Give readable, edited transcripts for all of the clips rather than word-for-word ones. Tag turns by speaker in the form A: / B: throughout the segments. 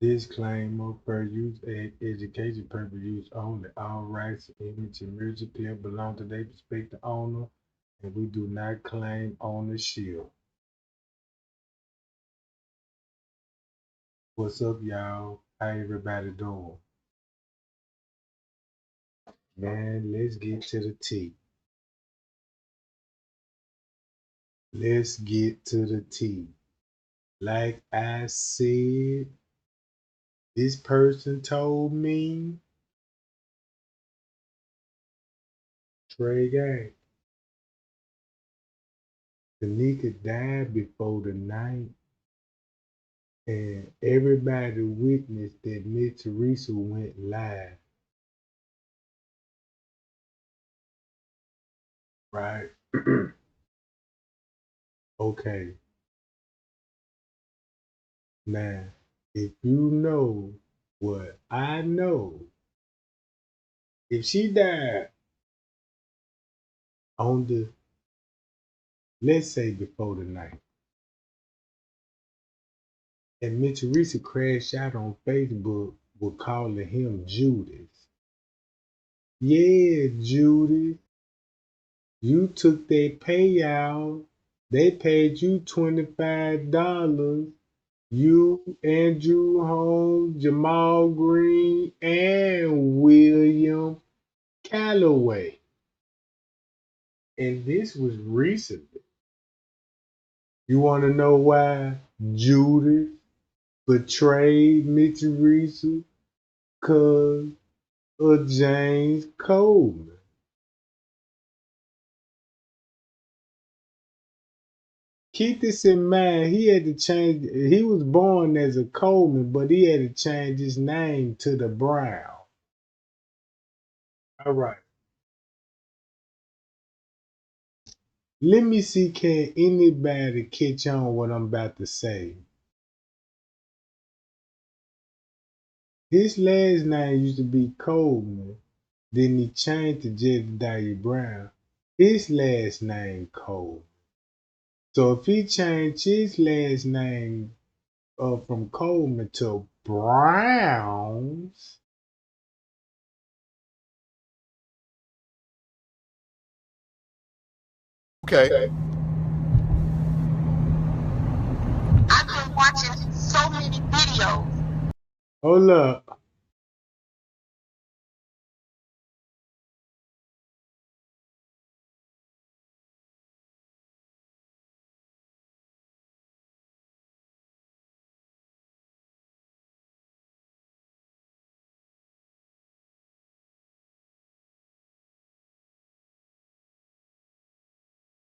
A: Disclaimer, per use education purpose use only. All rights, image, and music here belong to their respective owner, and we do not claim ownership. What's up, y'all? How everybody doing? Man, let's get to the tea. Let's get to the tea. Like I said, this person told me, Trey Gang, Kenneka died before the night, and everybody witnessed that Miss Teresa went live, right? Okay, now, if you know what I know, if she died on the, let's say before the night, and Miss Teresa crashed out on Facebook with calling him Judas. Yeah, Judas, you took that payout. They paid you $25. You, Andrew Holmes, Jamal Green, and William Calloway. And this was recently. You want to know why Judas betrayed Miss Teresa? Because of James Coleman. Keep this in mind. He had to change. He was born as a Coleman, but he had to change his name to the Brown. All right. Let me see. Can anybody catch on what I'm about to say? His last name used to be Coleman. Then he changed to Jedediah Brown. His last name Cole. So if he changed his last name from Coleman to Browns,
B: Okay. I've been watching so many videos.
A: hold up.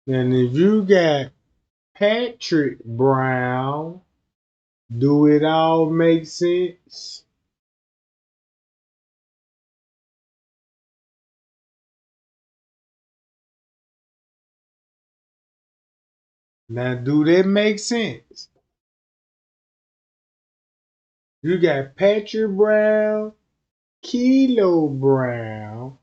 A: And if you got Patrick Brown, do it all make sense? Now, do that make sense? You got Patrick Brown, Kilo Brown.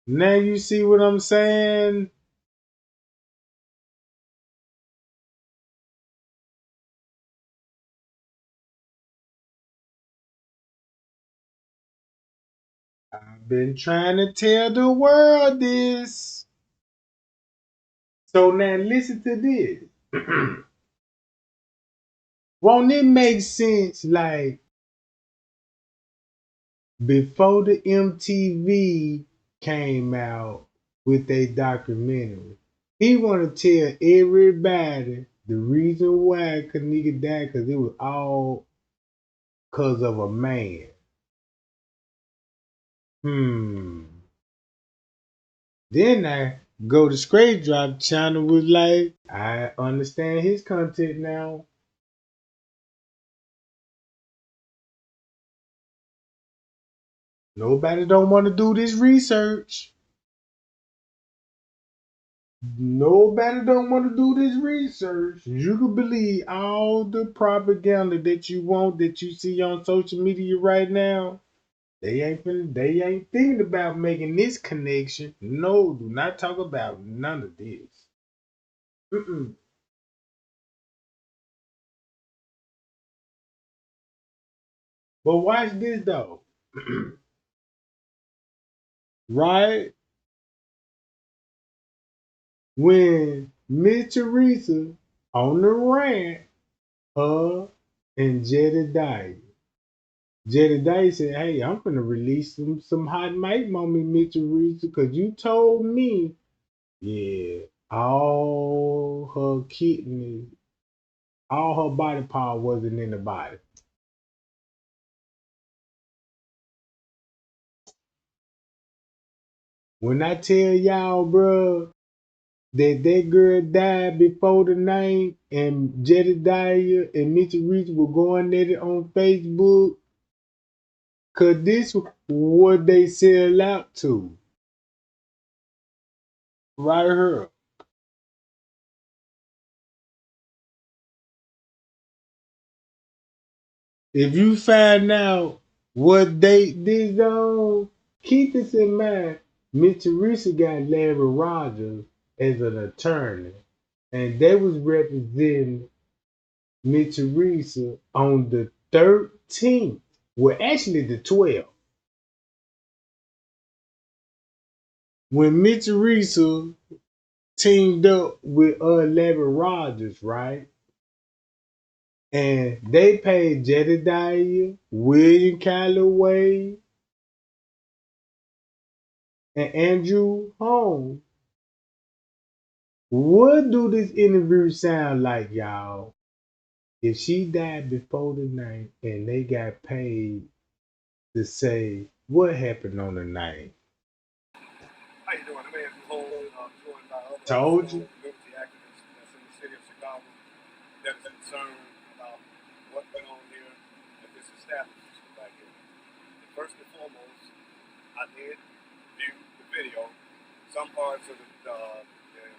A: Now you see what I'm saying? I've been trying to tell the world this. So now listen to this. Won't it make sense like before the MTV came out with a documentary, he want to tell everybody the reason why Kenneka died because it was all because of a man. Hmm. Then I go to Straight Drop channel was like, I understand his content now. Nobody don't want to do this research. Nobody don't want to do this research. You can believe all the propaganda that you want that you see on social media right now. They ain't thinking about making this connection. No, do not talk about none of this. Mm-mm. But watch this though. Right when Miss Teresa on the rant, her and Jedediah. Jedediah said, "Hey, I'm gonna release some hot mic on me, Miss Teresa, because you told me, yeah, all her kidneys, all her body power wasn't in the body." When I tell y'all, bro, that girl died before the night, and Jedediah and Mitchell Reese were going at it on Facebook, cause this what they sell out to right here. If you find out what they did on, keep this in mind. Miss Teresa got Larry Rogers as an attorney, and they was representing Miss Teresa on the 13th. Well, actually the 12th. When Miss Teresa teamed up with Larry Rogers, right? And they paid Jedediah, William Calloway, and Andrew Holmes. What do this interview sound like, y'all? If she died before the night and they got paid to say what happened on the night.
C: How you doing? I'm Andrew Holmes, joined by other
A: Told you.
C: community activists that's in the city of Chicago that is concerned about what went on here at this establishment right here. And first and foremost, I did view the video, some parts of the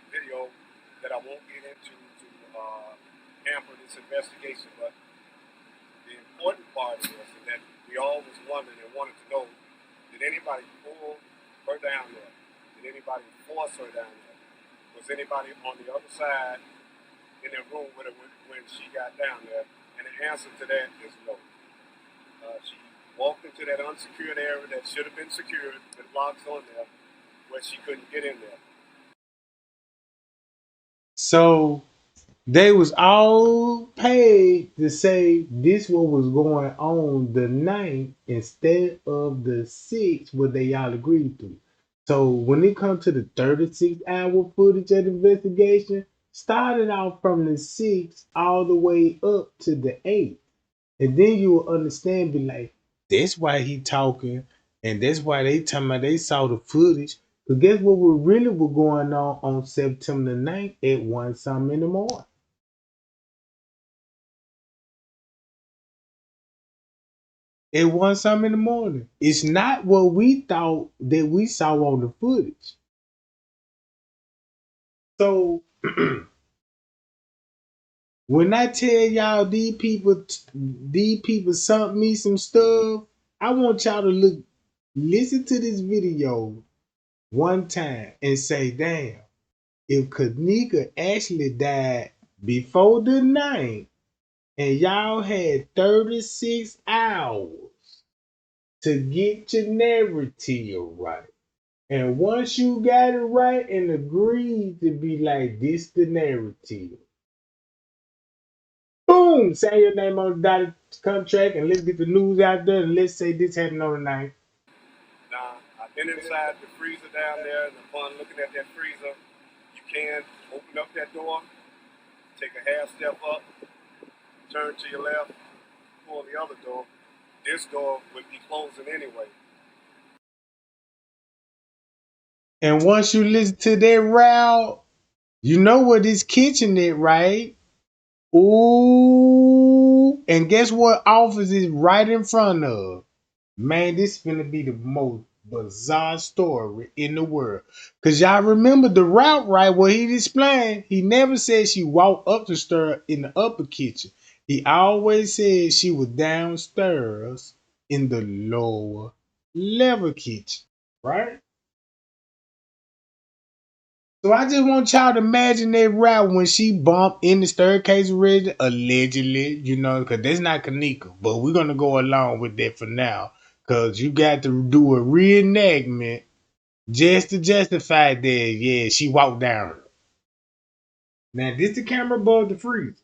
C: video that I won't get into to hamper this investigation, but the important part is that we all was wondering and wanted to know, did anybody pull her down there? Did anybody force her down there? Was anybody on the other side in the room with her when she got down there? And the answer to that is no. She walked into that unsecured area that should have been secured with locks on there where she couldn't get in there.
A: So they was all paid to say this what was going on the night instead of the 6 what they all agreed to. So when it comes to the 36-hour footage of the investigation, started off from the 6 all the way up to the 8. And then you will understand, be like, that's why he talking, and that's why they talking about they saw the footage. But guess what was really was going on September 9th at 1 something in the morning. At 1 something in the morning. It's not what we thought that we saw on the footage. So when I tell y'all these people sent me some stuff, I want y'all to listen to this video one time and say, damn, if Kenneka actually died before the night and y'all had 36 hours to get your narrative right. And once you got it right and agreed to be like this the narrative, boom, say your name on the dotted contract and let's get the news out there and let's say this happened on the night.
C: Now, I've been inside the freezer down there, and upon looking at that freezer, you can open up that door, take a half step up, turn to your left, pull the other door. This door would be closing anyway.
A: And once you listen to that route, you know what this kitchen is, right? Ooh, and guess what office is right in front of? Man, this finna be the most bizarre story in the world. Cause y'all remember the route right where he explained, he never said she walked up the stair in the upper kitchen. He always said she was downstairs in the lower level kitchen, right? So I just want y'all to imagine that route when she bumped in the staircase allegedly, you know, because that's not Kenneka, but we're gonna go along with that for now, because you got to do a reenactment just to justify that. Yeah, she walked down. Now this the camera above the freezer.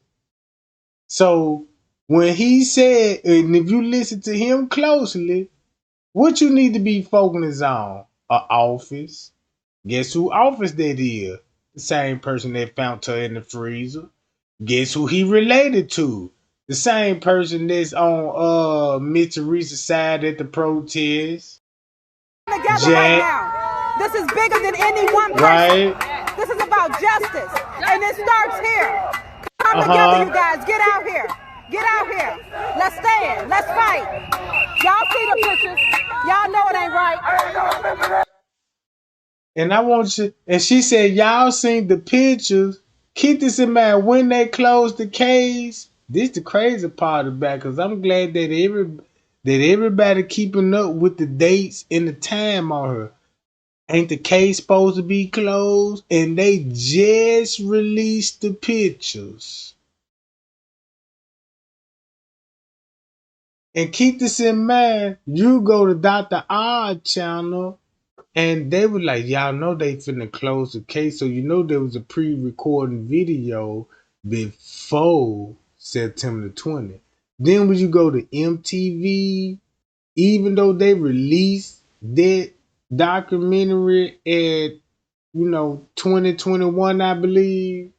A: So when he said, and if you listen to him closely, what you need to be focusing on? A office. Guess who office that is? The same person that found her in the freezer. Guess who he related to? The same person that's on Miss Teresa's side at the protest.
D: Together right
A: Jack,
D: now. This is bigger than any one person.
A: right?
D: This is about justice. And it starts here. Come together, you
A: Uh-huh.
D: guys. Get out here. Get out here. Let's stand. Let's fight. Y'all see the pictures. Y'all know it ain't right.
A: And I want you, and she said, y'all seen the pictures. Keep this in mind when they close the case. This the crazy part about, because I'm glad that everybody keeping up with the dates and the time on her. Ain't the case supposed to be closed? And they just released the pictures. And keep this in mind, you go to Dr. Odd channel, and they were like, y'all know they finna close the case. So you know there was a pre-recording video before September the 20th. Then when you go to MTV, even though they released that documentary at, 2021, I believe.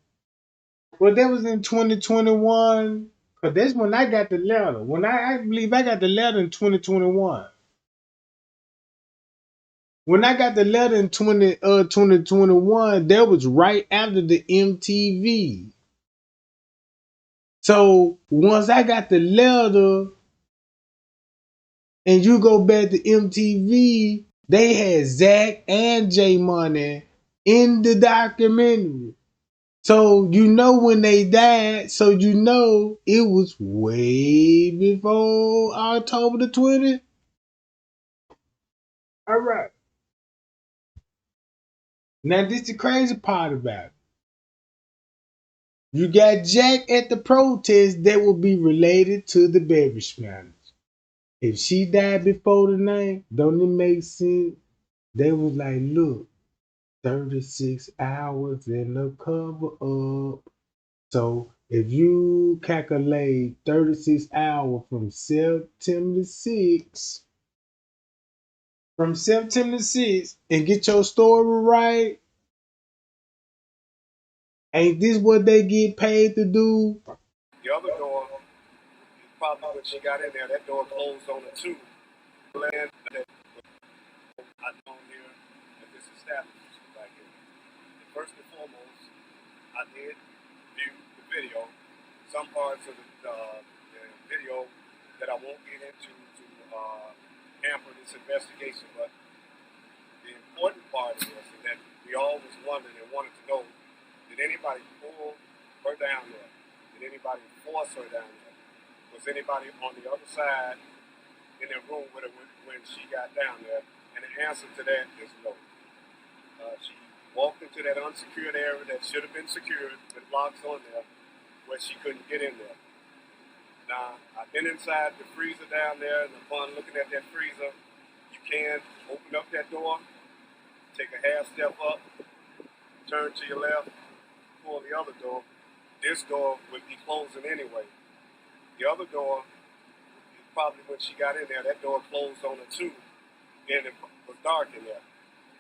A: Well, that was in 2021. Cause that's when I got the letter. I believe I got the letter in 2021. When I got the letter in 2021, that was right after the MTV. So once I got the letter and you go back to MTV, they had Zach and J Money in the documentary. So you know when they died, so you know it was way before October the 20th. All right. Now this is the crazy part about it. You got Jack at the protest that will be related to the beverage manager. If she died before the name, don't it make sense? They was like, look, 36 hours in the cover up. So if you calculate 36 hours from September 6th and get your story right, ain't this what they get paid to do?
C: The other door, probably when she got in there, that door closed on her too. Land that I known here at this establishment right here. And first and foremost, I did view the video, some parts of the video that I won't get into to hamper this investigation, but the important part is that we all was wondering and wanted to know, did anybody pull her down there? Did anybody force her down there? Was anybody on the other side in the room with her when she got down there? And the answer to that is no. She walked into that unsecured area that should have been secured with locks on there where she couldn't get in there. Now, I've been inside the freezer down there, and upon looking at that freezer, you can open up that door, take a half step up, turn to your left, pull the other door. This door would be closing anyway. The other door, probably when she got in there, that door closed on her too, and it was dark in there.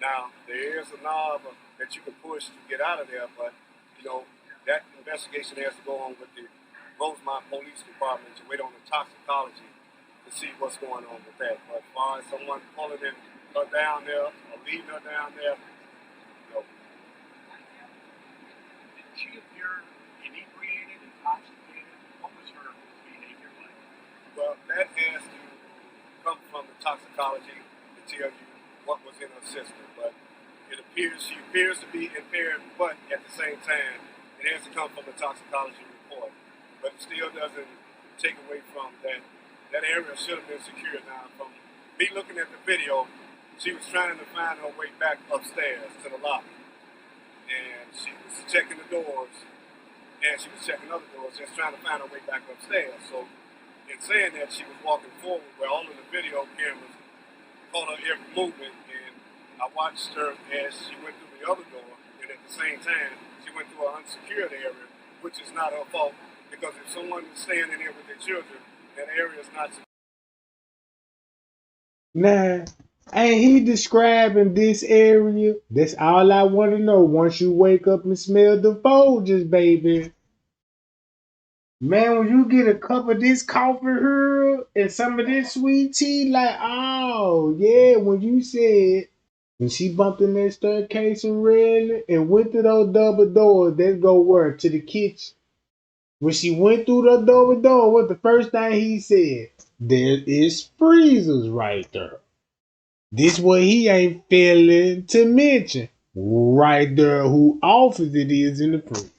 C: Now, there is a knob that you can push to get out of there, but, that investigation has to go on with the Rosemont Police Department to wait on the toxicology to see what's going on with that. But as far as someone pulling her down there or leaving her down there, no.
E: Did she appear inebriated, intoxicated? What was her behavior like?
C: Well, that has to come from the toxicology to tell you system. But she appears to be impaired, but at the same time, it has to come from a toxicology report. But it still doesn't take away from that. That area should have been secure. Now, from me looking at the video, she was trying to find her way back upstairs to the lobby. And she was checking the doors, and she was checking other doors, just trying to find her way back upstairs. So, in saying that, she was walking forward where all of the video cameras caught her every movement, and I watched her as she went through the other door, and at the same time, she went through an unsecured area, which is not her fault, because if someone is staying in here with their children, that area is not secure.
A: Nah, ain't he describing this area? That's all I want to know. Once you wake up and smell the Folgers, baby. Man, when you get a cup of this coffee here and some of this sweet tea, like, oh, yeah, when you said, when she bumped in that staircase and ran and went through those double doors, let's go where? To the kitchen. When she went through the double door, what the first thing he said? There is freezers right there. This what he ain't failing to mention. Right there, who office it is in the proof.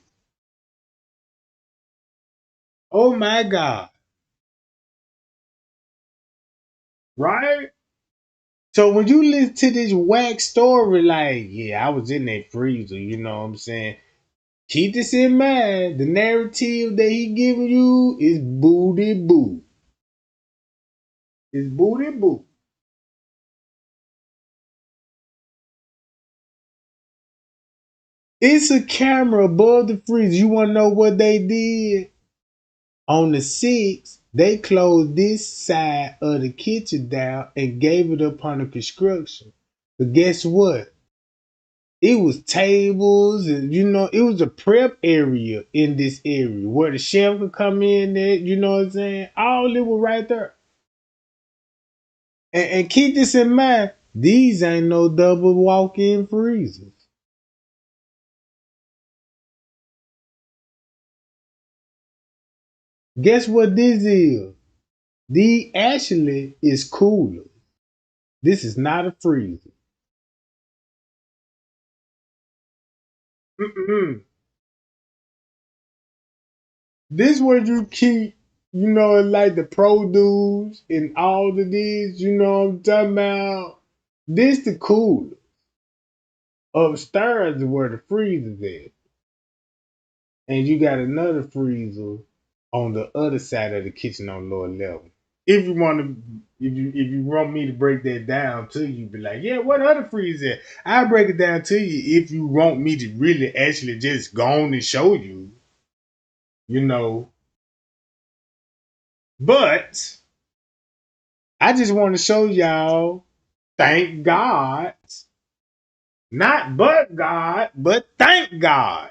A: Oh my God. Right? So when you listen to this whack story, like, yeah, I was in that freezer, you know what I'm saying? Keep this in mind. The narrative that he giving you is booty boo. It's booty boo. It's a camera above the freezer. You want to know what they did? On the 6th, they closed this side of the kitchen down and gave it up under construction. But guess what? It was tables and it was a prep area in this area where the chef could come in there, you know what I'm saying? All it was right there. And keep this in mind, these ain't no double walk-in freezers. Guess what this is? The actually is cooler. This is not a freezer. Mm-mm. This where you keep, like the produce and all of this, you know what I'm talking about? This the cooler. Upstairs is where the freezer's at. And you got another freezer on the other side of the kitchen on lower level. If you want to, if you want me to break that down to you, be like, yeah, what other freezer? I'll break it down to you if you want me to really actually just go on and show you, you know. But I just want to show y'all, thank God, not but God, but thank God.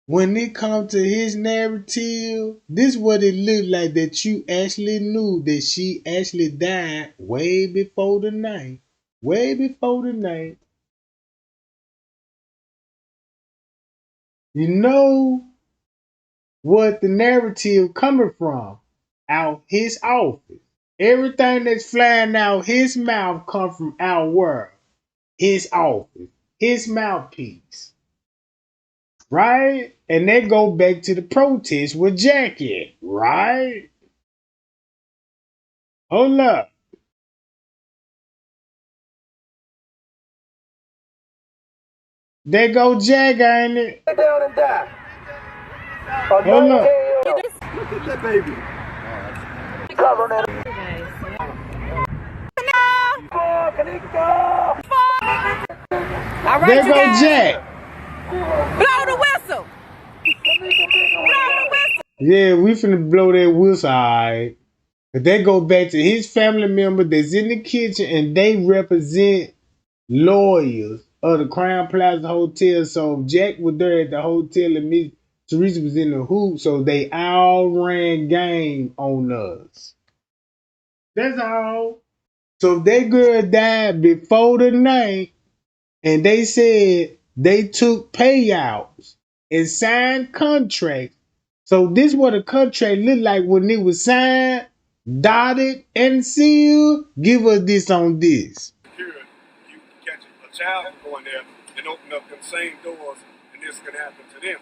A: When it comes to his narrative, this what it looked like that you actually knew that she actually died way before the night. Way before the night. You know what the narrative coming from? Out his office. Everything that's flying out his mouth come from our world. His office. His mouthpiece. Right? And they go back to the protest with Jackie. Right? Hold up. There go Jack, ain't it?
E: Sit down and die.
A: Hold up.
E: Look at that baby. Cover that. Kenneka.
D: All right,
A: There
D: you
A: go
D: guys.
A: Jack.
D: Blow the whistle. Blow the whistle.
A: Yeah, we finna blow that whistle, alright. But they go back to his family member that's in the kitchen and they represent lawyers of the Crown Plaza Hotel. So Jack was there at the hotel and Miss Teresa was in the hoop. So they all ran game on us. That's all. So if that girl died before the night and they said they took payouts and signed contracts. So this what a contract looked like when it was signed. Dotted and sealed. Give us this on this.
C: Here, you catch a child going there and open up them same doors, and this can happen to them.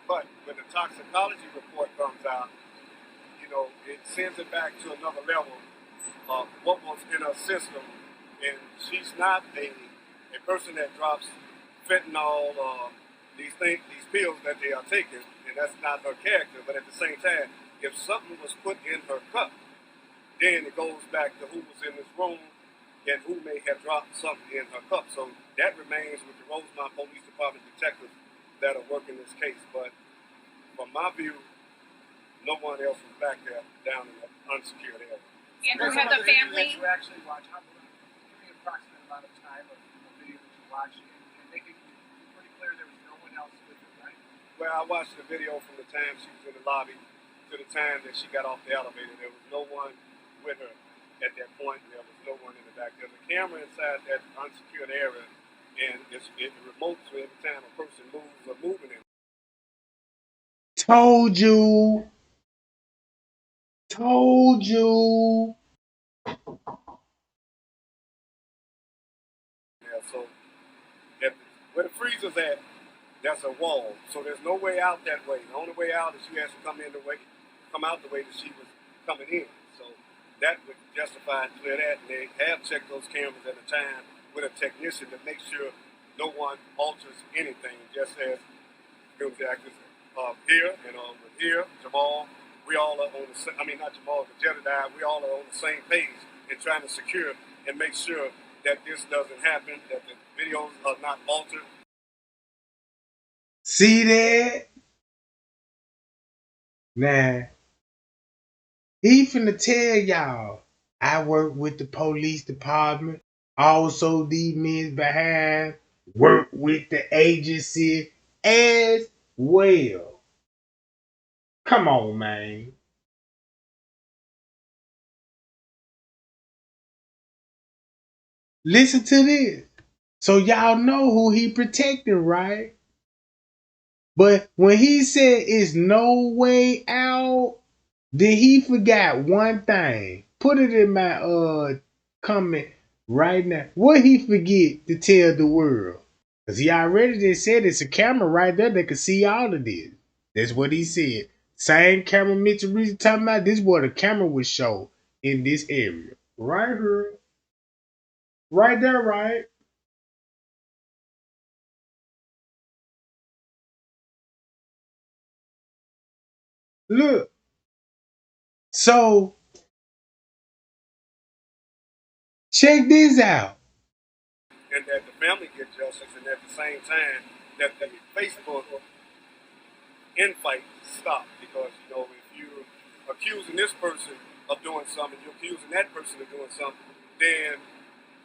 C: But when the toxicology report comes out, it sends it back to another level of what was in her system, and she's not a person that drops fentanyl or these pills that they are taking, and that's not her character. But at the same time, if something was put in her cup, then it goes back to who was in this room and who may have dropped something in her cup. So that remains with the Rosemont Police Department detectives that are working this case. But from my view, no one else was back there down in the unsecured area.
F: Andrew, had the family.
E: That you actually watch, give me an approximate amount of time of video that you watched, and make it pretty clear there was no one else with her, right?
C: Well, I watched the video from the time she was in the lobby to the time that she got off the elevator. There was no one with her at that point, and there was no one in the back. There's a camera inside that unsecured area, and it remotes every time a person moves or moving in.
A: Told you. Told you.
C: Yeah, so where the freezer's at, that's a wall. So there's no way out that way. The only way out is she has to come out the way that she was coming in. So that would justify and clear that. And they have checked those cameras at the time with a technician to make sure no one alters anything, just as film actors here and with here, Jamal, we all are on the same, not Jamal, but Jedediah, we all are on the same page in trying to secure and make sure that this doesn't happen, that the videos are not altered.
A: See that? Now, he finna tell y'all, I work with the police department. Also, these men behind work with the agency as well. Come on, man. Listen to this. So y'all know who he protecting, right? But when he said it's no way out, then he forgot one thing. Put it in my comment right now. What he forget to tell the world? Because he already just said it's a camera right there that can see all of this. That's what he said. Same camera Mitsubishi talking about. This is what the camera would show in this area. Right here. Right there, right? Look. So, check this out.
C: And that the family get justice, and at the same time, that the Facebook infight stop. Because, if you're accusing this person of doing something, you're accusing that person of doing something, then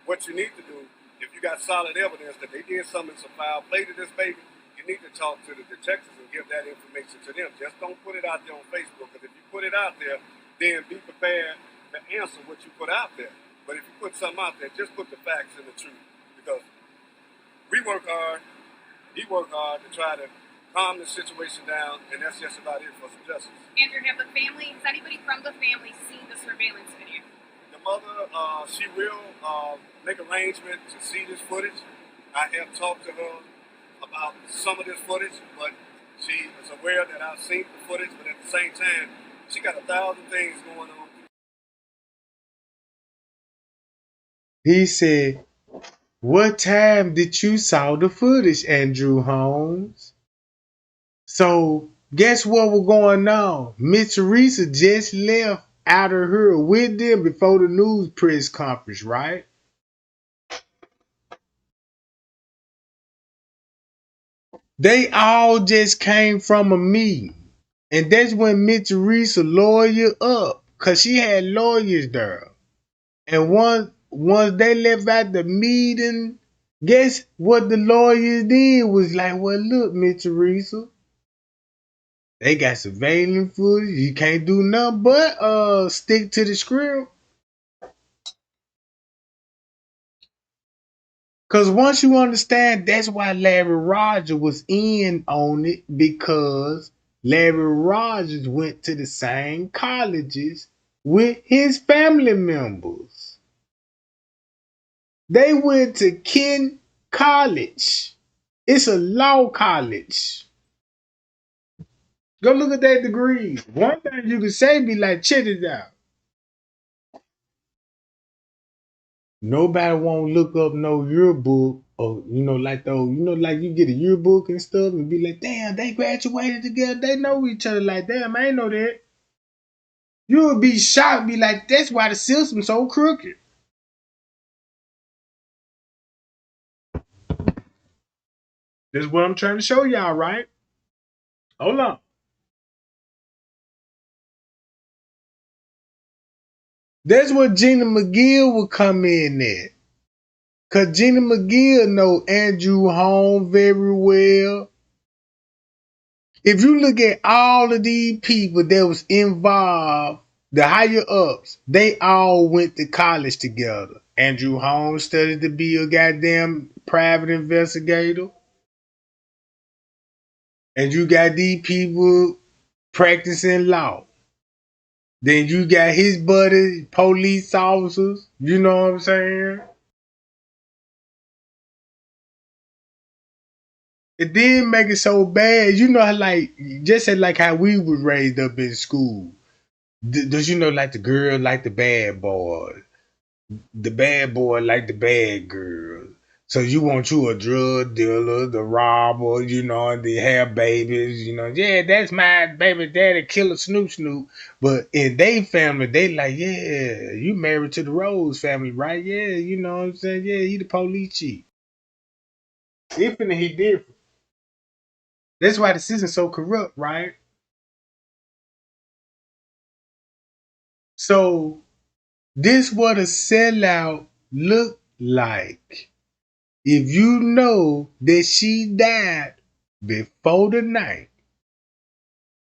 C: what you need to do, if you got solid evidence that they did something, some foul play to this baby, you need to talk to the detectives and give that information to them. Just don't put it out there on Facebook, because if you put it out there, then be prepared to answer what you put out there. But if you put something out there, just put the facts and the truth. Because we work hard, he worked hard to try to calm the situation down, and that's just about it for some justice.
F: Andrew, has anybody from the family seen the surveillance video?
C: The mother, she will make arrangement to see this footage. I have talked to her about some of this footage, but she is aware that I've seen the footage, but at the same time, she got 1,000 things going on.
A: He said, what time did you saw the footage, Andrew Holmes? So, guess what was going on? Miss Teresa just left out of here with them before the news press conference, right? They all just came from a meeting. And that's when Miss Teresa lawyered up, because she had lawyers there. And once they left out the meeting, guess what the lawyers did was like, well, look, Miss Teresa, they got surveillance footage. You can't do nothing but stick to the script. Cause once you understand, that's why Larry Rogers was in on it, because Larry Rogers went to the same colleges with his family members. They went to Ken College. It's a law college. Go look at that degree. One thing you can say be like, check it out. Nobody won't look up no yearbook or like those, like you get a yearbook and stuff and be like, damn, they graduated together. They know each other. Like, damn, I ain't know that. You would be shocked, be like, that's why the system's so crooked. That's what I'm trying to show y'all, right? Hold on. That's what Gina McGill would come in at. Cause Gina McGill know Andrew Holmes very well. If you look at all of these people that was involved, the higher ups, they all went to college together. Andrew Holmes studied to be a goddamn private investigator. And you got these people practicing law. Then you got his buddies, police officers. You know what I'm saying? It didn't make it so bad. You know how just like how we was raised up in school. Does like the girl like the bad boy? The bad boy like the bad girl. So you want you a drug dealer, the robber, and they have babies, yeah, that's my baby daddy, killer Snoop Snoop. But in they family, they like, yeah, you married to the Rose family, right? Yeah, you know what I'm saying? Yeah, he the police chief. If and he different. That's why the system's so corrupt, right? So this what a sellout look like. If you know that she died before the night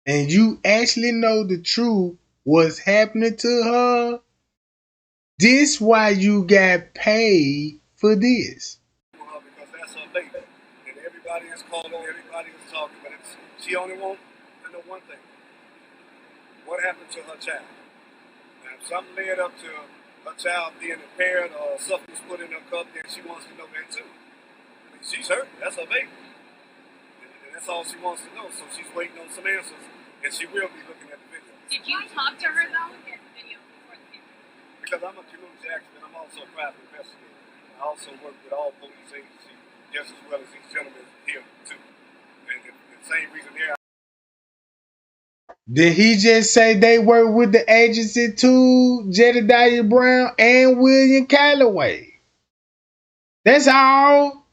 A: and you actually know the truth, what's happening to her, this why you got paid for this.
C: Because that's her baby. And everybody is calling, everybody is talking, but she only wants to know one thing. What happened to her child? Now, if something led up to her child being impaired or something was put in her cup, then she wants to know that too. I mean, she's hurt. That's her baby. And that's all she wants to know. So she's waiting on some answers, and she will be looking at the video.
F: Did you talk to her though? At the video before the video?
C: Because I'm a community activist, I'm also a private investigator. I also work with all police agencies just as well as these gentlemen here too. And the same reason there.
A: Did he just say they work with the agency too, Jedediah Brown and William Calloway? That's all.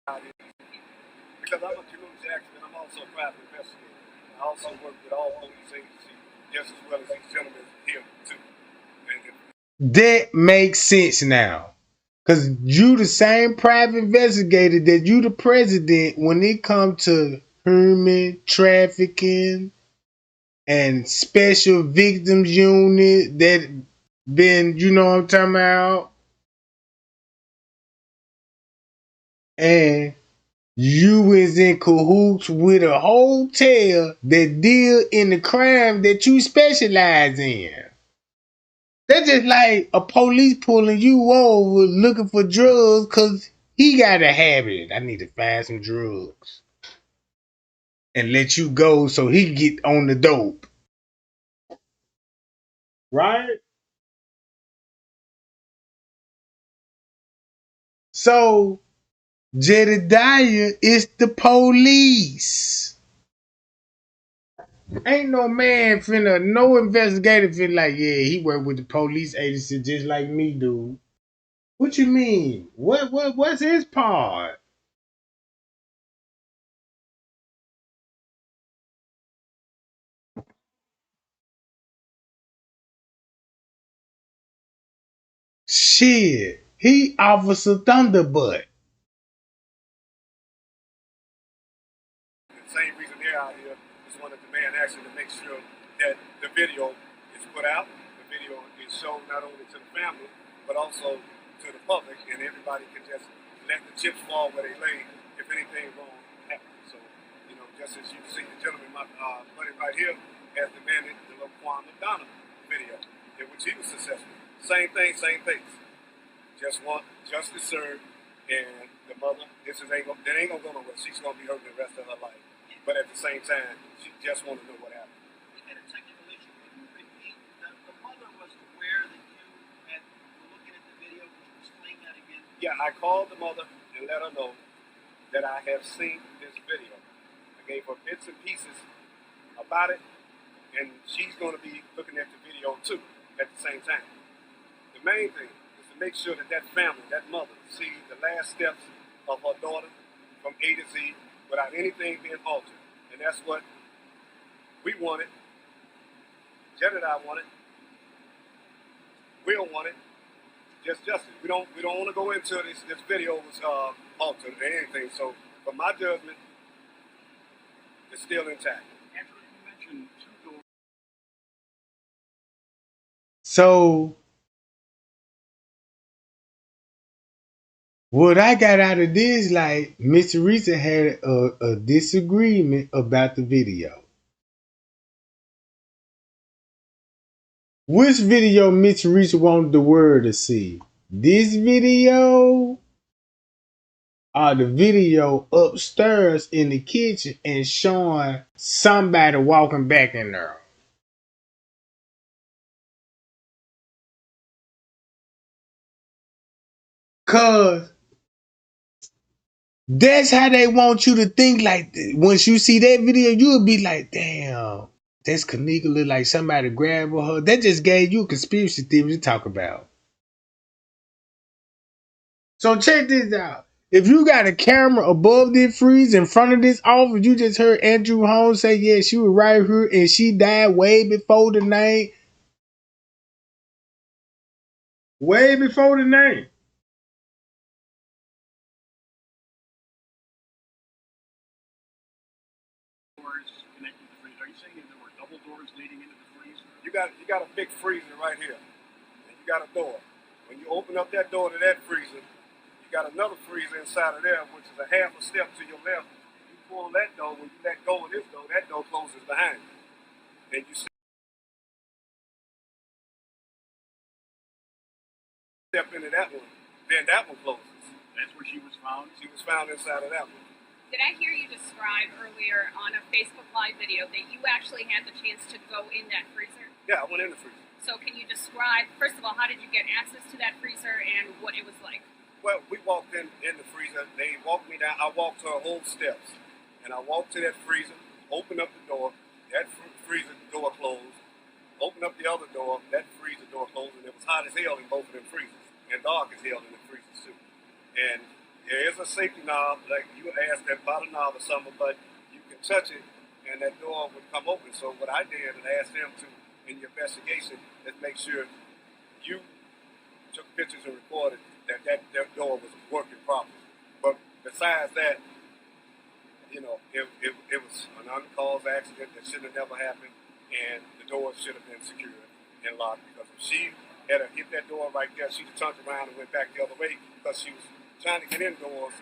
C: Because I'm a community activist, I'm also a private investigator. I also work with all police agencies just as well as these gentlemen here too. And
A: That makes sense now. Cause you the same private investigator that you the president when it comes to human trafficking and special victims unit that been, you know what I'm talking about? And you was in cahoots with a hotel that deal in the crime that you specialize in. That's just like a police pulling you over looking for drugs because he got a habit. I need to find some drugs and let you go so he get on the dope. Right? So Jedediah is the police. Ain't no man finna, no investigator finna like, yeah, he work with the police agency just like me, dude. What you mean? What's his part? Shit, he Officer Thunderbutt.
C: the same reason they're out here is one of the demand action to make sure that the video is put out, the video is shown not only to the family, but also to the public, and everybody can just let the chips fall where they lay if anything wrong happens. So, just as you see the gentleman, my buddy right here, has demanded the Laquan McDonald video, in which he was successful. Same thing, same pace. Just want justice served, and the mother, that ain't gonna go nowhere. She's gonna be hurting the rest of her life. But at the same time, she just want to know what happened.
E: We had a technical issue. Can you repeat? The mother was aware that you were looking at the video. Could you explain that again?
C: Yeah, I called the mother and let her know that I have seen this video. I gave her bits and pieces about it, and she's going to be looking at the video too at the same time. The main thing is to make sure that that family, that mother, sees the last steps of her daughter from A to Z without anything being altered. And that's what we wanted. Jedediah wanted. Will wanted. Just justice. We don't want to go into this video was altered or anything. So, but my judgment is still intact.
E: Andrew, you mentioned 2 doors.
A: So what I got out of this, like, Miss Teresa had a disagreement about the video. Which video Miss Teresa wanted the world to see? This video or the video upstairs in the kitchen and showing somebody walking back in there? Cause that's how they want you to think. Like, once you see that video, you'll be like, damn, that's Kenneka look like somebody grabbing her. That just gave you a conspiracy theory to talk about. So check this out. If you got a camera above this freeze in front of this office, you just heard Andrew Holmes say, yeah, she was right here and she died way before the name. Way before the name.
E: Doors connected to the freezer. Are you saying there were double doors leading into the freezer?
C: You got a big freezer right here, and you got a door. When you open up that door to that freezer, you got another freezer inside of there, which is a half a step to your left. You pull that door, when you let go of this door, that door closes behind you. And you step into that one, then that one closes.
E: That's where she was found?
C: She was found inside of that one.
F: Did I hear you describe earlier on a Facebook Live video that you actually had the chance to go in that freezer?
C: Yeah, I went in the freezer.
F: So can you describe, first of all, how did you get access to that freezer and what it was like?
C: Well, we walked in the freezer. They walked me down. I walked her whole steps. And I walked to that freezer, opened up the door. That freezer door closed. Opened up the other door. That freezer door closed. And it was hot as hell in both of them freezers. And dark as hell in the freezers, too. And there is a safety knob, like you asked about a knob or something, but you can touch it and that door would come open. So what I did and asked them to, in your investigation, is make sure you took pictures and recorded that door was working properly. But besides that, you know, it was an uncaused accident that should have never happened, and the door should have been secured and locked, because if she had hit that door right there, she'd have turned around and went back the other way, because she was trying to get indoors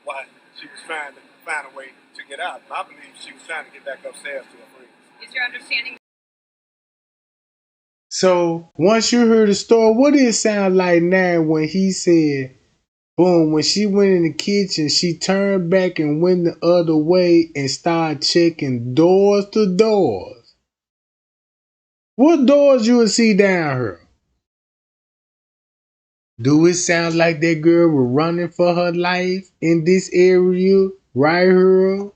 C: while she was trying to find a way to get out. And I believe she was trying to get back upstairs to her friends.
F: Is your understanding?
A: So once you heard the story, what did it sound like now when he said, boom, when she went in the kitchen, she turned back and went the other way and started checking doors to doors? What doors you would see down here? Do it sound like that girl was running for her life in this area right here?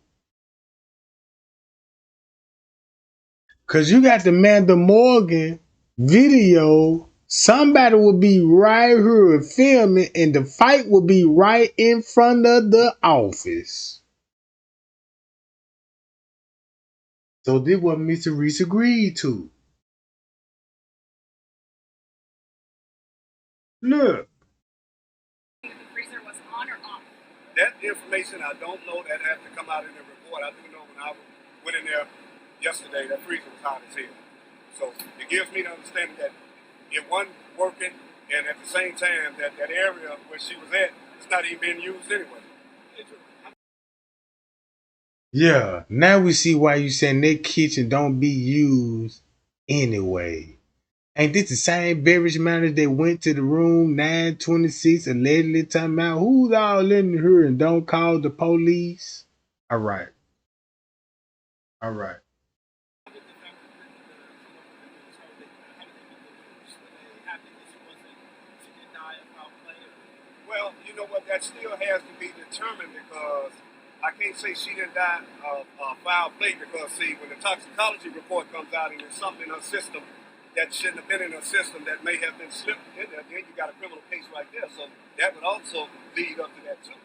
A: Cause you got the Amanda Morgan video. Somebody will be right here filming and the fight will be right in front of the office. So this what Mr. Reese agreed to. Look.
F: The freezer was on or off?
C: That information I don't know. That has to come out in the report. I do know when I went in there yesterday, that freezer was hot as hell. So it gives me the understanding that it wasn't working, and at the same time that area where she was at, it's not even being used anyway.
A: Yeah, now we see why you saying that kitchen don't be used anyway. Ain't this the same beverage manager that went to the room 926 allegedly talking about who's all in here and don't call the police? All right, all right.
C: Well, you know what? That still has to be determined because I can't say she didn't die of foul play because, see, when the toxicology report comes out and there's something in her system that shouldn't have been in her system that may have been slipped in there, then you got a criminal case right there. So that would also lead up to that, too.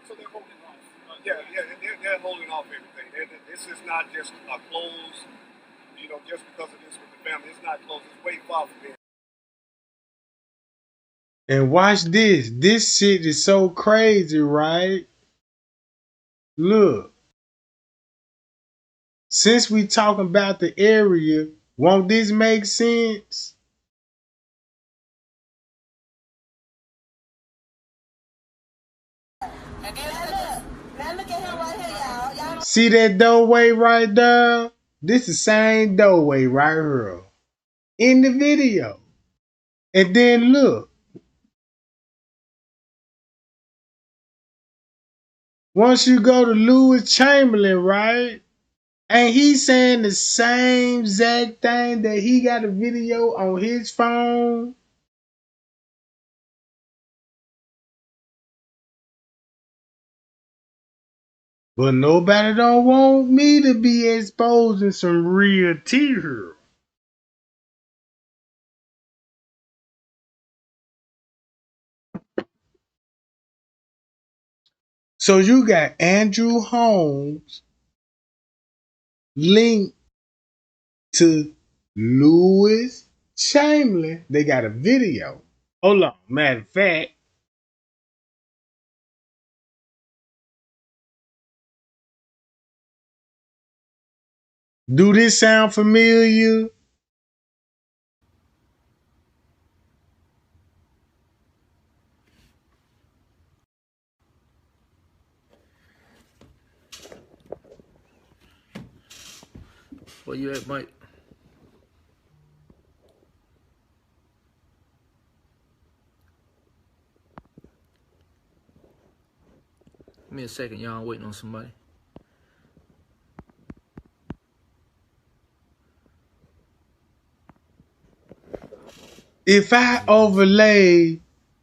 E: So they're holding off.
C: They're holding off everything. This is not just a closed, just because of this with the family. It's not closed. It's way far from being.
A: And watch this. This shit is so crazy, right? Look, since we talking about the area, won't this make sense?
D: Now look at him right here, y'all.
A: See that doorway right there? This the same doorway right here in the video. And then look, once you go to Lewis Chamberlain, right? And he's saying the same exact thing that he got a video on his phone. But nobody don't want me to be exposing some real tea here. So you got Andrew Holmes linked to Lewis Chamberlain. They got a video. Hold on. Matter of fact, do this sound familiar?
G: Where you at, Mike? Give me a second, y'all. I'm waiting on somebody.
A: If I overlay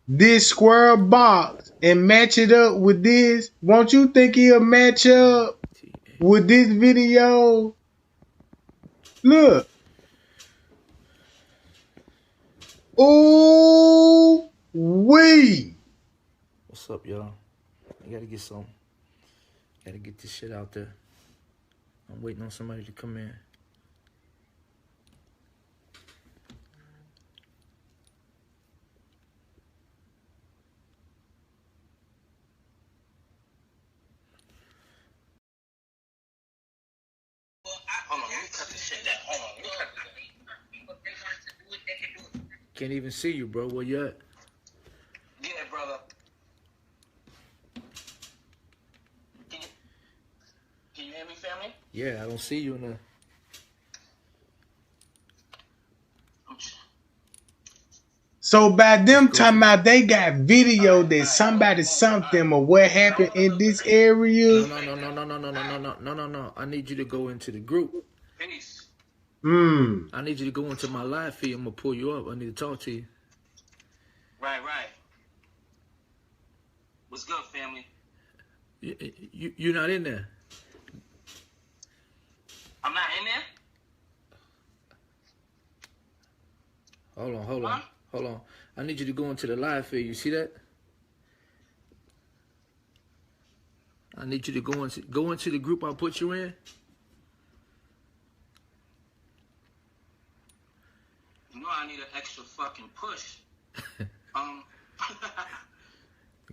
A: this square box and match it up with this, won't you think he'll match up with this video? Look. Ooh wee.
G: What's up, y'all? I gotta get some. Gotta get this shit out there. I'm waiting on somebody to come in.
H: Hold on, let me cut this shit down. Hold on, let me cut this down.
G: Can't even see you, bro. Where you at?
H: Yeah, brother. Can you hear me, family?
G: Yeah, I don't see you in the.
A: So by them talking about they got video that somebody sent them or what happened in this area.
G: No. I need you to go into the group.
H: Peace.
G: I need you to go into my live feed. I'm gonna pull you up. I need to talk to you.
H: Right. What's good, family?
G: You're not in there.
H: I'm not in there?
G: Hold on. I need you to go into the live feed. You see that? I need you to go into the group I put you in.
H: You know I need an extra fucking push.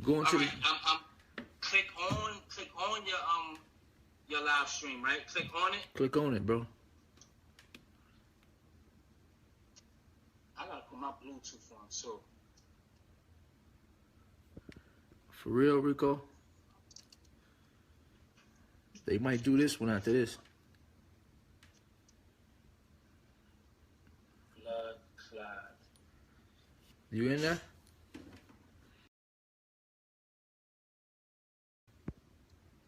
G: Go into the.
H: Click on your live stream, right? Click on it.
G: Click on it, bro.
H: I gotta put my Bluetooth on too.
G: For real, Rico? They might do this one after this.
H: Blood clot.
G: You in there?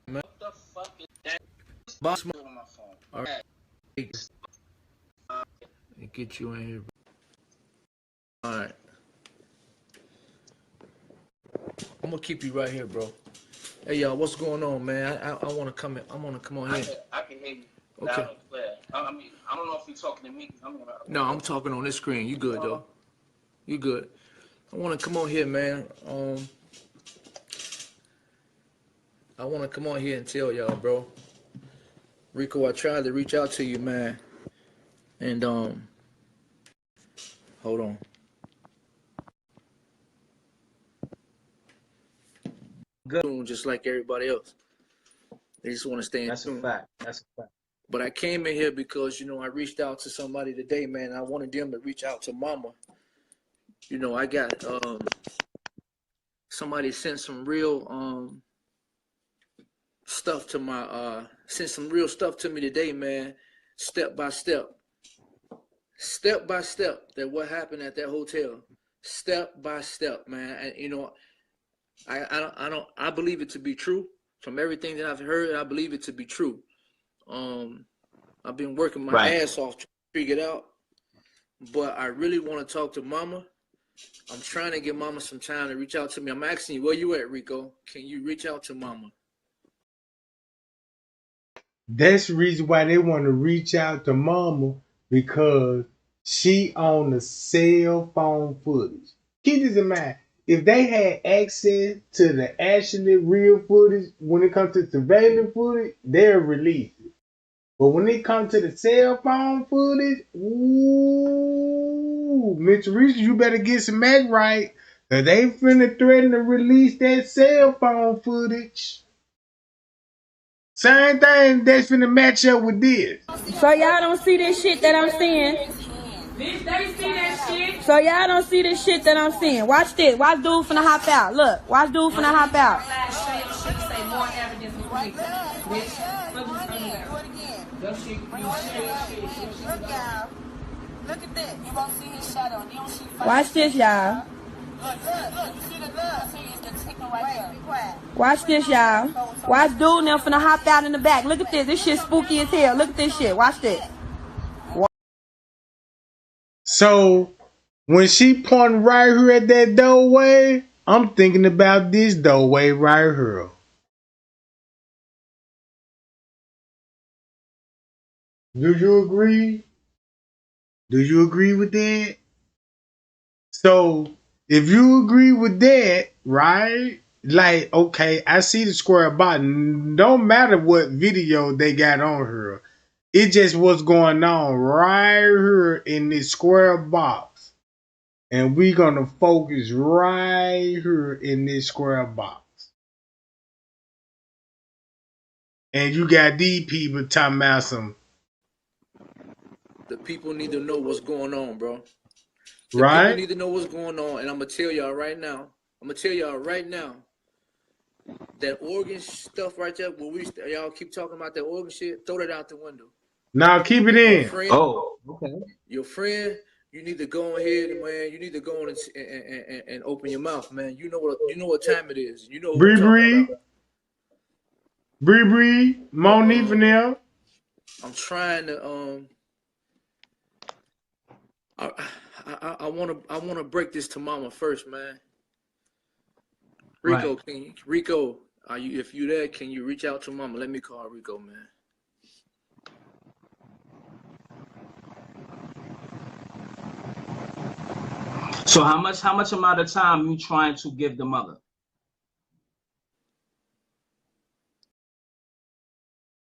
H: What the fuck is that?
G: Boss
H: On my phone.
G: All right. Get you in here. All right. I'm gonna keep you right here, bro. Hey, y'all, what's going on, man? I want to come in. I want to come on here.
H: I can hear you.
G: Okay.
H: Loud and clear. I mean, I don't know if you're talking to me.
G: No, I'm talking on this screen. You good though? You good? I want to come on here, man. I want to come on here and tell y'all, bro. Rico, I tried to reach out to you, man. And hold on. Good, just like everybody else. They just want to stay in tune.
I: That's a fact.
G: But I came in here because, I reached out to somebody today, man. I wanted them to reach out to Mama. I got somebody sent some real stuff to my sent some real stuff to me today, man. Step by step, that what happened at that hotel. Step by step, man. And I believe it to be true. From everything that I've heard, I believe it to be true. I've been working my ass off to figure it out, but I really want to talk to Mama. I'm trying to give Mama some time to reach out to me. I'm asking you, where you at, Rico? Can you reach out to Mama?
A: That's the reason why they want to reach out to Mama, because she on the cell phone footage. Keep this in mind. If they had access to the actually real footage, when it comes to surveillance footage, they'll release it. But when it comes to the cell phone footage, ooh, Mr. Reese, you better get some act right, because they finna threaten to release that cell phone footage. Same thing that's finna match up with this.
D: So y'all don't see this shit that I'm seeing. Bitch, they see that shit. So y'all don't see this shit that I'm seeing. Watch this. Watch dude finna hop out. Look, watch dude finna hop out.
B: Look at that. You won't see his shadow. You don't see
D: Watch this, y'all.
B: Look. You see the love. See, it's the tickle right there. Be quiet.
D: Watch this, y'all. Watch dude now finna hop out in the back. Look at this. This shit spooky as hell. Look at this shit. Watch this.
A: So when she pointing right here at that doorway, I'm thinking about this doorway right here. Do you agree? Do you agree with that? So if you agree with that, right? Like, okay, I see the square button. No matter what video they got on her, it just what's going on right here in this square box. And we're going to focus right here in this square box. And you got these people talking about some.
G: The people need to know what's going on, bro. The
A: Right?
G: people need to know what's going on. And I'm going to tell y'all right now. That organ stuff right there, where y'all keep talking about that organ shit, throw that out the window.
A: Now keep it in.
G: Friend,
I: okay.
G: Your friend, you need to go ahead, man. You need to go on and open your mouth, man. You know what time it is. You know what we're talking about.
A: Bree, Monique for them.
G: I'm trying to I want to break this to Mama first, man. Rico,
I: Right.
G: Rico, if you there, can you reach out to Mama? Let me call Rico, man.
H: So how much amount of time you trying to give the mother?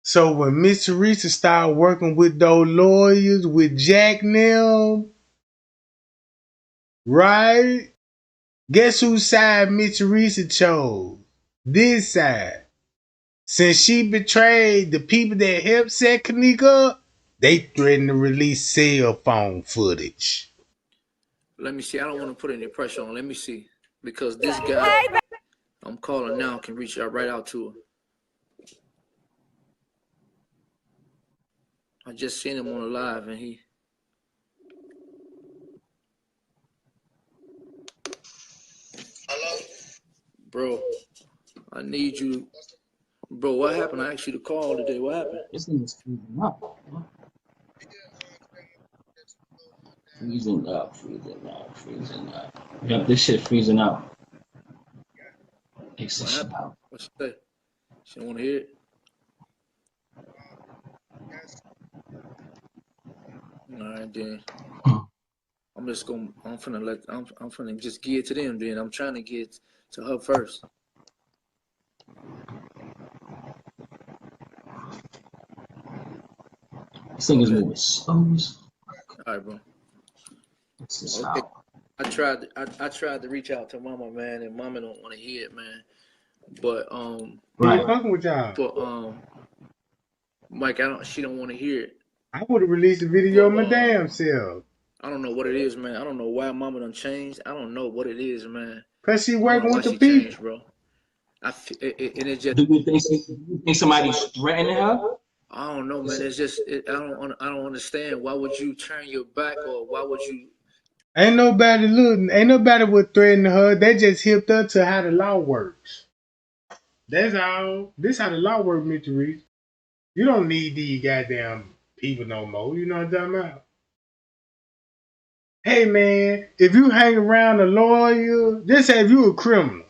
A: So when Miss Teresa started working with those lawyers, with Jack now, right? Guess whose side Miss Teresa chose? This side. Since she betrayed the people that helped set Kenneka up, they threatened to release cell phone footage.
G: Let me see. I don't want to put any pressure on. Let me see. Because this guy I'm calling now can reach out right out to her. I just seen him on the live, and he.
H: Hello?
G: Bro, I need you. Bro, what happened? I asked you to call today. What happened?
I: This thing is freezing up. Freezing up, freezing up, freezing up. Yep, this shit freezing up. Takes
G: What
I: this shit
G: happened?
I: out.
G: What she say? She don't want to hear it. All right, then. I'm finna just give it to them. Then I'm trying to get to her first.
I: This thing is moving slow as fuck.
G: All right, bro.
I: What's this
G: Okay.
I: out?
G: I tried to reach out to Mama, man, and Mama don't want to hear it, man. But
A: Right. Fucking with y'all.
G: But Mike, she don't want to hear it.
A: I would have released a video of my damn self.
G: I don't know what it is, man. I don't know why Mama done changed. I don't know what it is, man.
A: Cause she working with the people,
G: changed, bro. And it just.
I: Do you think somebody's threatening her?
G: I don't know, man. It's just I don't understand. Why would you turn your back, or why would you?
A: Ain't nobody would threaten her. They just hipped her to how the law works. That's all. This how the law works, Mr. Reese. You don't need these goddamn people no more. You know what I'm talking about? Hey man, if you hang around a lawyer, just say if you a criminal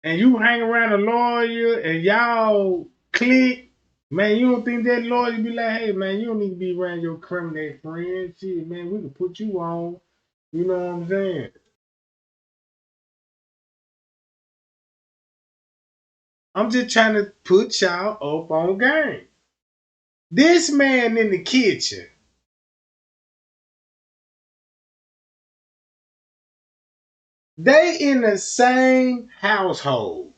A: and you hang around a lawyer and y'all click, man, you don't think that lawyer be like, hey man, you don't need to be around your criminal friend. Shit, man, we can put you on. You know what I'm saying? I'm just trying to put y'all up on game. This man in the kitchen, they in the same household.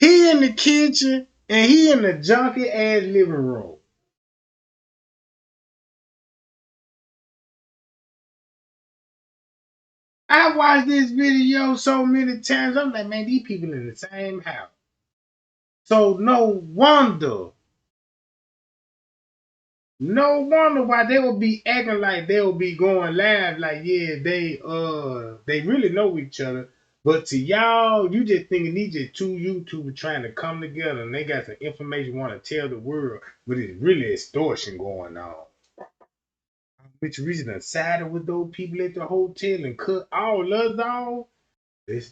A: He in the kitchen and he in the junky ass living room. I watched this video so many times. I'm like, man, these people in the same house. So no wonder why they will be acting like they will be going live. Like, yeah, they really know each other. But to y'all, you just thinking these just two YouTubers trying to come together and they got some information want to tell the world, but it's really extortion going on. Which reason I sided with those people at the hotel and cut all us off? They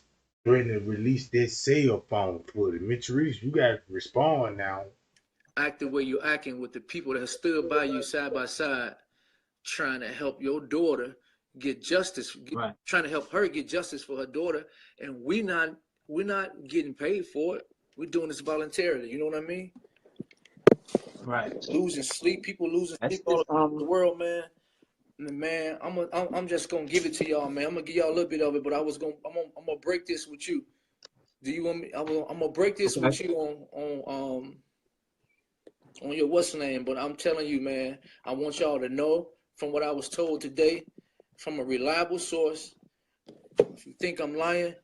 A: threatening to release that cell phone footage. Mitch Reese, you got to respond now.
G: Act the way you're acting with the people that stood by you side by side, trying to help your daughter get justice, trying to help her get justice for her daughter, and we're not getting paid for it. We're doing this voluntarily. You know what I mean?
I: Right.
G: Losing sleep, people losing sleep all over the world, man. Man, I'm just gonna give it to y'all, man. I'm gonna give y'all a little bit of it, but I'm gonna break this with you. Do you want me? I'm gonna break this with you on your what's name, but I'm telling you, man, I want y'all to know from what I was told today, from a reliable source. If you think I'm lying,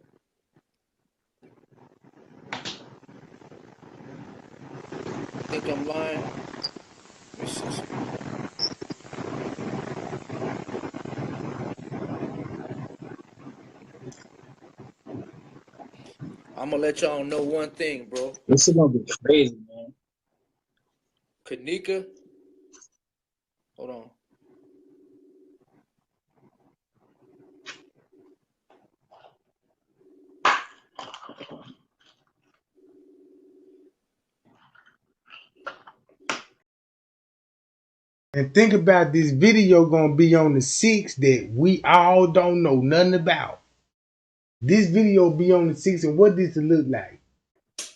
G: I'm gonna let y'all know one thing, bro.
I: This is gonna be crazy, man.
G: Kenneka, hold on.
A: And think about this video gonna be on the 6th that we all don't know nothing about. This video be on the 6th, and what does it look like?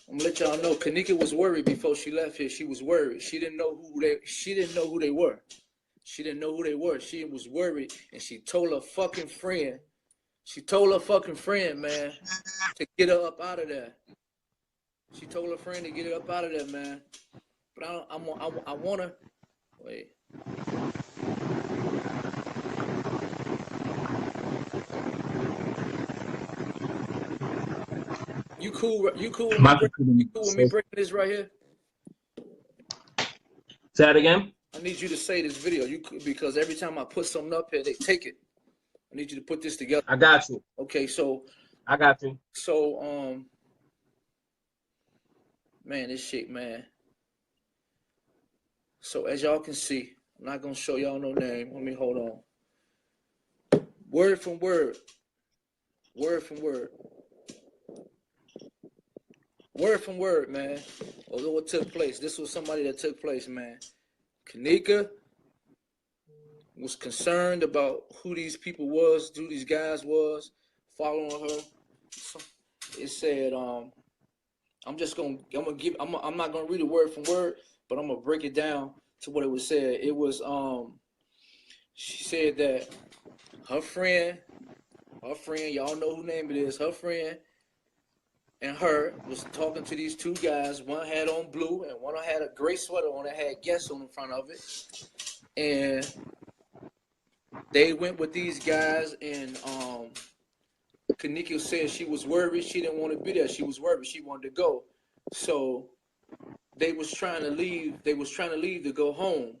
G: I'm gonna let y'all know. Kenneka was worried before she left here. She was worried. She didn't know who they were. She didn't know who they were. She was worried, and she told her fucking friend. Man, to get her up out of there. She told her friend to get her up out of there, man. But I wanna wait. You cool with me breaking this right here?
I: Say that again.
G: I need you to say this video. Because every time I put something up here, they take it. I need you to put this together.
I: I got you.
G: Okay, so
I: I got you.
G: So man, this shit, man. So as y'all can see, I'm not gonna show y'all no name. Let me hold on. Word from word. Word from word. Word from word, man. Although what took place. This was somebody that took place, man. Kenneka was concerned about who these people was, who these guys was, following her. It said, I'm not gonna read it word from word, but I'm gonna break it down to what it was said. It was she said that her friend, y'all know who name it is, her friend and her was talking to these two guys. One had on blue and one had a gray sweater on that had guests on in front of it. And they went with these guys, and Kenneka said she was worried. She didn't want to be there. She was worried. She wanted to go. So they was trying to leave. They was trying to leave to go home.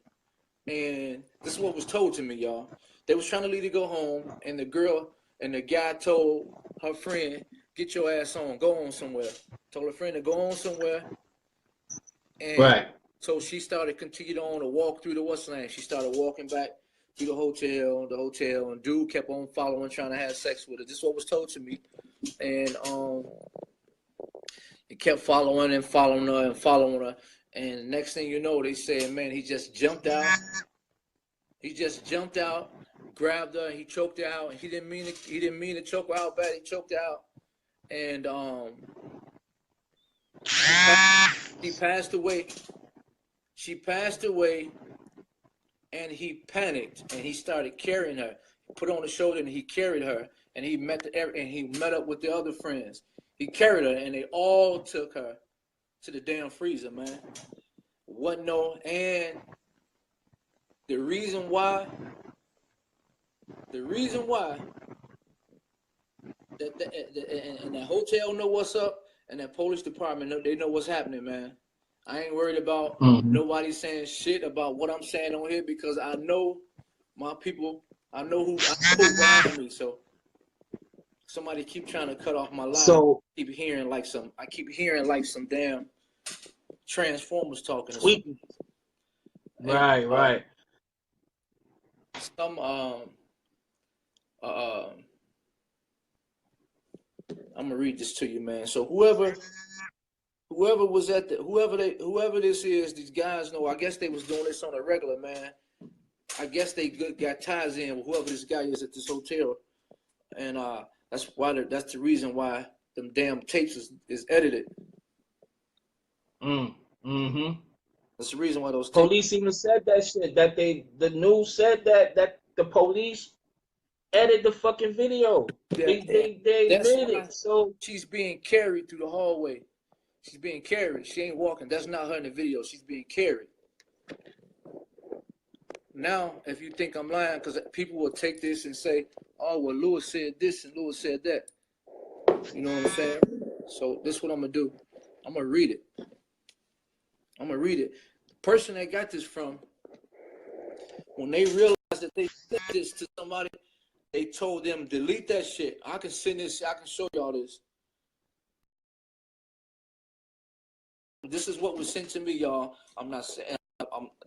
G: And this is what was told to me, y'all. They was trying to leave to go home, and the girl and the guy told her friend, "Get your ass on. Go on somewhere." Told her friend to go on somewhere. And
I: right.
G: So she continued on to walk through the what's name. She started walking back through the hotel, and dude kept on following, trying to have sex with her. This is what was told to me. And he kept following her. And next thing you know, they said, man, he just jumped out. He just jumped out, grabbed her, and he choked her out. And he didn't mean to choke her out bad. He choked her out. And he passed away. She passed away, and he panicked, and he started carrying her. He put her on the shoulder, and he carried her, and he met up with the other friends. He carried her, and they all took her to the damn freezer, man. And the reason why and that hotel know what's up, and that police department they know what's happening, man. I ain't worried about nobody saying shit about what I'm saying on here, because I know my people. I know who behind me. So somebody keep trying to cut off my line.
I: So
G: I keep hearing like some damn Transformers talking.
I: Tweaking. Right.
G: Some I'm gonna read this to you, man. So whoever was at whoever this is, these guys know. I guess they was doing this on a regular, man. I guess they got ties in with whoever this guy is at this hotel, and that's the reason why them damn tapes is edited. That's the reason why those
I: police even said that shit. That the news said that the police edited the fucking video. They admitted it. So
G: she's being carried through the hallway. She's being carried. She ain't walking. That's not her in the video. She's being carried. Now, if you think I'm lying, because people will take this and say, "Oh, well, Lewis said this and Lewis said that." You know what I'm saying? So this is what I'm gonna do. I'm gonna read it. The person that got this from, when they realized that they said this to somebody, they told them, delete that shit. I can send this. I can show y'all this. This is what was sent to me, y'all. I'm not saying.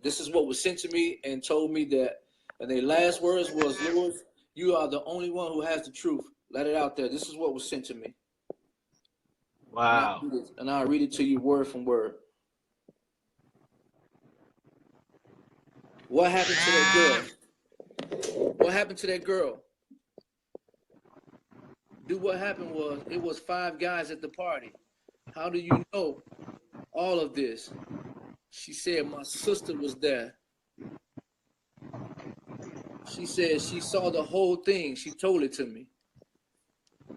G: This is what was sent to me and told me that. And their last words was, "Lewis, you are the only one who has the truth. Let it out there." This is what was sent to me.
I: Wow.
G: And I'll read it to you word from word. What happened to that girl? What happened to that girl? Dude, what happened was, it was 5 guys at the party. How do you know all of this? She said my sister was there. She said she saw the whole thing. She told it to me.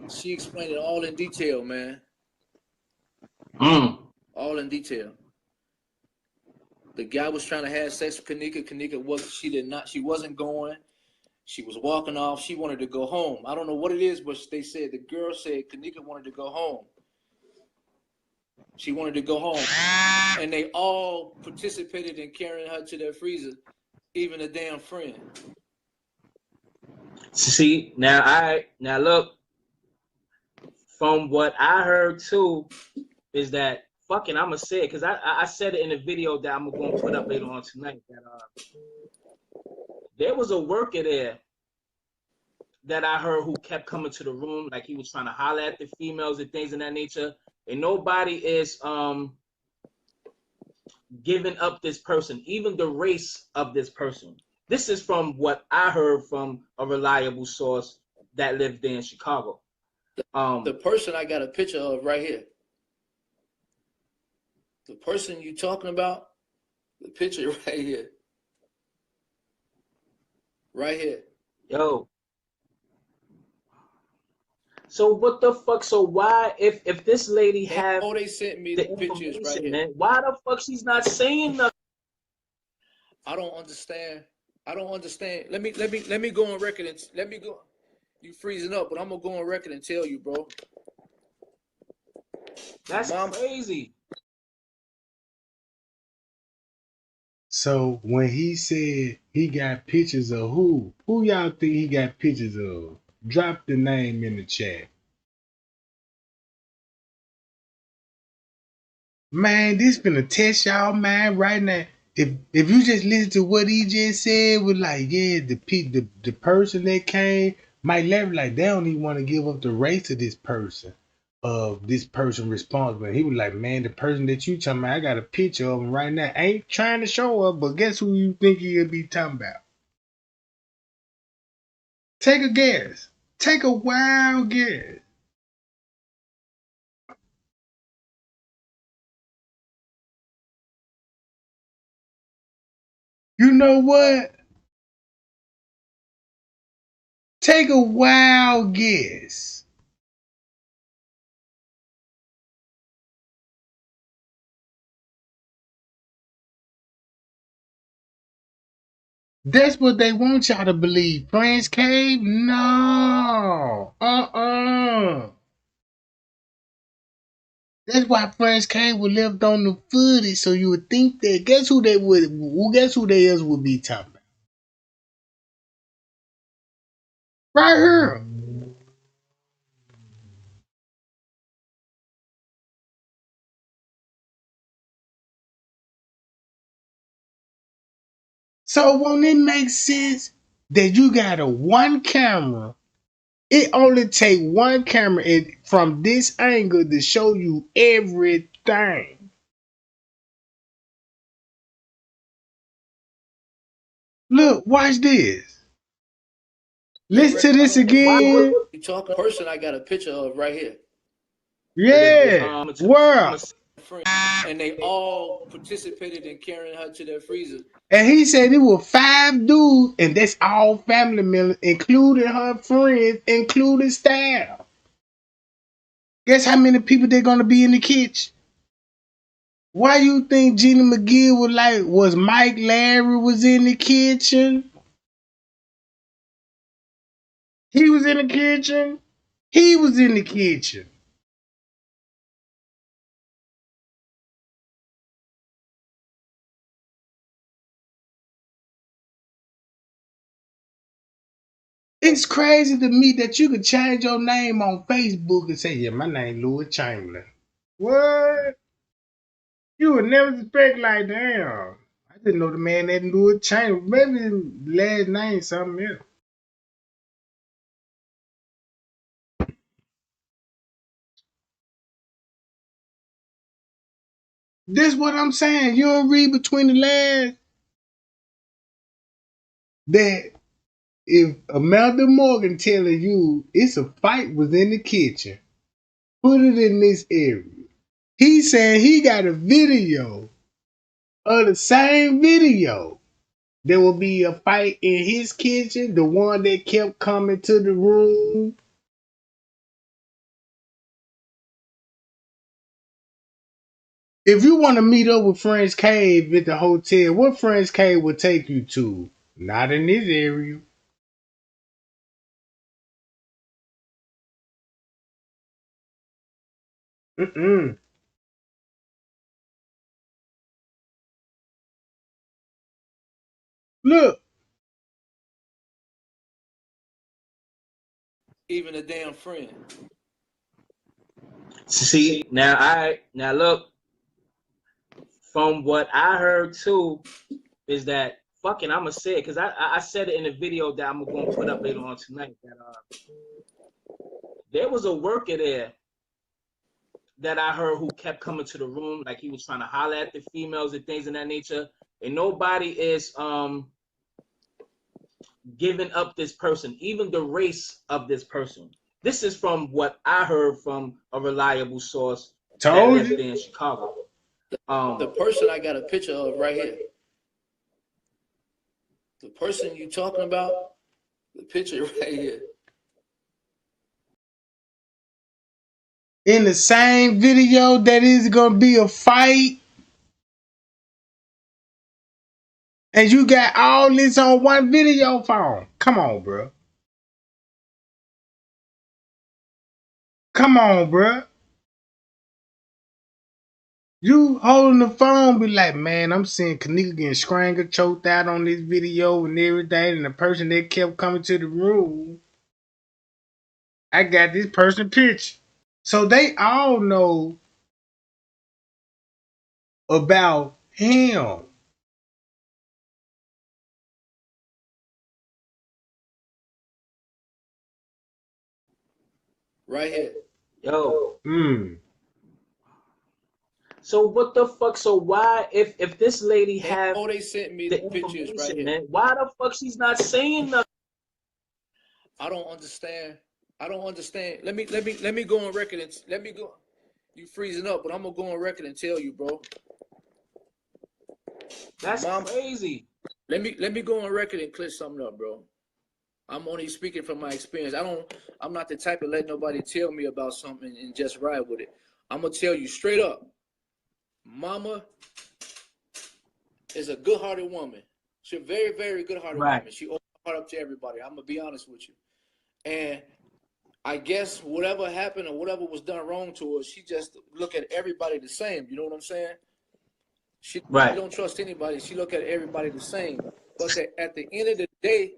G: She explained it all in detail, man. All in detail. The guy was trying to have sex with Kenneka. She wasn't going. She was walking off. She wanted to go home. I don't know what it is, but they said, the girl said Kenneka wanted to go home. She wanted to go home, and they all participated in carrying her to their freezer, even a damn friend.
I: See, now look, from what I heard too, is that fucking I'ma say it because I said it in a video that I'm gonna put up later on tonight that there was a worker there that I heard who kept coming to the room like he was trying to holler at the females and things of that nature, and nobody is giving up this person, even the race of this person. This is from what I heard from a reliable source that lived there in Chicago.
G: The person I got a picture of right here. The person you talking about, the picture right here. Right here.
I: Yo. So what the fuck? So why, if this lady have
G: they sent me
I: the
G: pictures right here,
I: man, why the fuck she's not saying nothing?
G: I don't understand. Let me go on record and let me go. You freezing up, but I'm gonna go on record and tell you, bro.
I: That's crazy.
A: So when he said he got pictures of who y'all think he got pictures of? Drop the name in the chat. Man, this finna test y'all mind right now. If you just listen to what he just said, with like, yeah, the person that came might level like they don't even want to give up the race of this person, of this person responsible. He was like, man, the person that you talking about, I got a picture of him right now. Ain't trying to show up, but guess who you think he'll be talking about? Take a guess. Take a wild guess. You know what? Take a wild guess. That's what they want y'all to believe. French Cave? No. That's why French Cave was left on the footage, so you would think that. Guess who they would? Guess who they else would be talking about? Right here. So won't it make sense that you got a one camera? It only take one camera from this angle to show you everything. Look, watch this. Listen to this again.
G: You talking person I got a picture of right here.
A: Yeah. World.
G: And they all participated in carrying her to their freezer.
A: And he said it was 5 dudes, and that's all family members, including her friends, including staff. Guess how many people they're gonna be in the kitchen? Why you think Gina McGill was Mike Larry was in the kitchen? He was in the kitchen. He was in the kitchen. It's crazy to me that you could change your name on Facebook and say, yeah, my name Louis Chamberlain. What? You would never suspect like, damn. I didn't know the man that Louis Chamberlain. Maybe his last name something else. This what I'm saying. You don't read between the lines that if Amanda Morgan telling you it's a fight was in the kitchen, put it in this area. He said he got a video of the same video. There will be a fight in his kitchen, the one that kept coming to the room. If you want to meet up with French Cave at the hotel, what French Cave will take you to? Not in this area. Mm-mm. Look,
G: Even a damn friend.
I: See, now look, from what I heard too, is that fucking I'ma say it because I said it in a video that I'm gonna put up later on tonight that there was a worker there that I heard who kept coming to the room like he was trying to holler at the females and things of that nature, and nobody is giving up this person, even the race of this person. This is from what I heard from a reliable source that
A: told
I: lived
A: you.
I: there in Chicago.
G: The person I got a picture of right here. The person you talking about, the picture right here.
A: In the same video that is gonna be a fight, and you got all this on one video phone. Come on, bro. Come on, bro. You holding the phone, be like, man, I'm seeing Kenneka getting strangled, choked out on this video and everything, and the person that kept coming to the room, I got this person picture. So they all know about him.
G: Right here.
I: Yo.
A: Mm.
I: So what the fuck? So why, if this lady
G: And
I: have
G: they sent me
I: the
G: the pictures right
I: information,
G: here.
I: man, why the fuck she's not saying nothing?
G: I don't understand. Let me go on record and let me go. You freezing up, but I'm gonna go on record and tell you, bro.
I: That's
G: Mom,
I: crazy.
G: let me go on record and clear something up, bro. I'm only speaking from my experience. I'm not the type to let nobody tell me about something and just ride with it. I'm gonna tell you straight up. Mama is a good-hearted woman. She's a very, very good-hearted woman. She opens her heart up to everybody. I'm gonna be honest with you. And I guess whatever happened or whatever was done wrong to her, she just look at everybody the same. You know what I'm saying? She don't trust anybody. She look at everybody the same. But at the end of the day,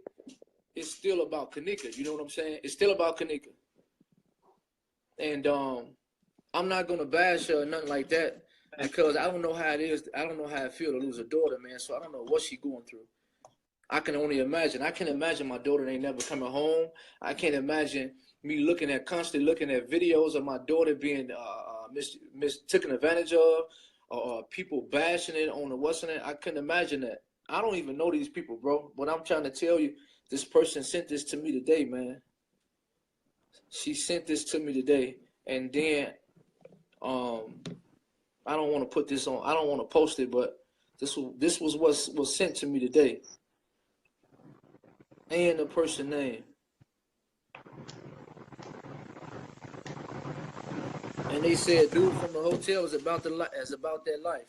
G: it's still about Kenneka. You know what I'm saying? It's still about Kenneka. And I'm not gonna bash her or nothing like that because I don't know how it is. I don't know how it feels to lose a daughter, man. So I don't know what she's going through. I can only imagine. I can imagine my daughter ain't never coming home. I can't imagine me constantly looking at videos of my daughter being taken advantage of, or people bashing it on the what's in it. I couldn't imagine that. I don't even know these people, bro. But I'm trying to tell you, this person sent this to me today, man. She sent this to me today, and then I don't want to put this on. I don't want to post it, but this was what was sent to me today. And the person name. And they said, dude from the hotel is about that life.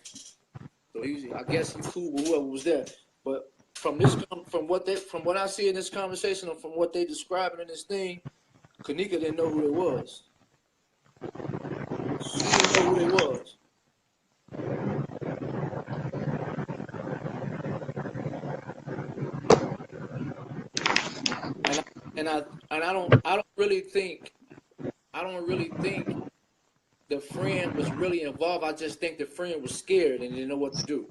G: So I guess he's cool with whoever was there. But from what I see in this conversation, and from what they describing in this thing, Kenneka didn't know who they was. She didn't know who they was. And I don't really think the friend was really involved. I just think the friend was scared and didn't know what to do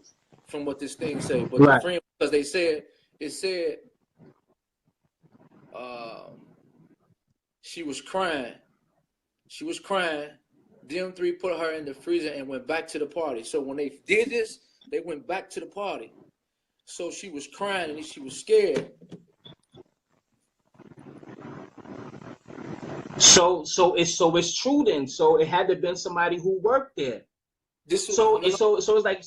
G: from what this thing say. But the friend, because it said she was crying. She was crying. Them three put her in the freezer and went back to the party. So when they did this, they went back to the party. So she was crying and she was scared.
I: So it's true then. So it had to have been somebody who worked there. It's like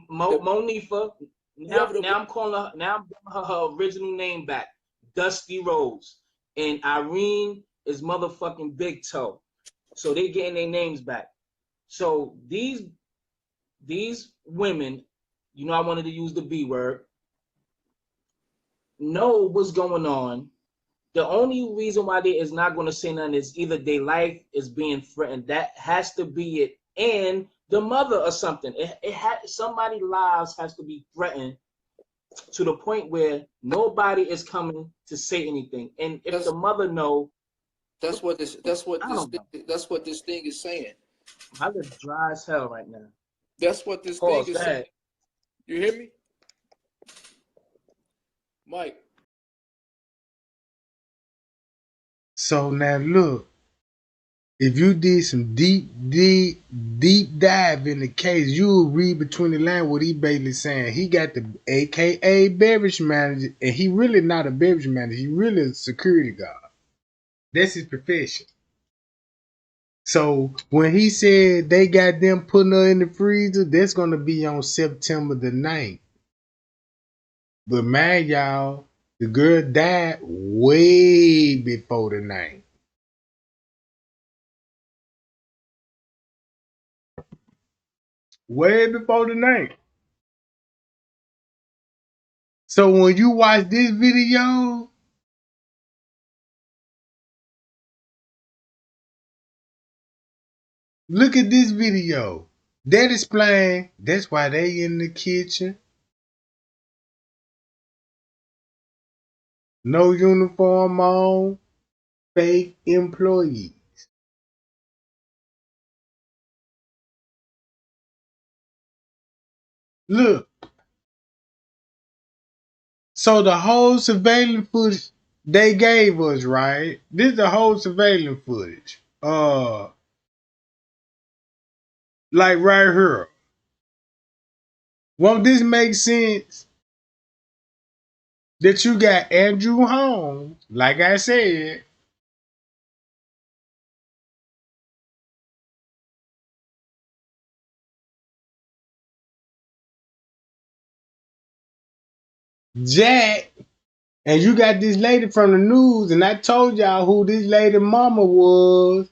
I: Monifa. Now I'm calling her. Now I'm giving her original name back, Dusty Rose, and Irene is motherfucking Big Toe. So they getting their names back. So these women, you know, I wanted to use the B word, know what's going on. The only reason why they is not going to say nothing is either their life is being threatened. That has to be it, and the mother or something. It had somebody's lives has to be threatened to the point where nobody is coming to say anything. And if the mother know,
G: that's what this thing is saying.
I: I live dry as hell right now.
G: That's what this thing is saying. You hear me, Mike?
A: So now look, if you did some deep dive in the case, you will read between the lines what he basically saying. He got the AKA beverage manager, and he really not a beverage manager. He really a security guard. That's his profession. So when he said they got them putting her in the freezer, that's gonna be on September the 9th. But man, y'all, the girl died way before the 9th. Way before the 9th. So when you watch this video, look at this video. That explain that's why they in the kitchen. No uniform on, fake employees. Look. So the whole surveillance footage they gave us, right? This is the whole surveillance footage. Like right here. Won't this make sense? That you got Andrew Holmes, like I said, Jack, and you got this lady from the news, and I told y'all who this lady mama was.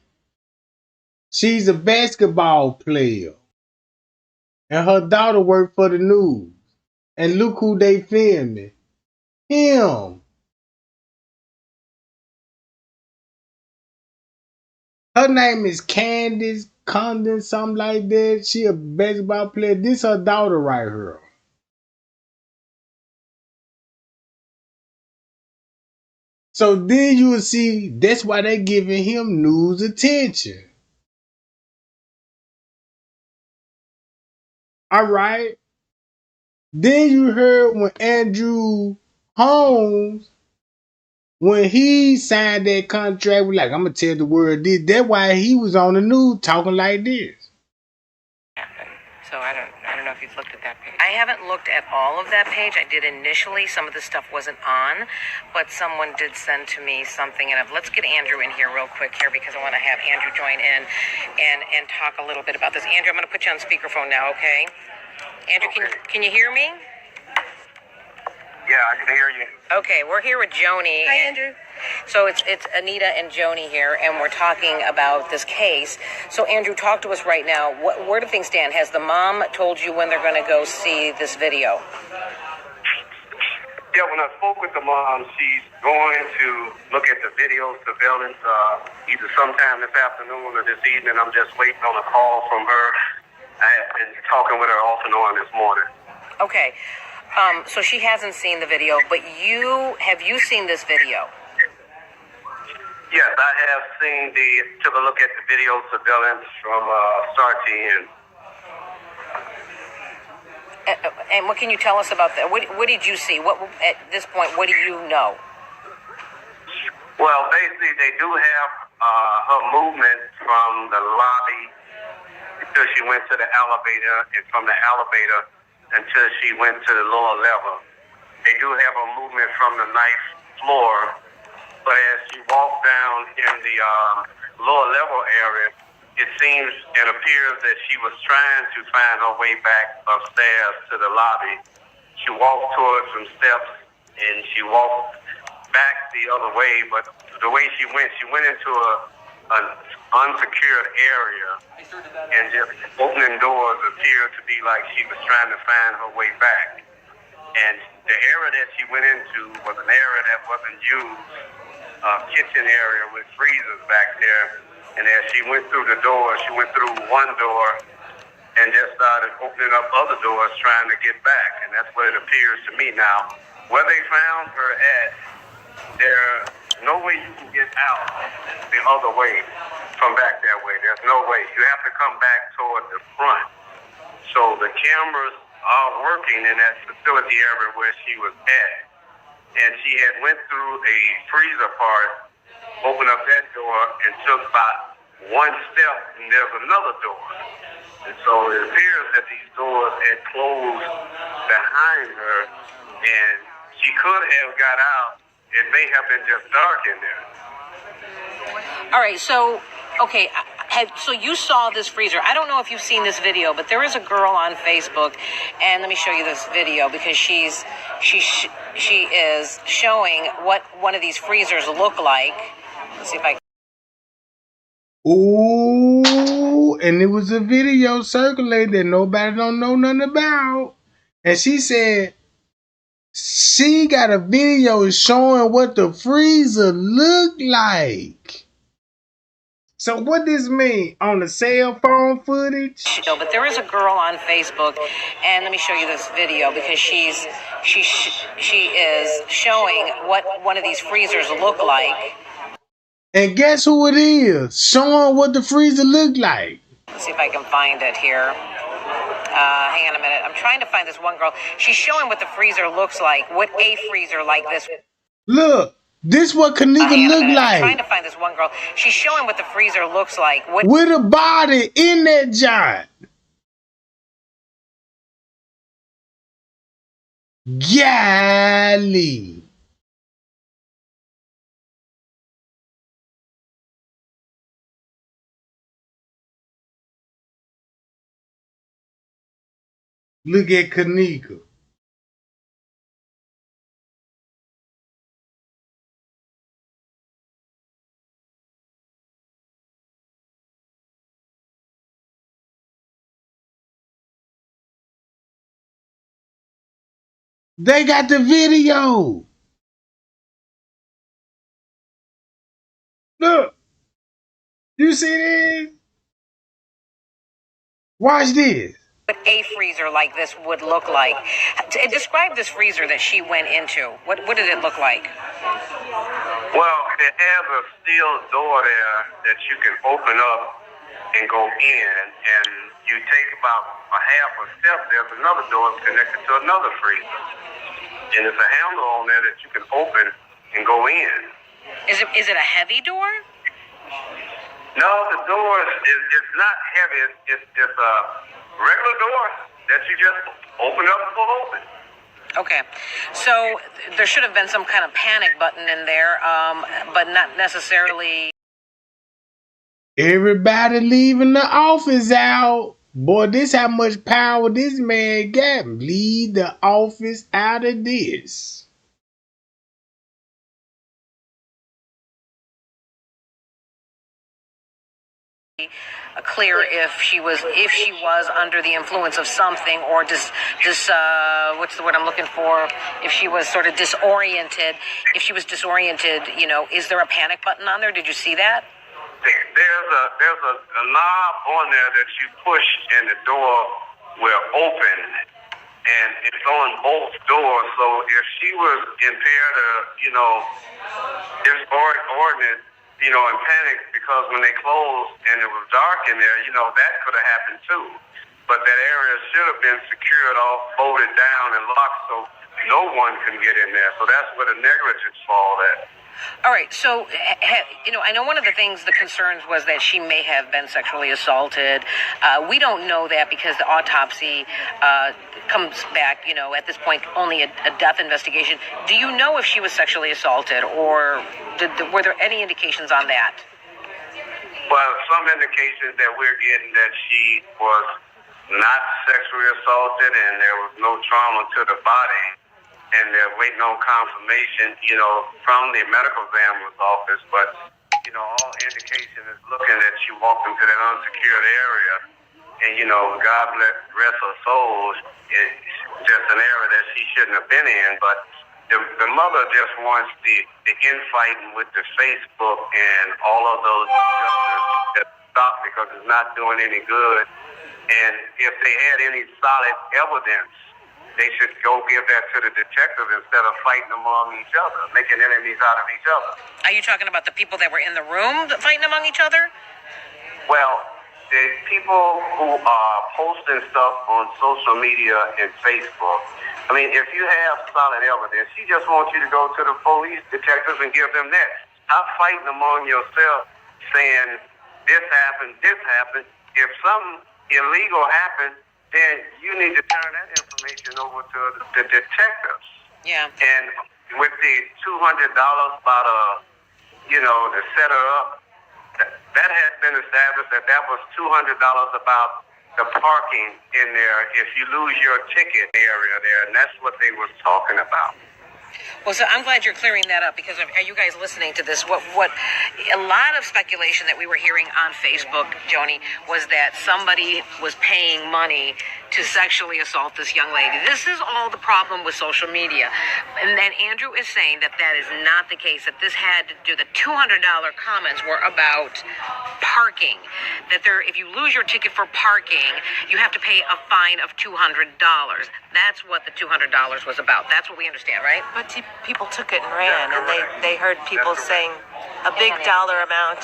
A: She's a basketball player. And her daughter worked for the news. And look who they filming. Him. Her name is Candace Condon, something like that. She a basketball player. This her daughter right here. So then you will see that's why they giving him news attention. All right. Then you heard when Andrew Holmes, when he signed that contract, we like, I'm gonna tell the world this. That's why he was on the news talking like this.
J: So I don't know if you've looked at that page. I haven't looked at all of that page. I did initially. Some of the stuff wasn't on, but someone did send to me something. And let's get Andrew in here real quick here because I want to have Andrew join in and talk a little bit about this. Andrew, I'm going to put you on speakerphone now, okay? Andrew, can you hear me?
C: Yeah, I can hear you.
J: Okay, we're here with Joni. Hi, Andrew. So it's Anita and Joni here, and we're talking about this case. So, Andrew, talk to us right now. Where do things stand? Has the mom told you when they're going to go see this video?
C: Yeah, when I spoke with the mom, she's going to look at the video surveillance either sometime this afternoon or this evening. I'm just waiting on a call from her. I have been talking with her off and on this morning.
J: Okay. So she hasn't seen the video, but have you seen this video?
C: Yes, I have took a look at the video surveillance from start to end.
J: And what can you tell us about that? What did you see? At this point, what do you know?
C: Well, basically, they do have her movement from the lobby until she went to the elevator, and from the elevator until she went to the lower level. They do have a movement from the ninth floor, but as she walked down in the lower level area, it seems and appears that she was trying to find her way back upstairs to the lobby. She walked towards some steps, and she walked back the other way, but the way she went into an unsecured area, and just opening doors appeared to be like she was trying to find her way back. And the area that she went into was an area that wasn't used, a kitchen area with freezers back there. And as she went through the door, she went through one door, and just started opening up other doors trying to get back. And that's what it appears to me now. Where they found her at, there's no way you can get out the other way from back that way. There's no way. You have to come back toward the front. So the cameras are working in that facility area where she was at. And she had went through a freezer part, opened up that door, and took about one step, and there's another door. And so it appears that these doors had closed behind her, and she could have got out. It may have been just dark in there.
J: All right, so, okay, so you saw this freezer. I don't know if you've seen this video, but there is a girl on Facebook, and let me show you this video because she is showing what one of these freezers look like. Let's see if I can.
A: Ooh, and it was a video circulated that nobody don't know nothing about. And she said she got a video showing what the freezer looked like. So what this mean? On the cell phone footage?
J: No, but there is a girl on Facebook, and let me show you this video because she is showing what one of these freezers look like.
A: And guess who it is? Showing what the freezer looked like.
J: Let's see if I can find it here. Hang on a minute. I'm trying to find this one girl. She's showing what the freezer looks like. What a freezer like this.
A: Look, this what Kenneka look like.
J: I'm trying to find this one girl. She's showing what the freezer looks like.
A: With a body in that giant. Golly. Look at Kenneka. They got the video. Look. You see this? Watch this.
J: What a freezer like this would look like. Describe this freezer that she went into. What did it look like?
C: Well, it has a steel door there that you can open up and go in, and you take about a half a step, there's another door connected to another freezer. And there's a handle on there that you can open and go in.
J: Is it a heavy door?
C: No, the door is not heavy. It's a regular door that you just open up and pull open.
J: Okay, so there should have been some kind of panic button in there, but not necessarily.
A: Everybody leaving the office out. Boy, this how much power this man got. Leave the office out of this.
J: Clear if she was under the influence of something, or just what's the word I'm looking for? If she was sort of disoriented. If she was disoriented, is there a panic button on there? Did you see that?
C: There's a knob on there that you push and the door will open, and it's on both doors. So if she was impaired disordinate, in panic because when they closed and it was dark in there, that could have happened too. But that area should have been secured off, bolted down, and locked so no one can get in there. So that's where the negligence fall at.
J: All right, so, I know one of the concerns was that she may have been sexually assaulted. We don't know that because the autopsy comes back, at this point, only a death investigation. Do you know if she was sexually assaulted, or were there any indications on that?
C: Well, some indications that we're getting that she was not sexually assaulted and there was no trauma to the body. And they're waiting on confirmation, from the medical examiner's office. But, all indication is looking that she walked into that unsecured area. And, God rest her soul, it's just an area that she shouldn't have been in. But the mother just wants the infighting with the Facebook and all of those adjusters to stop because it's not doing any good. And if they had any solid evidence, they should go give that to the detective instead of fighting among each other, making enemies out of each other.
J: Are you talking about the people that were in the room fighting among each other?
C: Well, the people who are posting stuff on social media and Facebook, I mean, if you have solid evidence, she just wants you to go to the police detectives and give them that. Stop fighting among yourself saying this happened, this happened. If something illegal happened, then you need to turn that information over to the detectives.
J: Yeah.
C: And with the $200 about to set her up, that has been established that was $200 about the parking in there if you lose your ticket area there, and that's what they were talking about.
J: Well, so I'm glad you're clearing that up, because are you guys listening to this? What a lot of speculation that we were hearing on Facebook, Joni, was that somebody was paying money to sexually assault this young lady. This is all the problem with social media. And then Andrew is saying that that is not the case, that this had to do, the $200 comments were about parking. That if you lose your ticket for parking, you have to pay a fine of $200. That's what the $200 was about. That's what we understand, right?
K: But people took it and ran, and they heard people saying a big dollar amount,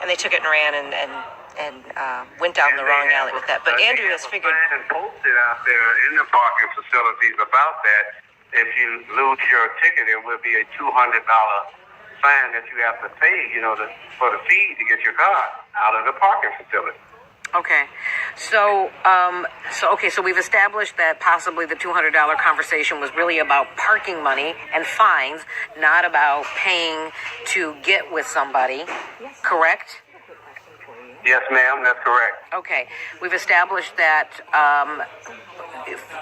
K: and they took it and ran and went down the wrong alley with that. But Andrew has figured.
C: And posted out there in the parking facilities about that. If you lose your ticket, it will be a $200 fine that you have to pay, for the fee to get your car out of the parking facility.
J: Okay, so we've established that possibly the $200 conversation was really about parking money and fines, not about paying to get with somebody, correct?
C: Yes, ma'am, that's correct.
J: Okay, we've established that,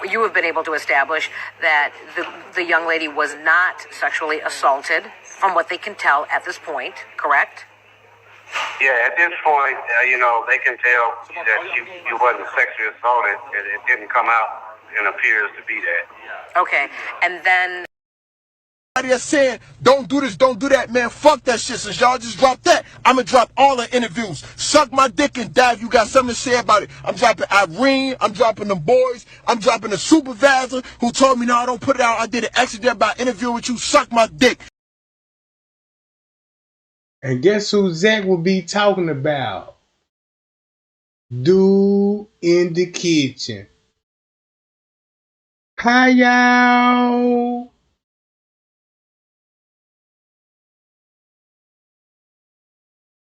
J: you have been able to establish that the young lady was not sexually assaulted, from what they can tell at this point, correct?
C: Yeah, at this point, they can tell that you wasn't sexually assaulted. It didn't come out and appears to be that.
J: Okay, and then...
L: Everybody saying, don't do this, don't do that, man. Fuck that shit. Since y'all just dropped that, I'm going to drop all the interviews. Suck my dick and die if you got something to say about it. I'm dropping Irene. I'm dropping the boys. I'm dropping the supervisor who told me, no, don't put it out. I did an accident by interviewing with you. Suck my dick.
A: And guess who Zach will be talking about? Dude in the kitchen. Hi, y'all.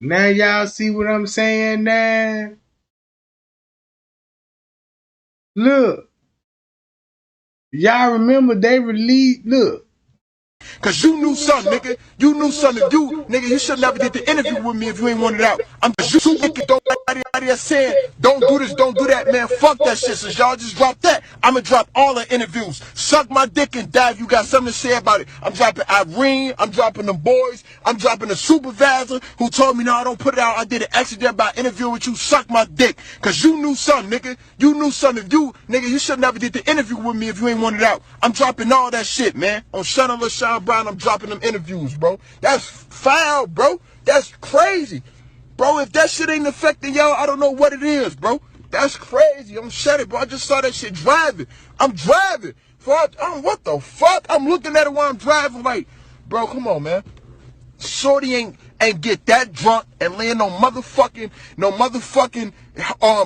A: Now y'all see what I'm saying now? Look. Y'all remember they released, look.
L: Cause you knew something, nigga. You knew something. You should never did the interview with me if you ain't wanted out. I'm just you nigga. Don't saying, don't do this, don't do that, man. Fuck that shit. Since y'all just dropped that, I'ma drop all the interviews. Suck my dick and die if you got something to say about it. I'm dropping Irene. I'm dropping the boys. I'm dropping the supervisor who told me, no, don't put it out. I did an accident by interviewing with you. Suck my dick. Cause you knew something, nigga. You knew something. You should never did the interview with me if you ain't wanted out. I'm dropping all that shit, man. On Shut Up LaShawn Brown, I'm dropping them interviews, bro. That's foul, bro. That's crazy. Bro, if that shit ain't affecting y'all, I don't know what it is, bro. That's crazy. I'm shut it, bro. I just saw that shit driving. I'm driving. What the fuck? I'm looking at it while I'm driving like, bro, come on, man. Shorty ain't get that drunk and lay in no motherfucking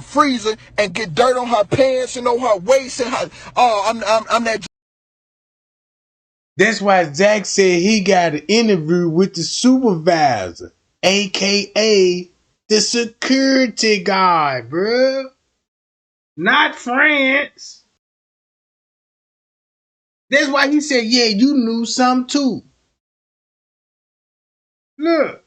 L: freezer and get dirt on her pants and on her waist and her, I'm that.
A: That's why Zach said he got an interview with the supervisor, a.k.a. the security guard, bruh. Not France. That's why he said, yeah, you knew something too. Look.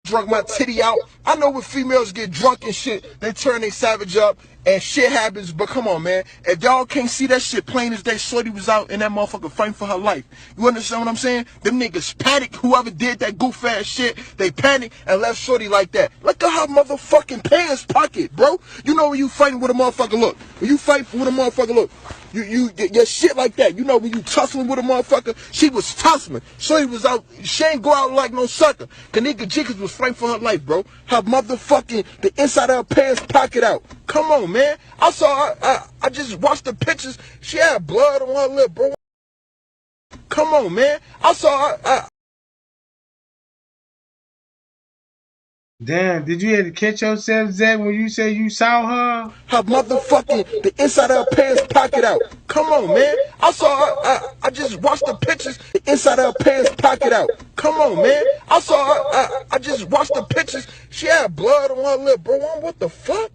L: Drunk my titty out. I know when females get drunk and shit, they turn they savage up and shit happens, but come on, man. If y'all can't see that shit plain as day, Shorty was out in that motherfucker fighting for her life. You understand what I'm saying? Them niggas panicked. Whoever did that goof ass shit, they panicked and left Shorty like that. Look at her motherfucking pants pocket, bro. You know when you fighting with a motherfucker, look. When you fight with a motherfucker, look. your shit like that. You know, when you tussling with a motherfucker, she was tussling. She was out, she ain't go out like no sucker. Kenneka Jenkins was fighting for her life, bro. Her motherfucking, the inside of her pants pocket out. Come on, man. I saw her, I just watched the pictures. She had blood on her lip, bro. Come on, man. I saw her,
A: Damn, did you have to catch yourself, Zach, when you say you saw her?
L: her motherfucking, the inside of her pants pocket out. Come on, man. I saw her, I just watched the pictures, the inside of her pants pocket out. Come on, man. I saw her, I just watched the pictures. She had blood on her lip, bro. What the fuck?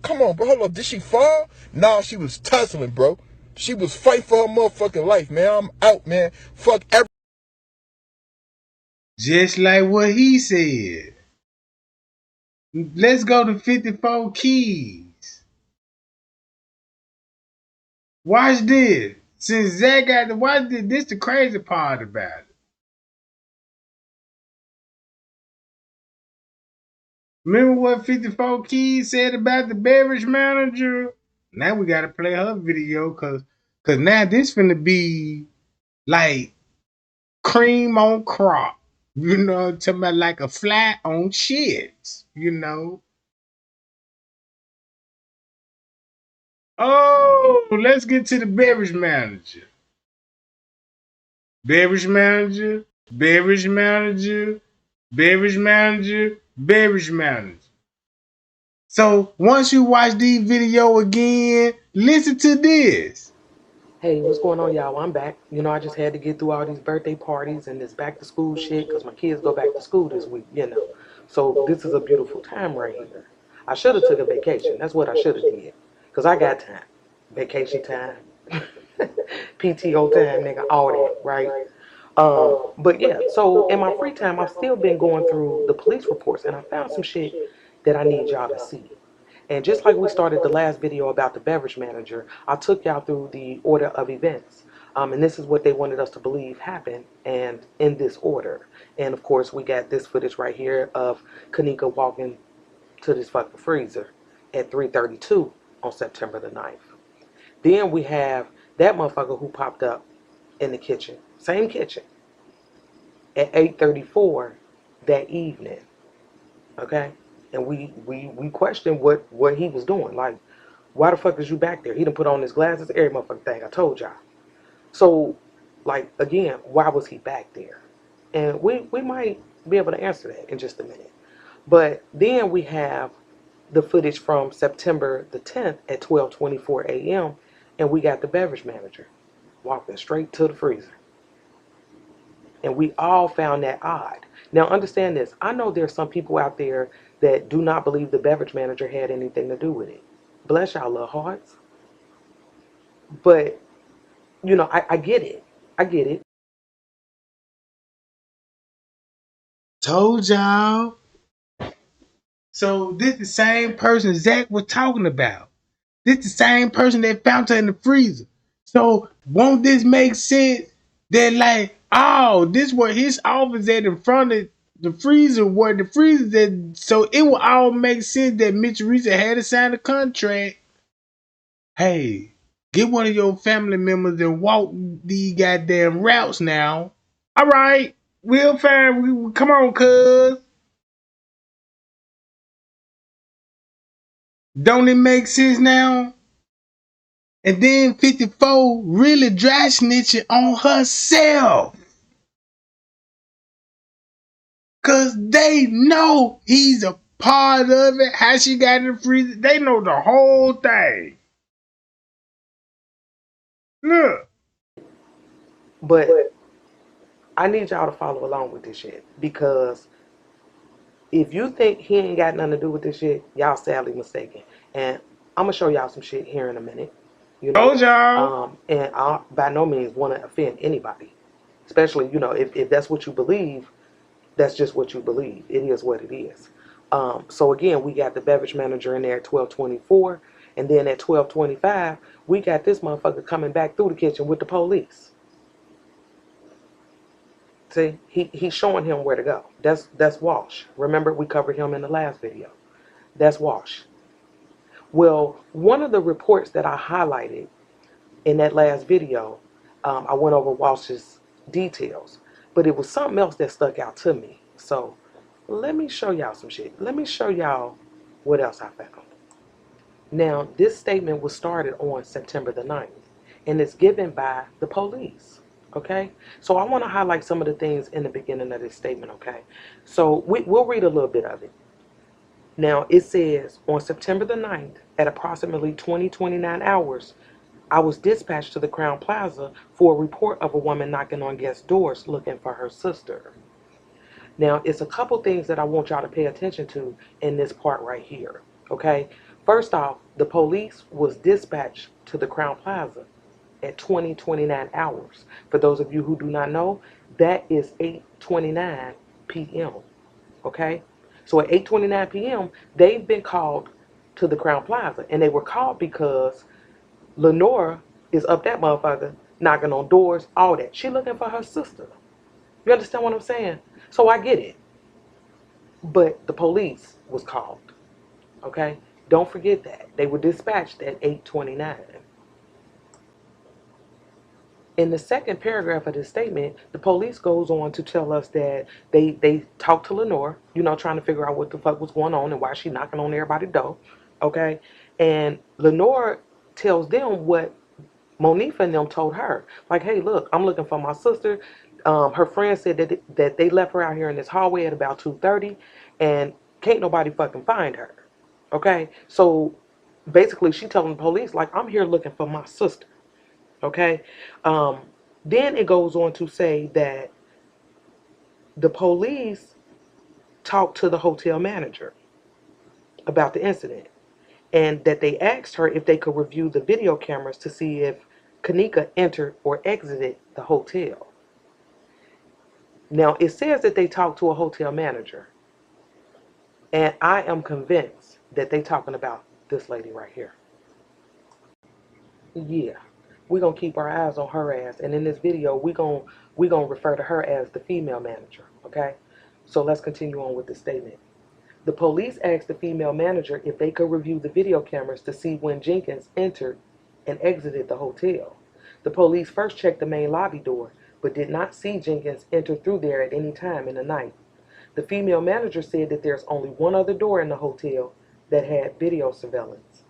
L: Come on, bro. Hold up. Did she fall? Nah, she was tussling, bro. She was fighting for her motherfucking life, man. I'm out, man. Fuck every.
A: Just like what he said. Let's go to 54 Keys. Watch this. Since Zach got to watch this the crazy part about it. Remember what 54 Keys said about the beverage manager? Now we gotta play her video cause now this finna be like cream on crop. You know, talking about like a fly on shits, you know. Oh, let's get to the beverage manager. Beverage manager, beverage manager, beverage manager, beverage manager. So once you watch the video again, listen to this.
M: Hey, what's going on, y'all? I'm back. You know, I just had to get through all these birthday parties and this back to school shit because my kids go back to school this week, you know. So this is a beautiful time right here. I should have took a vacation. That's what I should have did because I got time. Vacation time, PTO time, nigga, all that, right? But yeah, so in my free time, I've still been going through the police reports and I found some shit that I need y'all to see. And just like we started the last video about the beverage manager, I took y'all through the order of events. And this is what they wanted us to believe happened, and in this order. And of course, we got this footage right here of Kenneka walking to this fucking freezer at 3:32 on September the 9th. Then we have that motherfucker who popped up in the kitchen, same kitchen, at 8:34 that evening. Okay? And we questioned what he was doing. Like, why the fuck is you back there? He done put on his glasses, every motherfucking thing. I told y'all. So, like, again, why was he back there? And we might be able to answer that in just a minute. But then we have the footage from September the 10th at 12:24 a.m. and we got the beverage manager walking straight to the freezer. And we all found that odd. Now, understand this. I know there's some people out there that do not believe the beverage manager had anything to do with it. Bless y'all little hearts. But, you know, I get it. I get it.
A: Told y'all. So this the same person Zach was talking about. This the same person that found her in the freezer. So won't this make sense that like, oh, this was his office at in front of the freezer where the freezer that so it will all make sense that Mitch Reeser had to sign a contract. Hey, get one of your family members and walk these goddamn routes now. All right, we'll find. Come on, cuz. Don't it make sense now? And then 54 really dry snitching on herself. Cause they know he's a part of it. How she got in the freezer. They know the whole thing. Look.
M: But I need y'all to follow along with this shit. Because if you think he ain't got nothing to do with this shit, y'all sadly mistaken. And I'm gonna show y'all some shit here in a minute. You know,
A: told y'all.
M: And I by no means want to offend anybody, especially, you know, if that's what you believe, that's just what you believe. It is what it is. So again, we got the beverage manager in there at 12:24, and then at 12:25, we got this motherfucker coming back through the kitchen with the police. See, he's showing him where to go. That's Walsh. Remember, we covered him in the last video. That's Walsh. Well, one of the reports that I highlighted in that last video, I went over Walsh's details, but it was something else that stuck out to me. So let me show y'all some shit. Let me show y'all what else I found. Now, this statement was started on September the 9th, and it's given by the police. Okay? So I want to highlight some of the things in the beginning of this statement, okay? So we'll read a little bit of it. Now, it says, on September the 9th, at approximately 20:29 hours, I was dispatched to the Crown Plaza for a report of a woman knocking on guest doors looking for her sister. Now, it's a couple things that I want y'all to pay attention to in this part right here, okay? First off, the police was dispatched to the Crown Plaza at 20:29 hours. For those of you who do not know, that is 8:29 p.m., okay? So at 8:29 p.m., they've been called to the Crown Plaza, and they were called because Lenora is up that motherfucker, knocking on doors, all that. She looking for her sister. You understand what I'm saying? So I get it. But the police was called. Okay? Don't forget that. They were dispatched at 8:29. In the second paragraph of this statement, the police goes on to tell us that they talked to Lenore, trying to figure out what the fuck was going on and why she knocking on everybody's door. Okay? And Lenore tells them what Monifa and them told her, like, hey, look, I'm looking for my sister. Her friend said that they left her out here in this hallway at about 2:30, and can't nobody fucking find her. Okay, so basically, she telling the police, like, I'm here looking for my sister. Okay, then it goes on to say that the police talked to the hotel manager about the incident, and that they asked her if they could review the video cameras to see if Kenneka entered or exited the hotel. Now, it says that they talked to a hotel manager, and I am convinced that they talking about this lady right here. Yeah, we're going to keep our eyes on her ass, and in this video, we gonna refer to her as the female manager, okay? So let's continue on with the statement. The police asked the female manager if they could review the video cameras to see when Jenkins entered and exited the hotel. The police first checked the main lobby door, but did not see Jenkins enter through there at any time in the night. The female manager said that there's only one other door in the hotel that had video surveillance.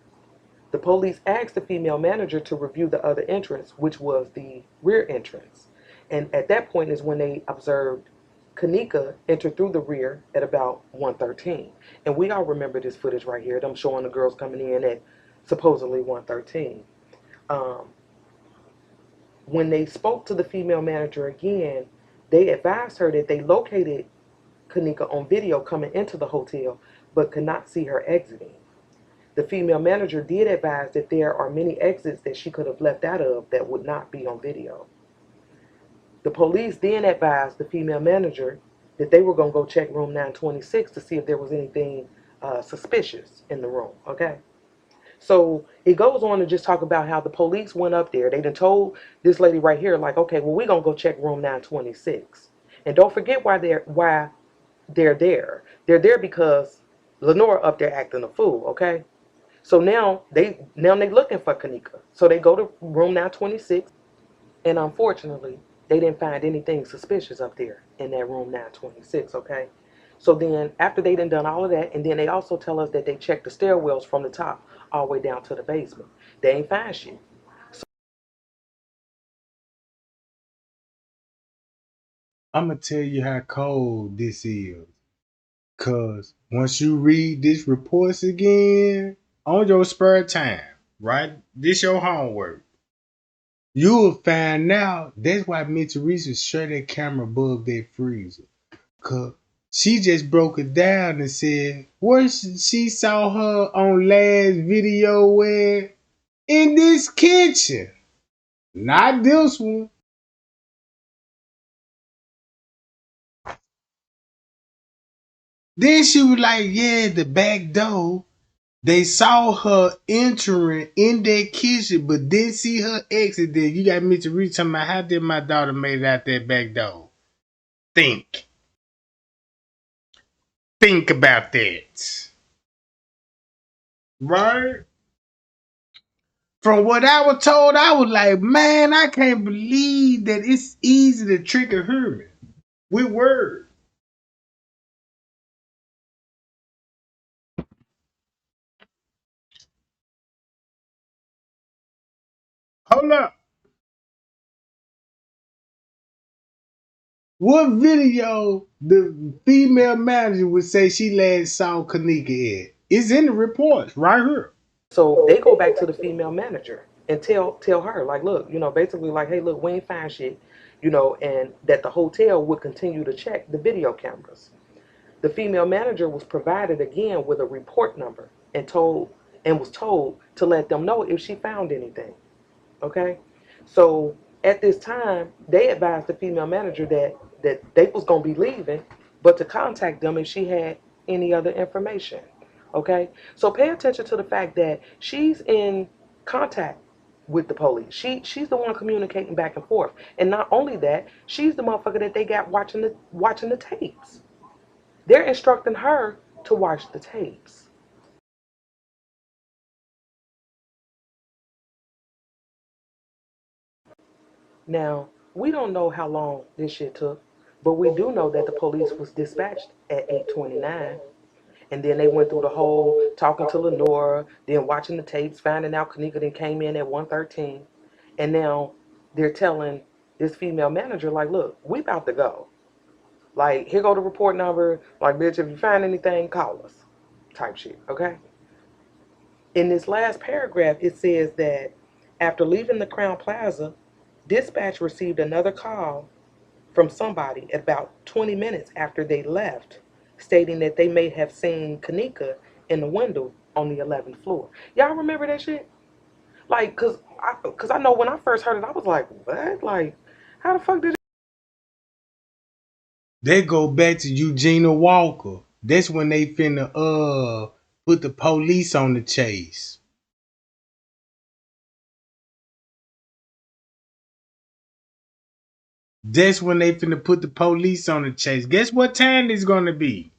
M: The police asked the female manager to review the other entrance, which was the rear entrance. And at that point is when they observed Kenneka entered through the rear at about 1:13. And we all remember this footage right here, them showing the girls coming in at supposedly 1:13. Um, when they spoke to the female manager again, they advised her that they located Kenneka on video coming into the hotel, but could not see her exiting. The female manager did advise that there are many exits that she could have left out of that would not be on video. The police then advised the female manager that they were going to go check room 926 to see if there was anything suspicious in the room, okay? So it goes on to just talk about how the police went up there. They done told this lady right here, like, okay, well, we're going to go check room 926. And don't forget why they're there. They're there because Lenora up there acting a fool, okay? So now they looking for Kenneka. So they go to room 926, and unfortunately, they didn't find anything suspicious up there in that room 926, okay? So then after they done all of that, and then they also tell us that they checked the stairwells from the top all the way down to the basement. They ain't find shit.
A: I'm gonna tell you how cold this is. Cause once you read these reports again on your spare time, right? This your homework. You will find out that's why Mitch Teresa shut that camera above that freezer. Cause she just broke it down and said where she saw her on last video where in this kitchen. Not this one. Then she was like, yeah, the back door. They saw her entering in their kitchen, but didn't see her exit there. You got me to read talking about how did my daughter made it out that back door? Think. Think about that. Right? From what I was told, I was like, man, I can't believe that it's easy to trick a human with words. Hold up. What video the female manager would say she last saw Kenneka in? It's in the reports right here.
M: So they go back to the female manager and tell her, like, look, basically like, hey, look, we ain't find shit, and that the hotel would continue to check the video cameras. The female manager was provided again with a report number and was told to let them know if she found anything. Okay, so at this time, they advised the female manager that they was gonna be leaving, but to contact them if she had any other information. Okay, so pay attention to the fact that she's in contact with the police. She's the one communicating back and forth, and not only that, she's the motherfucker that they got watching the tapes. They're instructing her to watch the tapes. Now, we don't know how long this shit took, but we do know that the police was dispatched at 8:29, and then they went through the whole talking to Lenora, then watching the tapes, finding out Kenneka then came in at 1:13, and now they're telling this female manager, like, look, we about to go. Like, here go the report number. Like, bitch, if you find anything, call us. Type shit, okay? In this last paragraph, it says that after leaving the Crown Plaza, dispatch received another call from somebody about 20 minutes after they left, stating that they may have seen Kenneka in the window on the 11th floor. Y'all remember that shit? Like, cause I know when I first heard it, I was like, what? Like, how the fuck did
A: They go back to Eugenia Walker. That's when they finna put the police on the chase. That's when they finna put the police on the chase. Guess what time it's gonna be?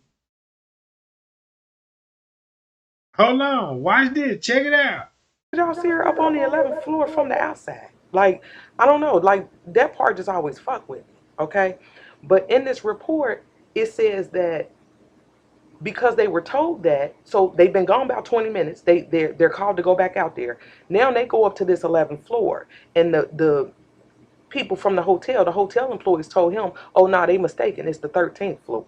A: Hold on, watch this. Check it out.
M: y'all see her up on the 11th floor from the outside? Like, I don't know. Like, that part just always fuck with me, okay? But in this report, it says that because they were told that, so they've been gone about 20 minutes. They're called to go back out there. Now they go up to this 11th floor, and the people from the hotel employees told him, oh, no, they mistaken. It's the 13th floor.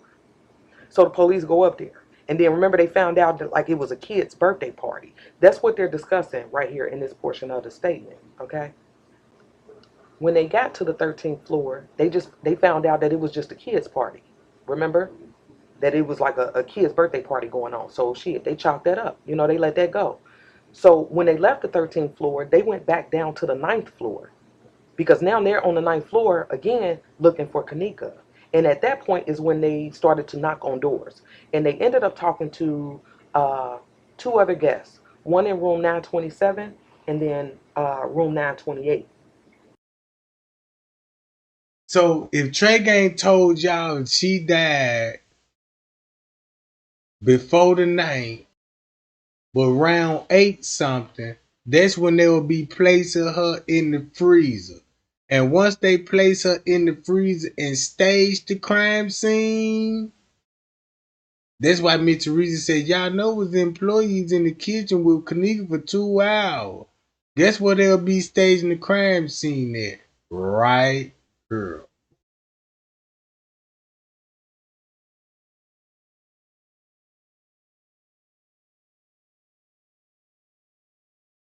M: So the police go up there. And then remember, they found out that like it was a kid's birthday party. That's what they're discussing right here in this portion of the statement. Okay. When they got to the 13th floor, they found out that it was just a kid's party. Remember that it was like a kid's birthday party going on. So shit, they chalked that up. They let that go. So when they left the 13th floor, they went back down to the 9th floor because now they're on the 9th floor again looking for Kenneka. And at that point is when they started to knock on doors. And they ended up talking to two other guests, one in room 927 and then room 928.
A: So if Trey Gang told y'all she died before the night, but round 8 something, that's when they will be placing her in the freezer. And once they place her in the freezer and stage the crime scene, that's why Mr. Reason said, y'all know it was employees in the kitchen with Kenneka for 2 hours. Guess where they'll be staging the crime scene at? Right here.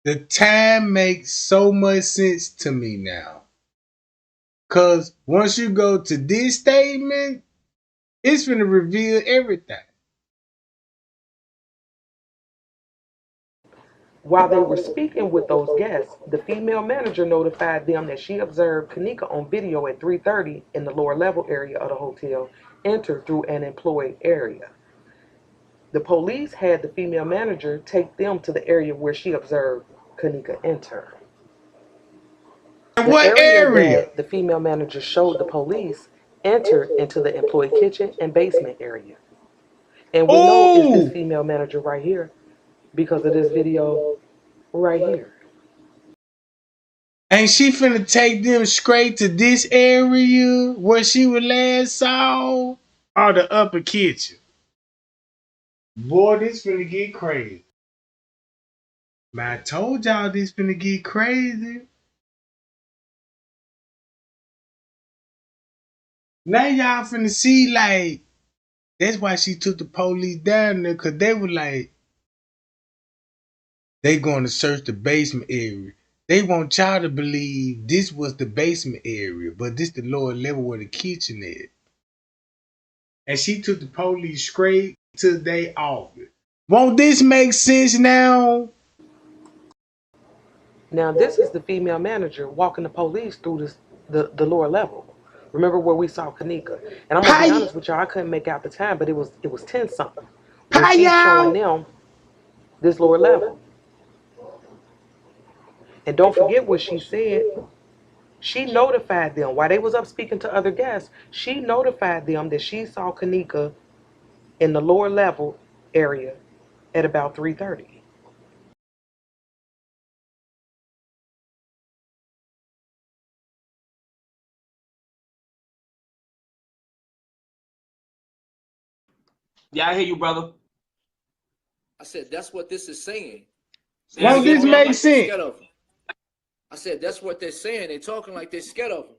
A: The time makes so much sense to me now. Cause once you go to this statement, it's gonna reveal everything.
M: While they were speaking with those guests, the female manager notified them that she observed Kenneka on video at 3:30 in the lower level area of the hotel enter through an employee area. The police had the female manager take them to the area where she observed Kenneka enter.
A: And
M: The
A: what
M: area
A: area?
M: that the female manager showed the police entered into the employee kitchen and basement area. And we know it's this
A: Oh,
M: female manager right here because of this video right here.
A: Ain't she finna take them straight to this area where she was last saw? Or the upper kitchen? Boy, this finna get crazy. Man, I told y'all this finna get crazy. Now y'all finna see, like, that's why she took the police down there, cause they were like, they gonna search the basement area. They want y'all to believe this was the basement area, but this the lower level where the kitchen is. And she took the police straight to their office. Won't this make sense now?
M: Now this is the female manager walking the police through the lower level. Remember where we saw Kenneka? And I'm gonna be honest with y'all, I couldn't make out the time, but it was 10 something when she's showing them this lower level. And don't forget what she said. She notified them while they was up speaking to other guests. She notified them that she saw Kenneka in the lower level area at about 3:30.
I: Yeah, I hear you, brother.
G: I said that's what this is saying.
A: Won't this make sense?
G: I said that's what they're saying. They're talking like they're scared of him.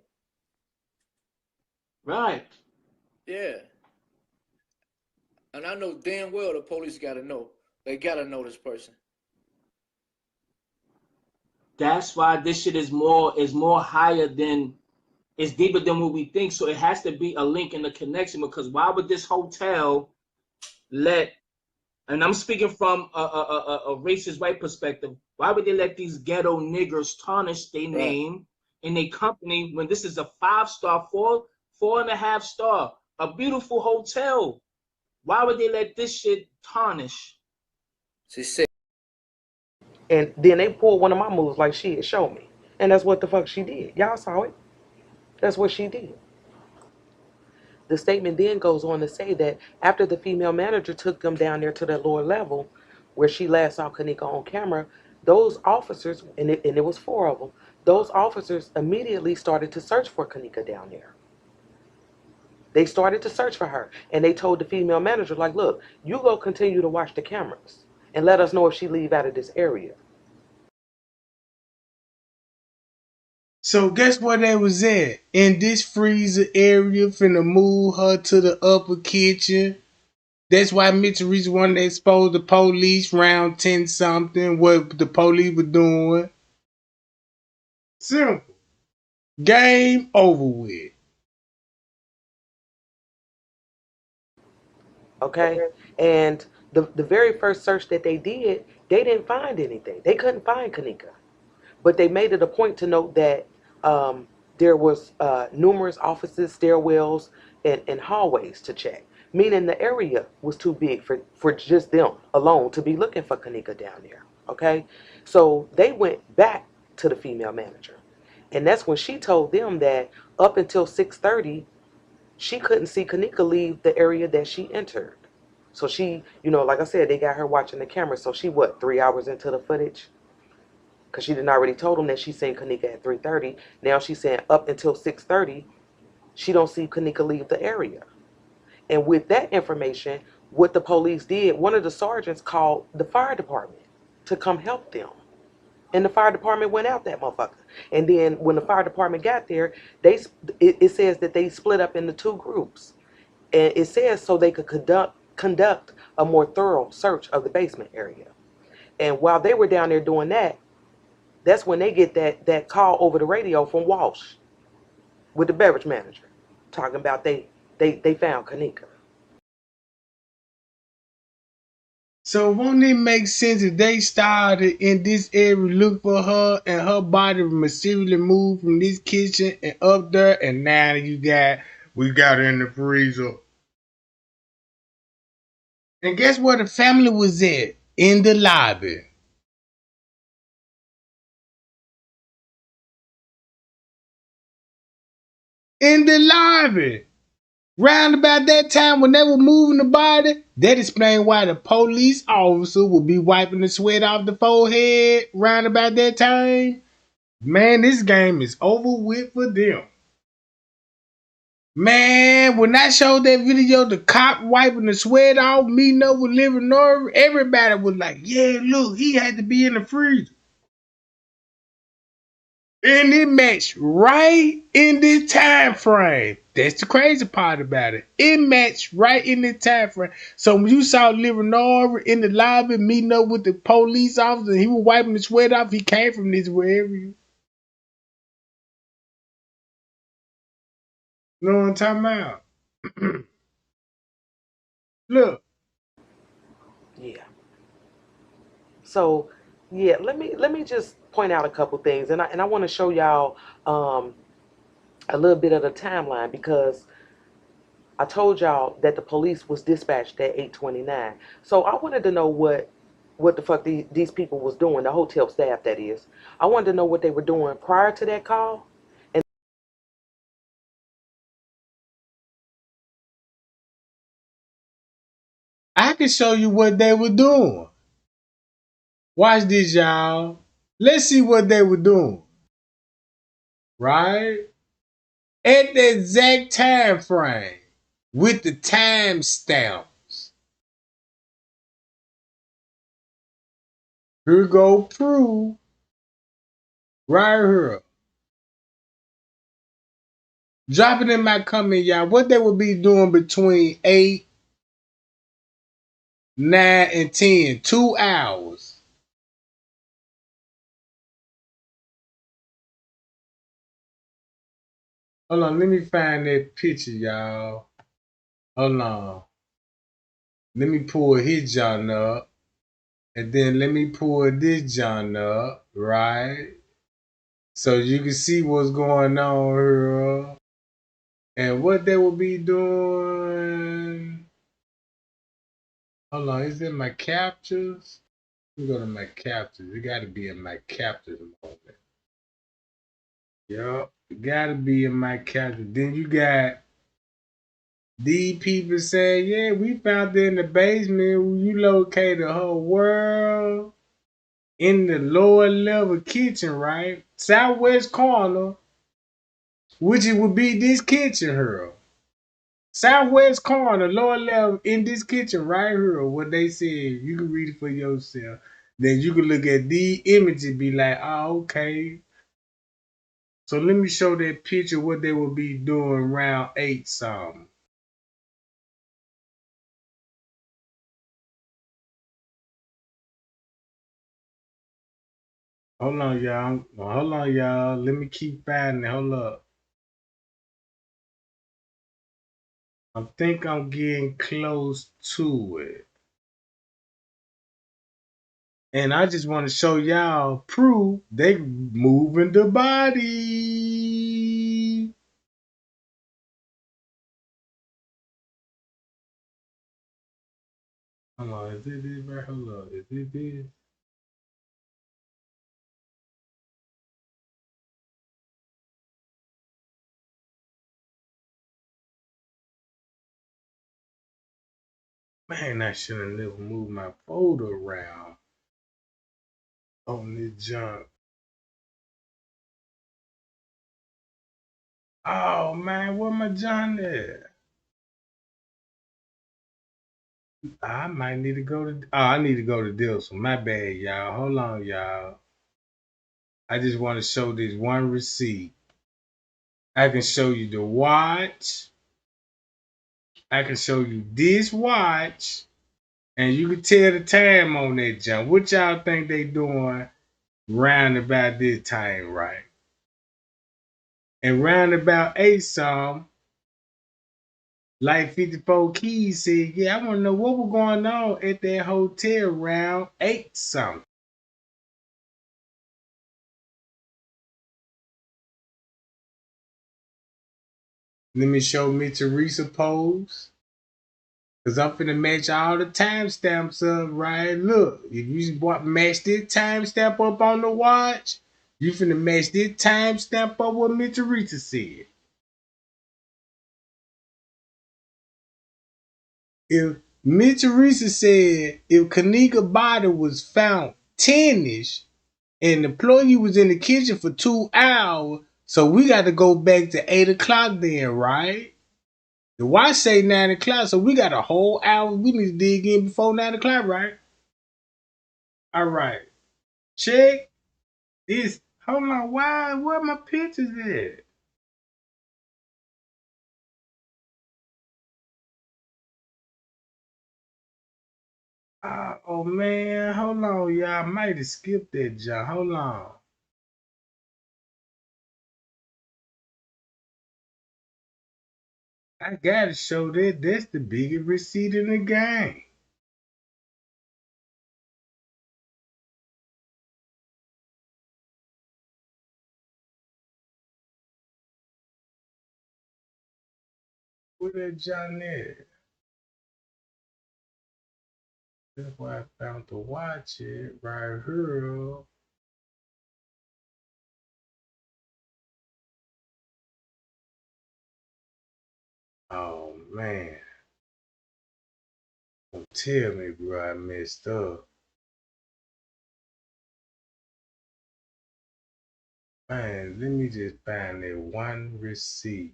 I: Right.
G: Yeah. And I know damn well the police gotta know. They gotta know this person.
I: That's why this shit is more higher than, it's deeper than what we think. So it has to be a link and a connection, because why would this hotel let, and I'm speaking from a racist white perspective, why would they let these ghetto niggers tarnish their name and their company when this is a 5-star, 4.5 star, a beautiful hotel? Why would they let this shit tarnish?
G: She said.
M: And then they pulled one of my moves like she had showed me. And that's what the fuck she did. Y'all saw it. That's what she did. The statement then goes on to say that after the female manager took them down there to the lower level where she last saw Kenneka on camera, those officers, and it was 4 of them, those officers immediately started to search for Kenneka down there. They started to search for her. And they told the female manager, like, look, you go continue to watch the cameras and let us know if she leave out of this area.
A: So guess where they was at? In this freezer area, finna move her to the upper kitchen. That's why Mitchell Reese wanted to expose the police round 10 something, what the police were doing. Simple. Game over with.
M: Okay? And the very first search that they did, they didn't find anything. They couldn't find Kenneka. But they made it a point to note that there was numerous offices, stairwells, and hallways to check, meaning the area was too big for just them alone to be looking for Kenneka down there. Okay? So they went back to the female manager. And that's when she told them that up until 6:30, she couldn't see Kenneka leave the area that she entered. So she, like I said, they got her watching the camera. So she, 3 hours into the footage? Because she didn't already told them that she seen Kenneka at 3:30. Now she's saying up until 6:30, she don't see Kenneka leave the area. And with that information, what the police did, one of the sergeants called the fire department to come help them. And the fire department went out that motherfucker. And then when the fire department got there, it says that they split up into 2 groups. And it says so they could conduct a more thorough search of the basement area. And while they were down there doing that, that's when they get that call over the radio from Walsh with the beverage manager talking about they found Kenneka.
A: So won't it make sense if they started in this area, look for her, and her body mysteriously moved from this kitchen and up there, and now we got her in the freezer. And guess where the family was at? In the lobby. In the lobby. Round about that time when they were moving the body, that explained why the police officer would be wiping the sweat off the forehead round about that time. Man, this game is over with for them. Man, when I showed that video, the cop wiping the sweat off, meeting up with Living North, everybody was like, yeah, look, he had to be in the freezer. And it matched right in this time frame. That's the crazy part about it. It matched right in this time frame. So when you saw Living North in the lobby meeting up with the police officer, he was wiping the sweat off, he came from this area. You know what I'm talking about? Look.
M: Yeah. So, yeah, let me just point out a couple things, and I want to show y'all a little bit of the timeline because I told y'all that the police was dispatched at 8:29. So I wanted to know what the fuck these people was doing, the hotel staff that is. I wanted to know what they were doing prior to that call. And
A: I can show you what they were doing. Watch this, y'all. Let's see what they were doing. Right? At the exact time frame with the time stamps. Here go proof right here. Drop it in my comment, y'all. What they would be doing between 8, 9, and 10. 2 hours. Hold on, let me find that picture, y'all. Hold on. Let me pull his John up. And then let me pull this John up, right? So you can see what's going on here. And what they will be doing. Hold on, is it my captures? Let me go to my captures. It gotta be in my captures moment. Yup, it gotta be in my captures. Then you got these people saying, yeah, we found it in the basement. You located the whole world in the lower level kitchen, right? Southwest corner, which it would be this kitchen here. Southwest corner, lower level in this kitchen right here. What they said, you can read it for yourself. Then you can look at the image and be like, oh, okay. So let me show that picture what they will be doing around 8 something. Hold on, y'all. Hold on, y'all. Let me keep finding it. Hold up. I think I'm getting close to it. And I just want to show y'all proof they moving the body. Hold on, is it this right? Hold up, is it this? Man, I should have never moved my folder around on this junk. Oh man, where my John at? I might need to go to. Oh, I need to go to this one. My bad, y'all. Hold on, y'all. I just want to show this one receipt. I can show you the watch. I can show you this watch, and you can tell the time on that junk. What y'all think they doing round about this time, right? And round about 8 some, like 54 Keys said, yeah, I want to know what was going on at that hotel round 8 something. Let me show me Teresa pose. Cause I'm finna match all the timestamps up, right? Look, if you match this timestamp up on the watch, you finna match this timestamp up what Miss Teresa said. If Miss Teresa said if Kenneka body was found 10ish, And the employee was in the kitchen for 2 hours. So we got to go back to 8 o'clock then, right? The watch say 9 o'clock, so we got a whole hour. We need to dig in before 9 o'clock, right? All right. Check this. Hold on. Where my pictures at? Oh man, hold on, y'all. I might have skipped that, John. Hold on. I gotta show that. That's the biggest receipt in the game. Where that John at? That's why I found to watch it right here. Oh man. Don't tell me, bro, I messed up. Man, let me just find that one receipt.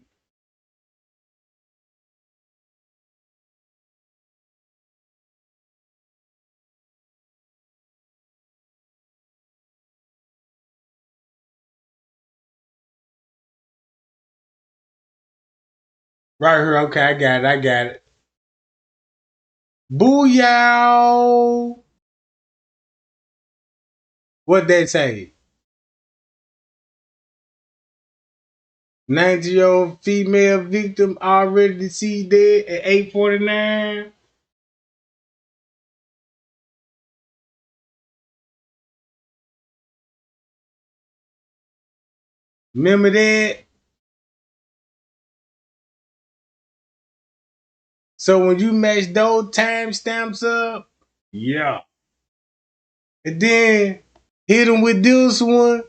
A: Right here, okay, I got it. Booyah! What they say? 90-year-old female victim already deceased dead at 8:49. Remember that? So when you match those timestamps up, yeah. And then hit them with this one.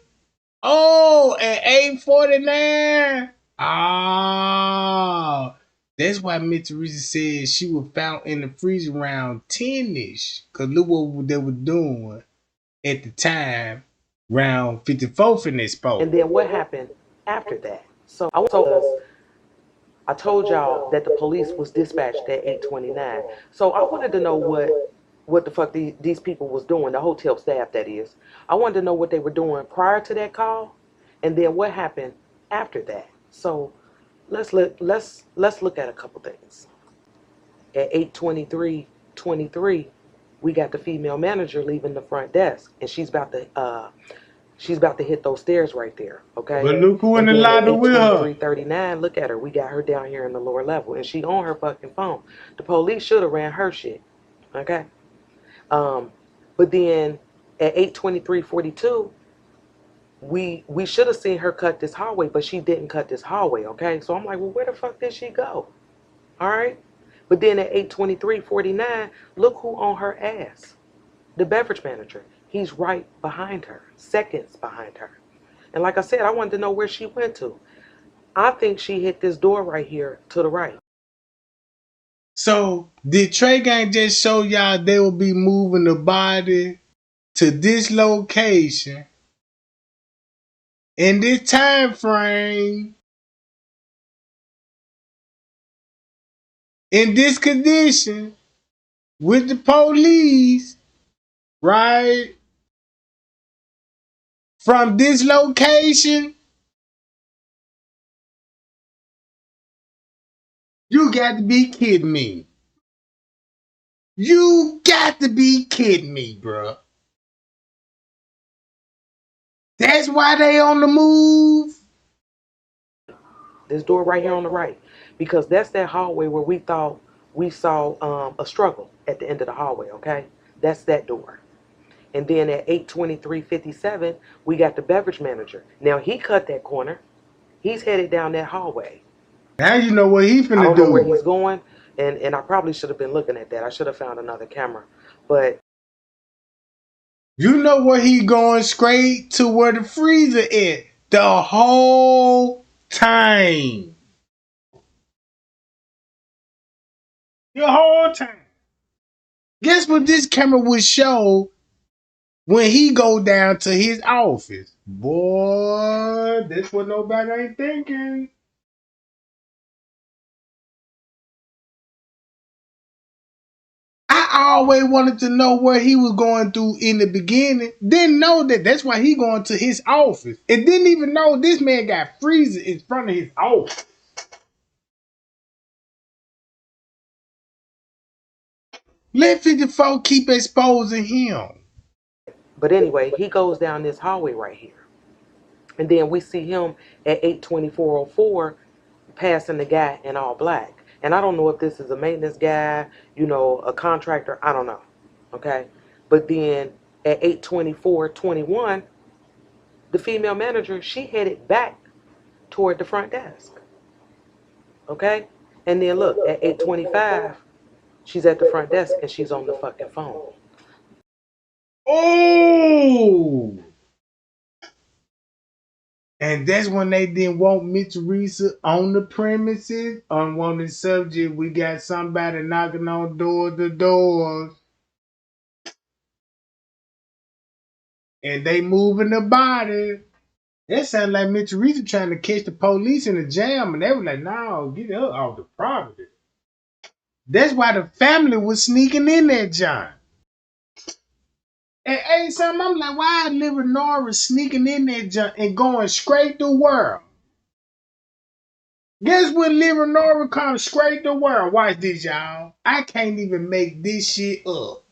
A: Oh, at 8:49. Oh, that's why Miss Teresa said she was found in the freezer around 10-ish. Because look what they were doing at the time, round 54th in this
M: And
A: sport.
M: then what happened after that? So I told y'all that the police was dispatched at 8:29. So I wanted to know what the fuck these people was doing, the hotel staff that is. I wanted to know what they were doing prior to that call, and then what happened after that. So let's look at a couple things. At 8:23:23, we got the female manager leaving the front desk, and she's about to hit those stairs right there, okay?
A: But look who in
M: And
A: the
M: then at
A: lobby with her.
M: 8:23:39, look at her. We got her down here in the lower level, and she on her fucking phone. The police should have ran her shit, okay? But then at 8:23:42, we should have seen her cut this hallway, but she didn't cut this hallway, okay? So I'm like, well, where the fuck did she go? All right? But then at 8:23:49, look who on her ass. The beverage manager. He's right behind her, seconds behind her. And like I said, I wanted to know where she went to. I think she hit this door right here to the right.
A: So did Trey Gang just show y'all they will be moving the body to this location in this time frame in this condition with the police, right? From this location, you got to be kidding me. You got to be kidding me, bro. That's why they on the move.
M: This door right here on the right. Because that's that hallway where we thought we saw a struggle at the end of the hallway, okay? That's that door. And then at 8:23:57, we got the beverage manager. Now he cut that corner. He's headed down that hallway.
A: Now you know what he
M: I
A: finna
M: don't know where
A: do.
M: he's going, and I probably should have been looking at that. I should have found another camera. But
A: You know where he going straight to where the freezer is the whole time. The whole time. Guess what this camera would show when he go down to his office. Boy, that's what nobody ain't thinking. I always wanted to know where he was going through in the beginning. Didn't know that that's why he going to his office. And didn't even know this man got freezer in front of his office. Let 54 keep exposing him.
M: But anyway, he goes down this hallway right here. And then we see him at 82404 passing the guy in all black. And I don't know if this is a maintenance guy, a contractor. I don't know. Okay. But then at 82421, the female manager, she headed back toward the front desk. Okay. And then look, at 825, she's at the front desk and she's on the fucking phone.
A: Oh! And that's when they didn't want Miss Teresa on the premises. On one of the subject, we got somebody knocking on doors. And they moving the body. That sounded like Miss Teresa trying to catch the police in the jam. And they were like, no, get her off the property. That's why the family was sneaking in that John. And ain't something, I'm like, why Liver Norris sneaking in that John and going straight the world? Guess what Liver Norris comes straight the world? Watch this, y'all. I can't even make this shit up.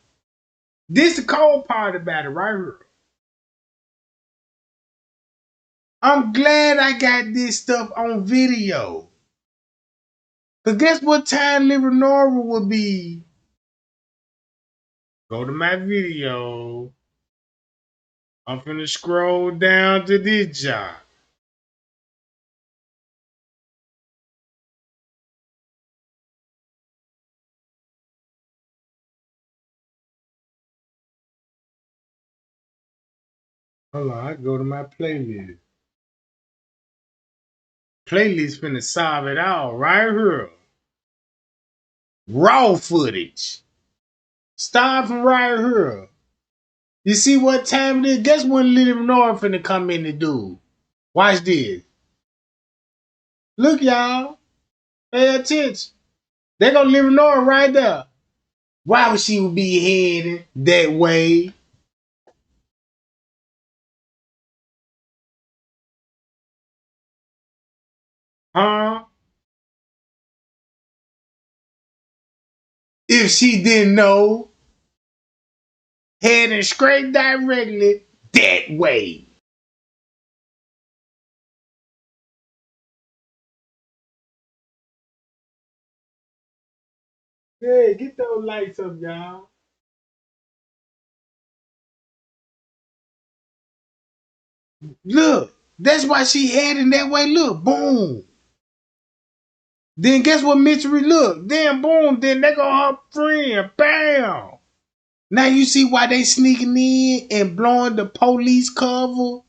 A: This the cold part about it right here. I'm glad I got this stuff on video. Cause guess what time Liver Norris will be? Go to my video. I'm finna scroll down to this job. Hold on, I go to my playlist. Playlist finna solve it all right here. Raw footage. Start from right here. You see what time it is? Guess when Liver Norris finna come in to do? Watch this. Look, y'all. Pay attention. They gonna Liver Norris right there. Why would she be heading that way? Huh? If she didn't know, heading straight directly that way. Hey, get those lights up, y'all. Look, that's why she heading that way. Look, boom. Then guess what Mystery look? Then boom, then they go her friend. Bam. Now you see why they sneaking in and blowing the police cover?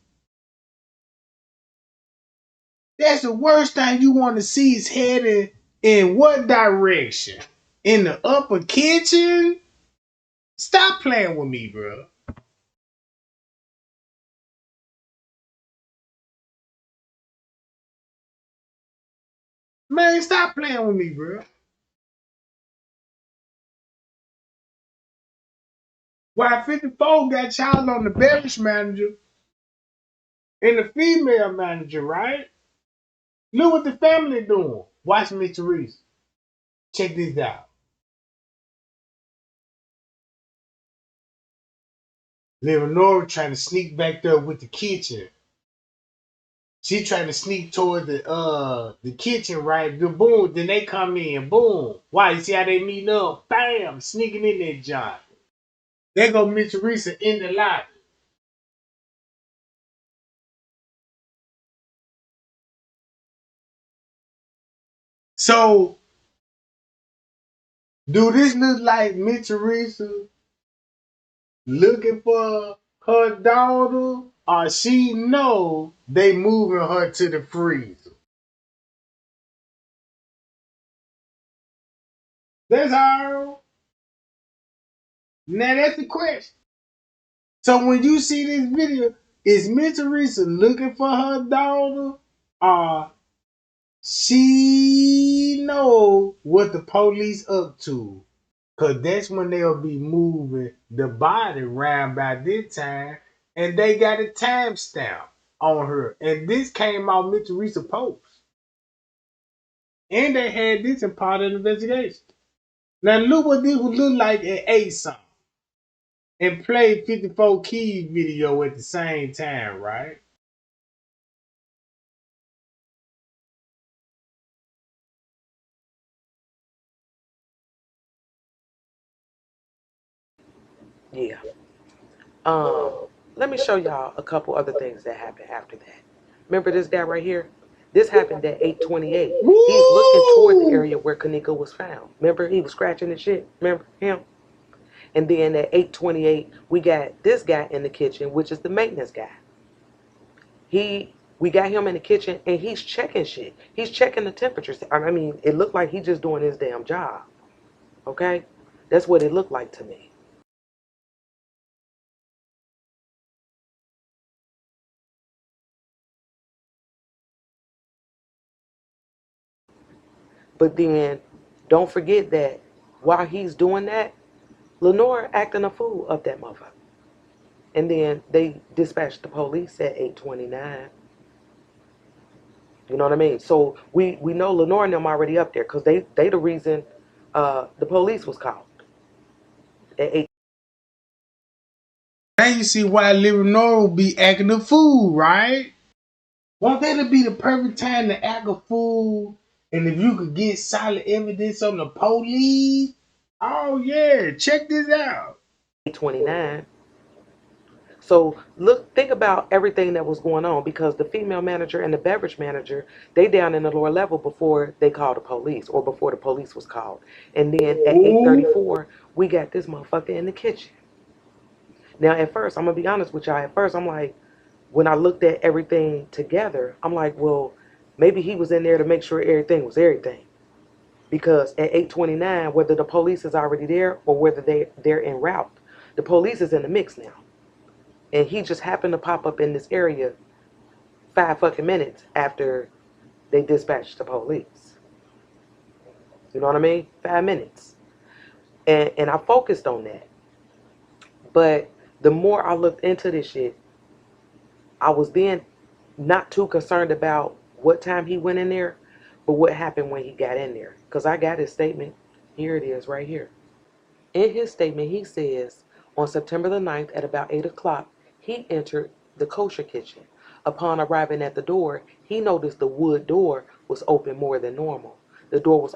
A: That's the worst thing you want to see is heading in what direction? In the upper kitchen? Stop playing with me, bro. Man, stop playing with me, bro. Why 54 got child on the beverage manager and the female manager, right? Look what the family doing. Watch me, Teresa. Check this out. Leonora trying to sneak back there with the kitchen. She trying to sneak toward the kitchen, right? The boom, then they come in, boom. Why? You see how they meeting up? Bam, sneaking in that joint. There go Miss Teresa in the lot. So, do this look like Miss Teresa looking for her daughter, or she know they moving her to the freezer? That's all. Now that's the question. So when you see this video, is Miss Teresa looking for her daughter? She know what the police up to. Cause that's when they'll be moving the body around by this time. And they got a timestamp on her. And this came out Miss Teresa post. And they had this in part of the investigation. Now look what this would look like at 8 something. And play 54 Keys video at the same time, right?
M: Yeah. Let me show y'all a couple other things that happened after that. Remember this guy right here? This happened at 8:28. He's looking toward the area where Kenneka was found. Remember, he was scratching the shit. Remember him? And then at 8:28, we got this guy in the kitchen, which is the maintenance guy. We got him in the kitchen, and he's checking shit. He's checking the temperatures. I mean, it looked like he's just doing his damn job. Okay, that's what it looked like to me. But then, don't forget that while he's doing that, Lenore acting a fool up that motherfucker. And then they dispatched the police at 8:29. You know what I mean? So we know Lenore and them already up there because they the reason the police was called at 8.
A: Now you see why Lenore will be acting a fool, right? Won't that be the perfect time to act a fool? And if you could get solid evidence on the police, oh yeah, check this out.
M: 8:29. So think about everything that was going on because the female manager and the beverage manager, they down in the lower level before they called the police or before the police was called. And then at 8:34, we got this motherfucker in the kitchen. Now at first, I'm gonna be honest with y'all. At first, I'm like, when I looked at everything together, I'm like, well, maybe he was in there to make sure everything was everything. Because at 8:29, whether the police is already there or whether they're en route, the police is in the mix now. And he just happened to pop up in this area 5 fucking minutes after they dispatched the police. You know what I mean? 5 minutes. And I focused on that. But the more I looked into this shit, I was then not too concerned about what time he went in there, but what happened when he got in there. Because I got his statement. Here it is right here. In his statement, he says, on September the 9th at about 8 o'clock, he entered the kosher kitchen. Upon arriving at the door, he noticed the wood door was open more than normal. The door was...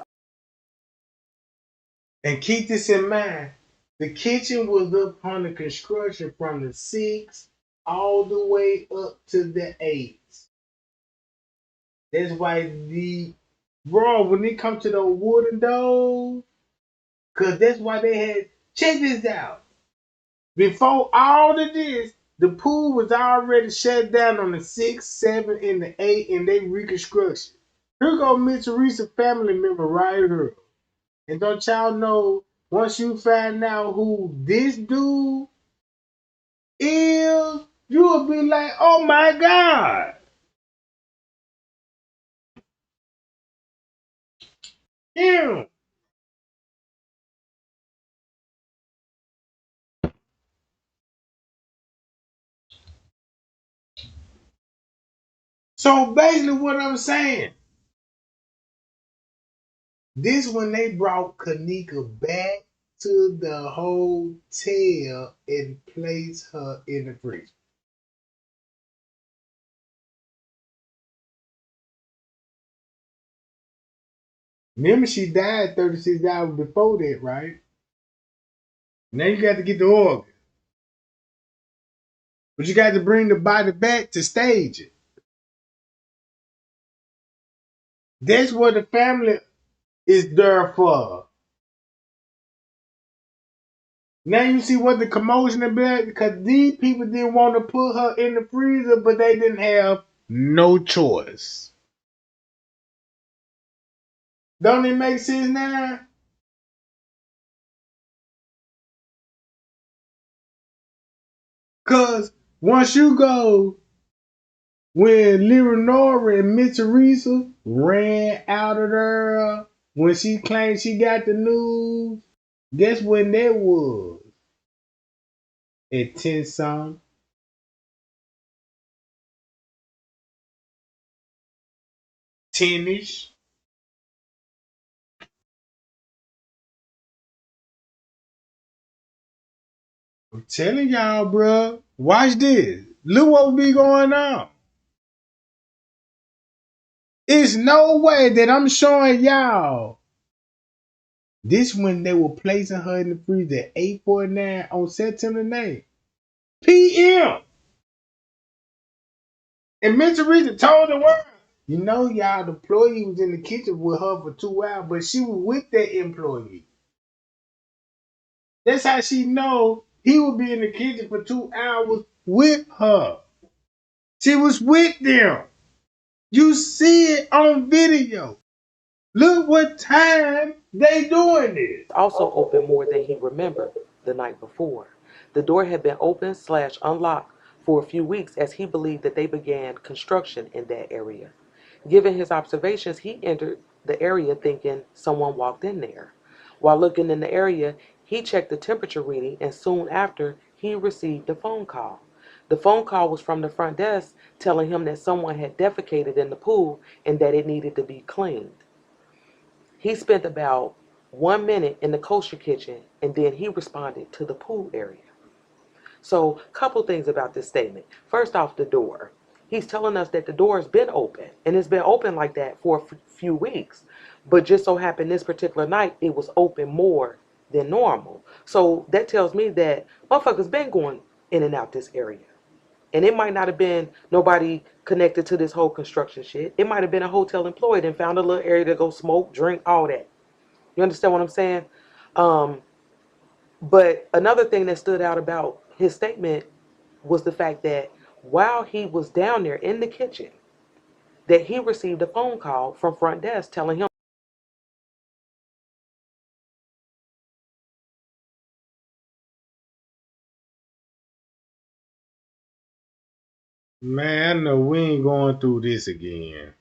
A: And keep this in mind, the kitchen was up under construction from the 6th all the way up to the 8th. That's why when it comes to those wooden doors, because that's why they had, check this out. Before all of this, the pool was already shut down on the 6th, 7th, and the 8th, and they reconstruction. Here go Miss Teresa family member right here. And don't y'all know, once you find out who this dude is, you will be like, oh my God. Yeah. So basically what I'm saying, this when they brought Kenneka back to the hotel and placed her in the freezer. Remember, she died 36 hours before that, right? Now you got to get the organ. But you got to bring the body back to stage it. That's what the family is there for. Now you see what the commotion about because these people didn't want to put her in the freezer, but they didn't have no choice. Don't it make sense now? Cause once you go, when Leonora and Miss Teresa ran out of there, when she claimed she got the news, guess when that was? At 10 something. Tennis. I'm telling y'all, bro. Watch this. Look what be going on. It's no way that I'm showing y'all. This when they were placing her in the freezer at 8:49 on September 9th. PM. And Miss Teresa told the world. You know, y'all, the employee was in the kitchen with her for 2 hours, but she was with that employee. That's how she know he would be in the kitchen for 2 hours with her. She was with them. You see it on video. Look what time they doing this.
M: Also open more than he remembered the night before. The door had been open/unlocked for a few weeks as he believed that they began construction in that area. Given his observations, he entered the area thinking someone walked in there. While looking in the area, he checked the temperature reading and soon after he received a phone call. The phone call was from the front desk telling him that someone had defecated in the pool and that it needed to be cleaned. He spent about 1 minute in the kosher kitchen and then he responded to the pool area. So, couple things about this statement. First off, the door. He's telling us that the door has been open and it's been open like that for a few weeks. But just so happened this particular night, it was open more than normal. So that tells me that motherfuckers been going in and out this area. And it might not have been nobody connected to this whole construction shit. It might have been a hotel employee and found a little area to go smoke, drink, all that. You understand what I'm saying? But another thing that stood out about his statement was the fact that while he was down there in the kitchen, that he received a phone call from front desk telling him.
A: Man, I know we ain't going through this again.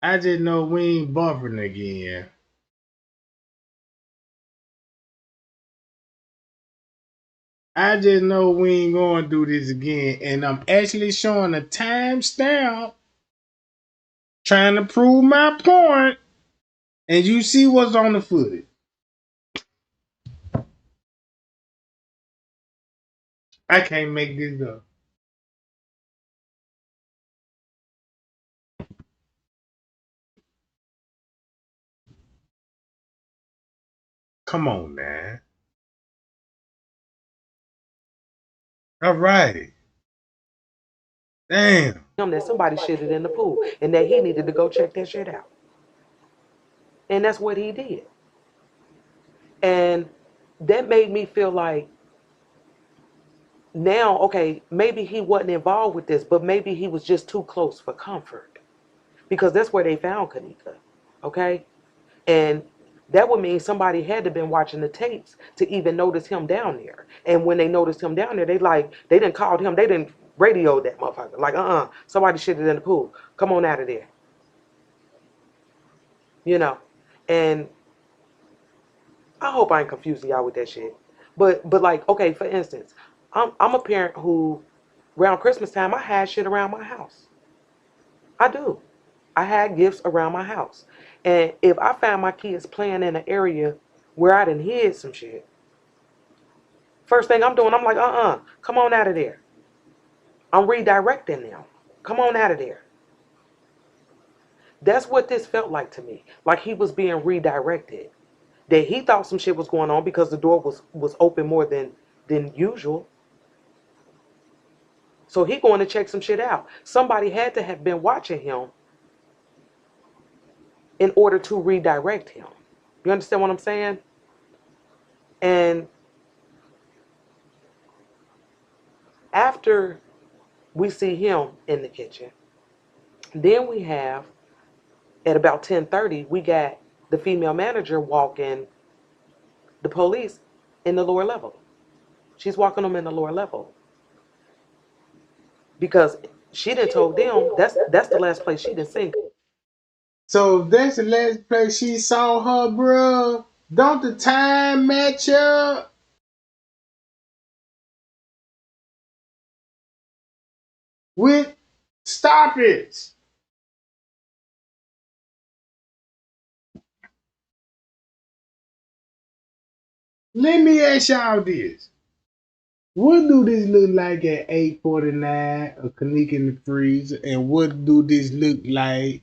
A: I just know we ain't bumping again. I just know we ain't going through this again. And I'm actually showing a timestamp trying to prove my point. And you see what's on the footage. I can't make this up. Come on, man. All right. Damn.
M: Him that somebody shitted in the pool and that he needed to go check that shit out. And that's what he did. And that made me feel like now, okay, maybe he wasn't involved with this, but maybe he was just too close for comfort. Because that's where they found Kenneka. Okay? And that would mean somebody had to have been watching the tapes to even notice him down there. And when they noticed him down there, they didn't call him, they didn't radio that motherfucker. Like, somebody shitted in the pool. Come on out of there. You know? And I hope I ain't confusing y'all with that shit. But like, okay, for instance, I'm a parent who around Christmas time I had shit around my house. I do. I had gifts around my house. And if I found my kids playing in an area where I done hid some shit, first thing I'm doing, I'm like, come on out of there. I'm redirecting them. Come on out of there. That's what this felt like to me. Like he was being redirected. That he thought some shit was going on because the door was open more than usual. So he going to check some shit out. Somebody had to have been watching him in order to redirect him. You understand what I'm saying? And after we see him in the kitchen, then we have, at about 10:30, we got the female manager walking the police in the lower level. She's walking them in the lower level because she done told them that's the last place she done seen.
A: So if that's the last place she saw her, bruh, don't the time match up? With stop it. Let me ask y'all this. What do this look like at 8:49 a Kenneka in the freezer? And what do this look like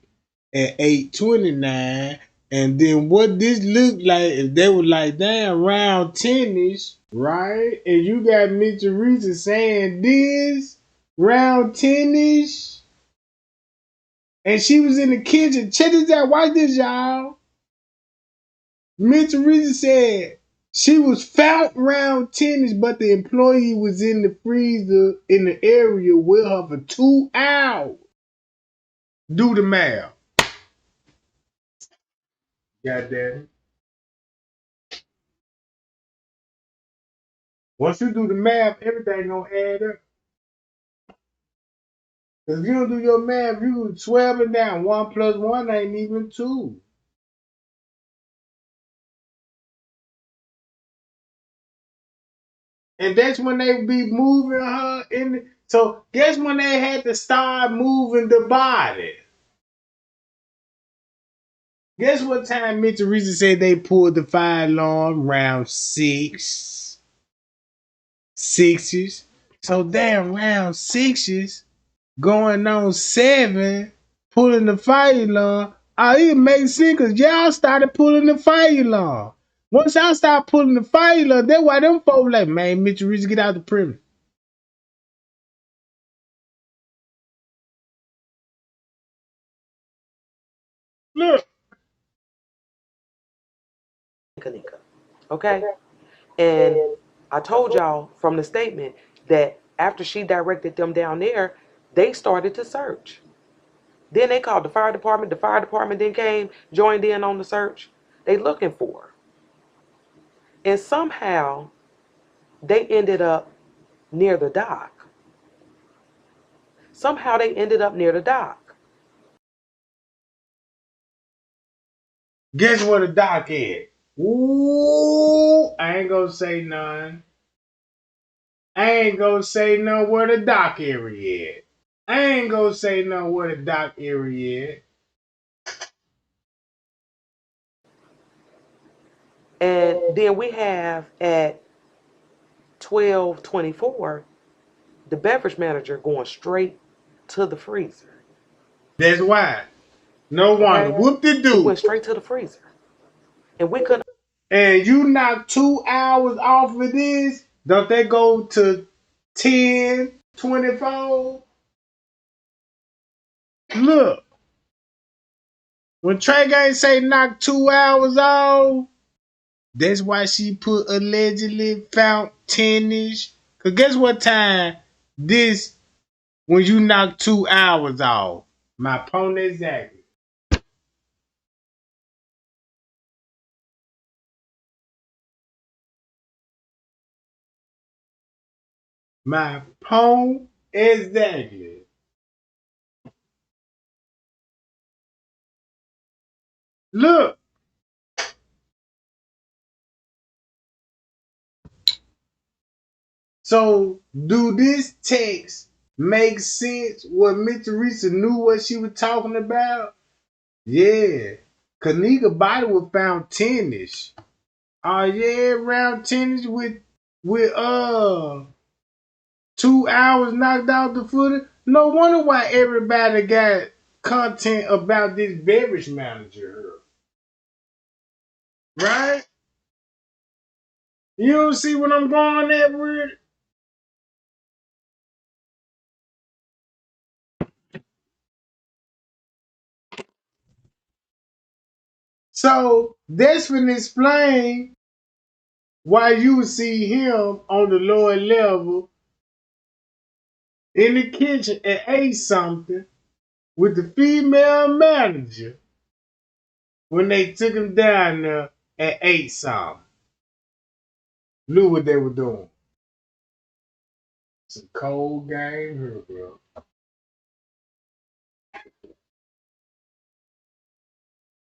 A: at 8:29? And then what this look like if they were like, damn, round 10ish, right? And you got Mitch Teresa saying this round 10ish. And she was in the kitchen. Check this out. Watch this, y'all. Mitch Teresa said she was found round 10ish, but the employee was in the freezer in the area with her for 2 hours. Do the math. God damn it. Once you do the math, everything gonna add up. If you don't do your math, you 12 it down. 1 plus 1 ain't even 2. And that's when they be moving her in. So guess when they had to start moving the body. Guess what time Mitch Teresa said they pulled the fire alarm? Round 6. 6s. So damn round 6s going on 7, pulling the fire alarm. Oh, it makes sense because y'all started pulling the fire alarm. Once y'all start pulling the fire alarm, that's why them folks like, man, Mitch Teresa, get out the premise. Look.
M: Kenneka, okay? And I told y'all from the statement that after she directed them down there, they started to search. Then they called the fire department. The fire department then came, joined in on the search. They looking for her. And somehow they ended up near the dock. Somehow they ended up near the dock.
A: Guess where the dock is? Ooh, I ain't gonna say none. I ain't gonna say no where the dock area is. I ain't gonna say no where the dock area is.
M: And then we have at 12:24 the beverage manager going straight to the freezer.
A: That's why. No wonder.
M: Okay?
A: Whoop de
M: He
A: doo.
M: went straight to the freezer. And we couldn't.
A: And you knock 2 hours off of this, don't they go to 10:24? Look, when Trey Gang say knock 2 hours off, that's why she put allegedly found 10ish. Cause guess what time this when you knock 2 hours off? My opponent exactly. My opponent exactly. Look. So do this text make sense? What Mitch Teresa knew what she was talking about? Yeah. Kenneka body was found 10ish. Oh yeah, around 10ish with 2 hours knocked out the footage. No wonder why everybody got content about this beverage manager. Right? You don't see what I'm going at with? So that's when explain why you see him on the lower level in the kitchen at 8 something with the female manager when they took him down there at 8 something. Look what they were doing. It's a cold game here, bro.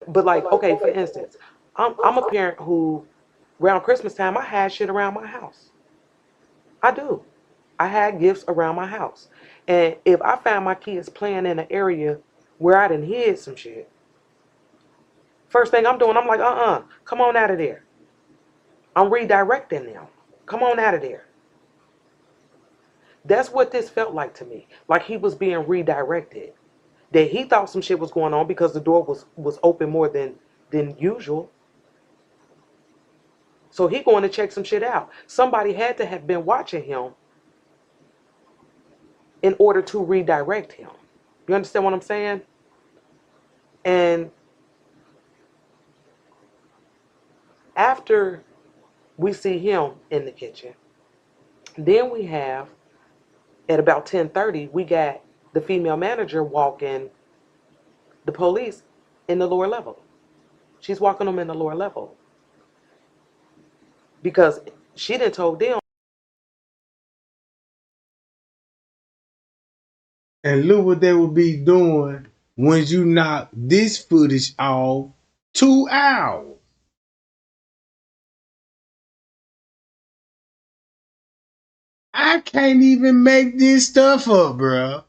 M: But like, okay, for instance, I'm a parent who, around Christmas time, I had shit around my house. I do. I had gifts around my house, and if I found my kids playing in an area where I done hid some shit, first thing I'm doing, I'm like, come on out of there. I'm redirecting them. Come on out of there. That's what this felt like to me. Like he was being redirected. That he thought some shit was going on because the door was open more than usual. So he going to check some shit out. Somebody had to have been watching him in order to redirect him. You understand what I'm saying? And after we see him in the kitchen, then we have at about 10:30, we got the female manager walking the police in the lower level. She's walking them in the lower level because she didn't told them.
A: And look what they would be doing once you knock this footage off 2 hours. I can't even make this stuff up, bro.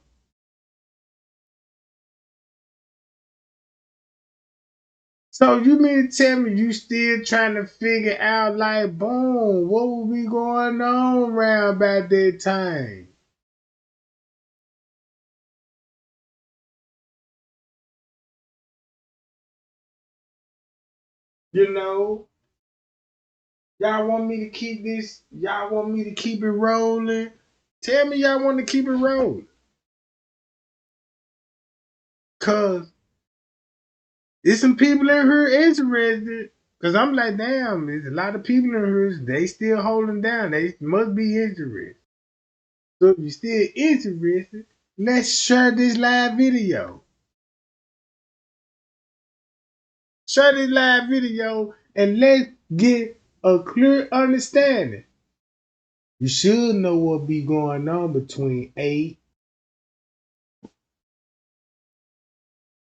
A: So you mean to tell me you still trying to figure out like, boom, what would be going on around about that time? You know, y'all want me to keep this, y'all want me to keep it rolling? Tell me y'all want to keep it rolling. Cause there's some people in here interested. Cause I'm like, damn, there's a lot of people in here, they still holding down. They must be interested. So if you're still interested, let's share this live video. Share this live video and let's get a clear understanding. You should know what be going on between 8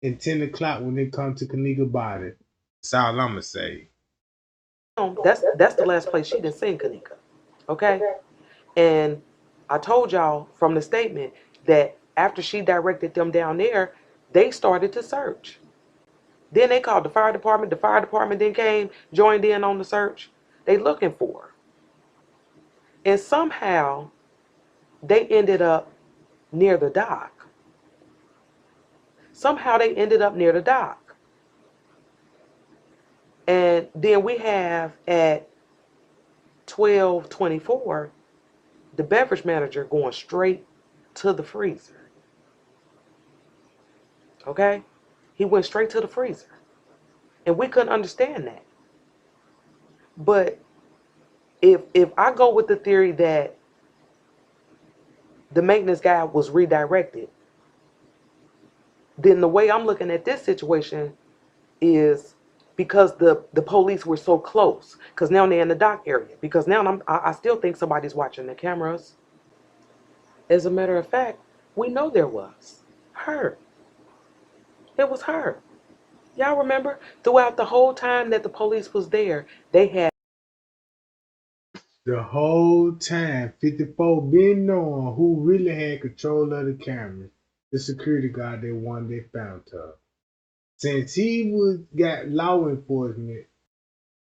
A: and 10 o'clock when it comes to Kenneka body. That's all I'ma say.
M: That's the last place she done seen Kenneka. Okay? And I told y'all from the statement that after she directed them down there, they started to search. Then they called the fire department. The fire department then came, joined in on the search. They looking for her. And somehow they ended up near the dock. Somehow they ended up near the dock. And then we have at 12:24 the beverage manager going straight to the freezer. Okay? He went straight to the freezer. And we couldn't understand that. But if I go with the theory that the maintenance guy was redirected, then the way I'm looking at this situation is because the police were so close. Because now they're in the dock area. Because now I still think somebody's watching the cameras. As a matter of fact, we know there was. Her. It was her. Y'all remember? Throughout the whole time that the police was there, they had
A: The whole time, 54 been knowing who really had control of the cameras. The security guard that one they found her. Since he was got law enforcement,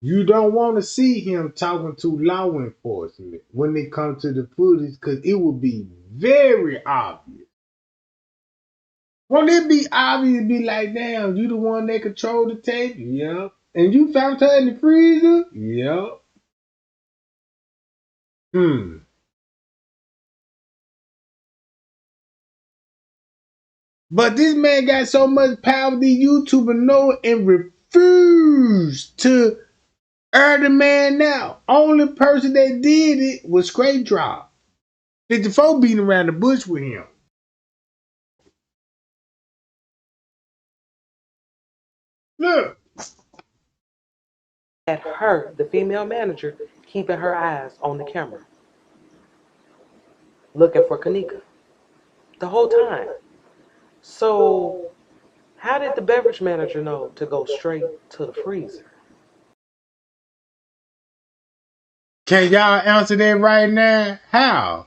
A: you don't want to see him talking to law enforcement when it comes to the footage because it would be very obvious. Won't it be obvious? Be like, damn, you the one that control the tape? Yep. And you found her in the freezer? Yep. Hmm. But this man got so much power, the YouTuber know it and refused to air the man out. Only person that did it was Straight Drop. 54 beating around the bush with him. Look.
M: her, the female manager, keeping her eyes on the camera. looking for Kenneka the whole time. So how did the beverage manager know to go straight to the freezer?
A: Can y'all answer that right now? How?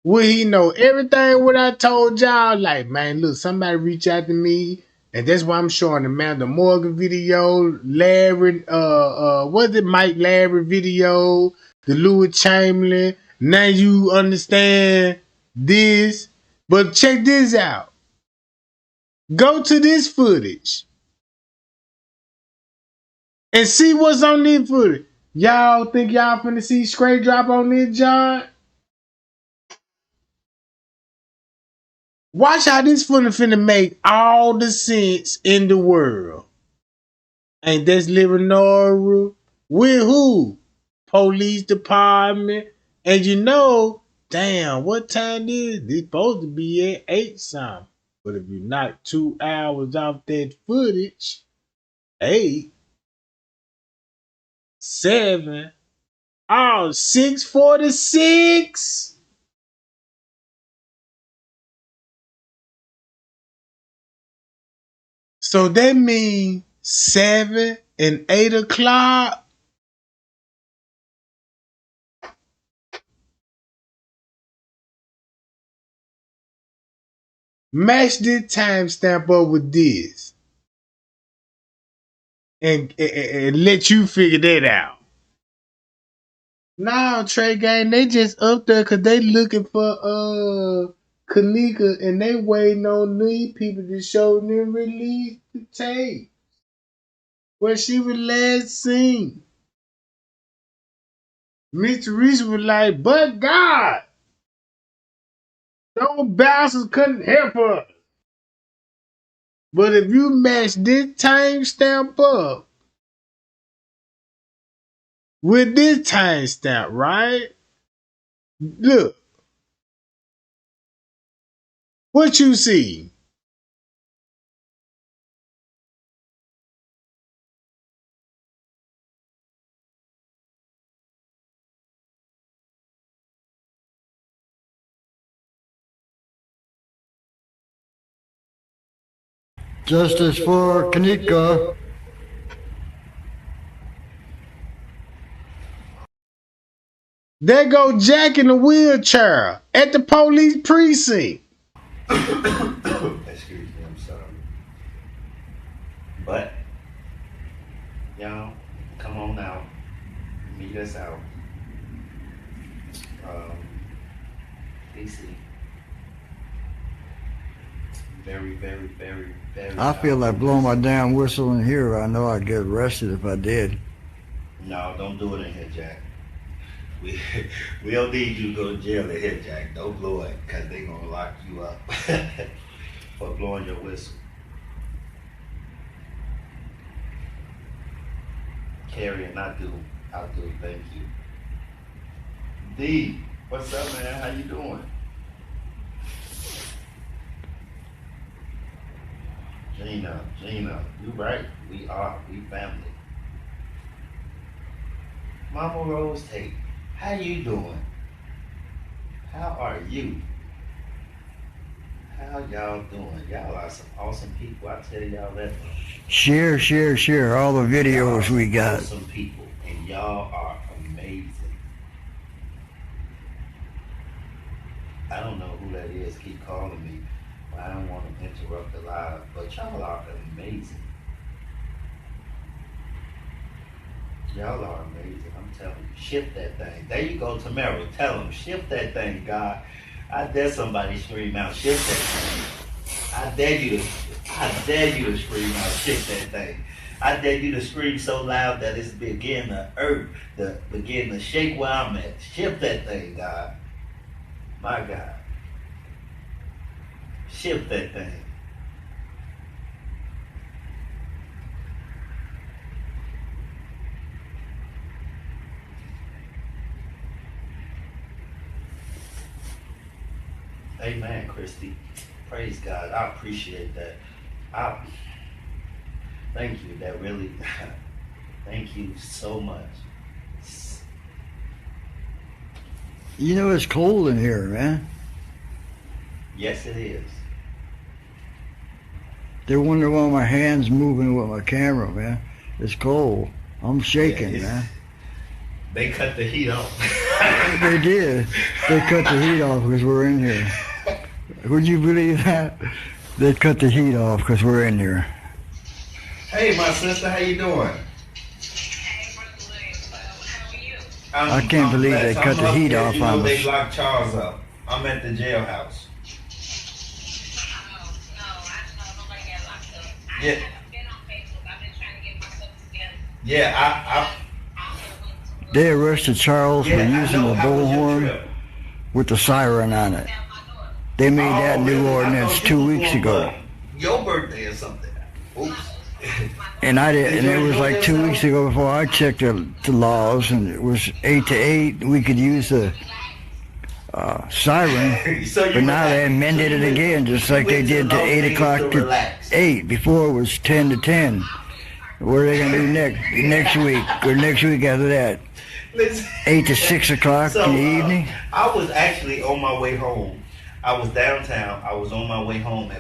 A: Would he know everything what I told y'all? Like, man, look, somebody reach out to me, and that's why I'm showing the Amanda Morgan video, Larry, was it Mike Larry video, the Louis Chamberlain. Now you understand this, but check this out. Go to this footage and see what's on this footage. Y'all think y'all finna see straight drop on this, John? Watch how this finna make all the sense in the world. Ain't this Leonora? With who? Police department. And you know, damn, what time is it? It's supposed to be at 8 something. But if you knock 2 hours off that footage, 8, 7, oh, 6:46. So that means 7 and 8 o'clock. Match this timestamp up with this. And let you figure that out. Nah, Trey Gang, they just up there because they looking for Kenneka and they waiting on these people to show them release the tape where she was last seen. Mr. Reese was like, but God, those bastards couldn't help us. But if you match this timestamp up with this timestamp, right? Look, what you see?
N: Justice for Kenneka.
A: There go Jack in the wheelchair at the police precinct.
O: Excuse me, I'm sorry. But, y'all, come on out. Meet us out. DC. Very, very, very, very.
N: I feel like blowing my damn whistle in here. I know I'd get arrested if I did.
O: No, don't do it in here, Jack. We don't need you to go to jail in here, Jack. Don't blow it, because they're going to lock you up for blowing your whistle. Carrie and I'll do, thank you. D, what's up, man? How you doing? Gina, you right. We family. Mama Rose Tate, how you doing? How are you? How y'all doing? Y'all are some awesome people. I tell y'all that.
N: Share all the videos we got.
O: Awesome people, and y'all are amazing. I don't know who that is. Keep calling me. I don't want to interrupt the live, but y'all are amazing. Y'all are amazing. I'm telling you, shift that thing. There you go, Tamara. Tell them, shift that thing, God. I dare somebody scream out, shift that thing. I dare you to scream out, shift that thing. I dare you to scream so loud that it's begin to shake where I'm at. Shift that thing, God. My God. Shift that thing. Amen, Christy. Praise God. I appreciate that. Thank you. That really, thank you so much.
N: You know it's cold in here, man.
O: Yes, it is.
N: They wonder why my hand's moving with my camera, man. It's cold. I'm shaking, man.
O: They cut the heat off.
N: They did. They cut the heat off because we're in here. Would you believe that? They cut the heat off because we're in here.
O: Hey, my sister, how you doing?
N: I can't believe they cut the heat off on
O: They
N: us.
O: locked Charles up. I'm at the jailhouse. Yeah. Yeah,
N: They arrested Charles for using the bullhorn with the siren on it. They made that new ordinance 2 weeks ago.
O: Your birthday or something. Oops.
N: And I did, and it was like 2 weeks ago before I checked the laws, and it was 8 to 8. We could use the siren, but now they amended it again, just like they did to 8 o'clock to 8. Before it was 10 to 10. What are they gonna do next week or next week after that? 8 to 6 o'clock in the evening.
O: I was actually on my way home. I was downtown. I was on my way home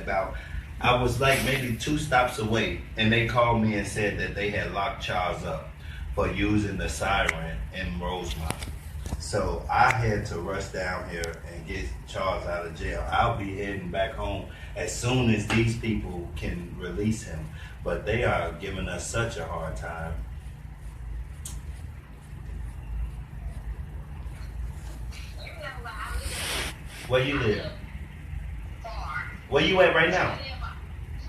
O: I was like maybe 2 stops away, and they called me and said that they had locked Charles up for using the siren in Rosemont. So I had to rush down here and get Charles out of jail. I'll be heading back home as soon as these people can release him. But they are giving us such a hard time. Where you live? Where you at right now?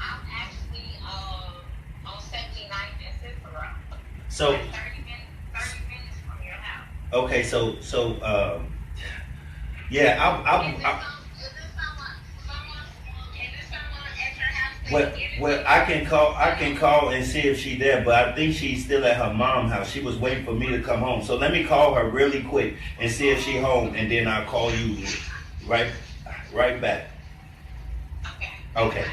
B: I'm actually on 79th and Cicero.
O: So
B: 30 minutes from your house.
O: okay, yeah, well, I can call and see if she's there, but I think she's still at her mom's house. She was waiting for me to come home. So let me call her really quick and see if she's home, and then I'll call you right back. Okay.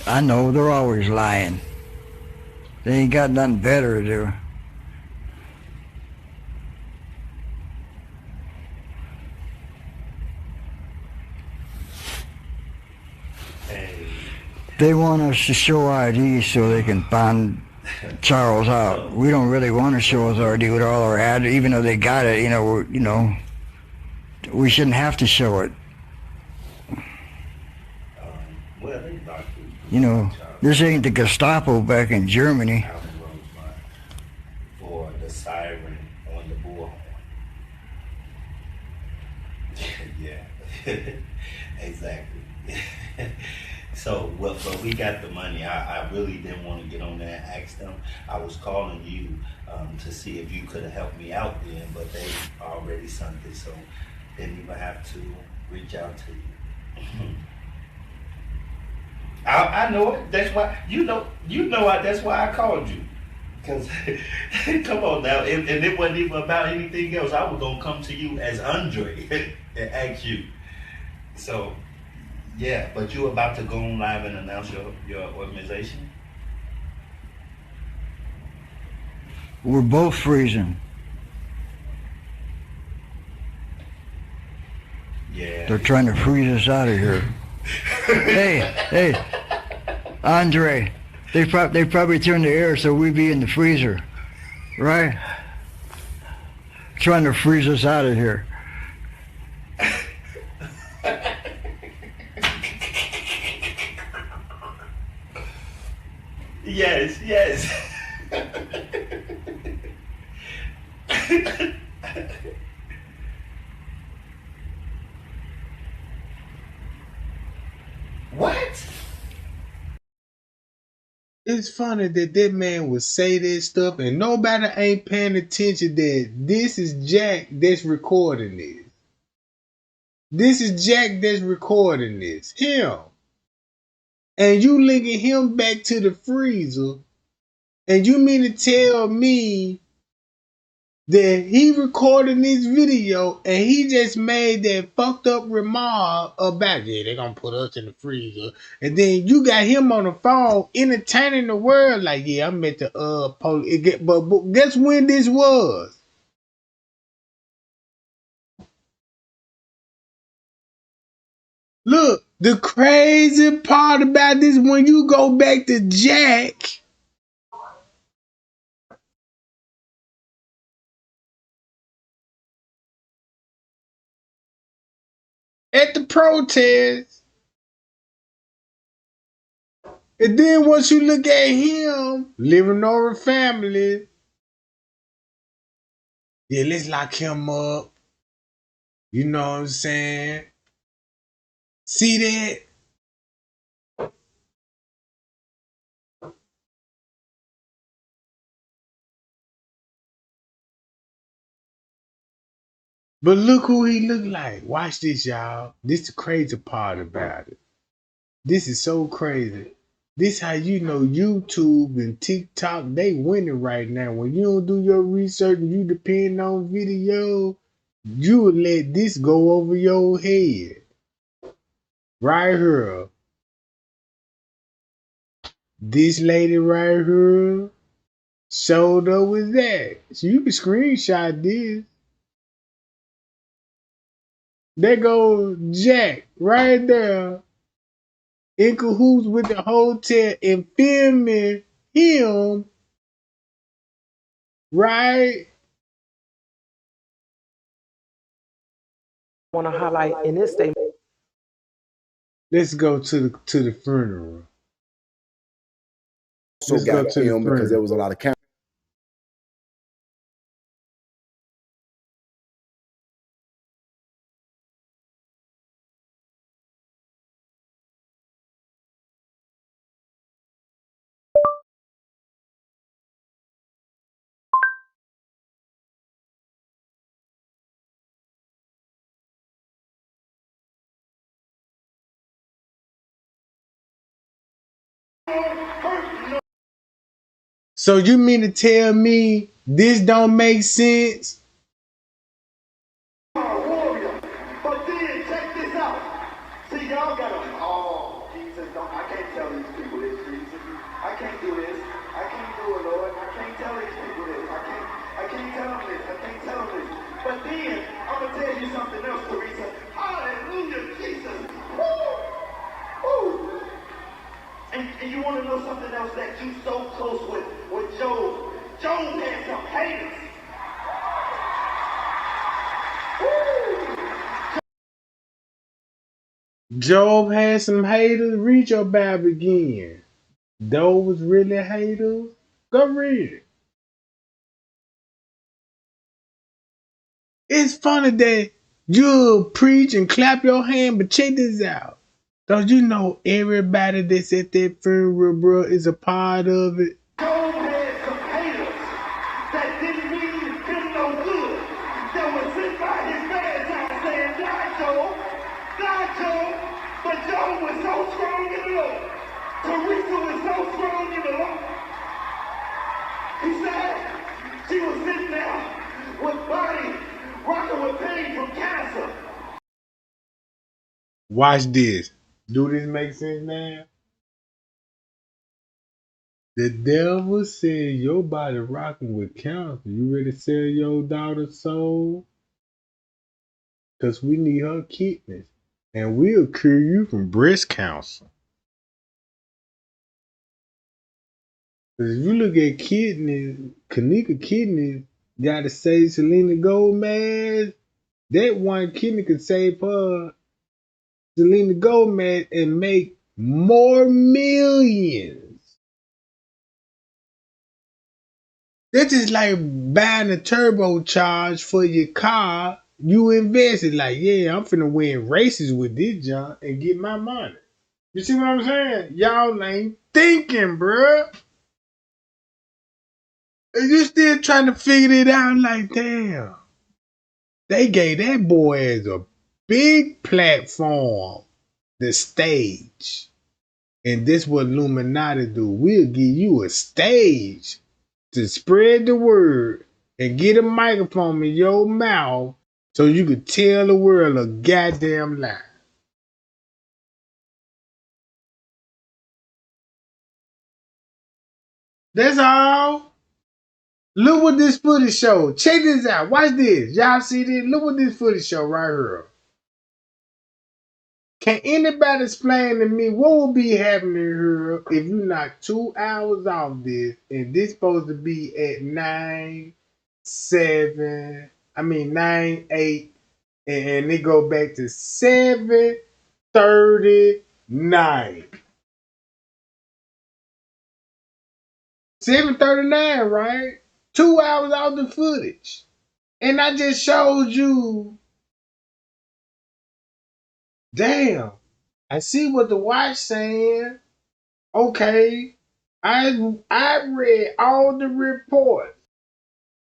N: I know, they're always lying. They ain't got nothing better to do. They want us to show ID so they can bond Charles out. We don't really want to show his ID with all our ad, even though they got it. We shouldn't have to show it. This ain't the Gestapo back in Germany.
O: For the siren on the bullhorn. Yeah, exactly. So, well, but we got the money. I really didn't want to get on there and ask them. I was calling you to see if you could have helped me out then, but they already sent it, so didn't even have to reach out to you. I know it. That's why that's why I called you. Cause come on now, and it wasn't even about anything else. I was gonna come to you as Andre and ask you. So, yeah, but you about to go on live and announce your organization?
N: We're both freezing.
O: Yeah.
N: They're trying to freeze us out of here. Hey, Andre, they probably turn the air so we be in the freezer, right? Trying to freeze us out of here.
O: Yes. What?
A: It's funny that man would say this stuff and nobody ain't paying attention that this is Jack that's recording this. This is Jack that's recording this. Him. And you linking him back to the freezer. And you mean to tell me that he recorded this video and he just made that fucked up remark about, yeah, they're gonna put us in the freezer. And then you got him on the phone entertaining the world like, yeah, I'm at the police. But guess when this was? Look, the crazy part about this, when you go back to Jack, at the protest, and then once you look at him living over family, yeah, let's lock him up. You know what I'm saying? See that? But look who he look like. Watch this, y'all. This the crazy part about it. This is so crazy. This how you know YouTube and TikTok, they winning right now. When you don't do your research and you depend on video, you will let this go over your head. Right here. This lady right here showed up with that. So you can screenshot this. There goes Jack right there in cahoots with the hotel and filming him, right?
M: I want to highlight in this statement.
A: Let's go to the funeral.
P: Also got filmed because there was a lot of cameras.
A: So you mean to tell me this don't make sense?
L: But then check this out. See, y'all got to, oh, Jesus, I can't tell these people this, Jesus. I can't do this. I can't do it, Lord. I can't tell these people this. I can't tell them this. I can't tell them this. But then, I'm going to tell you something else, Teresa. Hallelujah, Jesus. Woo! Woo! And you want to know something else that you so close with Job? Job had some haters.
A: Job had some haters. Read your Bible again. Those was really haters. Go read it. It's funny that you'll preach and clap your hand, but check this out. Don't you know everybody that's at that funeral, bro, is a part of it?
L: Job had some haters that didn't mean him no good. That was sitting by his bedside saying, die, Job. Die, Job. But Job was so strong in the Lord. Teresa was so strong in the Lord. He said she was sitting there with body rocking with pain from cancer.
A: Watch this. Do this make sense now? The devil said your body rocking with cancer. You ready to sell your daughter's soul? Because we need her kidneys. And we'll cure you from breast cancer. Because if you look at kidneys, Kenneka kidneys got to save Selena Gomez. That one kidney could save her, Selena Gomez, and make more millions. That's just like buying a turbocharge for your car. You invested like, yeah, I'm finna win races with this junk and get my money. You see what I'm saying? Y'all ain't thinking, bruh. And you still trying to figure it out like, damn. They gave that boy as a big platform, the stage. And this what Illuminati do. We'll give you a stage to spread the word and get a microphone in your mouth so you could tell the world a goddamn lie. That's all. Look what this footage show. Check this out. Watch this. Y'all see this? Look what this footage show right here. Can anybody explain to me what will be happening here if you knock 2 hours off this and this supposed to be at 9, 8, and it go back to 7:39. 7:39, right? 2 hours off the footage. And I just showed you, damn, I see what the watch saying. Okay. I read all the reports.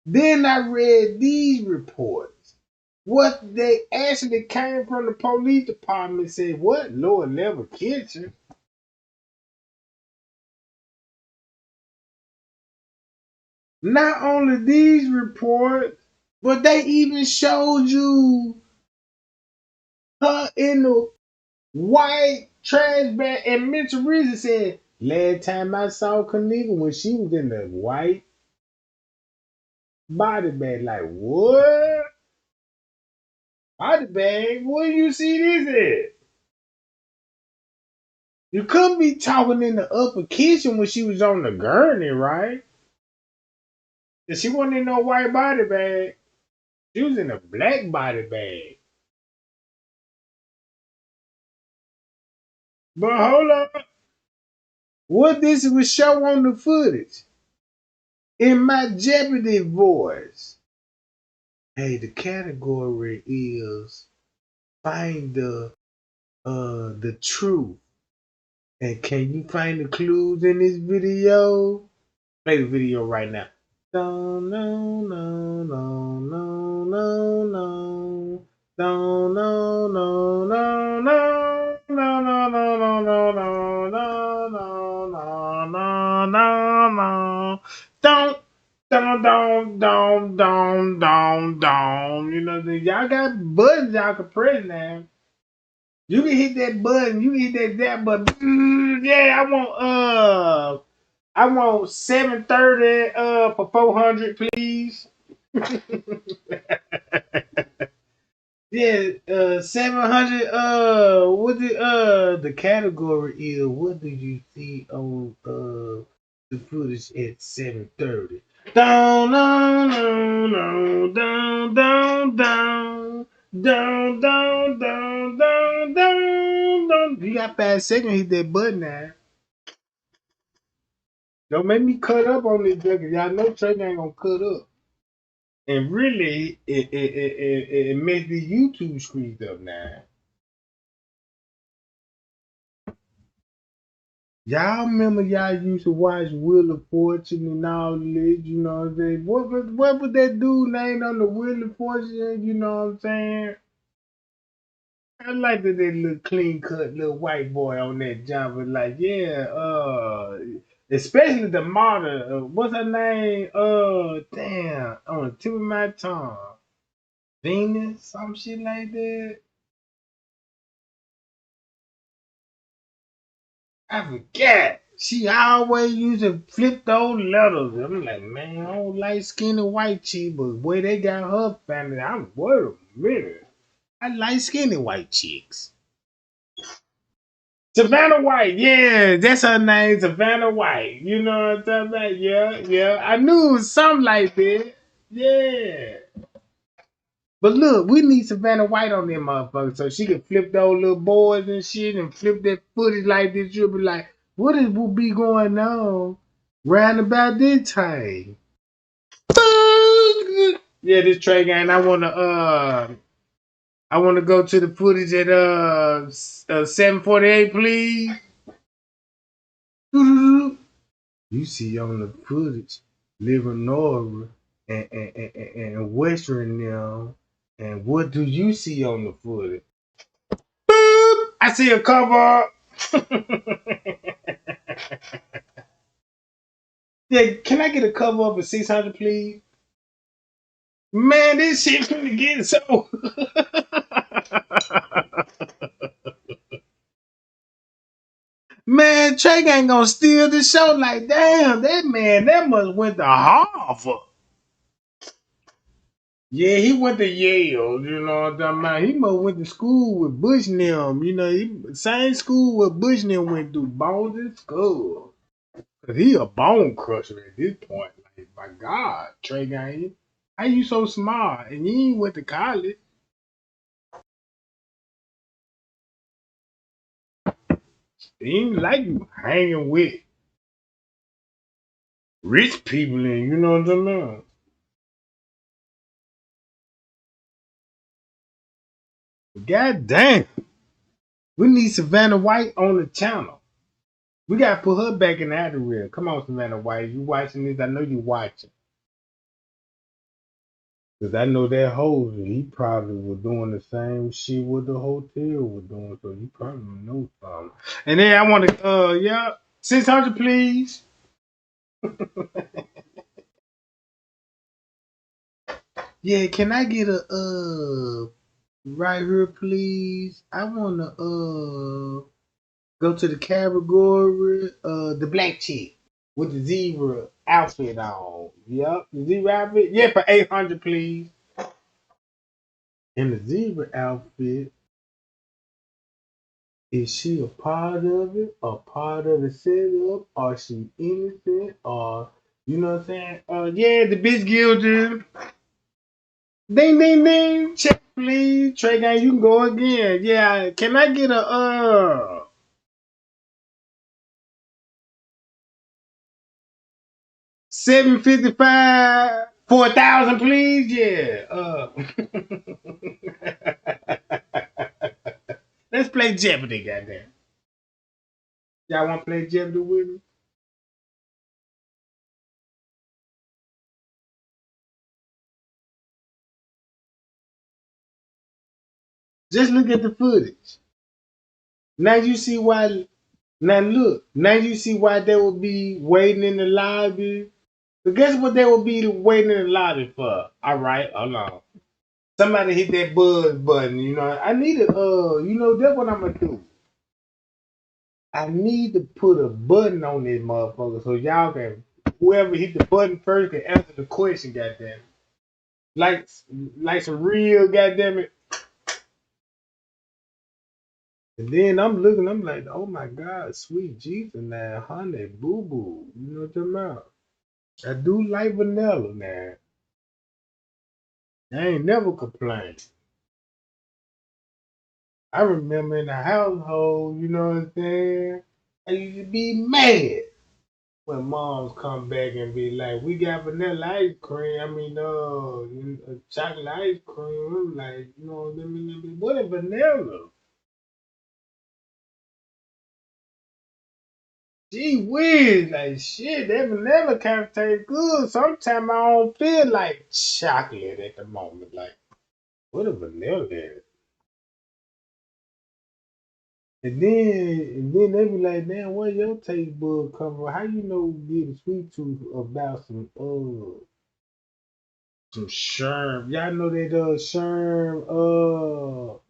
A: Then I read these reports. What they actually came from the police department said, what? Lower level kitchen. Not only these reports, but they even showed you her in the white trash bag. And Mitch Teresa said, last time I saw Kenneka when she was in the white body bag. Like, what? Body bag? Where you see this at? You couldn't be talking in the upper kitchen when she was on the gurney, right? And she wasn't in no white body bag. She was in a black body bag. But hold on. What this was show on the footage? In my Jeopardy voice. Hey, the category is find the truth. And can you find the clues in this video? Play the video right now. No, no, no, no, no, no, no. No, no, no, no, no. No, no, no, no, no, no, no, no, no, no, no, no. Don't. Don't. You know, y'all got buttons y'all can press now. You can hit that button. You can hit that button. Yeah, I want 730 for 400, please. Yeah, 700 what the category is what do you see on the footage at 7:30? Down, down, down, down, down, down, down, down, down, down, down, down. You got 5 seconds, hit that button now. Don't make me cut up on this because y'all know Trey ain't gonna cut up. And really, it makes the YouTube screens up now. Y'all remember y'all used to watch Wheel of Fortune and all this, you know what I'm saying? What was that dude named on the Wheel of Fortune, you know what I'm saying? I like that little clean cut little white boy on that jumper, like, yeah, especially the model, what's her name? Damn, on the tip of my tongue. Venus, some shit like that. I forget. She always used to flip those letters. I'm like, man, I don't like skinny white chick, but boy, they got her family. I'm wait a minute. I like skinny white chicks. Savannah White, yeah, that's her name, Savannah White. You know what I'm talking about? Yeah. I knew it was something like that. Yeah. But look, we need Savannah White on them motherfuckers so she can flip those little boys and shit and flip that footage like this. You'll be like, what is will be going on round about this time? Yeah, this Trey gang. I wanna go to the footage at 7:48, please. You see on the footage, Leonora and Western now. And what do you see on the footage? Boop! I see a cover. Yeah, can I get a cover up for 600, please? Man, this shit finna get so. Man, Trey ain't gonna steal the show. Like, damn, that man, that must went to Harvard. Yeah, he went to Yale, you know what I'm talking about? He must went to school with Bush and them, you know, same school where Bush and them went through, Bones and Skull. Cause he a bone crusher at this point. Like, my God, Trey Gang, how you so smart and you ain't went to college? He ain't like you hanging with rich people and you know what I'm talking about? God damn. We need Savannah White on the channel. We gotta put her back in the acting reel. Come on, Savannah White. You watching this? I know you watching. Cause I know that host, he probably was doing the same shit what the hotel was doing. So you probably know something. And then I want to, yeah, 600 please. Yeah, can I get a, right here please? I want to, go to the category, the black chick with the zebra outfit on. Yep, the zebra outfit. Yeah, for 800 please. In the zebra outfit, is she a part of it, a part of the setup, or she innocent, or you know what I'm saying? Yeah, the bitch guilty. Ding ding ding, check please. Trey Gang, you can go again. Yeah, can I get a 755 for 1,000 please? Yeah. Let's play Jeopardy, goddamn. Y'all want to play Jeopardy with me? Just look at the footage. Now you see why. Now look. Now you see why they would be waiting in the lobby. But guess what they would be waiting in the lobby for? All right, hold on. Somebody hit that buzz button. You know, I need a. You know, that's what I'm gonna do. I need to put a button on this motherfucker so y'all can. Whoever hit the button first can answer the question. Goddamn. Like, like some real goddamn it. And then I'm looking, I'm like, oh my God, sweet Jesus now, honey, boo boo. You know what I'm talking about? I do like vanilla now. I ain't never complained. I remember in the household, you know what I'm saying? I used to be mad when moms come back and be like, we got vanilla ice cream. I mean, chocolate ice cream. I'm like, you know, what is vanilla? Gee whiz, like shit, that vanilla kind of tastes good. Sometimes I don't feel like chocolate at the moment. Like, what a vanilla is. And then they be like, damn, where your taste bud come from? How you know you get a sweet tooth about some sherm? Y'all know that sherm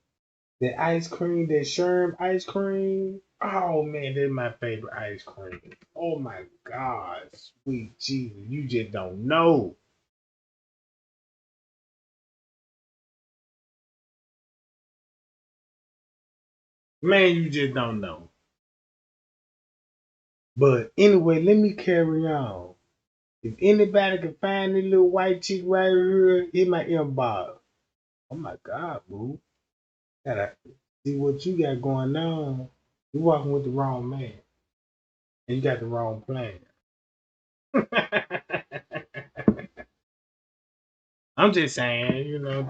A: that ice cream, that sherm ice cream. Oh man, that's my favorite ice cream. Oh my God, sweet Jesus, you just don't know. Man, you just don't know. But anyway, let me carry on. If anybody can find this little white chick right here, hit my inbox. Oh my God, boo. Gotta see what you got going on. You walking with the wrong man. And you got the wrong plan. I'm just saying, you know,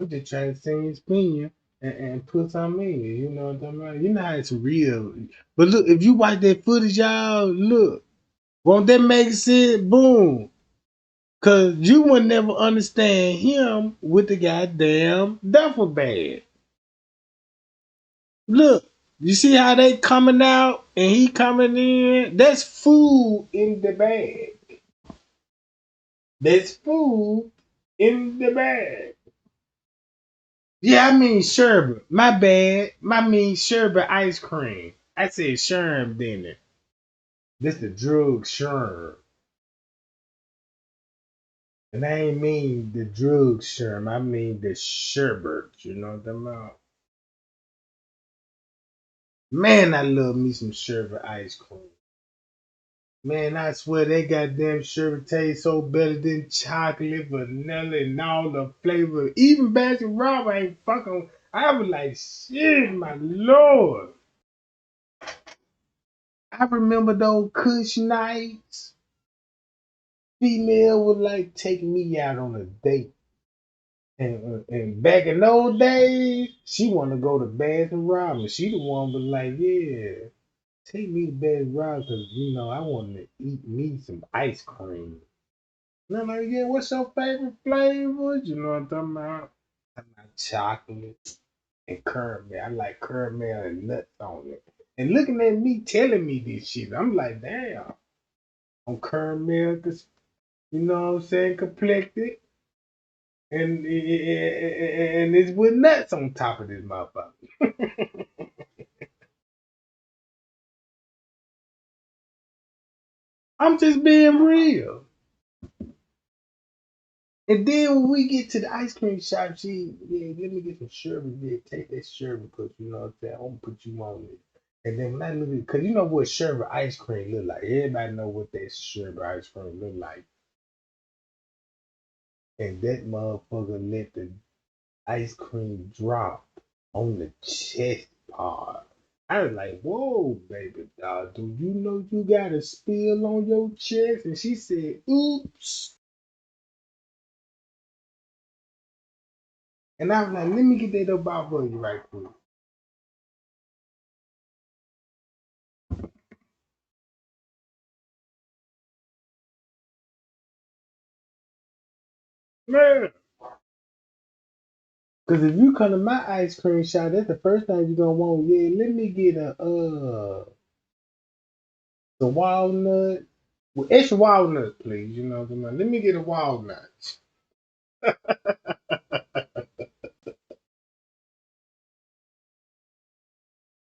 A: I'm just trying to sing his opinion and put something in it. You know what I'm talking about? You know how it's real. But look, if you watch that footage, y'all, look. Won't that make sense? Boom. Cause you would never understand him with the goddamn duffel bag. Look, you see how they coming out and he coming in. That's food in the bag. That's food in the bag. Yeah, I mean sherbet. My bad. I mean sherbet ice cream. I said sherbet, didn't it? This the drug sherbet. And I ain't mean the drug sherbet. I mean the sherbet. You know what I'm about? Man, I love me some sherbet ice cream. Man, I swear that goddamn sherbet tastes so better than chocolate, vanilla, and all the flavor. Even Baskin Robbins ain't fucking. I was like, shit, my lord. I remember those Kush nights. Female would like take me out on a date. And back in those days, she want to go to Baskin Robbins. She the one was like, yeah, take me to Baskin Robbins because, I want to eat me some ice cream. And I'm like, yeah, what's your favorite flavor? You know what I'm talking about? I'm like chocolate and caramel. I like caramel and nuts on it. And looking at me telling me this shit, I'm like, damn. On caramel, you know what I'm saying, complected. And it's with nuts on top of this motherfucker. I'm just being real. And then when we get to the ice cream shop, let me get some sherbet. Yeah, take that sherbet because, you know what I'm saying, I'm going to put you on it. And then when I look at it, because you know what sherbet ice cream look like. Everybody know what that sherbet ice cream look like. And that motherfucker let the ice cream drop on the chest part. I was like, whoa, baby doll, do you know you got a spill on your chest? And she said, oops. And I was like, let me get that up out for you right quick. Man. Because if you come to my ice cream shop, that's the first thing you're going to want. Yeah, let me get the walnut. Well, extra walnuts, please. You know what I'm saying? Let me get a walnut.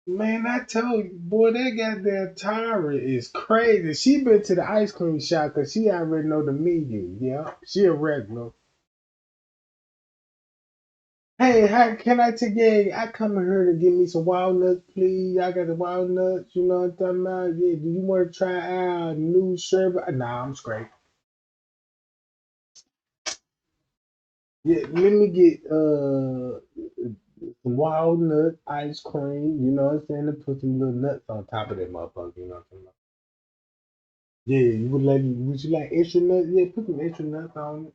A: Man, I told you, boy, that goddamn Tyra is crazy. She been to the ice cream shop because she already know the menu. Yeah, she a regular. Hey, how can I take you? I come in here to get me some walnuts, please. I got the walnuts, you know what I'm talking about? Yeah, do you want to try our new sherbet? Nah, I'm straight. Yeah, let me get some walnut ice cream, you know what I'm saying? And put some little nuts on top of that motherfucker, you know what I'm talking about? Yeah, would you like extra nuts? Yeah, put some extra nuts on it.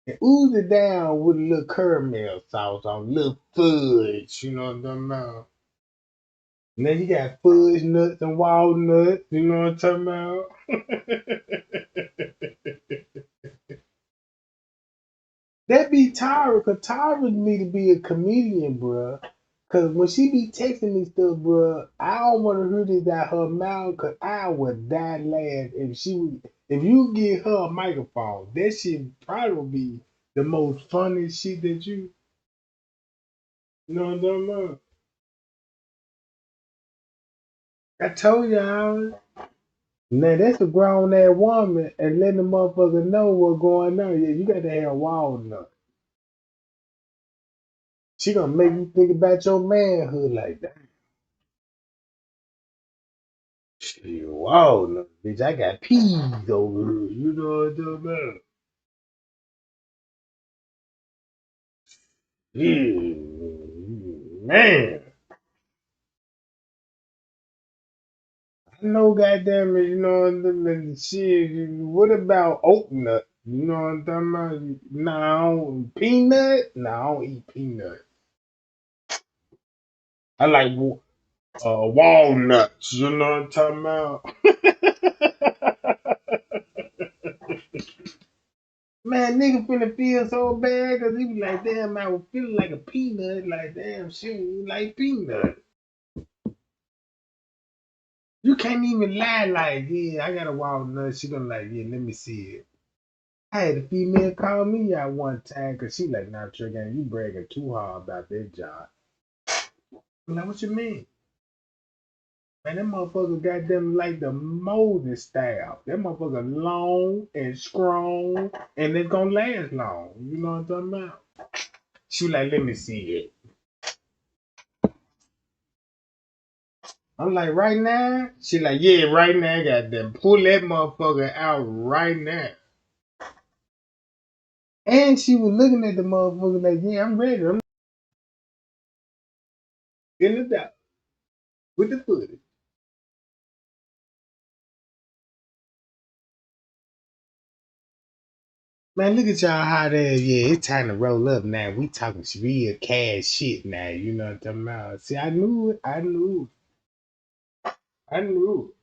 A: And ooze it down with a little caramel sauce on, a little fudge, you know what I'm talking about? Now you got fudge nuts and walnuts, you know what I'm talking about? That be Tyra, cause Tyra need to be a comedian, bruh. Cause when she be texting me stuff, bruh, I don't want to hear this out her mouth, cause I would die laugh if you give her a microphone. That shit probably would be the most funny shit that you know what I'm talking about. I told y'all. Now that's a grown ass woman and letting the motherfucker know what's going on. Yeah, you got to have walnut. She gonna make you think about your manhood like that. Shit, walnut, bitch. I got peas over here. You know what I'm talking about? Yeah, man. I know, goddamn it. You know what I'm talking shit. What about oat nut? You know what I'm talking about? Nah, I don't, peanut. Nah, I don't eat peanut. I like walnuts. You know what I'm talking about? Man, nigga finna feel so bad because he be like, damn, I was feeling like a peanut. Like, damn, shit, you like peanut. can't even lie like, yeah, I got a walnut. She gonna like, yeah, let me see it. I had a female call me out one time because she like, nah, Trigger, you bragging too hard about that job. I'm like, what you mean? Man, that motherfucker got them like the molding style. That motherfucker long and strong and it's gonna last long. You know what I'm talking about? She was like, let me see it. I'm like, right now? She like, yeah, right now, goddamn. Pull that motherfucker out right now. And she was looking at the motherfucker like, yeah, I'm ready. I'm in the doubt with the footage. Man, look at y'all how that, yeah, it's time to roll up now. We talking real cash shit now. You know what I'm talking about? See, I knew it. I knew it. I knew it.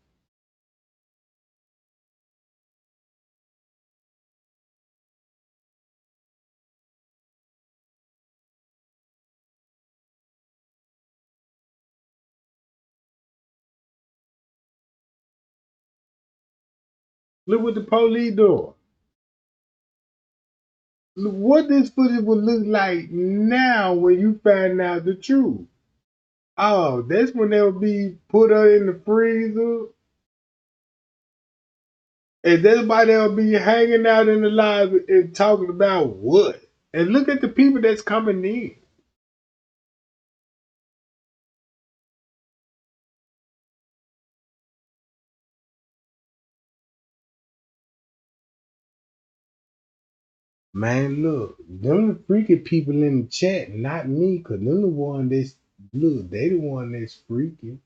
A: Look what the police doing. Look what this footage would look like now when you find out the truth. Oh, that's when they'll be put up in the freezer. And everybody will be hanging out in the live and talking about what? And look at the people that's coming in. Man, look, them the freaky people in the chat, not me, cause them the one that's look, they the one that's freaky.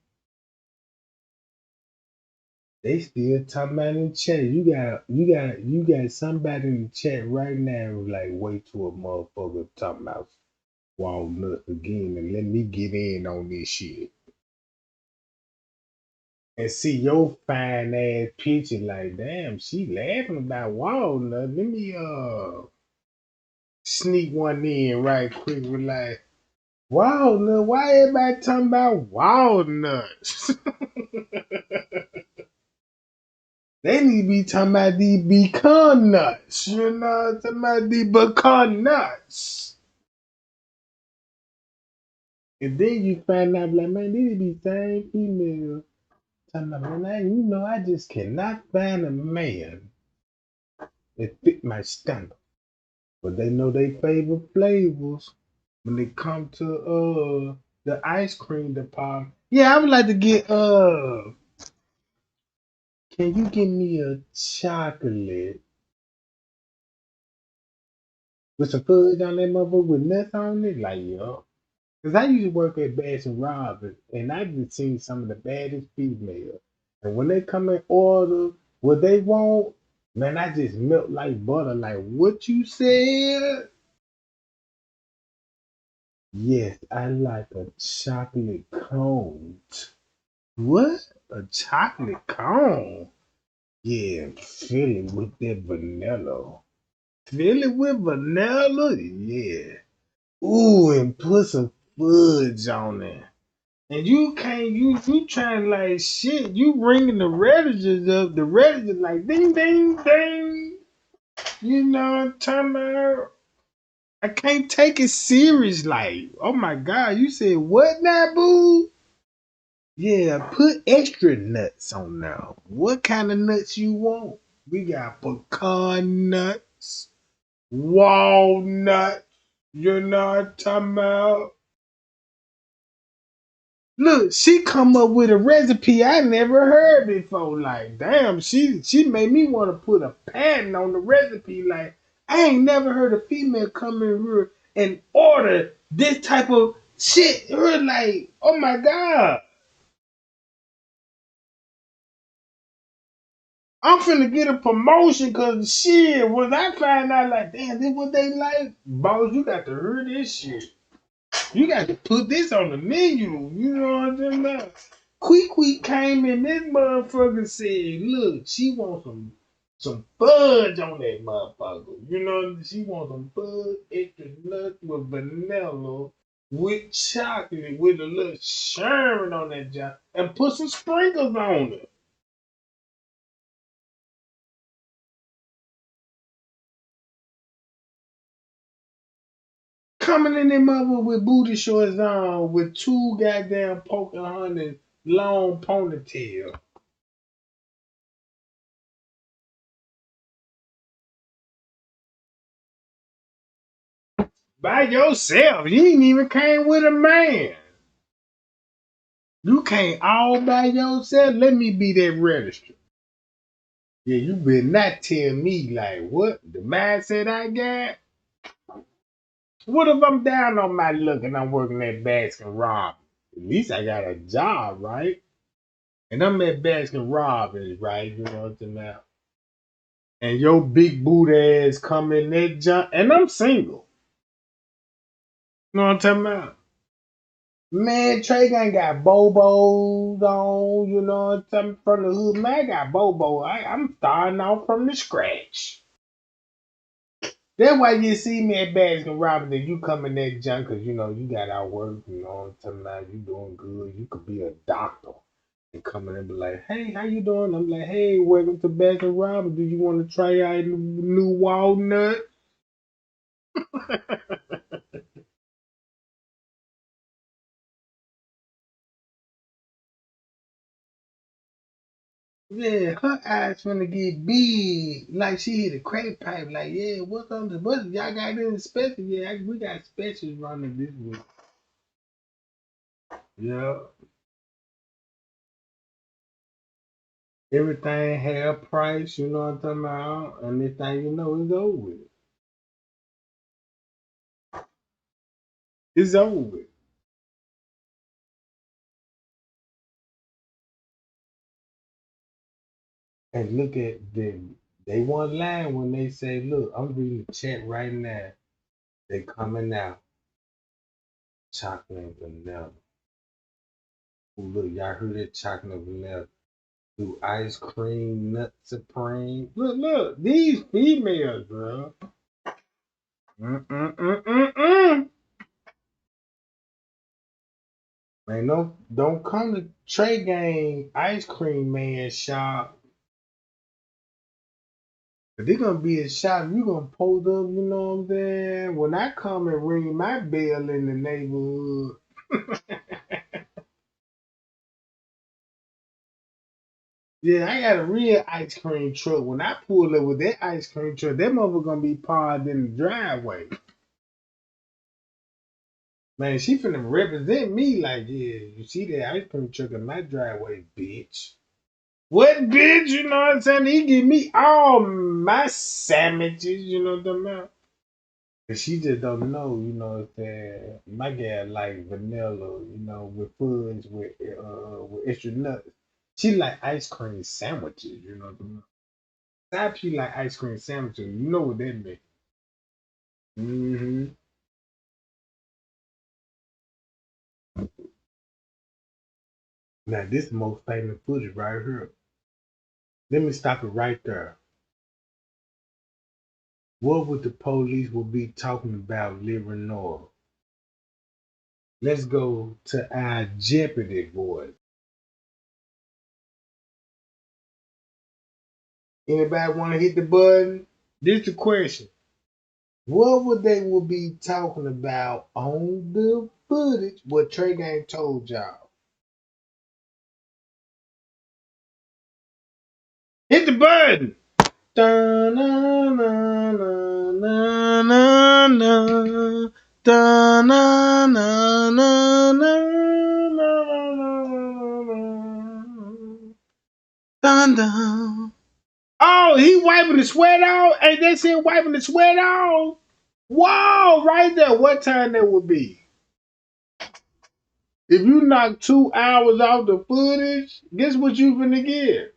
A: They still talking about in the chat. You got somebody in the chat right now who's like, wait till a motherfucker talking about walnuts again and let me get in on this shit. And see your fine ass picture like, damn, she laughing about walnut. Let me sneak one in right quick with like walnut. Why everybody talking about walnuts? They need to be talking about these pecan nuts. You know, talking about these pecan nuts. And then you find out like, man, these be same female talking about, man, you know, I just cannot find a man that fit my standard. But they know they favorite flavors when they come to the ice cream department. Yeah, I would like to get can you give me a chocolate with some fudge on that motherfucker with nuts on it? Like, yo. Cause I used to work at Bass and Robbins and I just seen some of the baddest females. And when they come and order what they want, man, I just melt like butter. Like what you said? Yes, I like a chocolate cone. What? A chocolate cone? Yeah, fill it with that vanilla. Fill it with vanilla? Yeah. Ooh, and put some fudge on it. And you can't, you trying like shit. You ringing the registers up. The registers like ding, ding, ding. You know what I'm talking about? I can't take it serious. Like, oh my God, you said what now, boo? Yeah, put extra nuts on there. What kind of nuts you want? We got pecan nuts, walnut. You know what I'm talking about? Look, she come up with a recipe I never heard before. Like, damn, she made me want to put a patent on the recipe. Like, I ain't never heard a female come in here and order this type of shit. Her like, oh my God. I'm finna get a promotion cause shit, when I find out like, damn, this what they like, boss, you got to hear this shit. You got to put this on the menu. You know what I'm talking about? Quick came in, this motherfucker said, look, she wants some fudge on that motherfucker. You know, she wants some fudge, extra nuts with vanilla. with chocolate with a little sherbet on that job and put some sprinkles on it. Coming in them mother with booty shorts on with two goddamn poking honey long ponytail. By yourself. You ain't even came with a man. You came all by yourself. Let me be that register. Yeah, you better not tell me like what the mindset I got. What if I'm down on my luck and I'm working at Baskin Robbins? At least I got a job, right? And I'm at Baskin Robbins, right? You know what I'm talking about? And your big boot ass come in that junk, and I'm single. You know what I'm talking about? Man, Trey Gang got Bobos on, you know what I'm talking about? From the hood. Man, I got Bobo. I'm starting off from the scratch. That's why you see me at Baskin Robbins and you come in that junk because, you know, you got out work, you know what I'm talking about? You doing good. You could be a doctor and come in and be like, hey, how you doing? I'm like, hey, welcome to Baskin Robbins. Do you want to try out the new walnut? Yeah, her eyes finna get big. Like she hit a crack pipe. Like, yeah, what's on the bus? Y'all got anything special? Yeah, we got specials running this week. Yeah. Everything have price, you know what I'm talking about? And this thing you know is over with. It's over with. And look at them. They want lying when they say, look, I'm reading the chat right now. They coming out. Chocolate and vanilla. Ooh, look, y'all heard that chocolate and vanilla. Do ice cream, nut supreme. Look, these females, bro. Mm-mm-mm-mm-mm. Man, don't come to Trey Gang Ice Cream Man shop. But they're gonna be a shop. You gonna post up, you know what I'm saying? When I come and ring my bell in the neighborhood. Yeah, I got a real ice cream truck. When I pull up with that ice cream truck, that mother gonna be parked in the driveway. Man, she finna represent me like, yeah, you see that ice cream truck in my driveway, bitch. What bitch? You know what I'm saying? He give me all my sandwiches, you know what I'm talking about? But she just don't know, you know what I'm saying? My gal like vanilla, you know, with fudge, with extra nuts. She like ice cream sandwiches, you know what I'm talking about? Side she like ice cream sandwiches. You know what that means. Mm-hmm. Now this is the most famous footage right here. Let me stop it right there. What would the police will be talking about living north? Let's go to our Jeopardy voice. Anybody want to hit the button? This is the question. What would they will be talking about on the footage? What Trey Gang told y'all. Hit the button. Da-na-na-na-na-na-na. Da-na-na-na-na-na-na-na. Dun dun. Oh, he wiping the sweat off? Ain't they saying wiping the sweat off? Wow, right there. What time that would be? If you knock 2 hours off the footage, guess what you finna get?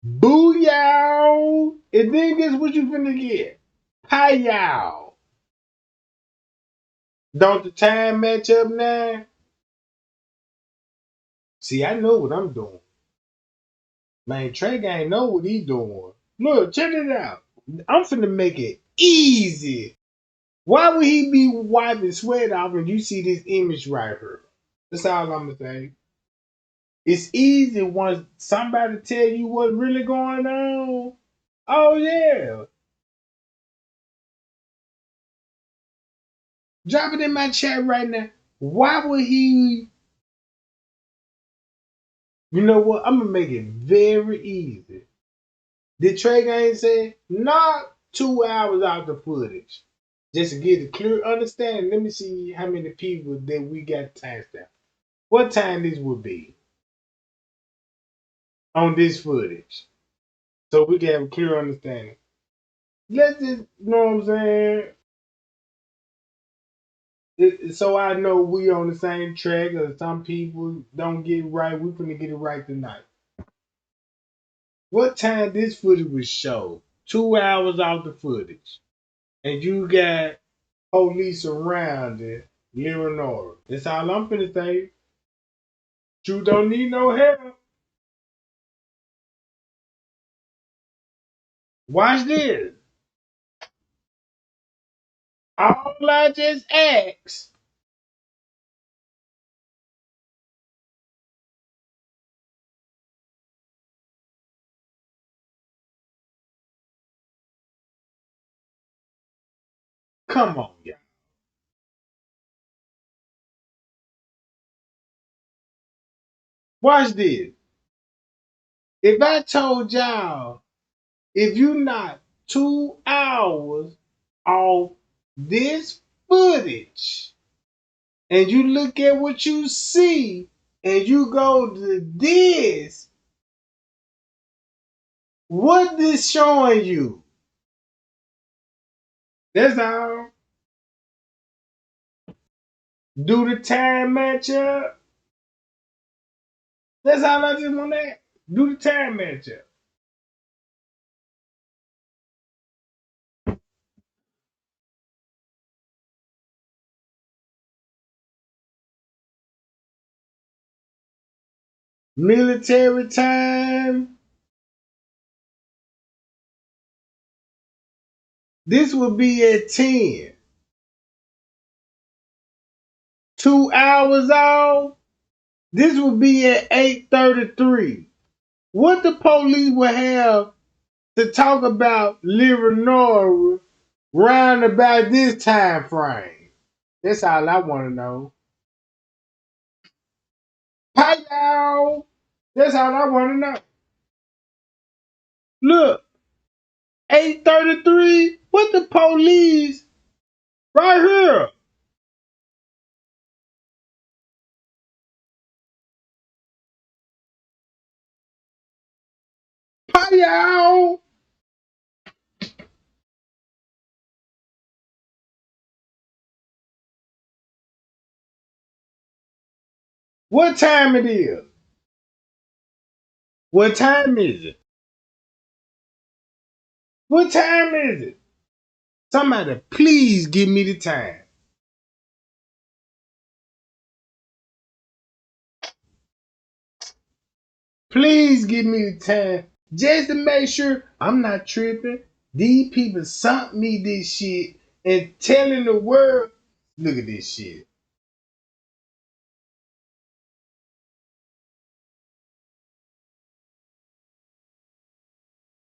A: Booyah! And then guess what you finna get? Hi-yow. Don't the time match up now? See, I know what I'm doing. Man, Trey Gang know what he doing. Look, check it out. I'm finna make it easy Why would he be wiping sweat off and you see this image right here? That's all I'm gonna say. It's easy once somebody tell you what's really going on. Oh yeah. Drop it in my chat right now. Why would he? You know what? I'm gonna make it very easy. Did Trey Gaines say knock 2 hours out the footage? Just to get a clear understanding. Let me see how many people that we got timestamp. What time this would be on this footage, so we can have a clear understanding. Let's just, you know what I'm saying? So I know we on the same track. Or some people don't get it right. We're gonna get it right tonight. What time this footage was showed? 2 hours off the footage, and you got police surrounding Leonora. That's all I'm finna say. You don't need no help. Watch this. All I just asked. Come on, y'all. Watch this. If I told y'all, if you not 2 hours off this footage, and you look at what you see, and you go to this, what this showing you? That's all. Do the time match up? That's all I just want to ask. Do the time match up? Military time. This would be at 10. 2 hours off. This would be at 8:33. What the police would have to talk about Leonora round about this time frame? That's all I want to know. Hi y'all. That's all I want to know. Look, 8:33. What the police right here? Hi y'all. What time it is? What time is it? What time is it? Somebody please give me the time. Please give me the time just to make sure I'm not tripping. These people sent me this shit and telling the world, look at this shit.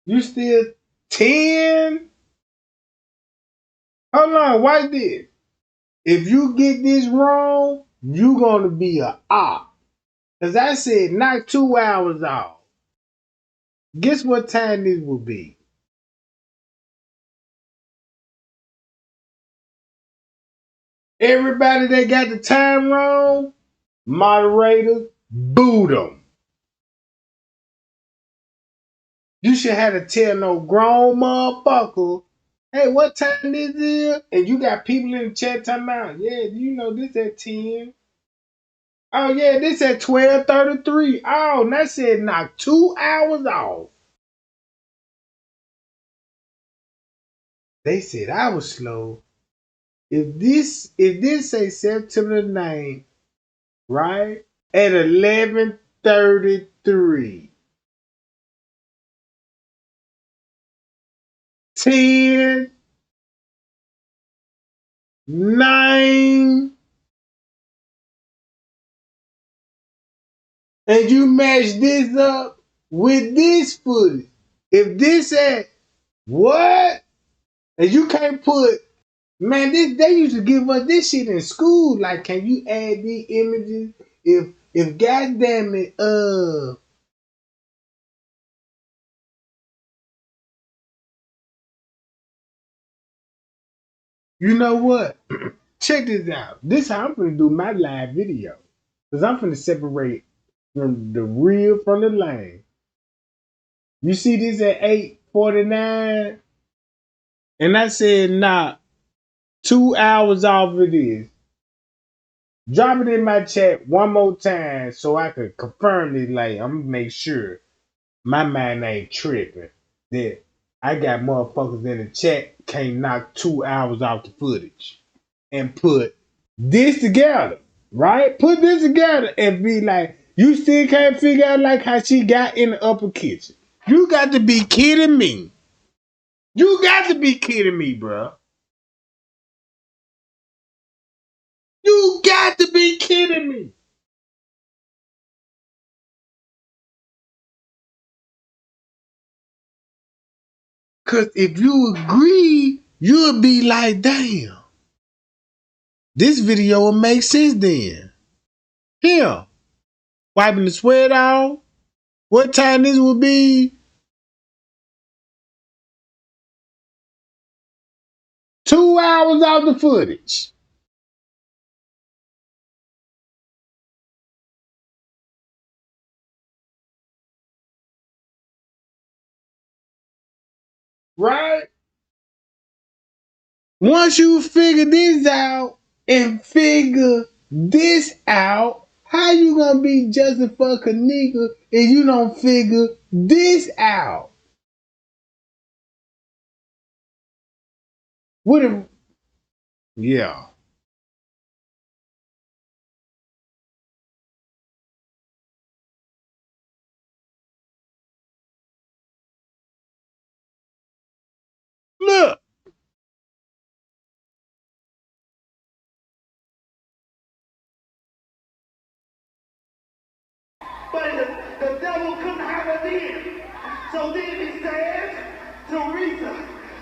A: You still 10? Hold on, watch this. If you get this wrong, you gonna be a op. Cause I said knock 2 hours off. Guess what time this will be? Everybody that got the time wrong, moderators, boot them. You should have to tell no grown motherfucker, hey, what time this is? And you got people in the chat talking about, yeah, you know this at 10. Oh yeah, this at 12:33. Oh, and I said knock 2 hours off. They said I was slow. If this say September 9th, right? At 11:33. 10, 9, and you match this up with this footage. If this at what? And you can't put, man, this they used to give us this shit in school. Like, can you add these images? If goddamn it, you know what? Check this out. This how I'm gonna do my live video. Cause I'm gonna separate from the real from the lame. You see this at 8:49? And I said, nah, 2 hours off of this. Drop it in my chat one more time so I could confirm this. Like, I'm gonna make sure my mind ain't tripping. That I got motherfuckers in the chat can't knock 2 hours off the footage and put this together, right? Put this together and be like, you still can't figure out like how she got in the upper kitchen. You got to be kidding me. You got to be kidding me, bro. You got to be kidding me. Cause if you agree, you'll be like, damn, this video will make sense then. Here, wiping the sweat off. What time this would be? 2 hours off the footage. Right? Once you figure this out and figure this out, how you gonna be justice for Kenneka if you don't figure this out? What if, yeah. Look.
L: But the devil couldn't have it in. So then he says, Teresa,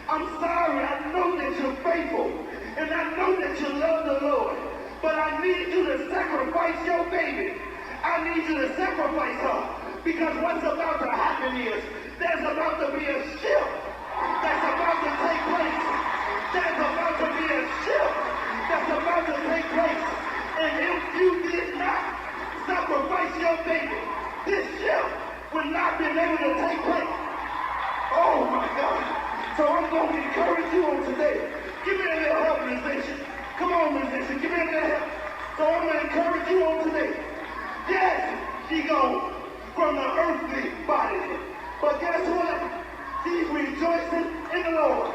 L: I'm sorry, I know that you're faithful, and I know that you love the Lord, but I need you to sacrifice your baby. I need you to sacrifice her, because what's about to happen is, there's about to be a shift that's about to take place. There's about to be a shift that's about to take place. And if you did not sacrifice your baby, this shift would not be able to take place. Oh my God. So I'm going to encourage you on today. Give me a little help, musician. Come on, musician. Give me a little help. So I'm going to encourage you on today. Yes, she goes from the earthly body. But guess what? She's rejoicing in the Lord.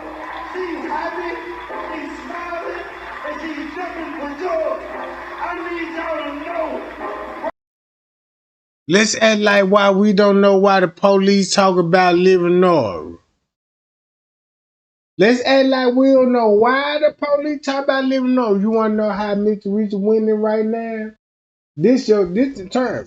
L: She's happy, she's smiling, and she's jumping for joy. I need y'all to know.
A: Let's act like why we don't know why the police talk about living north. Let's act like we don't know why the police talk about living north. You want to know how Mr. Reach winning right now? This the term.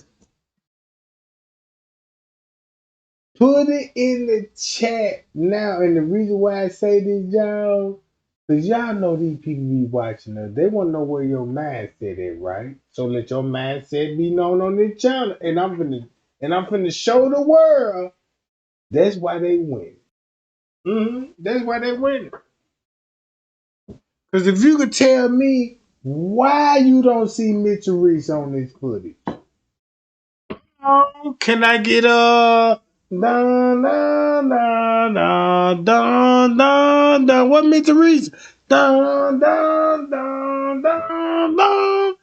A: Put it in the chat now. And the reason why I say this, y'all, because y'all know these people be watching us. They want to know where your mindset is, right? So let your mindset be known on this channel. And I'm finna show the world that's why they win. That's why they win. Because if you could tell me why you don't see Mitchell Reese on this footage. Oh, can I get a dun dun dun dun dun dun dun? What Mitchell Reese? Dun dun dun dun dun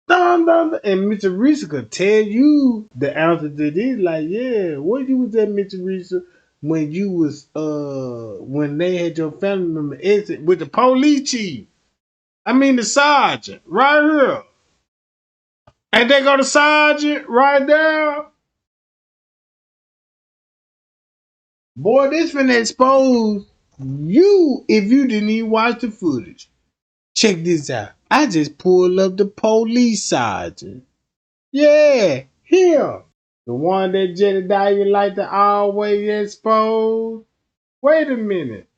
A: dun dun. And Mitchell Reese could tell you the answer to this. Like, yeah, what you was at Mitchell Reese when you was when they had your family member exit with the police chief. I mean the sergeant right here. And they go to sergeant right there. Boy, this finna expose you if you didn't even watch the footage. Check this out. I just pulled up the police sergeant. Yeah, him. The one that Jedediah like to always expose. Wait a minute.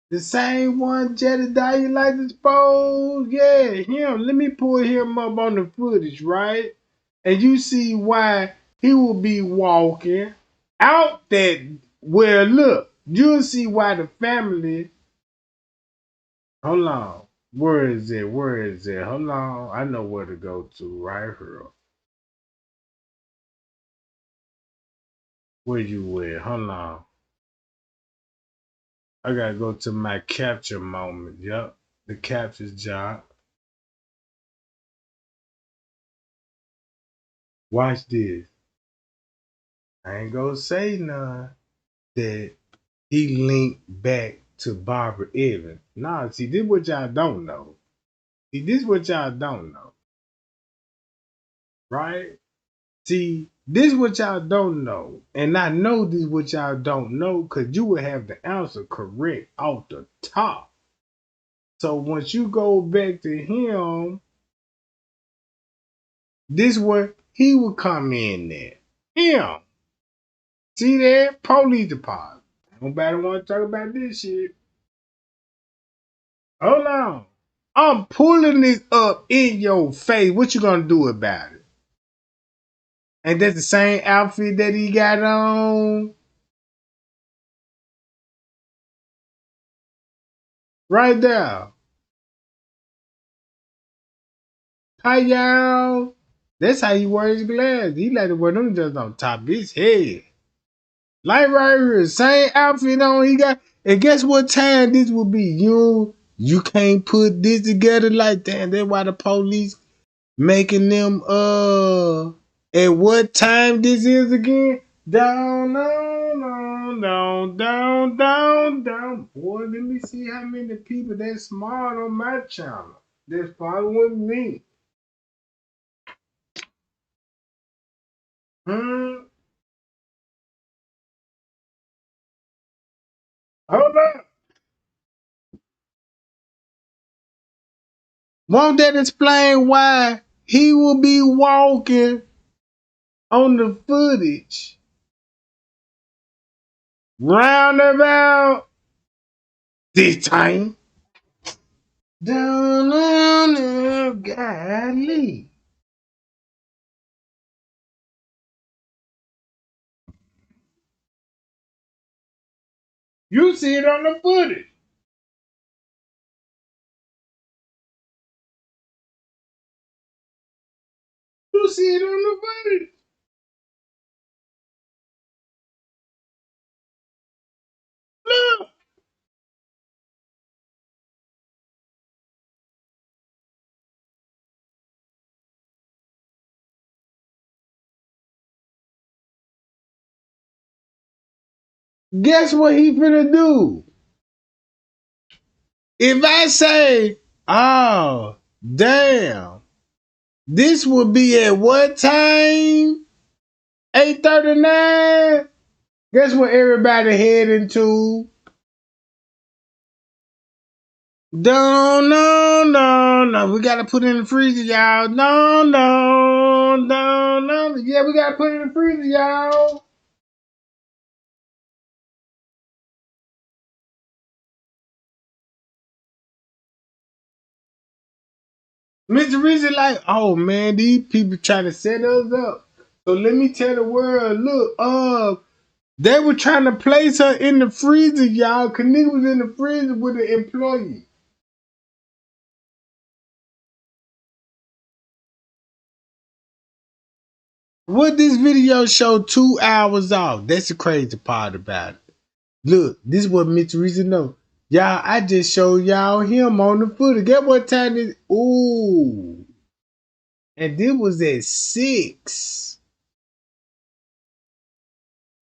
A: The same one Jedediah like to expose? Yeah, him. Let me pull him up on the footage, right? And you see why he will be walking out that. Well, look, you'll see why the family. Hold on. Where is it? Where is it? Hold on. I know where to go to right here. Where you at? Hold on. I gotta go to my capture moment. Yup. The capture's job. Watch this. I ain't gonna say none that he linked back to Barbara Evans. Nah, see, this what y'all don't know. See, this what y'all don't know. Right? See, this what y'all don't know. And I know this what y'all don't know because you will have the answer correct off the top. So once you go back to him, this where he will come in there. Him. See that? Police department. Nobody want to talk about this shit. Hold on. I'm pulling this up in your face. What you gonna do about it? And that's the same outfit that he got on. Right there. Hi y'all. That's how he wears his glasses. He like to wear them just on top of his head. Like right here, same outfit on he got. And guess what time this will be? You can't put this together like that. And that's why the police making them at what time this is again? Down, down, down, down, down, down. Boy, let me see how many people that smart on my channel that's following me. Hmm. Hold on. Won't that explain why he will be walking on the footage roundabout this time? Down on the golly. You see it on the footage. You see it on the footage. Look. Guess what he finna do? If I say, oh, damn, this would be at what time? 8:39. Guess what everybody heading to? No. We gotta put it in the freezer, y'all. No. Yeah, we gotta put it in the freezer, y'all. Mr. Reason like, oh man, these people trying to set us up. So let me tell the world, look, they were trying to place her in the freezer, y'all. Kenneka was in the freezer with an employee. What this video show 2 hours off? That's the crazy part about it. Look, this is what Mr. Reason know. Y'all, I just showed y'all him on the footage. Guess what time this? Ooh. And this was at 6.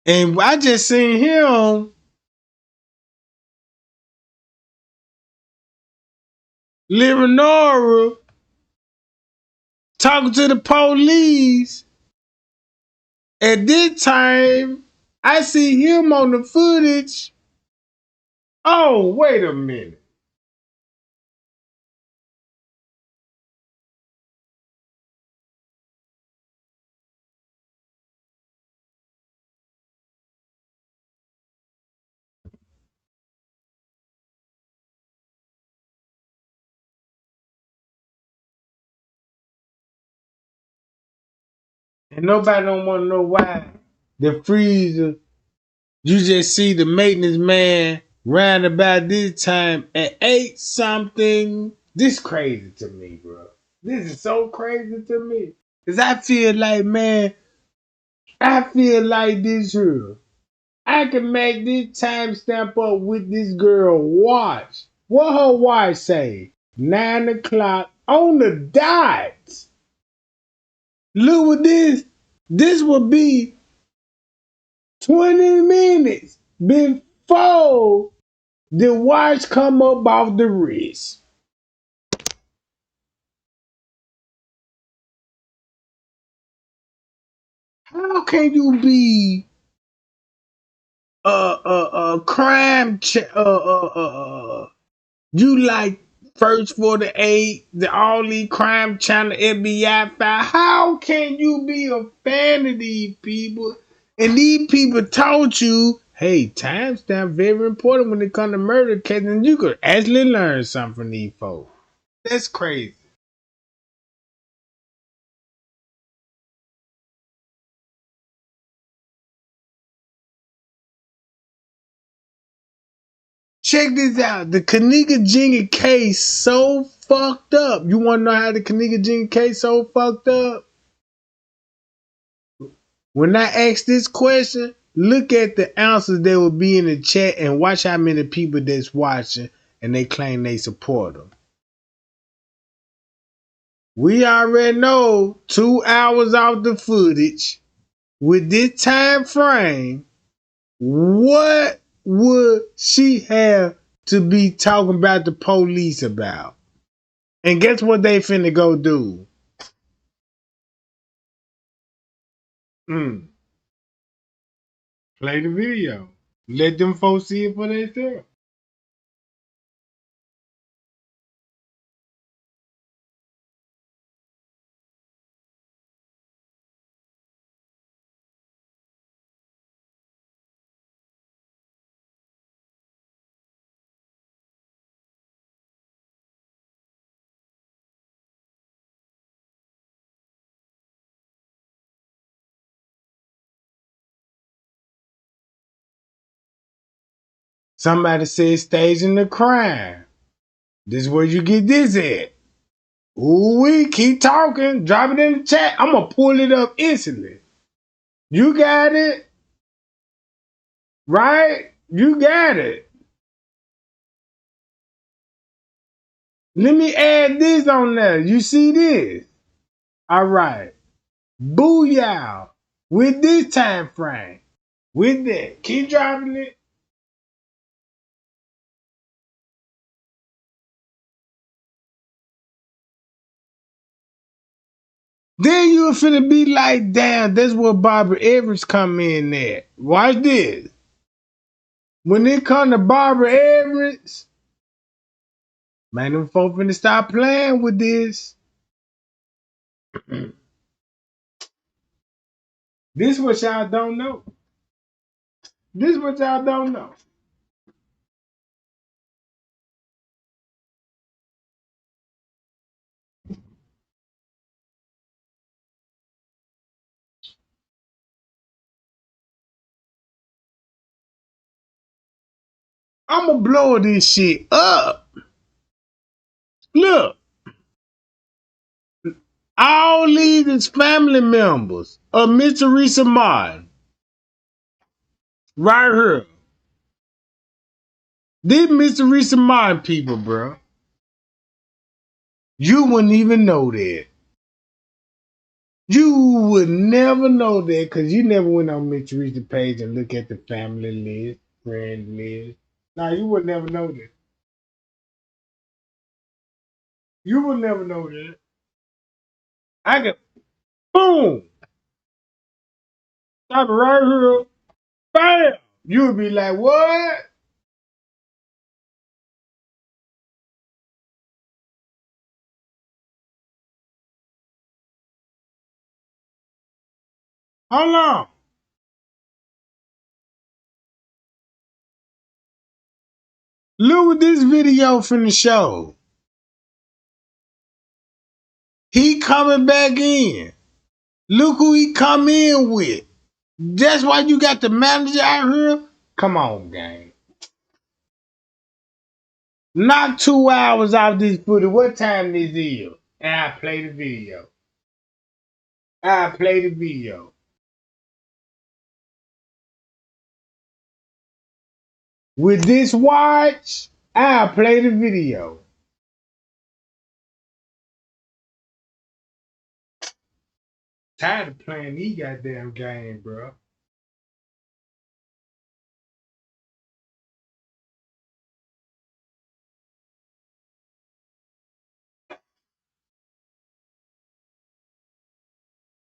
A: And I just seen him Leonora talking to the police. At this time, I see him on the footage. Oh, wait a minute. And nobody don't want to know why the freezer, you just see the maintenance man round about this time at 8 something. This crazy to me, bro. This is so crazy to me. Cause I feel like, man, I feel like this here. I can make this timestamp up with this girl watch. What her watch say? 9 o'clock on the dot. Look what this. This would be 20 minutes before the watch come up off the wrist. How can you be crime you like first 48, the all these crime channel FBI file? How can you be a fan of these people? And these people taught you, hey, timestamp very important when it comes to murder cases, and you could actually learn something from these folks. That's crazy. Check this out. The Kenneka Jenkins case so fucked up. You want to know how the Kenneka Jenkins case so fucked up? When I ask this question, look at the answers that will be in the chat and watch how many people that's watching and they claim they support them. We already know 2 hours off the footage. With this time frame, what would she have to be talking about the police about? And guess what they finna go do? Play the video. Let them folks see it for themselves. Somebody said staging the crime. This is where you get this at. Ooh, we keep talking. Drop it in the chat. I'm gonna pull it up instantly. You got it, right? You got it. Let me add this on there. You see this? All right. Booyah. With this time frame. With that. Keep dropping it. Then you finna be like, damn, that's where Barbara Everett come in at. Watch this. When it come to Barbara Everett, man, them folk finna stop playing with this. This what y'all don't know. This what y'all don't know. I'ma blow this shit up. Look. All these is family members of Miss Teresa Martin. Right here. These Miss Teresa Martin people, bro. You wouldn't even know that. You would never know that because you never went on Miss Teresa's page and look at the family list, friend list. Nah, you would never know that. You would never know that. I could, boom, stop it right here, bam. You would be like, what? Hold on. Look what this video finna show. He coming back in. Look who he come in with. That's why you got the manager out here. Come on, gang. Knock 2 hours off this footage. What time this is? And I play the video. I play the video. With this watch, I'll play the video. Tired of playing these goddamn games, bro.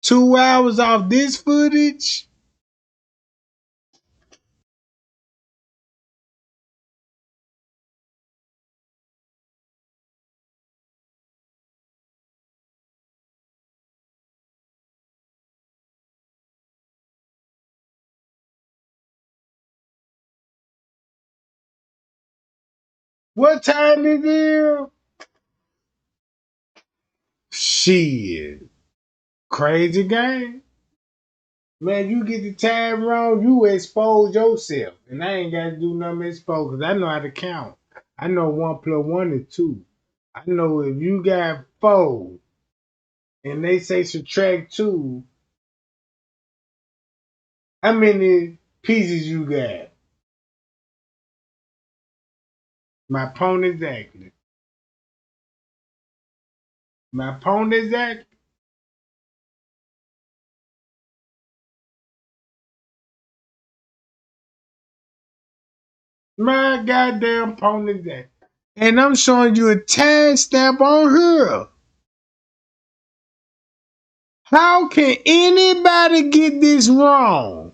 A: $2 off this footage? What time is it? Shit. Crazy game. Man, you get the time wrong, you expose yourself. And I ain't got to do nothing but expose because I know how to count. I know 1 plus 1 is 2. I know if you got 4 and they say subtract 2, how many pieces you got? My opponent exactly. My opponent exactly. My goddamn opponent exactly. And I'm showing you a time stamp on here. How can anybody get this wrong?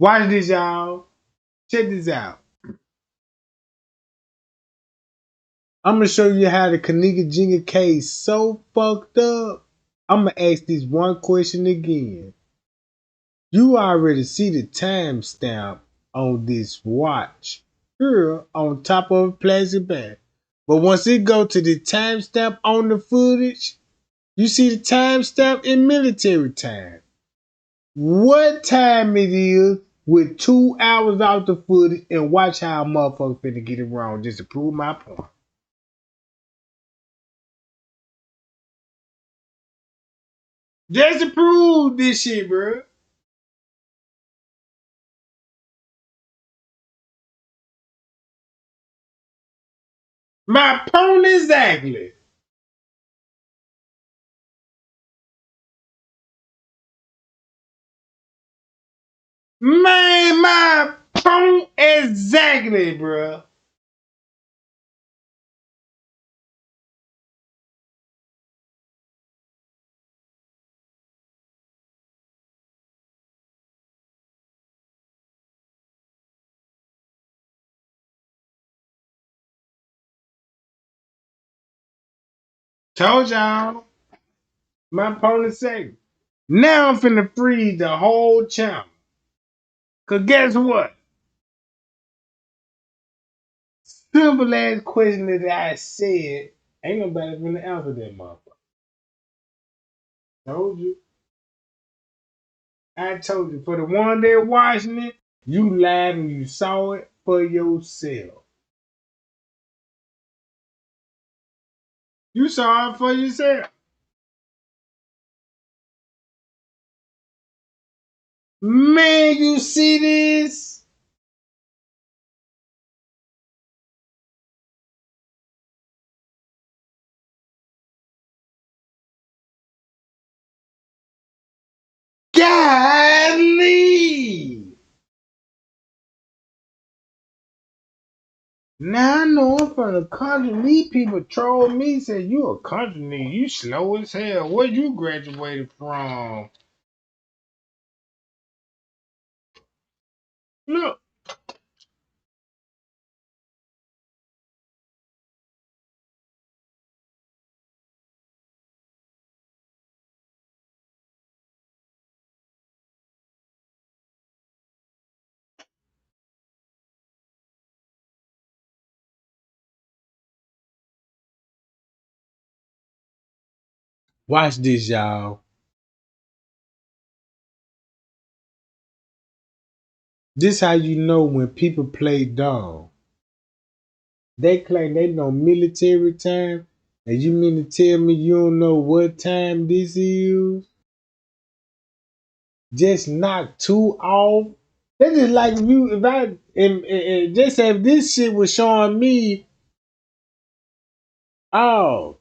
A: Watch this, y'all. Check this out. I'm gonna show you how the Kenneka Jenga case so fucked up. I'm gonna ask this one question again. You already see the timestamp on this watch here on top of a plastic bag. But once it go to the timestamp on the footage, you see the timestamp in military time. What time it is with 2 hours off the footage and watch how a motherfucker finna get it wrong just to prove my point. Just to prove this shit, bro. My opponent exactly. Man, my opponent exactly, bro. Told y'all. My opponent second. Now I'm finna freeze the whole channel. Cause guess what? Simple ass question that I said, ain't nobody finna answer that motherfucker. Told you. I told you. For the one that watching it, you lied and you saw it for yourself. You saw it for yourself. Man, you see this? Golly! Now I know I'm from the country. These people troll me, say you a country nigga. You slow as hell. Where you graduated from? Look. Watch this, y'all. This how you know when people play dumb. They claim they know military time, and you mean to tell me you don't know what time this is? Just knock 2 off. That's just like if you, if I, and just say if this shit was showing me, oh,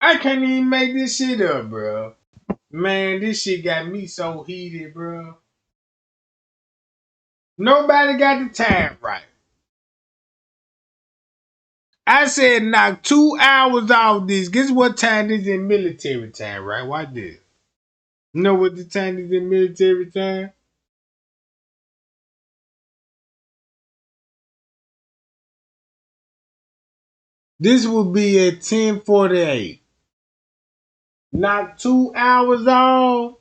A: I can't even make this shit up, bro. Man, this shit got me so heated, bro. Nobody got the time right. I said knock 2 hours off this. Guess what time this in military time, right? Watch this. You know what the time is in military time? This will be at 10:48. Knock 2 hours off.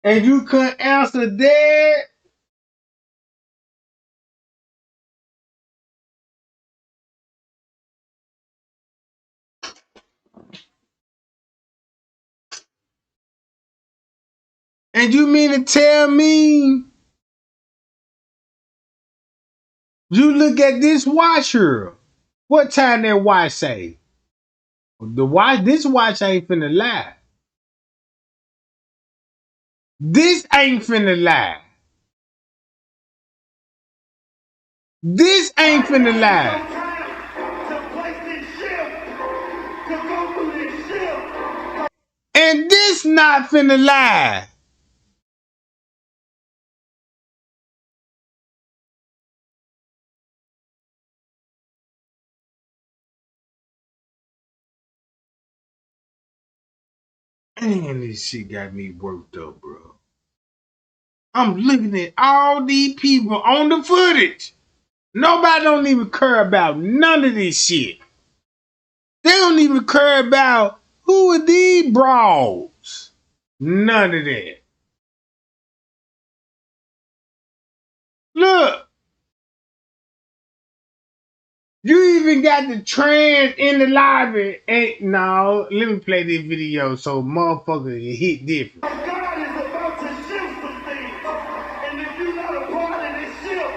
A: And you couldn't answer that? And you mean to tell me you look at this watch here? What time that watch say? This watch ain't finna lie. This ain't finna lie. This ain't finna lie. And this not finna lie. Man, this shit got me worked up, bro. I'm looking at all these people on the footage. Nobody don't even care about none of this shit. They don't even care about who are these brawls. None of that. Look. You even got the trans in the lobby. Ain't no, let me play this video so motherfucker can hit different.
L: God is about to shift some things. And if you're not a part of this shift,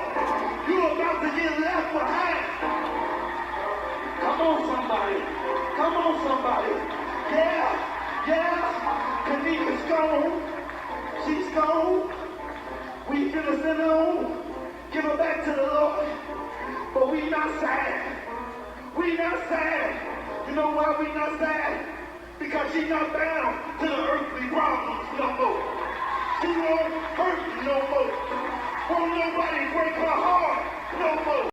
L: you're about to get left behind. Come on, somebody. Come on, somebody. Yeah. Kenneka's gone. She's gone. We finna send her home. Give her back to the Lord. But we not sad. We not sad. You know why we not sad? Because she's not bound to the earthly problems no more. She won't hurt you no more. Won't nobody break her heart no more.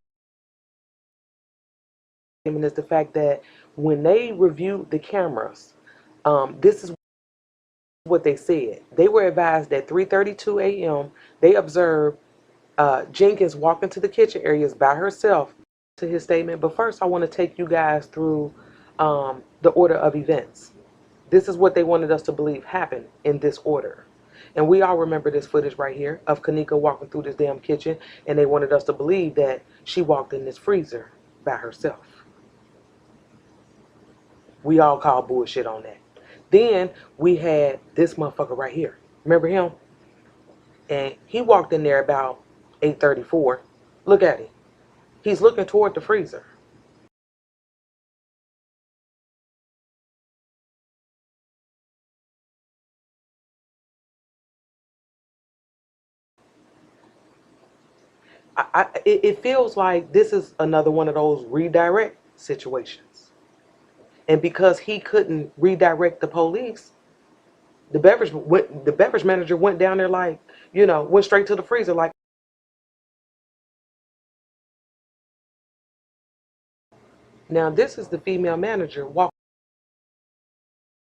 M: And it's the fact that when they reviewed the cameras, this is what they said. They were advised that 3:32 a.m. they observed Jenkins walk into the kitchen areas by herself to his statement. But first, I want to take you guys through the order of events. This is what they wanted us to believe happened in this order. And we all remember this footage right here of Kenneka walking through this damn kitchen, and they wanted us to believe that she walked in this freezer by herself. We all call bullshit on that. Then we had this motherfucker right here. Remember him? And he walked in there about 8:34. Look at him. He's looking toward the freezer. It feels like this is another one of those redirect situations. And because he couldn't redirect the police, the beverage manager went down there like, went straight to the freezer like. Now this is the female manager walking.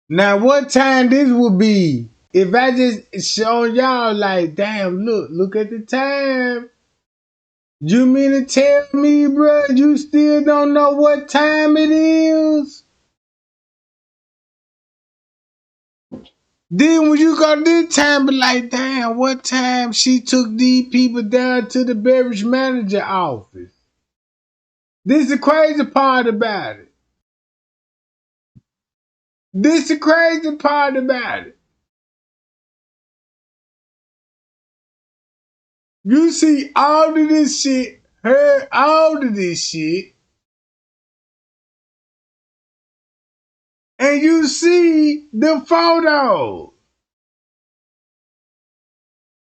A: Now what time this will be? If I just show y'all like, damn, look at the time. You mean to tell me, bro, you still don't know what time it is? Then when you go this time, be like, damn, what time she took these people down to the beverage manager office? This is the crazy part about it. This the crazy part about it. You see all of this shit, heard all of this shit, and you see the photo.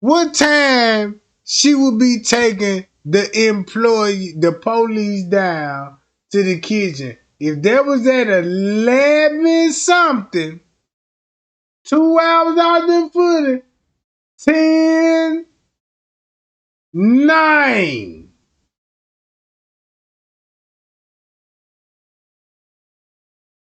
A: What time she would be taking the police down to the kitchen? If that was at 11 something, 2 hours out the footage, 10, 9.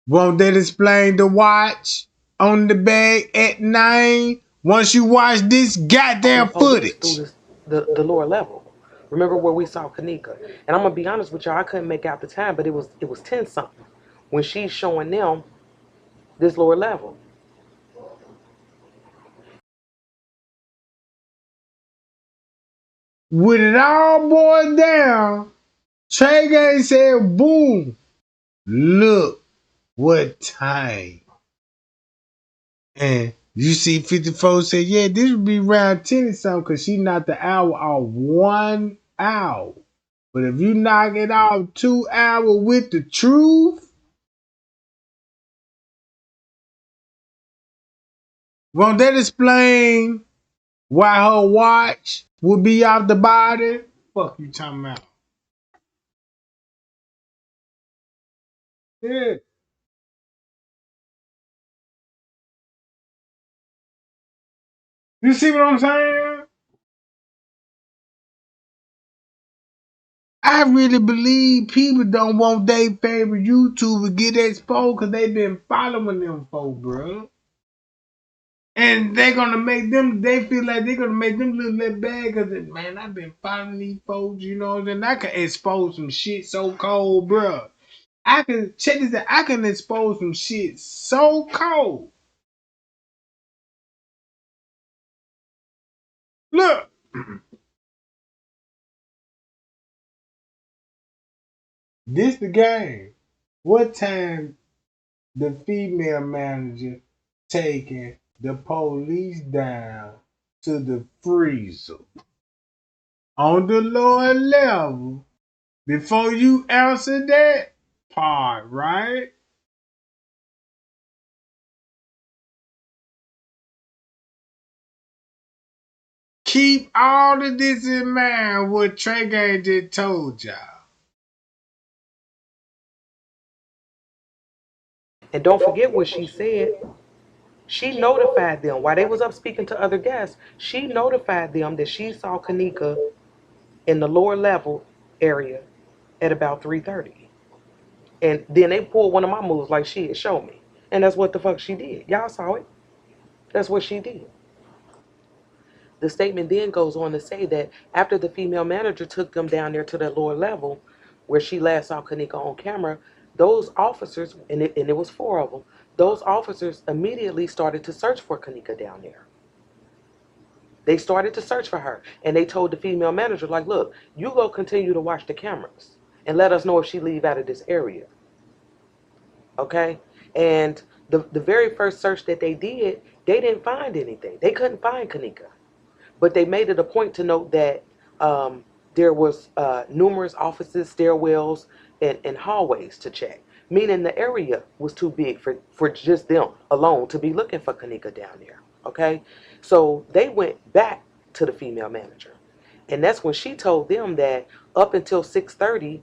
A: Won't that explain the watch on the bag at 9? Once you watch this goddamn
M: police
A: footage.
M: through the lower level. Remember where we saw Kenneka? And I'm gonna be honest with y'all, I couldn't make out the time, but it was 10 something when she's showing them this lower level.
A: With it all boiled down, Trey Gang said, boom, look what time. And you see 54 say, yeah, this would be around 10 or something because she knocked the hour off 1 hour. But if you knock it off 2 hours with the truth, won't that explain why her watch would be off the body? Fuck you talking about? Yeah. You see what I'm saying? I really believe people don't want their favorite YouTuber get exposed because they been following them folks, bro. And they're gonna make them, they feel like they're gonna make them look that bad because, man, I've been following these folks, you know, then I can expose some shit so cold, bro. I can, check this out, I can expose some shit so cold. Look. This the game. What time the female manager taking the police down to the freezer on the lower level? Before you answer that part, right? Keep all of this in mind what Trey Gang just told y'all.
M: And don't forget what she said. She notified them while they was up speaking to other guests. She notified them that she saw Kenneka in the lower level area at about 3:30. And then they pulled one of my moves like she had showed me. And that's what the fuck she did. Y'all saw it. That's what she did. The statement then goes on to say that after the female manager took them down there to the lower level, where she last saw Kenneka on camera, those officers, and it was 4 of them, those officers immediately started to search for Kenneka down there. They started to search for her, and they told the female manager, like, look, you go continue to watch the cameras and let us know if she leave out of this area. Okay? And the very first search that they did, they didn't find anything. They couldn't find Kenneka. But they made it a point to note that there was numerous offices, stairwells, and hallways to check, meaning the area was too big for just them alone to be looking for Kenneka down there. Okay, so they went back to the female manager, and that's when she told them that up until 6:30,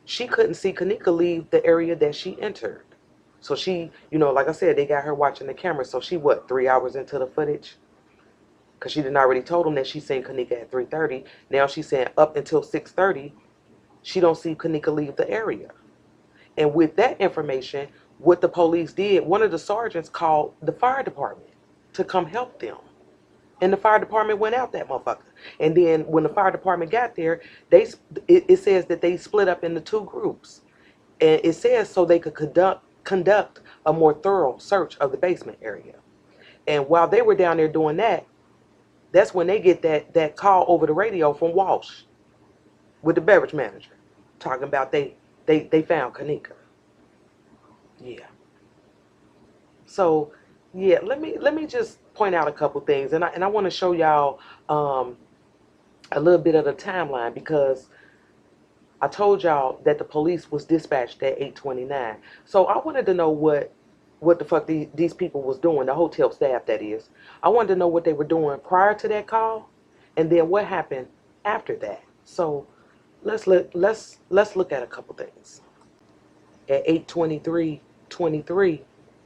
M: she couldn't see Kenneka leave the area that she entered. So she, like I said, they got her watching the camera. So she, 3 hours into the footage? Because she did already told them that she seen Kenneka at 3:30. Now she's saying up until 6:30, she don't see Kenneka leave the area. And with that information, what the police did, one of the sergeants called the fire department to come help them. And the fire department went out that motherfucker. And then when the fire department got there, it says that they split up into 2 groups. And it says so they could conduct a more thorough search of the basement area. And while they were down there doing that, that's when they get that call over the radio from Walsh with the beverage manager talking about they found Kenneka. Yeah. So, yeah, let me just point out a couple things, and I want to show y'all a little bit of the timeline because I told y'all that the police was dispatched at 8:29. So I wanted to know what the fuck these people was doing, the hotel staff that is. I wanted to know what they were doing prior to that call, and then what happened after that. So let's look at a couple things. At 8:23:23,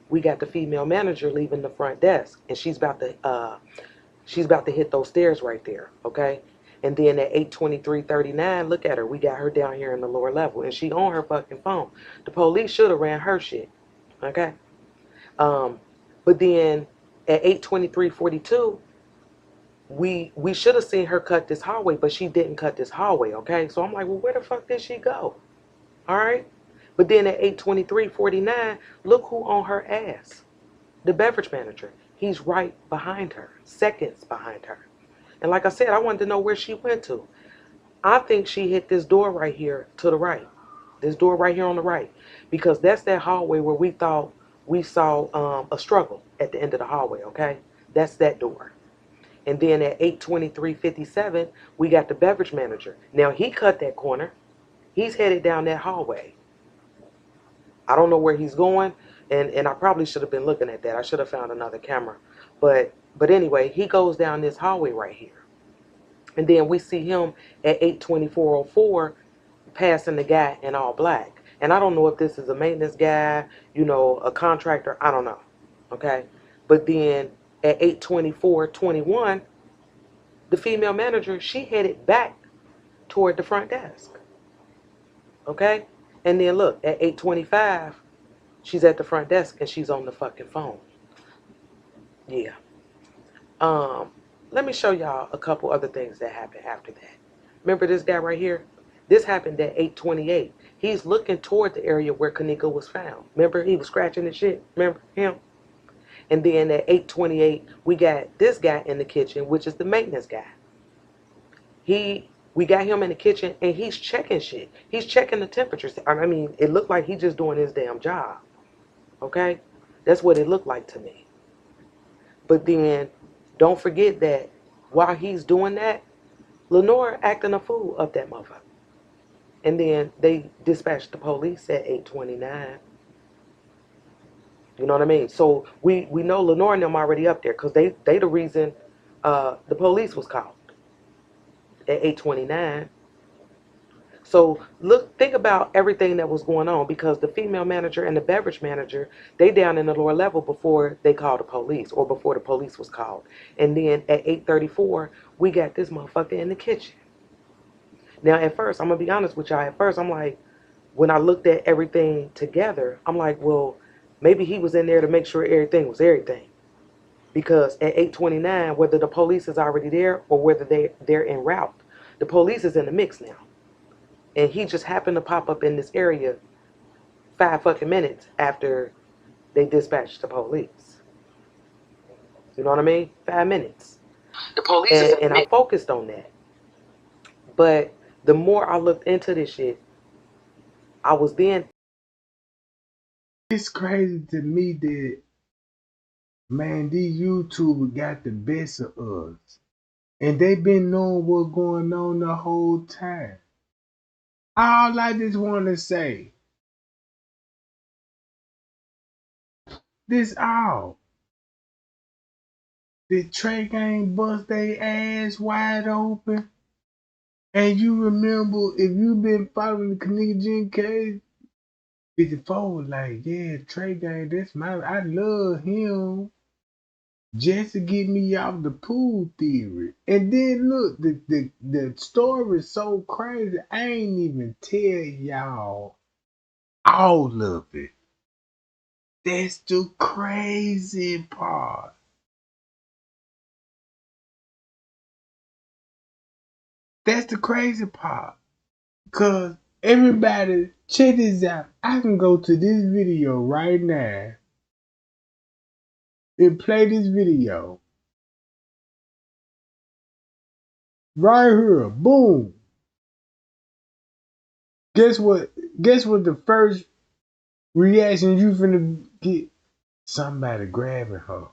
M: we got the female manager leaving the front desk, and she's about to hit those stairs right there, okay? And then at 8:23:39, look at her. We got her down here in the lower level, and she on her fucking phone. The police should have ran her shit, okay? Um, but then at 8:23:42, we should have seen her cut this hallway, but she didn't cut this hallway, okay? So I'm like, well, where the fuck did she go? All right. But then at 8:23:49, look who on her ass. The beverage manager. He's right behind her, seconds behind her. And like I said, I wanted to know where she went to. I think she hit this door right here to the right. This door right here on the right. Because that's that hallway where we thought we saw a struggle at the end of the hallway, okay? That's that door. And then at 8:23:57, we got the beverage manager. Now he cut that corner. He's headed down that hallway. I don't know where he's going, and I probably should have been looking at that. I should have found another camera. But anyway, he goes down this hallway right here. And then we see him at 8:24:04 passing the guy in all black. And I don't know if this is a maintenance guy, a contractor, I don't know. Okay? But then at 8:24:21, the female manager, she headed back toward the front desk. Okay? And then look, at 8:25, she's at the front desk and she's on the fucking phone. Yeah. Let me show y'all a couple other things that happened after that. Remember this guy right here? This happened at 8:28. He's looking toward the area where Kenneka was found. Remember, he was scratching his shit. Remember him? And then at 8:28, we got this guy in the kitchen, which is the maintenance guy. We got him in the kitchen and he's checking shit. He's checking the temperatures. I mean, it looked like he's just doing his damn job. Okay? That's what it looked like to me. But then, don't forget that while he's doing that, Lenore acting a fool up that motherfucker. And then they dispatched the police at 8:29. You know what I mean? So we know Lenore and them already up there because they the reason the police was called at 8:29. So think about everything that was going on because the female manager and the beverage manager, they down in the lower level before they called the police or before the police was called. And then at 8:34, we got this motherfucker in the kitchen. Now at first, I'm gonna be honest with y'all. At first, I'm like, when I looked at everything together, I'm like, well, maybe he was in there to make sure everything was everything. Because at 8:29, whether the police is already there or whether they're en route, the police is in the mix now. And he just happened to pop up in this area 5 fucking minutes after they dispatched the police. You know what I mean? 5 minutes.
K: The police is in the
M: And I
K: mix.
M: focused on that. But the more I looked into this shit, I was then.
A: It's crazy to me that, man, these YouTubers got the best of us. And they been knowing what's going on the whole time. All I just want to say, this all. Did Trey Gang bust they ass wide open? And you remember, if you been following the Kenneka Jenkins case, 54 was like, yeah, Trey Gang, I love him. Just to get me off the pool theory. And then look, the story is so crazy, I ain't even tell y'all all of it. That's the crazy part. That's the crazy part. Because everybody, check this out. I can go to this video right now and play this video. Right here. Boom. Guess what? Guess what the first reaction you finna get? Somebody grabbing her.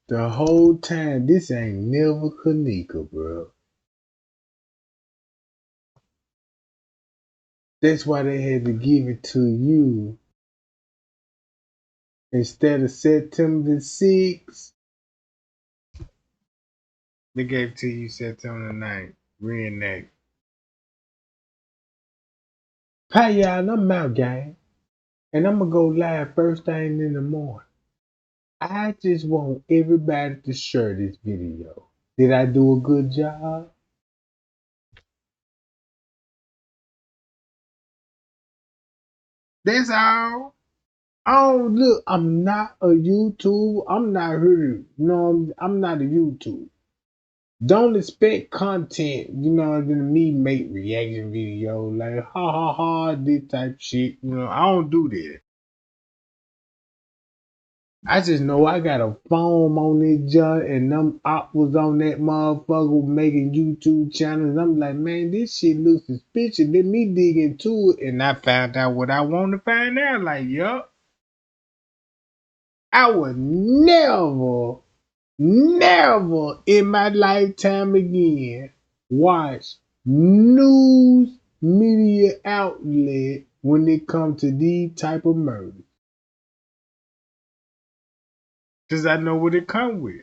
A: The whole time, this ain't never Kenneka, bro. That's why they had to give it to you instead of September 6th. They gave it to you September 9th. Reenact. Hi y'all, I'm out, gang. And I'm gonna go live first thing in the morning. I just want everybody to share this video. Did I do a good job? That's all. Oh, look, I'm not a YouTube. I'm not here. I'm not a YouTube. Don't expect content, me make reaction videos like ha ha ha, this type shit. I don't do that. I just know I got a phone on this joint and them op was on that motherfucker making YouTube channels. I'm like, man, this shit looks suspicious. Let me dig into it, and I found out what I want to find out. Like, yup, I would never in my lifetime again watch news media outlet when it comes to these type of murders. Cause I know what it come with.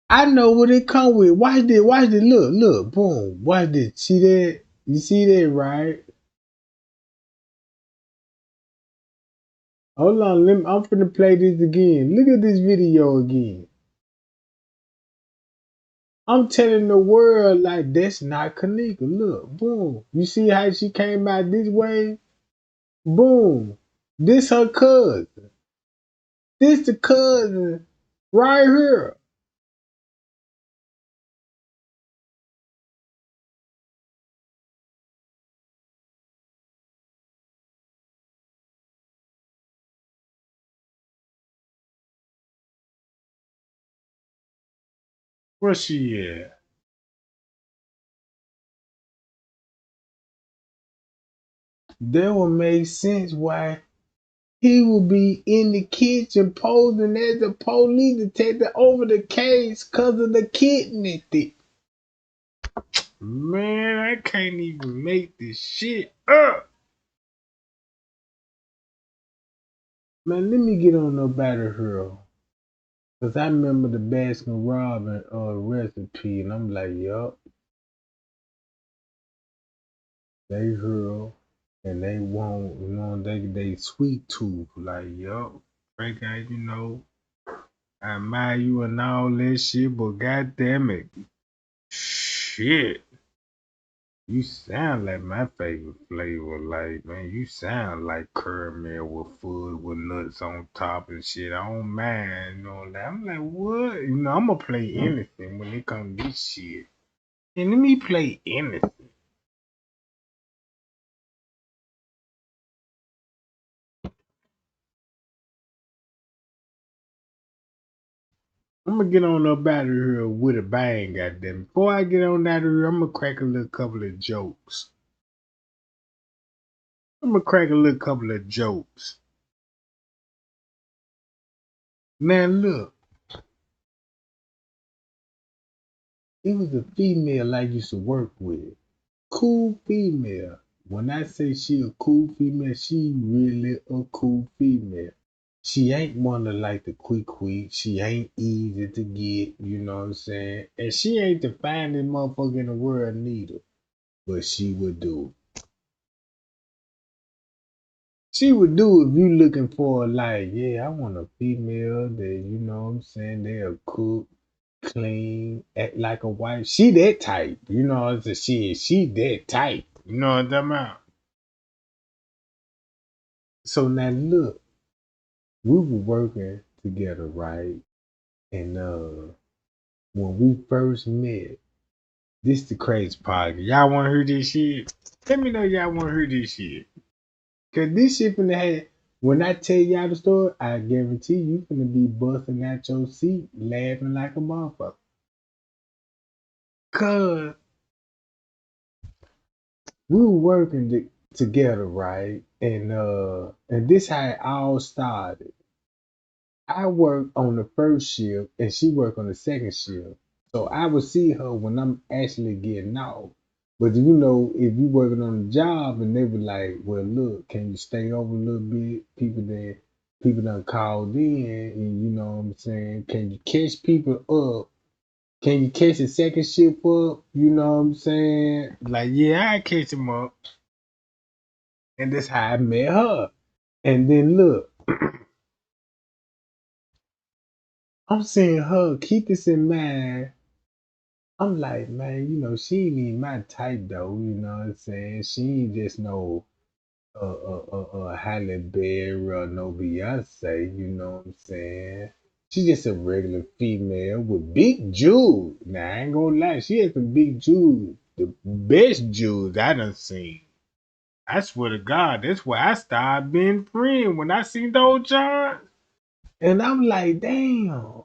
A: I know what it come with. Watch this, look, boom. Watch this. See that? You see that, right? Hold on, I'm finna play this again. Look at this video again. I'm telling the world like that's not Kenneka. Look, boom. You see how she came out this way? Boom. This her cousin. This the cousin right here. Where she at? That would make sense why he would be in the kitchen posing as a police detective over the case because of the kidney thing. Man, I can't even make this shit up. Man, let me get on nobody here. Because I remember the Baskin Robbins recipe, and I'm like, yup, they heard and they want, they sweet tooth. Like, yup, Frank, I admire you and all that shit, but goddamn it, shit. You sound like my favorite flavor. Like, man, you sound like caramel with food with nuts on top and shit. I don't mind, I'm like, what? I'm gonna play anything when it comes to this shit. And let me play anything. I'm gonna get on up out of here with a bang, goddamn. Before I get on out of here, I'm gonna crack a little couple of jokes. Now look, it was a female I used to work with. Cool female. When I say she a cool female, she really a cool female. She ain't one of like the quick. She ain't easy to get, you know what I'm saying? And she ain't the finest motherfucker in the world neither. But she would do. She would do if you looking for like, yeah, I want a female that, you know what I'm saying, they'll cook, clean, act like a wife. She that type, you know what I'm saying? She that type. You know what I'm talking about? So now look, we were working together, right? And when we first met, this the crazy part. Y'all wanna hear this shit? Let me know y'all wanna hear this shit. Cause this shit finna have, when I tell y'all the story, I guarantee you finna be busting out your seat laughing like a motherfucker. Cause we were working together, right? And this how it all started. I work on the first shift and she work on the second shift. So I would see her when I'm actually getting off. But you know, if you working on a job and they were like, well, look, can you stay over a little bit? People done called in and you know what I'm saying? Can you catch people up? Can you catch the second shift up? You know what I'm saying? Like, yeah, I catch them up. And that's how I met her. And then look, I'm saying her, keep this in mind. I'm like, man, you know, she ain't even my type though, you know what I'm saying? She ain't just no Halle Berry or no Beyonce, you know what I'm saying? She just a regular female with big jewels. Now I ain't gonna lie, she has some big jewels. The best jewels I done seen. I swear to God, that's why I started being friend when I seen those John. And I'm like, damn.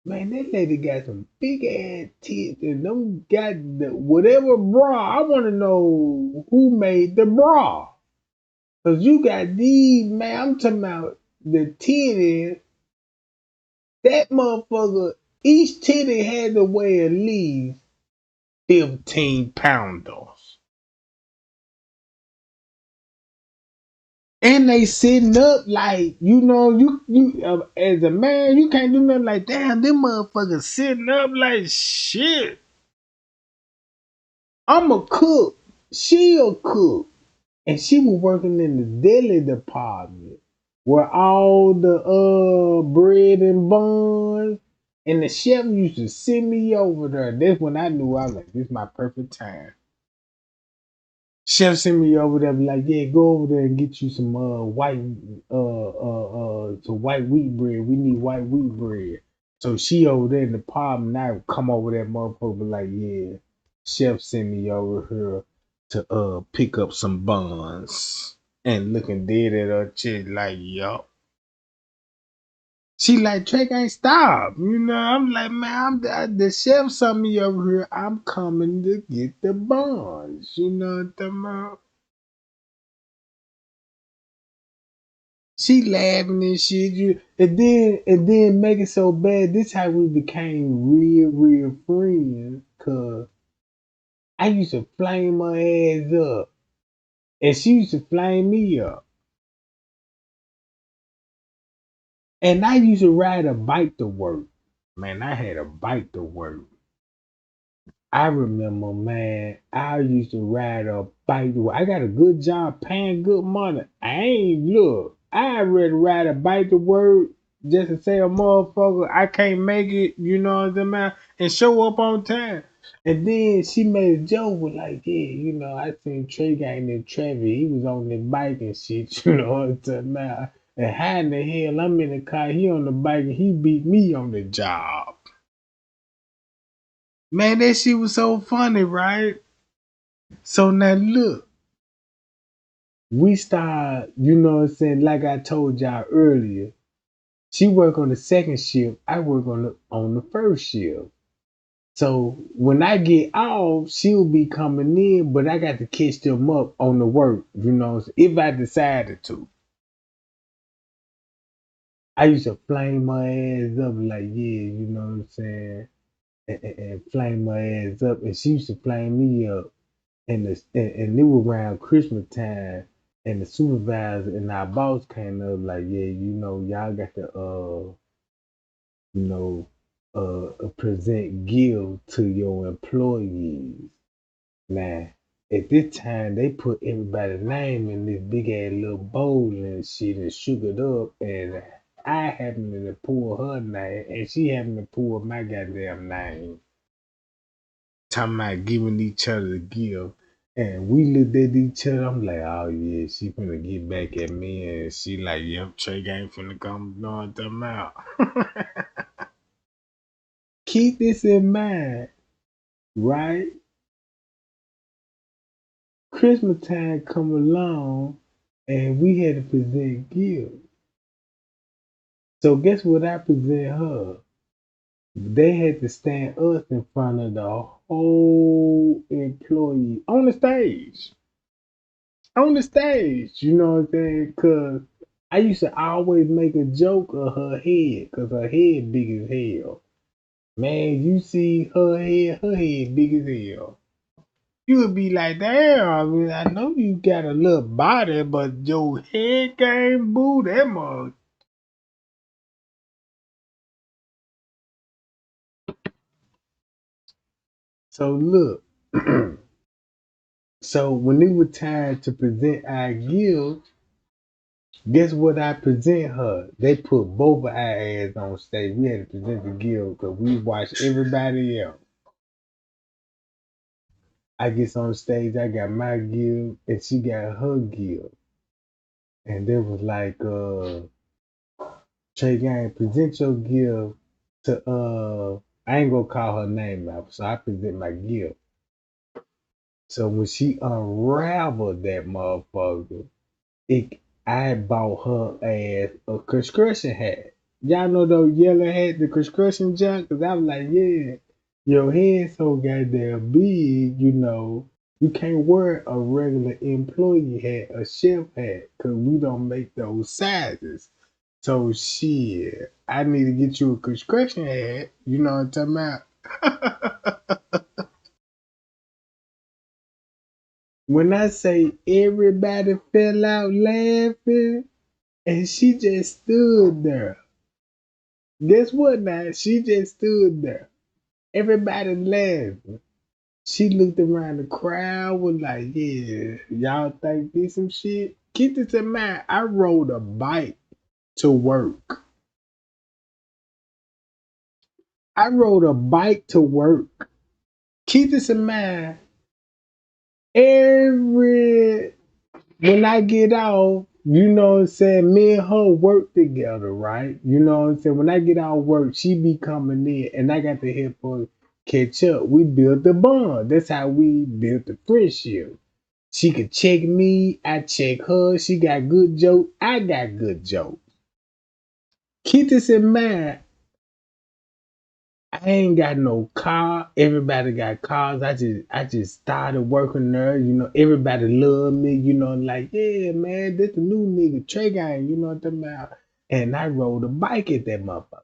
A: Man, that lady got some big ass tits and them got the whatever bra. I want to know who made the bra. Cause you got these, man. I'm talking about the titties. That motherfucker, each titty had to weigh at least 15 pounders. And they sitting up like, you know, you as a man, you can't do nothing like, damn, them motherfuckers sitting up like shit. I'm a cook. She a cook. And she was working in the deli department where all the bread and buns and the chef used to send me over there. That's when I knew I was like, this is my perfect time. Chef sent me over there, be like, yeah, go over there and get you some some white wheat bread. We need white wheat bread. So she over there in the department, and I would come over that motherfucker, be like, yeah, chef sent me over here to pick up some buns. And looking dead at her chick like, yup. She like, Trey ain't stop. You know, I'm like, man, the chef sent me over here. I'm coming to get the buns. You know what I'm talking about? She laughing and shit. And then make it so bad. This how we became real friends. Cause I used to flame her ass up. And she used to flame me up. And I used to ride a bike to work. Man, I had a bike to work. I remember, man, I used to ride a bike to work. I got a good job paying good money. I'd rather ride a bike to work just to say a motherfucker, I can't make it, you know what I'm saying, and show up on time. And then she made a joke with like, yeah, you know, I seen Trey guy in traffic. He was on the bike and shit, you know what I'm talking about. And how in the hell I'm in the car, he on the bike and he beat me on the job. Man, that shit was so funny, right? So now look, we start, you know what I'm saying, like I told y'all earlier, she work on the second shift, I work on the first shift. So when I get off, she'll be coming in, but I got to catch them up on the work, you know, if I decided to. I used to flame my ass up like, yeah, you know what I'm saying, and flame my ass up, and she used to flame me up. And it was around Christmas time, and the supervisor and our boss came up like, yeah, you know, y'all got to you know, present gifts to your employees. Now, at this time, they put everybody's name in this big ass little bowl and shit and sugared up, and I happened to pull her name, and she happened to pull my goddamn name. Talking about giving each other the gift. And we looked at each other. I'm like, oh yeah, she finna get back at me. And she like, yep, Trey ain't finna come knowing them out. Keep this in mind, right? Christmas time come along and we had to present gifts. So guess what I present her? They had to stand us in front of the whole employee on the stage. On the stage, you know what I'm saying? Cause I used to always make a joke of her head, cause her head big as hell. Man, you see her head big as hell. You would be like, damn, I mean, I know you got a little body, but your head can't boo that much. So look, so when it was time to present our gift, guess what I present her? They put both of our ass on stage. We had to present the gift because we watched everybody else. I get on stage, I got my gift, and she got her gift. And there was like, Trey Gang, present your gift to, I ain't gonna call her name out, so I present my gift. So when she unraveled that motherfucker, I bought her ass a construction hat. Y'all know those yellow hat, the construction junk? Cause I was like, yeah, your head so goddamn big, you know, you can't wear a regular employee hat, a chef hat, cause we don't make those sizes. So shit, I need to get you a construction hat. You know what I'm talking about? When I say everybody fell out laughing, and she just stood there. Guess what now? She just stood there. Everybody laughing. She looked around the crowd, was like, yeah, y'all think this some shit? Keep this in mind, I rode a bike to work. I rode a bike to work. Keep this in mind, every when I get off, you know what I'm saying, me and her work together, right? You know what I'm saying? When I get out of work, she be coming in and I got to help her catch up. We built the bond. That's how we built the friendship. She could check me, I check her. She got good jokes, I got good jokes. Keep this in mind, I ain't got no car. Everybody got cars. I just started working there. You know, everybody love me. You know, like, yeah, man, this the new nigga Trey Gang. You know what I'm talking about? And I rode a bike at that motherfucker.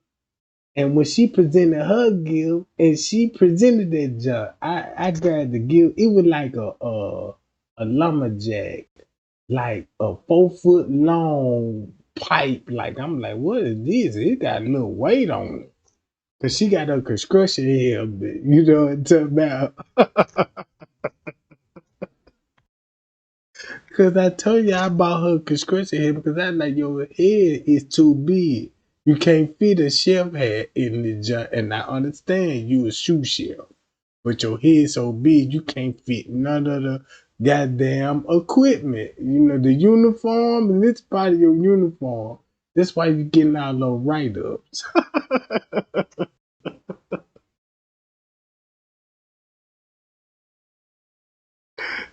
A: And when she presented her gift, and she presented that junk, I grabbed the gift. It was like a lumberjack, like a 4 foot long pipe. Like I'm like, what is this? It got a little weight on it. Cause she got her construction hair, but you know what I'm talking about. Cause I told you I bought her construction hair because I like your head is too big. You can't fit a chef hat in the joint, and I understand you a shoe chef, but your head so big you can't fit none of the goddamn equipment. You know the uniform and this part of your uniform. That's why you getting all those write ups.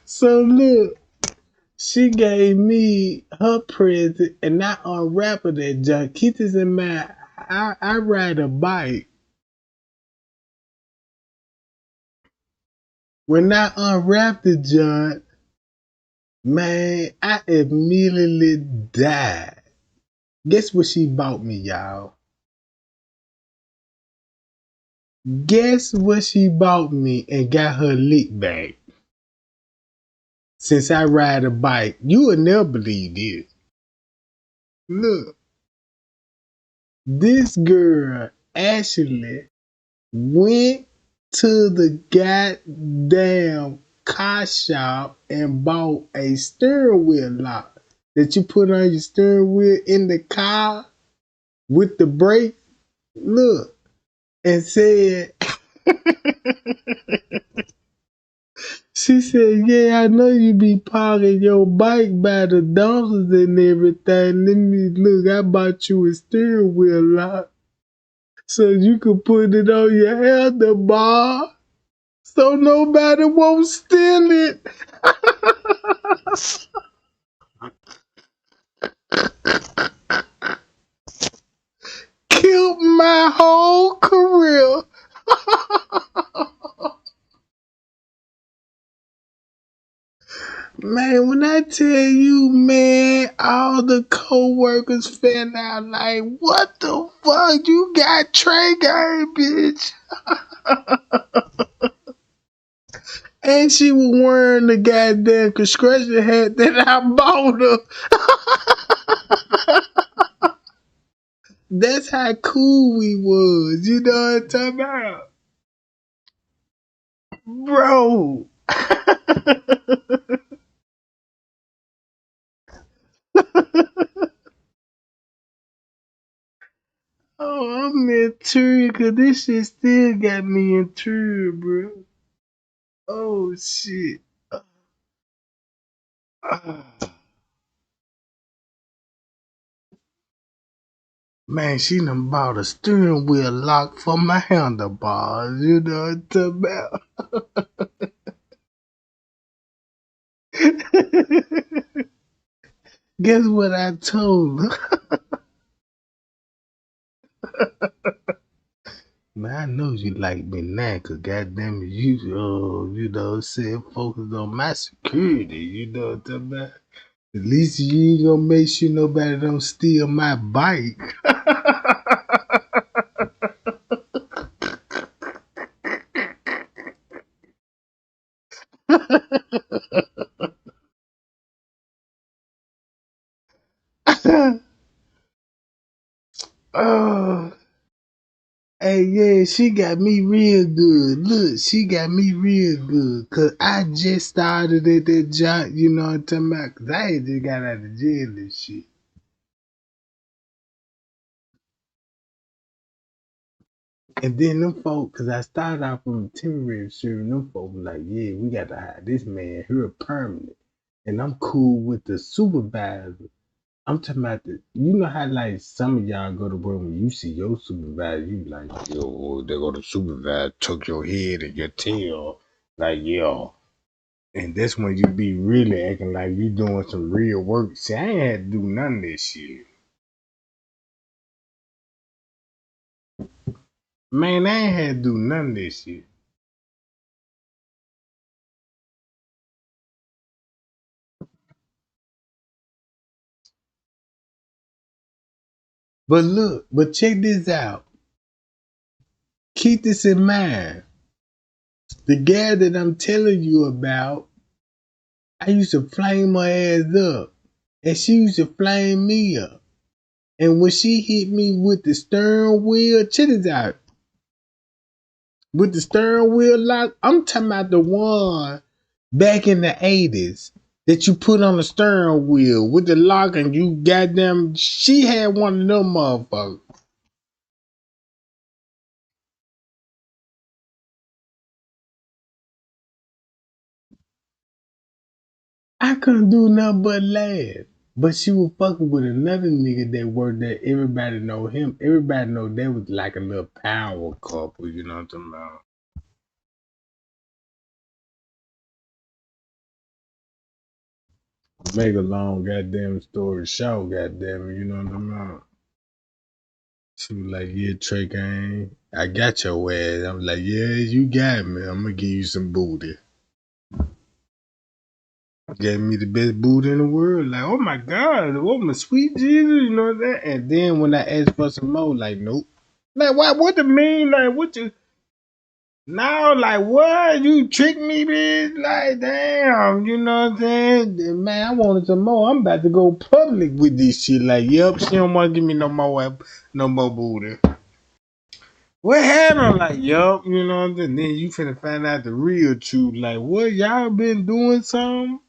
A: So look. She gave me her present and I unwrapped that junk. Keep this in mind. I ride a bike. When I unwrapped the junk, man, I immediately died. Guess what she bought me, y'all? Guess what she bought me and got her lick back? Since I ride a bike, you would never believe this. Look, this girl actually went to the goddamn car shop and bought a steering wheel lock that you put on your steering wheel in the car with the brake. Look, and said, she said, yeah, I know you be parking your bike by the dumpsters and everything. Let me look, I bought you a steering wheel lock so you could put it on your handlebar. So nobody won't steal it. Killed my whole career. Man, when I tell you, man, all the co-workers fell out like, what the fuck? You got Trey game, bitch. And she was wearing the goddamn construction hat that I bought her. That's how cool we was. You know what I'm talking about? Bro. Oh, I'm intrigued because this shit still got me intrigued, bro. Oh, shit. Man, she done bought a steering wheel lock for my handlebars. You know what I'm talking about? Guess what I told her? Man, I know you like me now, cause goddamn it, you know, said focus on my security, you know what I'm talking about? At least you ain't gonna make sure nobody don't steal my bike. Oh, hey, yeah, she got me real good. Look, she got me real good. Cause I just started at that job, you know what I'm talking about? Cause I had just got out of jail and shit. And then them folk, cause I started off from a temporary shooting, them folk was like, yeah, we got to hire this man here permanent. And I'm cool with the supervisor. I'm talking about you know how like some of y'all go to work when you see your supervisor, you be like, yo, they go to supervisor, tuck your head and your tail, like, yo. And that's when you be really acting like you doing some real work. See, I ain't had to do none of this shit. Man, I ain't had to do none of this shit. But look, but check this out. Keep this in mind. The gal that I'm telling you about, I used to flame her ass up. And she used to flame me up. And when she hit me with the steering wheel, check this out. With the steering wheel lock, I'm talking about the one back in the 80s that you put on the steering wheel with the lock and you goddamn, she had one of them motherfuckers. I couldn't do nothing but laugh. But she was fucking with another nigga that worked there. Everybody know him. Everybody know they was like a little power couple, you know what I'm talking about? Make a long goddamn story short, goddamn it, you know what I'm talking about? She was like, yeah, Trey Gang, I got your ass. I'm like, yeah, you got me. I'm gonna give you some booty. Gave me the best booty in the world. Like, oh my God, what my sweet Jesus, you know that? And then when I asked for some more, like, nope. Like, what the mean? Like, what you now? Like, what? You tricked me, bitch? Like, damn, you know what I'm saying? Man, I wanted some more. I'm about to go public with this shit. Like, yep, she don't want to give me no more booty. What happened? Like, yup, you know, and then you finna find out the real truth. Like, what, y'all been doing something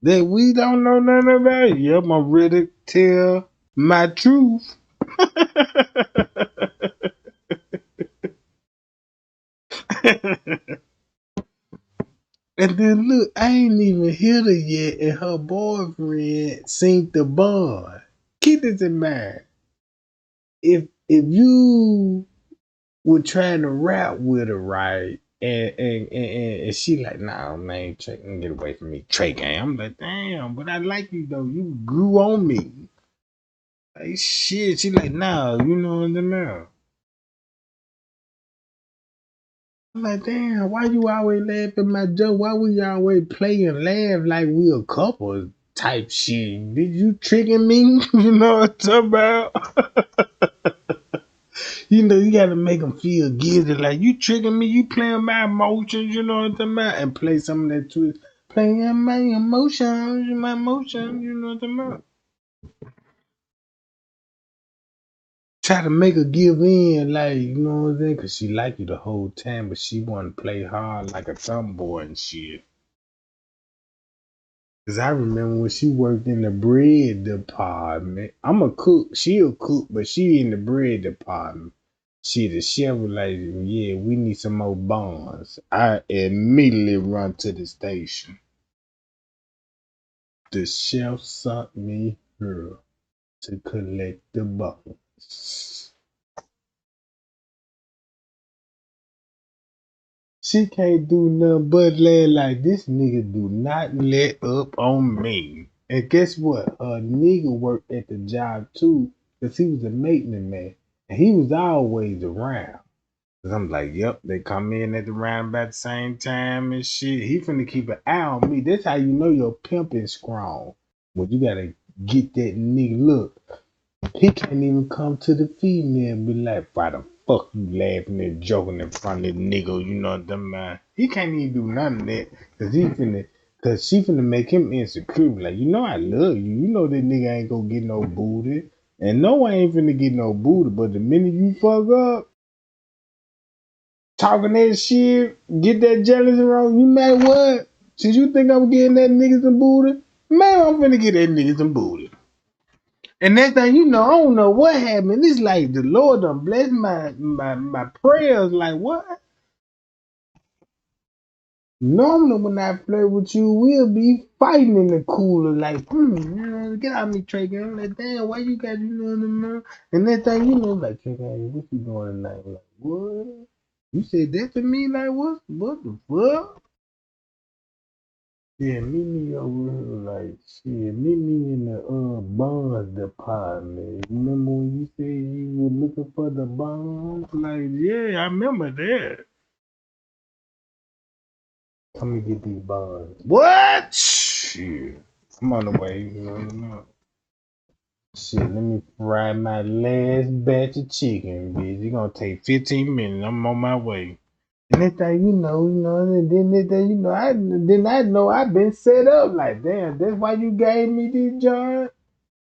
A: that we don't know nothing about? Yup, I'm ready to tell my truth. And then look, I ain't even hit her yet, and her boyfriend synced the bond. Keep this in mind. If you were trying to rap with her, right? And she like, nah, man, Trey, get away from me, Trey Gang. I'm like, damn, but I like you though. You grew on me. Like shit. She like, nah, you know what I mean? I'm like, damn, why you always laugh at my joke? Why we always play and laugh like we a couple type shit? Did you tricking me? You know what I'm talking about? You know, you gotta make them feel guilty. Like, you tricking me, you playing my emotions, you know what I'm talking about? And play some of that twist. Playing my emotions, you know what I'm talking about? Try to make her give in, like, you know what I'm saying? Because she like you the whole time, but she want to play hard like a tomboy and shit. Because I remember when she worked in the bread department. I'm a cook. She a cook, but she in the bread department. She the chef was like, yeah, we need some more buns. I immediately run to the station. The chef sent me her to collect the buns. She can't do nothing but let like this nigga do not let up on me. And guess what? A nigga worked at the job too, cause he was a maintenance man. And he was always around. Cause I'm like, yep, they come in at the round about the same time and shit. He finna keep an eye on me. That's how you know your pimping strong. But you gotta get that nigga look. He can't even come to the female and be like, why the fuck you laughing and joking in front of the nigga, you know what I'm saying? He can't even do none of that. Cause she finna make him insecure. Like, you know I love you. You know that nigga ain't gonna get no booty. And no one ain't finna get no booty. But the minute you fuck up, talking that shit, get that jealous wrong, you mad what? Since you think I'm getting that nigga some booty, man, I'm finna get that nigga some booty. And next thing you know, I don't know what happened. It's like the Lord done blessed my prayers. Like what? Normally when I flirt with you, we'll be fighting in the cooler. Like, get out of me, Trey. I'm like, damn, why you got you know? And next thing you know, like, Trey, what you doing tonight? Like, what? You said that to me? Like, what the fuck? Yeah, meet me over here, like, shit, meet me in the bonds department. Remember when you said you were looking for the bonds? Like, yeah, I remember that. Let me get these bonds. What? Shit. I'm on the way, you know. Shit, let me fry my last batch of chicken, bitch. It's gonna take 15 minutes. I'm on my way. And next thing and then next thing I know I've been set up like, damn, that's why you gave me this job?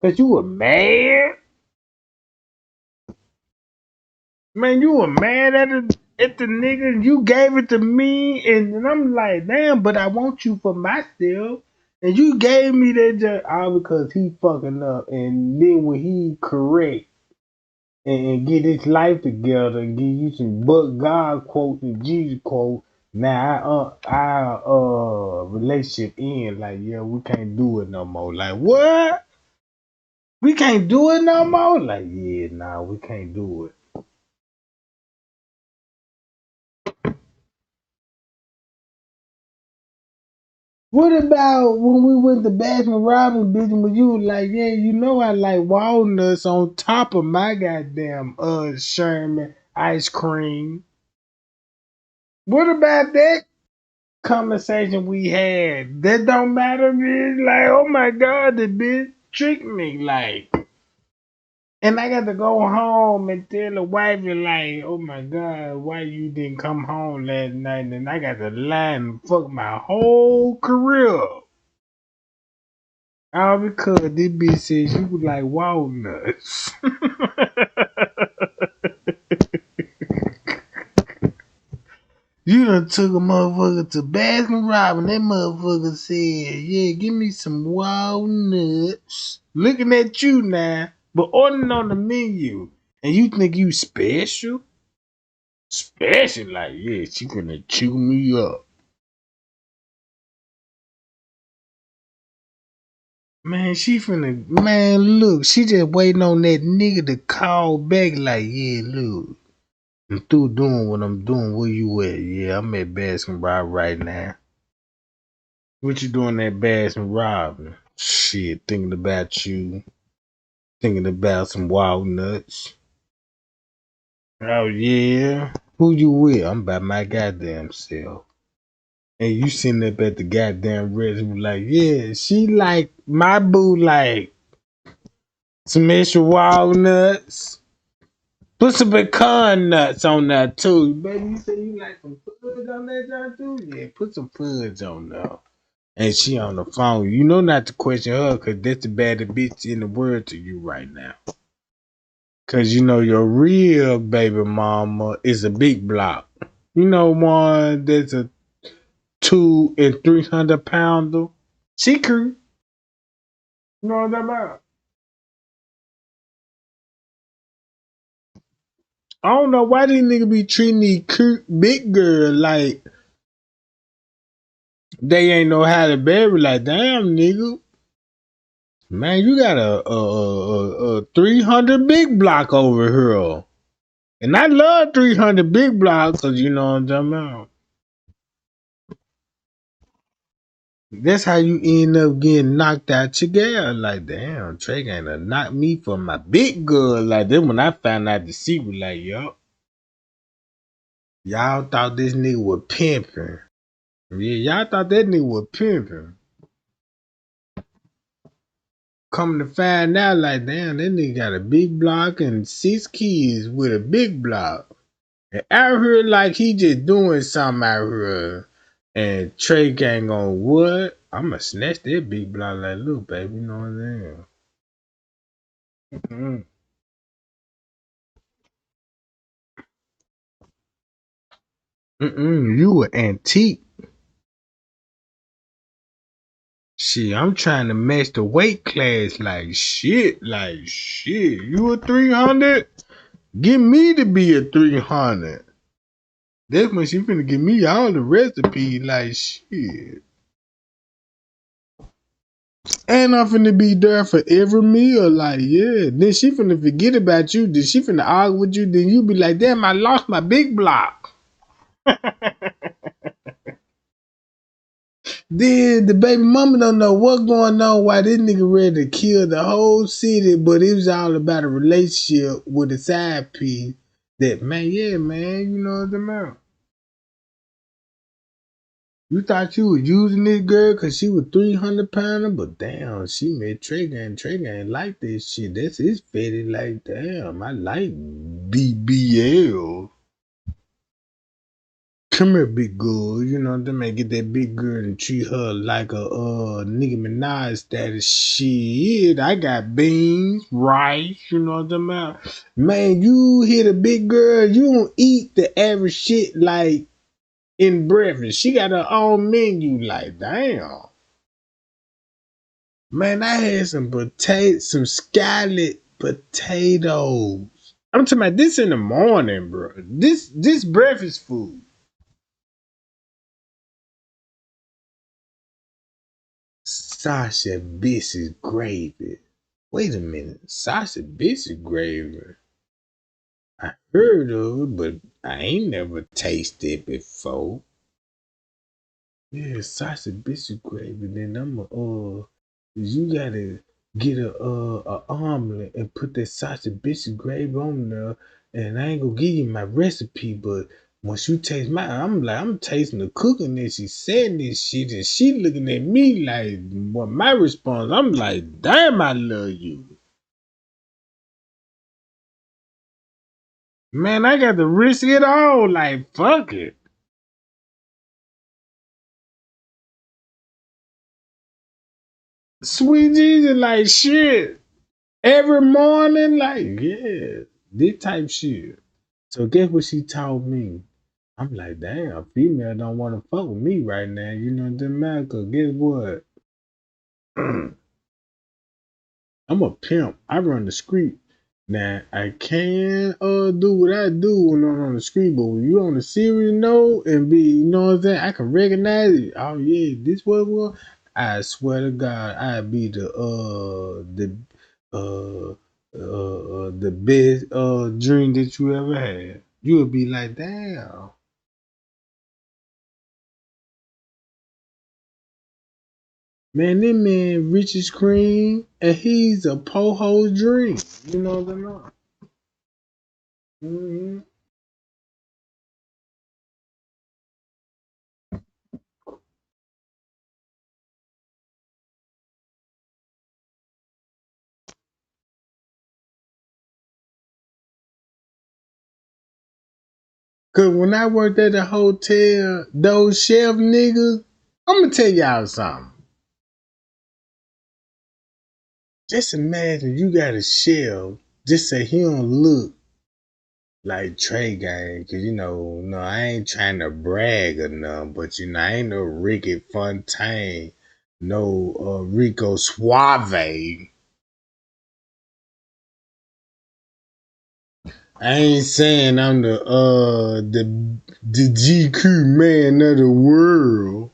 A: Cause you were mad? Man, you were mad at the nigga, you gave it to me, and I'm like, damn, but I want you for myself. And you gave me that job all because he fucking up. And then when he correct and get his life together and give you some but God quotes and Jesus quotes. Now our relationship end like, yeah, we can't do it no more. Like, what? We can't do it no more? Like, yeah, nah, we can't do it. What about when we went to Baskin Robbins, bitch, when you was like, yeah, you know I like walnuts on top of my goddamn Sherman ice cream. What about that conversation we had? That don't matter, bitch. Like, oh my God, the bitch tricked me, like. And I got to go home and tell the wifey, like, oh my God, why you didn't come home last night? And I got to lie and fuck my whole career. All because this bitch said you was like walnuts. You done took a motherfucker to Baskin Robbins. That motherfucker said, yeah, give me some walnuts. Looking at you now, but ordering on the menu. And you think you special? Special? Like, yeah, she gonna chew me up. Man, look, she just waiting on that nigga to call back like, yeah, look. I'm through doing what I'm doing. Where you at? Yeah, I'm at Baskin Robbins right now. What you doing at Baskin Robbins? Shit, thinking about you. Thinking about some walnuts. Oh yeah. Who you with? I'm by my goddamn self. And you sitting up at the goddamn register like, yeah, she like my boo like some extra walnuts. Put some pecan nuts on that too. Baby, you say you like some fudge on that John too? Yeah, put some fudge on there. And she on the phone. You know not to question her because that's the baddest bitch in the world to you right now. Cause you know your real baby mama is a big block. You know one that's a 200 and 300 pounder. She crew. You know what I'm talking about? I don't know why these niggas be treating these big girl like they ain't know how to bury. Like, damn, nigga. Man, you got a 300 big block over here. And I love 300 big blocks because you know what I'm talking about. That's how you end up getting knocked out your girl. Like, damn, Trey gonna knock me for my big girl. Like, then when I found out the secret, like, yo, y'all thought this nigga was pimping. Yeah, y'all thought that nigga was pimping. Come to find out, like, damn, that nigga got a big block and 6 kids with a big block. And out here, like, he just doing something out here. And Trey gang on what? I'ma snatch that big block like, look, baby, you know what I'm saying? You an antique. Shit, I'm trying to match the weight class like shit. You a 300? Get me to be a 300. That's when she finna give me all the recipes like shit. And I'm finna be there for every meal, like, yeah. Then she finna forget about you. Then she finna argue with you. Then you be like, damn, I lost my big block. Then the baby mama don't know what's going on, why this nigga ready to kill the whole city, but it was all about a relationship with a side piece that, man, yeah, man, you know what I'm about. You thought you was using this girl because she was 300 pounder, but damn, she met Trigger and Trigger ain't like this shit. That's his fetish, like, damn, I like BBL. Come here, big girl. You know, they may get that big girl and treat her like a Nicki Minaj status. Shit, I got beans, rice, you know what I'm about. Man, you hit a big girl, you don't eat the average shit like in breakfast. She got her own menu, like, damn. Man, I had some some scalloped potatoes. I'm talking about this in the morning, bro. This breakfast food. Sasha biscuit gravy. Wait a minute. Sasha biscuit gravy. I heard of it, but I ain't never tasted it before. Yeah, sausage biscuit gravy. Then you gotta get a omelet and put that sausage biscuit gravy on there. And I ain't gonna give you my recipe, but once you taste mine, I'm tasting the cooking and she said this shit and she looking at me like, what my response? I'm like, damn, I love you. Man, I got to risk it all. Like, fuck it. Sweet Jesus, like shit. Every morning, like, yeah, this type shit. So guess what she told me? I'm like, damn, female don't want to fuck with me right now. You know what I'm saying? Cause guess what? I'm a pimp. I run the street. Now I can do what I do when I'm on the street, but when you on the serious note and be, you know what I'm saying, I can recognize it. Oh yeah, this was. I swear to God, I'd be the best dream that you ever had. You would be like, damn. Man, that man rich as cream and he's a po-ho's dream. You know what I'm saying? Cause when I worked at the hotel, those chef niggas, I'm gonna tell y'all something. Just imagine you got a chef, just say he don't look like Trey Gang, cause no, I ain't trying to brag or nothing, but I ain't no Ricky Fontaine, no Rico Suave. I ain't saying I'm the GQ man of the world.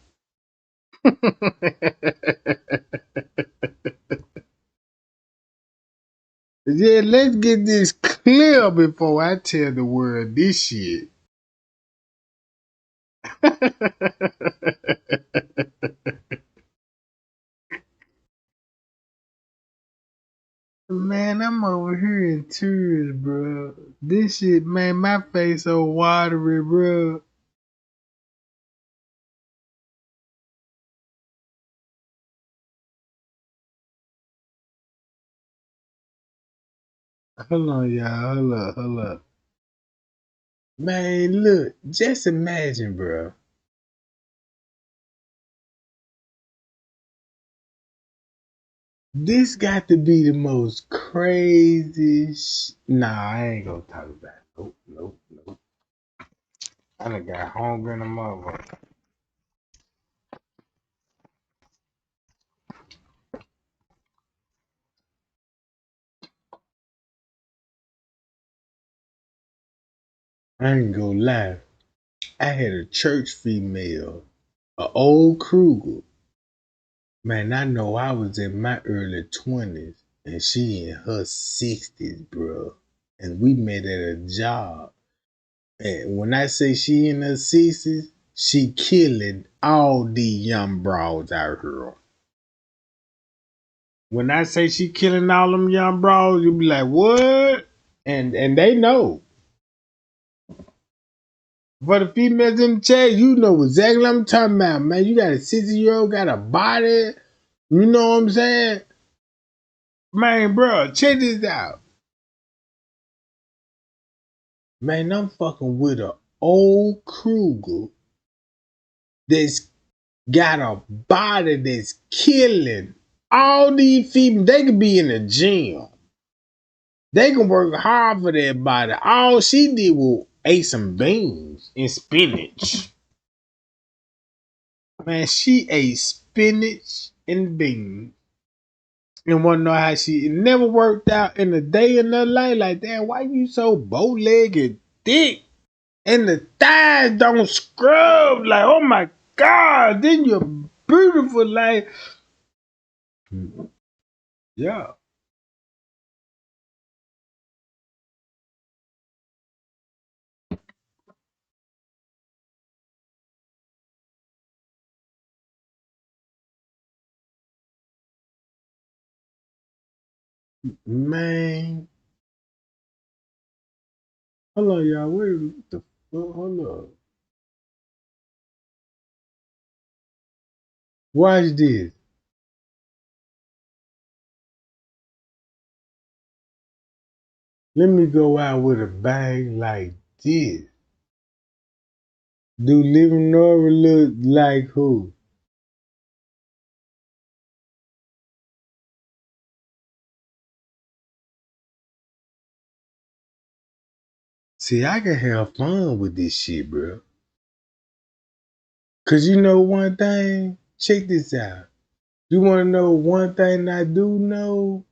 A: Yeah, let's get this clear before I tell the world this shit. Man, I'm over here in tears, bro. This shit, man, my face so watery, bro. Hold on, y'all. Hold up. Man, look, just imagine, bro. This got to be the most crazy. Nah, I ain't gonna talk about it. Nope. I done got hungry in the motherfucker. I ain't gonna lie. I had a church female, a old Kruger. Man, I know I was in my early 20s and she in her 60s, bro. And we met at a job. And when I say she in her 60s, she killing all these young broads out here. When I say she killing all them young broads, you be like, what? And they know. For the females in the chat, you know exactly what I'm talking about, man. You got a 60-year-old, got a body. You know what I'm saying? Man, bro, check this out. Man, I'm fucking with a old Kruger that's got a body that's killing all these females. They could be in the gym. They can work hard for their body. All she did was ate some beans and spinach. Man, she ate spinach and beans. And wanna know how it never worked out in a day in her life. Like, damn, why you so bow-legged thick? And the thighs don't scrub. Like, oh my God, then you're beautiful. Like, yeah. Man. Hold on, y'all. Wait, what the fuck? Hold up. Watch this. Let me go out with a bang like this. Do Living Nora look like who? See, I can have fun with this shit, bro. Cause you know one thing? Check this out. You wanna know one thing I do know?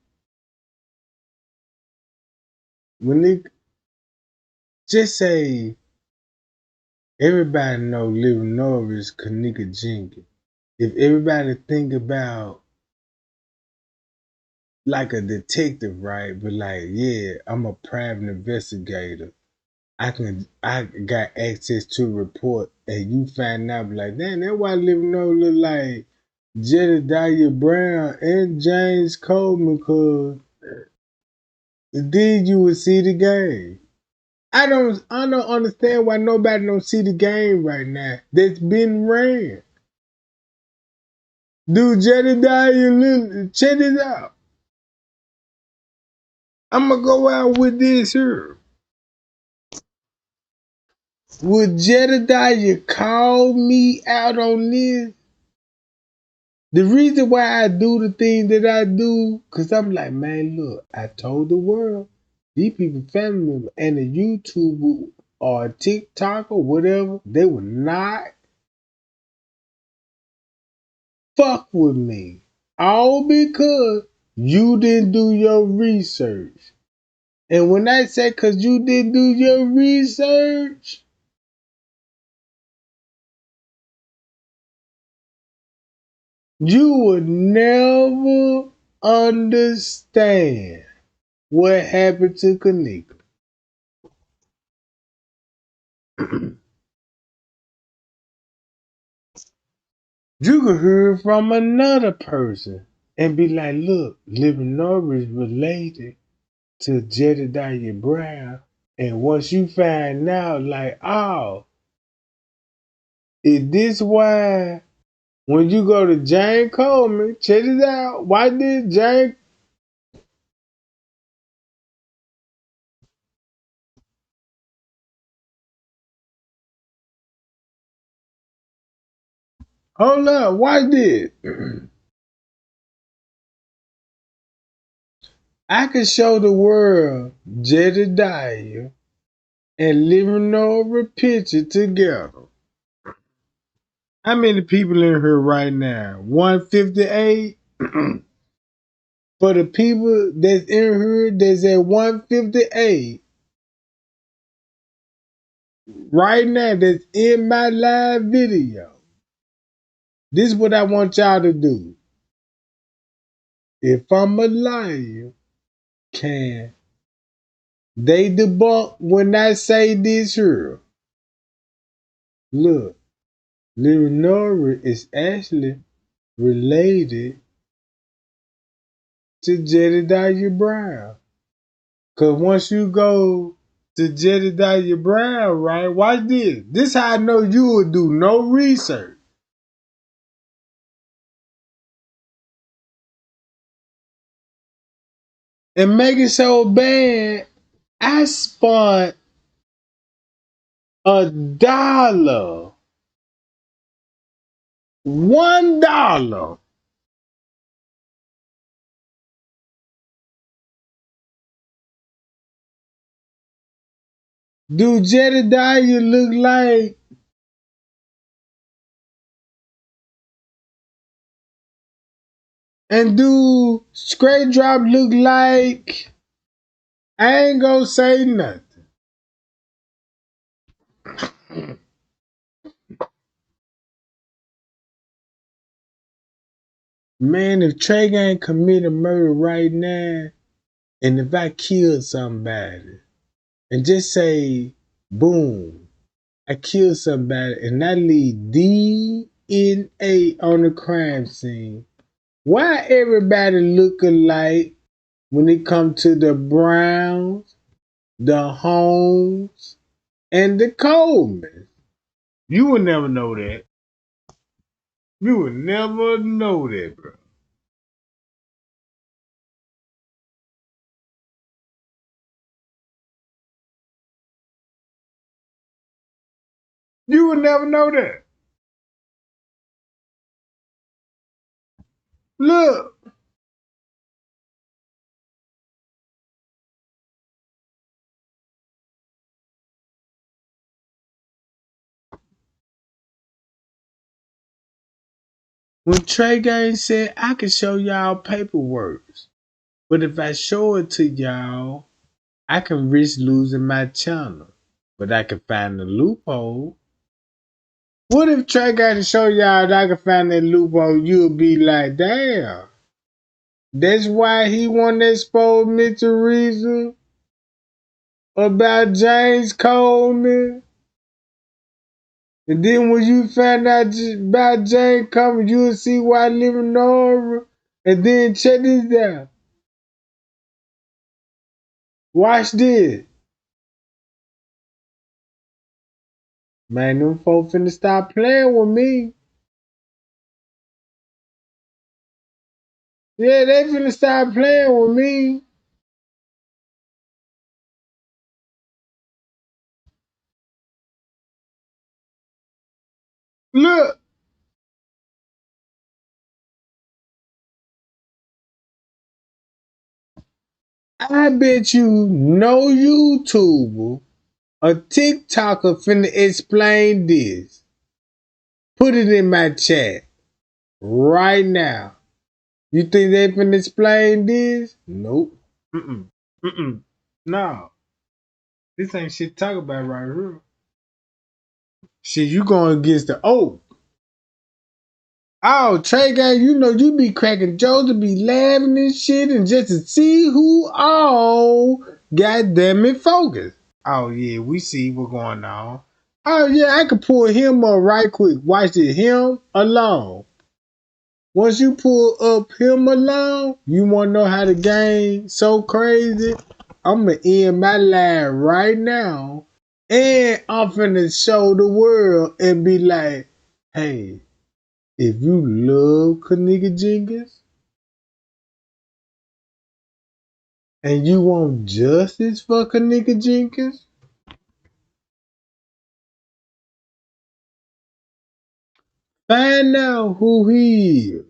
A: When it just say everybody know Living Nora is Kenneka Jenkins. If everybody think about like a detective, right? But like, yeah, I'm a private investigator. I got access to a report and you find out like, damn, that's why Living Nora look like Jedediah Brown and James Coleman, cause then you would see the game. I don't understand why nobody don't see the game right now that's been ran. Dude, Jedediah, check this out. I'm gonna go out with this here. Would Jedediah call me out on this? The reason why I do the things that I do, because I'm like, man, look, I told the world, these people family members and a YouTuber or a TikTok or whatever, they will not fuck with me. All because you didn't do your research. And when I say because you didn't do your research, you would never understand what happened to Kenneka. You could hear from another person and be like, look, Living Norris related to Jedediah Brown. And once you find out, like, oh, is this why when you go to Jane Coleman, check it out, why did Jane... Hold up, watch this. I can show the world Jedediah and Living Norris picture together. How many people in here right now? 158? For the people that's in here that's at 158, right now that's in my live video, this is what I want y'all to do. If I'm a liar, can they debunk when I say this here? Look, Leonora is actually related to Jedediah Brown. Cause once you go to Jedediah Brown, right? Watch this. This how I know you would do no research. And make it so bad, I spent $1. $1. Do Jedediah look like... And do Straight Drop look like... I ain't gonna say nothing. Man, if Trey Gang committed murder right now, and if I killed somebody, and just say, boom, I killed somebody, and I leave DNA on the crime scene, why everybody look alike when it comes to the Browns, the Holmes, and the Coleman? You would never know that. You would never know that, bro. You would never know that. Look, when Trey Gang said, I can show y'all paperwork, but if I show it to y'all, I can risk losing my channel. But I can find the loophole. What if Trey got to show y'all that I can find that loophole? You'll be like, damn. That's why he want to expose Mitchell Reason about James Coleman. And then when you find out about James Coleman, you'll see why living over. And then check this out. Watch this. Man, them folks finna stop playing with me. Yeah, they finna stop playing with me. Look, I bet you no YouTuber or TikToker finna explain this. Put it in my chat right now. You think they finna explain this? Nope. Mm-mm. Mm-mm. No. This ain't shit to talk about right here. Shit, you going against the oath. Oh, Trey guy, you know you be cracking jokes to be laughing and shit and just to see who all goddamn it focus. Oh yeah, we see what's going on. Oh yeah, I could pull him up right quick. Watch it, him alone. Once you pull up him alone, you wanna know how the game so crazy? I'm gonna end my live right now and I'm finna show the world and be like, hey, if you love Kenneka Jenkins and you want justice for Kenneka Jenkins, find out who he is.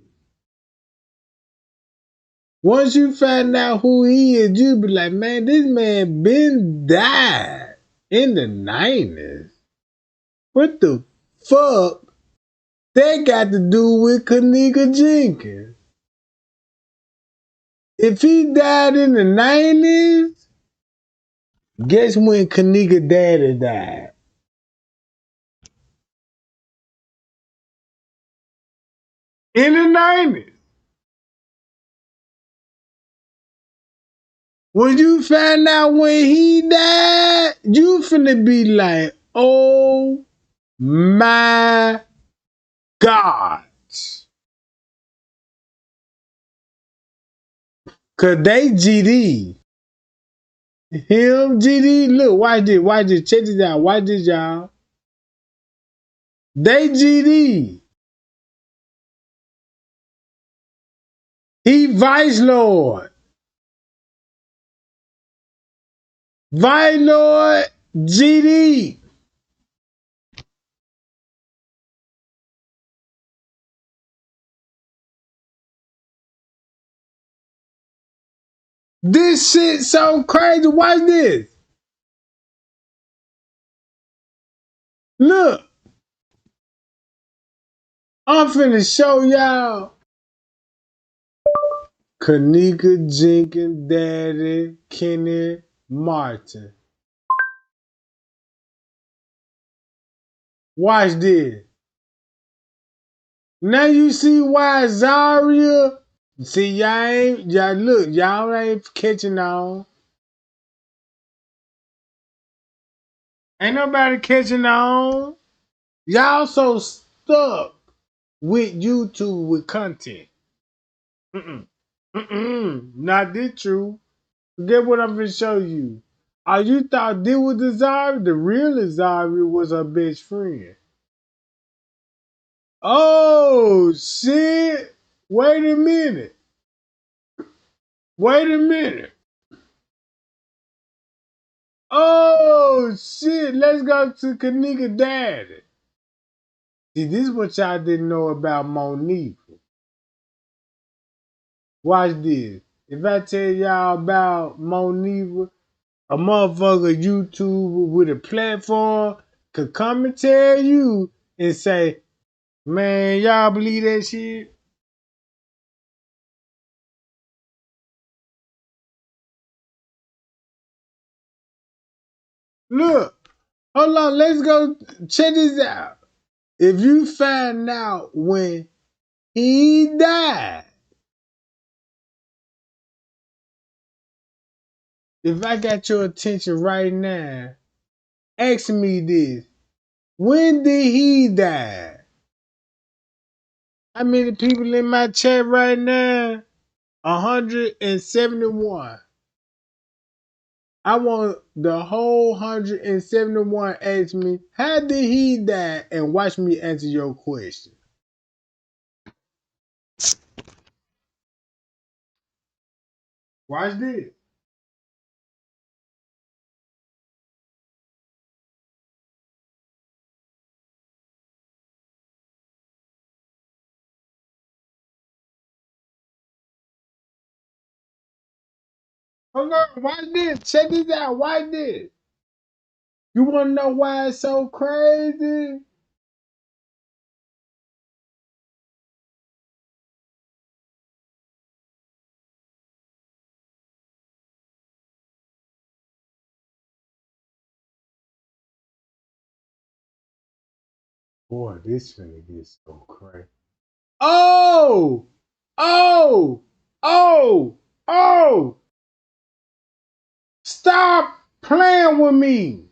A: Once you find out who he is, you'll be like, man, this man been died in the 90s. What the fuck that got to do with Kenneka Jenkins? If he died in the 90s, guess when Kenneka daddy died? In the 90s. When you find out when he died, you finna be like, oh my God. Cause they GD. Him, GD, look, watch this, check this out, watch this, y'all. They GD. He Vice Lord. Vice Lord GD. This shit so crazy. Watch this. Look. I'm finna show y'all Kenneka Jenkins daddy, Kenny Martin. Watch this. Now you see why Zaria. See, y'all ain't catching on. Ain't nobody catching on. Y'all so stuck with YouTube with content. Not this true. Forget what I'm gonna show you. You thought this was the Zaria? The real Zaria was her best friend. Oh shit! Wait a minute. Wait a minute. Oh shit! Let's go to Kenneka Daddy. See, this is what y'all didn't know about Monique. Watch this. If I tell y'all about Monique, a motherfucker YouTuber with a platform could come and tell you and say, man, y'all believe that shit? Look, hold on, let's go check this out. If you find out when he died, if I got your attention right now, ask me this. When did he die? How many people in my chat right now? 171. I want the whole 171 ask me, how did he die? And watch me answer your question. Watch this. Hold on, watch this. Check this out. Watch this. You want to know why it's so crazy? Boy, this finna get so crazy. Oh! Oh! Oh! Oh! Stop playing with me.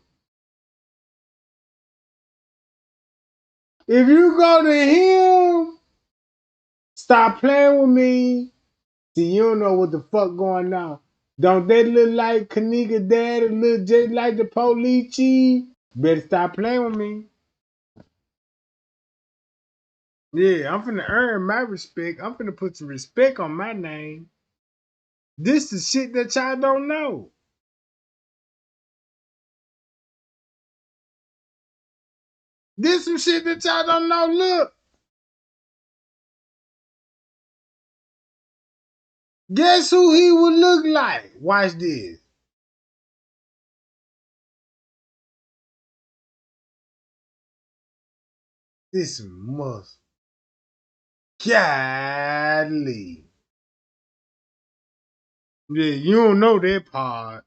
A: If you go to him, stop playing with me. See, you don't know what the fuck going on. Don't they look like Kenneka daddy, look just like the police chief? Better stop playing with me. Yeah, I'm finna earn my respect. I'm finna put some respect on my name. This is shit that y'all don't know. This some shit that y'all don't know. Look. Guess who he would look like? Watch this. This must. Golly. Yeah, you don't know that part.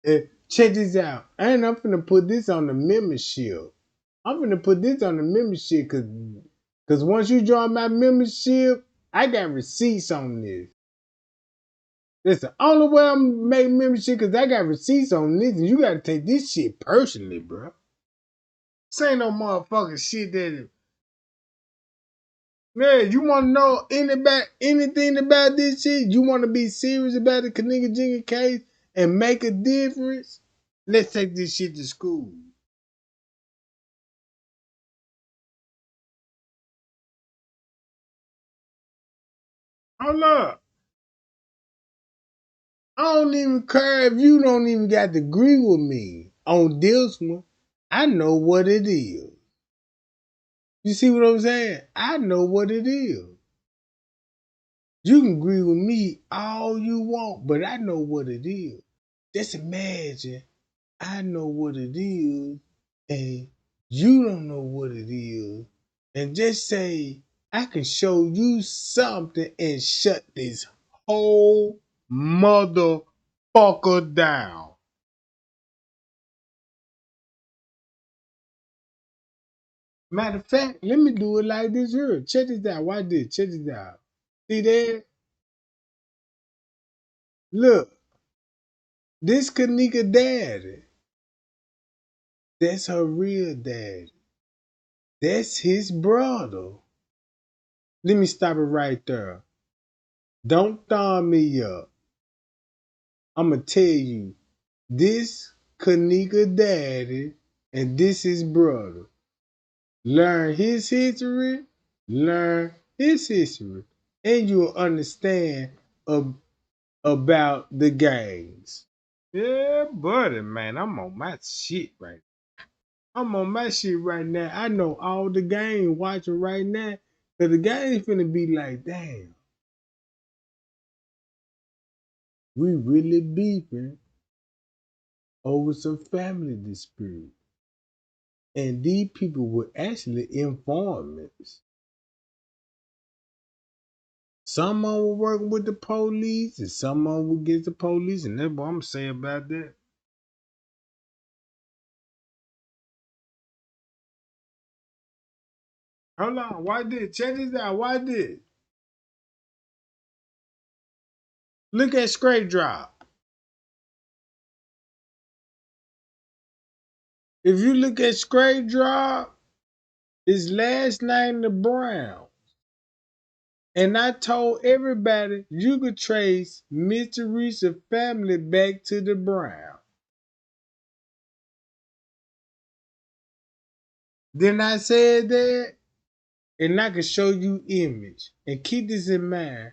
A: Check this out. And I'm finna put this on the membership. I'm finna put this on the membership because once you join my membership, I got receipts on this. That's the only way I'm making membership because I got receipts on this, and you gotta take this shit personally, bro. This ain't no motherfucking shit that. Man, you want to know anything about this shit? You want to be serious about the Kenneka Jenkins case and make a difference? Let's take this shit to school. Hold up. I don't even care if you don't even got to agree with me on this one. I know what it is. You see what I'm saying? I know what it is. You can agree with me all you want, but I know what it is. Just imagine I know what it is and you don't know what it is. And just say, I can show you something and shut this whole motherfucker down. Matter of fact, let me do it like this here. Check this out. Watch this. Check this out. See that? Look, this Kenneka daddy. That's her real daddy. That's his brother. Let me stop it right there. Don't thumb me up. I'ma tell you, this Kenneka daddy and this his brother. Learn his history, learn his history, and you'll understand about the gangs. Yeah, buddy, man, I'm on my shit right now. I'm on my shit right now. I know all the gang watching right now. Cause the gang finna be like, damn, we really beefing over some family dispute. And these people were actually informants. Some of them were working with the police and some of them were against the police, and that's what I'm saying about that. Hold on, why did? Check this out, why did? Look at Straight Drop. If you look at Straight Drop, his last name the Brown. And I told everybody you could trace Miss Teresa's family back to the Brown. Then I said that, and I can show you image. And keep this in mind,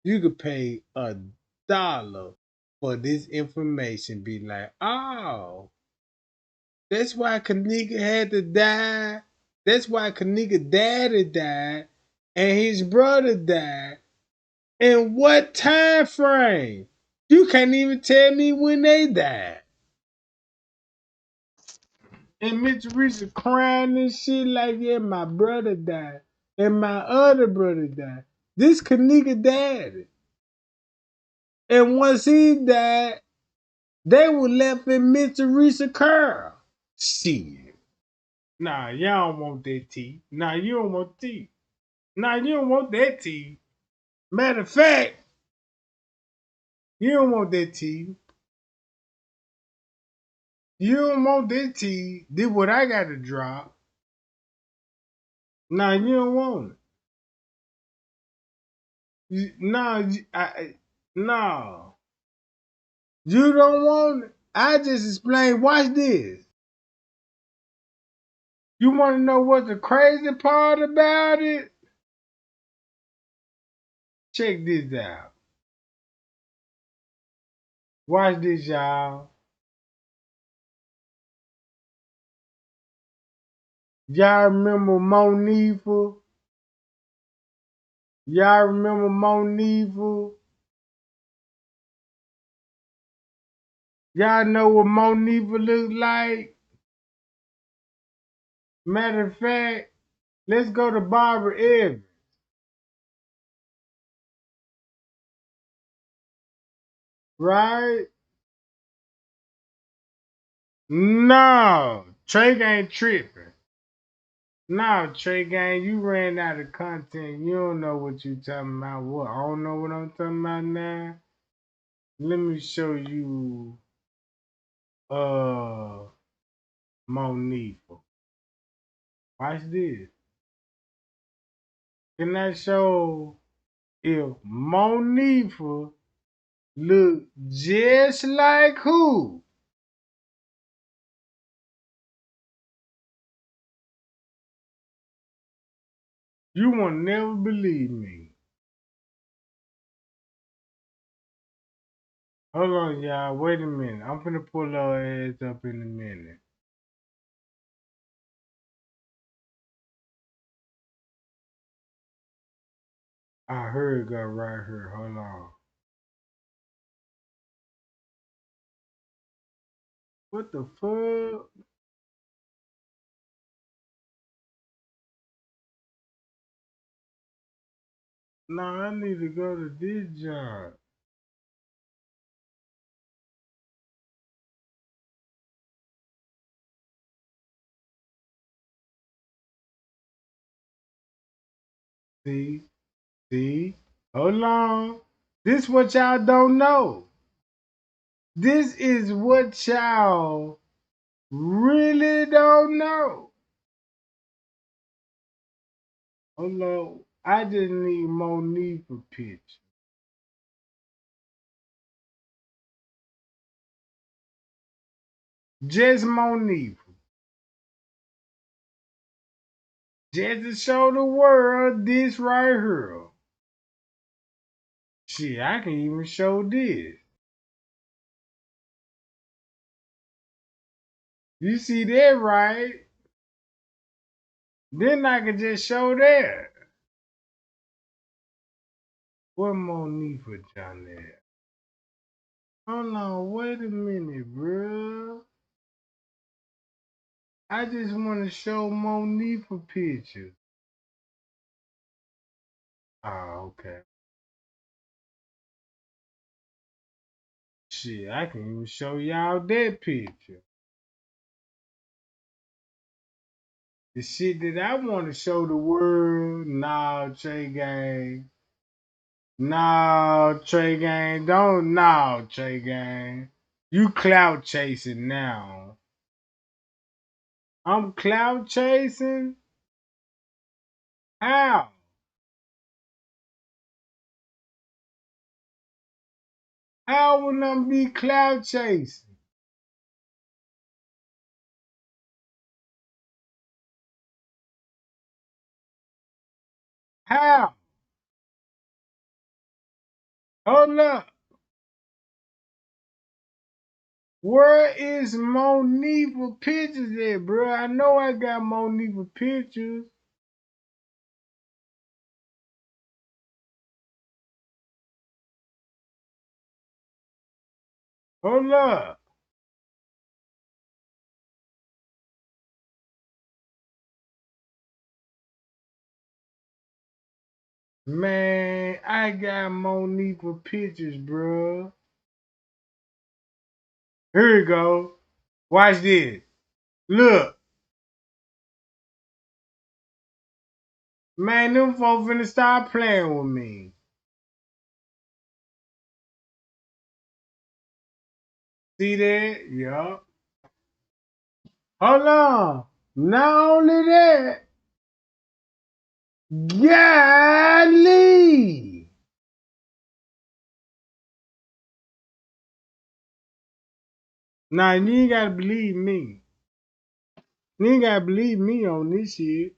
A: you could pay $1 for this information. Be like, oh, that's why Kenneka had to die. That's why Kenneka daddy died and his brother died. In what time frame? You can't even tell me when they died. And Miss Teresa crying and shit like, yeah, my brother died. And my other brother died. This Kenneka daddy. And once he died, they were left in Miss Teresa Curl. Shit. Nah, y'all don't want that tea. Nah, you don't want tea. Nah, you don't want that tea. Matter of fact, you don't want that tea. You don't want that tea. Did what I got to drop. Nah, you don't want it. Nah, no. You don't want it. I just explained. Watch this. You want to know what the crazy part about it? Check this out. Watch this, y'all. Y'all remember Monifa? Y'all remember Monifa? Y'all know what Monifa look like? Matter of fact, let's go to Barbara Evans. Right? No. Trey ain't tripping. No, Trey Gang, you ran out of content. You don't know what you talking about. What? I don't know what I'm talking about now. Let me show you Monifa. Watch this. Can I show if Monifa look just like who? You will never believe me. Hold on, y'all. Wait a minute. I'm finna pull her ass up in a minute. I heard her right here. Hold on. What the fuck? Nah, I need to go to this job. See? Hold on. This what y'all don't know. This is what y'all really don't know. Hold on. I just need Monifa picture. Just Monifa. Just to show the world this right here. Shit, I can even show this. You see that, right? Then I can just show that. What Monifa John at? Hold on, wait a minute, bro. I just want to show Monifa pictures. Oh, okay. Shit, I can even show y'all that picture. The shit that I want to show the world, nah, Trey Gang. Nah, Trey Gang, don't, nah, Trey Gang. You clout chasing now. I'm clout chasing? How? How would I be clout chasing? How? Hold up. Where is Monifa pictures at, bro? I know I got Monifa pictures. Hold up. Man, I got Monifa pictures, bro. Here we go. Watch this. Look. Man, them folks finna start playing with me. See that? Yup. Hold on. Not only that. Golly. Nah, you ain't gotta believe me. You ain't gotta believe me on this shit.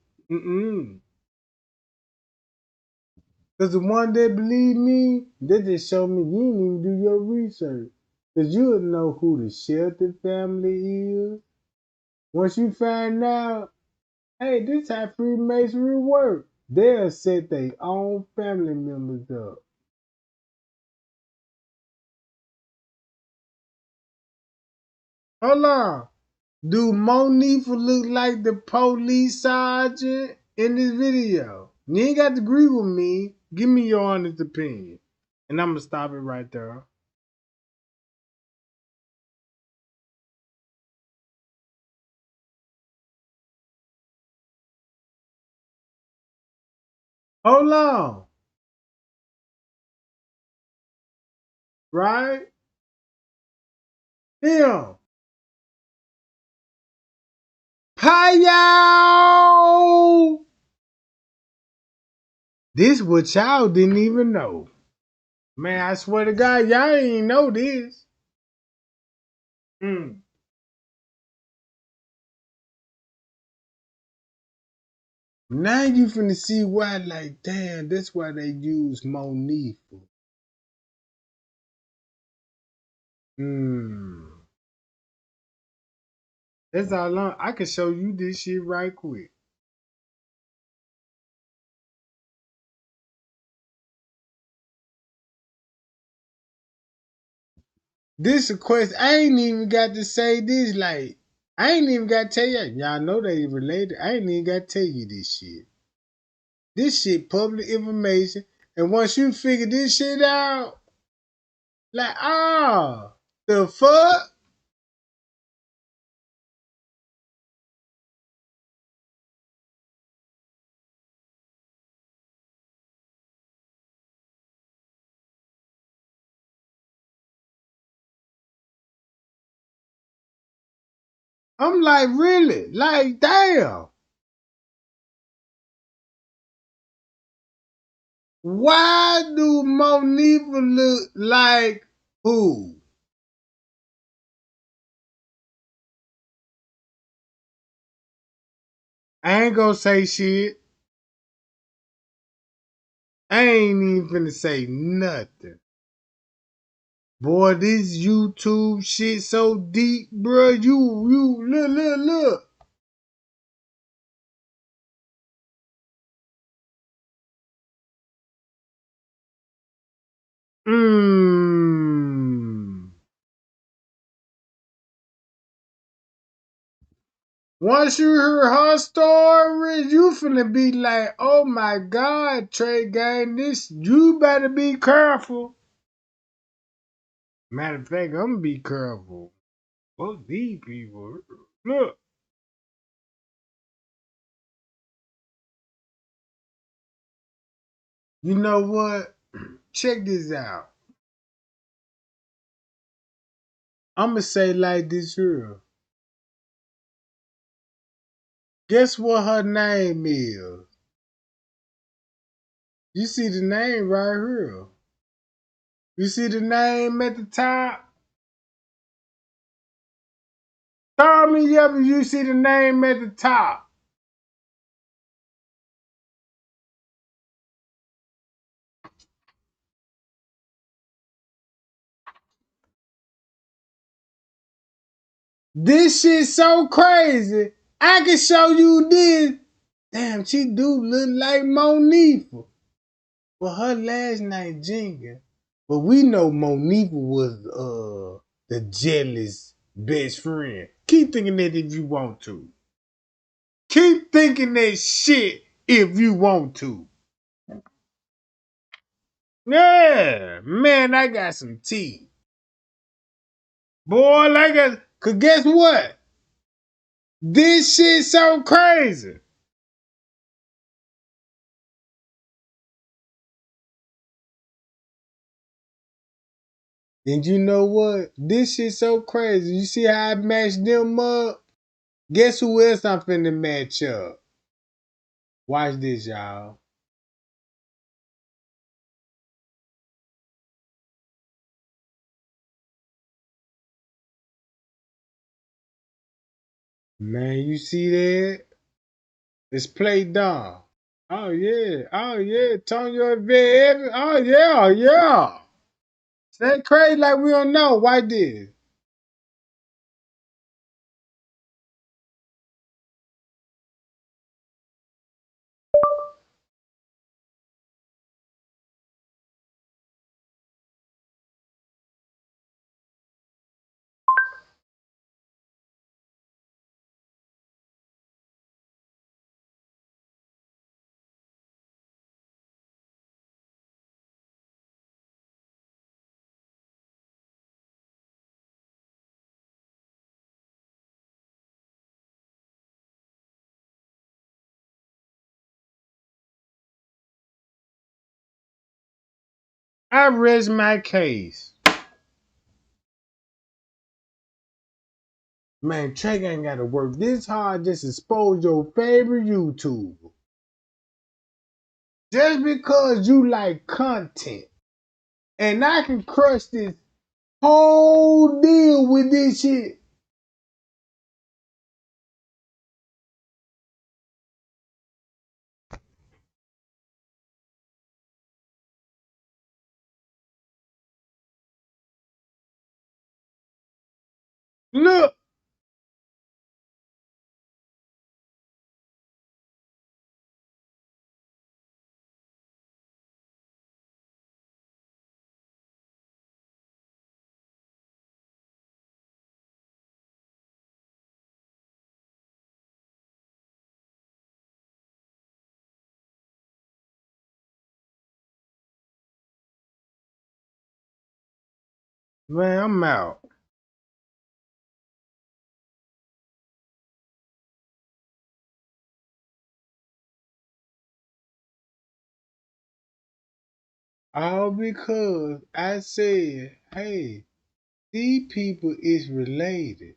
A: Cause the one that believe me, they just show me you didn't even do your research. Cause you'll know who the Shelton family is. Once you find out, hey, this how Freemasonry work. They'll set their own family members up. Hold on. Do Monifa look like the police sergeant in this video? You ain't got to agree with me. Give me your honest opinion. And I'm going to stop it right there. Hold on. Right? Him. Hi, y'all. This what y'all didn't even know. Man, I swear to God, y'all ain't know this. Now you finna see why, like, damn, that's why they use Monifa. That's all I can show you this shit right quick. This request, I ain't even got to say this. Like, I ain't even got to tell you. Y'all know they related. I ain't even got to tell you this shit. This shit public information. And once you figure this shit out, like, the fuck? I'm like, really? Like, damn. Why do Monifa look like who? I ain't gonna say shit. I ain't even finna say nothing. Boy, this YouTube shit so deep, bro. You look. Once you hear her story, you finna be like, oh my God, Trey Gang, this, you better be careful. Matter of fact, I'm gonna be careful. Fuck these people. Look. You know what? Check this out. I'm gonna say like this here. Guess what her name is? You see the name right here. You see the name at the top? Throw me up if you see the name at the top. This shit so crazy. I can show you this. Damn, she do look like Monifa. Well, her last name Jenkins. But we know Monifa was the jealous best friend. Keep thinking that if you want to. Keep thinking that shit if you want to. Yeah, man, I got some tea. Boy, cause guess what? This shit so crazy. And you know what? This shit so crazy. You see how I matched them up? Guess who else I'm finna match up? Watch this, y'all. Man, you see that? It's play dumb. Oh yeah. Oh yeah. Tonyo Evans. Oh yeah. Yeah. Say crazy like we don't know. Why this? I rest my case. Man, Trey ain't gotta work this hard just expose your favorite YouTuber. Just because you like content. And I can crush this whole deal with this shit. Look. Man, I'm out. All because I said, hey, these people is related.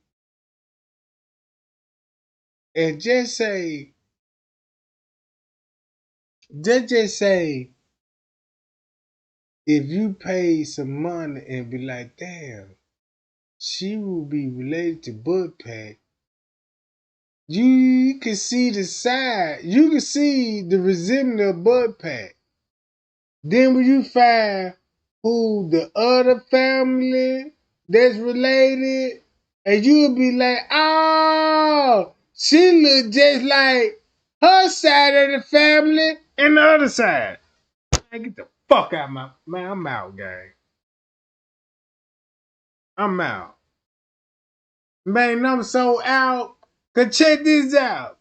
A: And just say, if you pay some money and be like, damn, she will be related to Bud Pack, you can see the side, you can see the resentment of Bud Pack. Then when you find who the other family that's related, and you'll be like, oh, she look just like her side of the family and the other side. Man, get the fuck out of my man. I'm out, gang. I'm out. Man, I'm so out. Cause check this out.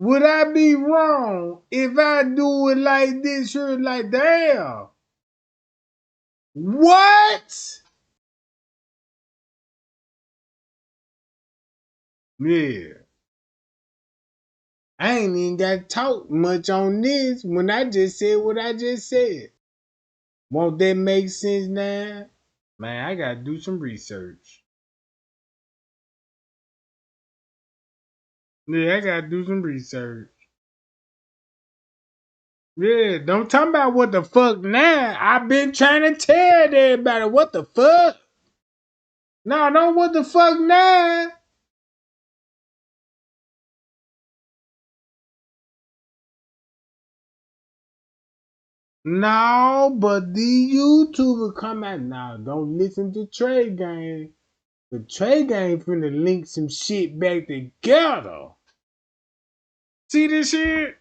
A: Would I be wrong if I do it like this? You're like, damn. What? Yeah. I ain't even got to talk much on this when I just said what I just said. Won't that make sense now? Man, I gotta do some research. Yeah, I gotta do some research. Yeah, don't talk about what the fuck now. I've been trying to tell everybody what the fuck. No, don't what the fuck now. No, but the YouTuber come out now. Don't listen to Trey Gang. The Trey Gang finna link some shit back together. See this shit?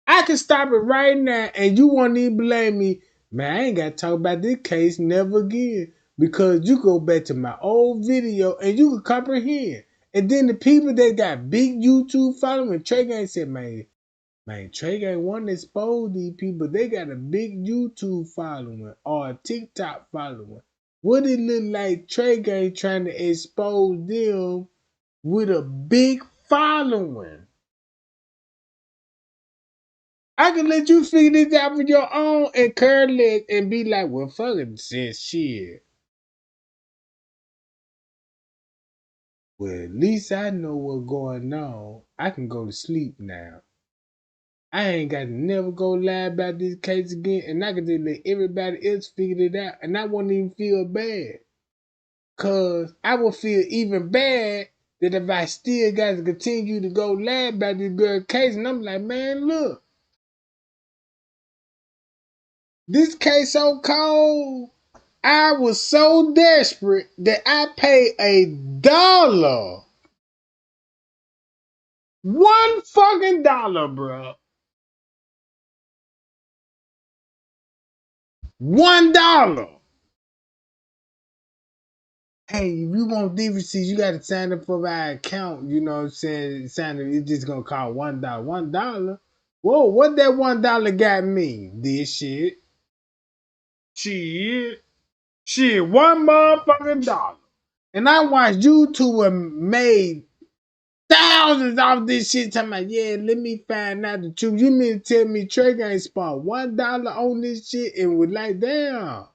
A: I can stop it right now and you won't even blame me. Man, I ain't got to talk about this case never again. because you go back to my old video and you can comprehend. And then the people that got big YouTube following, Trey Gang said, man, Trey Gang want to expose these people. They got a big YouTube following or a TikTok following. What it look like Trey Gang trying to expose them with a big following? I can let you figure this out for your own and curl it and be like, well, fucking says shit. Well, at least I know what's going on. I can go to sleep now. I ain't got to never go lie about this case again, and I can just let everybody else figure it out, and I won't even feel bad. Cause I will feel even bad that if I still got to continue to go lie about this girl case, and I'm like, man, look, this case so cold. I was so desperate that I paid $1. One fucking dollar, bro. $1. Hey, if you want DVCs, you gotta sign up for my account. You know what I'm saying? Sign up, it's just gonna cost $1. $1? Whoa, what that $1 got me? This shit. Shit, one motherfucking dollar. And I watched YouTube and made thousands off this shit. Talking about, yeah, let me find out the truth. You mean to tell me Trey ain't spent $1 on this shit and was like, damn.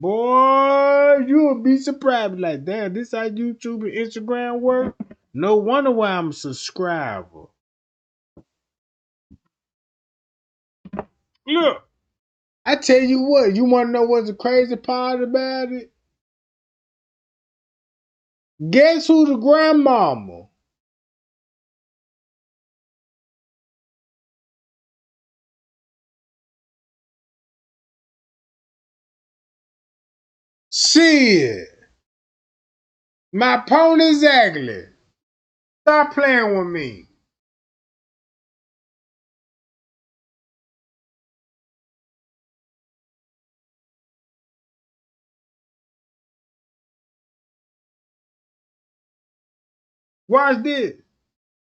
A: Boy, you would be surprised. Like, damn, this how YouTube and Instagram work? No wonder why I'm a subscriber. Look, I tell you what, you want to know what's the crazy part about it? Guess who the grandmama? Shit. My point exactly. Stop playing with me. Watch this.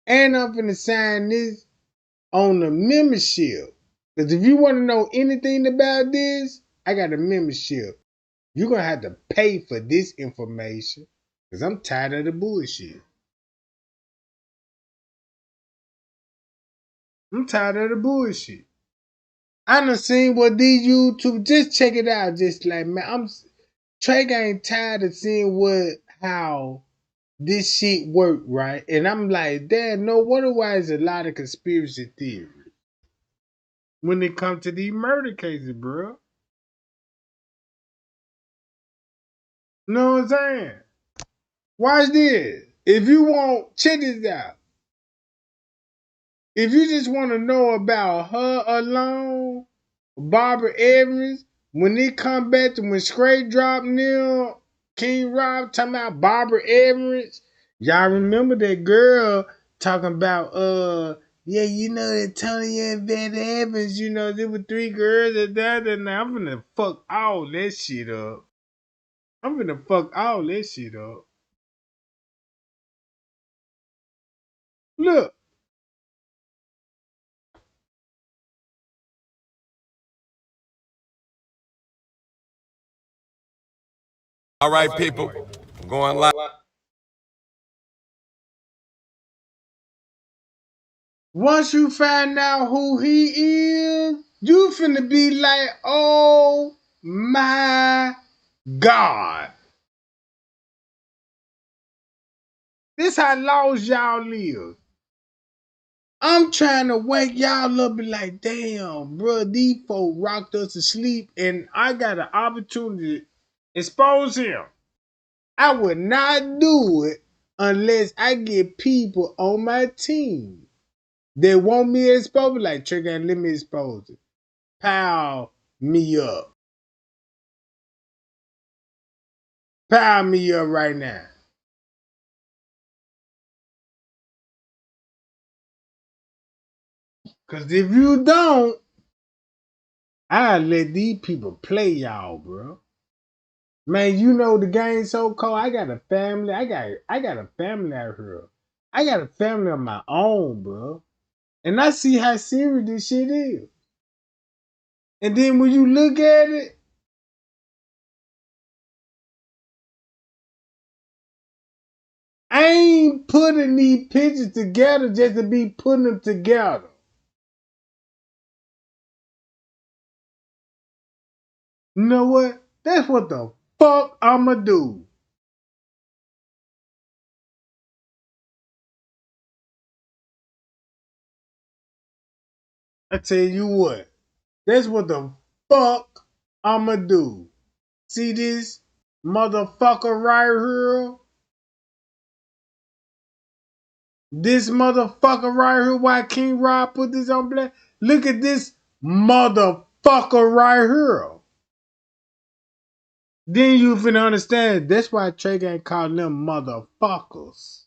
A: And I'm finna sign this on the membership. Because if you want to know anything about this, I got a membership. You're going to have to pay for this information. Because I'm tired of the bullshit. I'm tired of the bullshit. I done seen what these YouTube, just check it out. Just like, man, Trey ain't tired of seeing how this shit work, right? And I'm like, damn, no wonder why there's a lot of conspiracy theories when it comes to these murder cases, bro. Know what I'm saying? Watch this. If you want, check this out. If you just want to know about her alone, Barbara Evans, when they come back to when Straight dropped Neil, King Rob talking about Barbara Evans, y'all remember that girl talking about yeah, you know that Tony and Van Evans, you know, there were 3 girls and that, and I'm gonna fuck all that shit up. I'm gonna fuck all that shit up. Look.
Q: All right, people, I'm going live.
A: Once you find out who he is, you finna be like, oh my God. This how lost y'all live. I'm trying to wake y'all up and like, damn, bro, these folk rocked us to sleep and I got an opportunity to expose him. I would not do it unless I get people on my team. They want me exposed, like, Trigger, let me expose it. Pow me up. Power me up right now. Cause if you don't, I'll let these people play y'all, bro. Man, you know the game so cold. I got a family. I got a family out here. I got a family of my own, bro. And I see how serious this shit is. And then when you look at it, I ain't putting these pictures together just to be putting them together. You know what? That's what the fuck I'ma do. I tell you what. That's what the fuck I'ma do. See this motherfucker right here? This motherfucker right here, why King Rob put this on black? Look at this motherfucker right here. Then you finna understand. That's why Trey ain't calling them motherfuckers.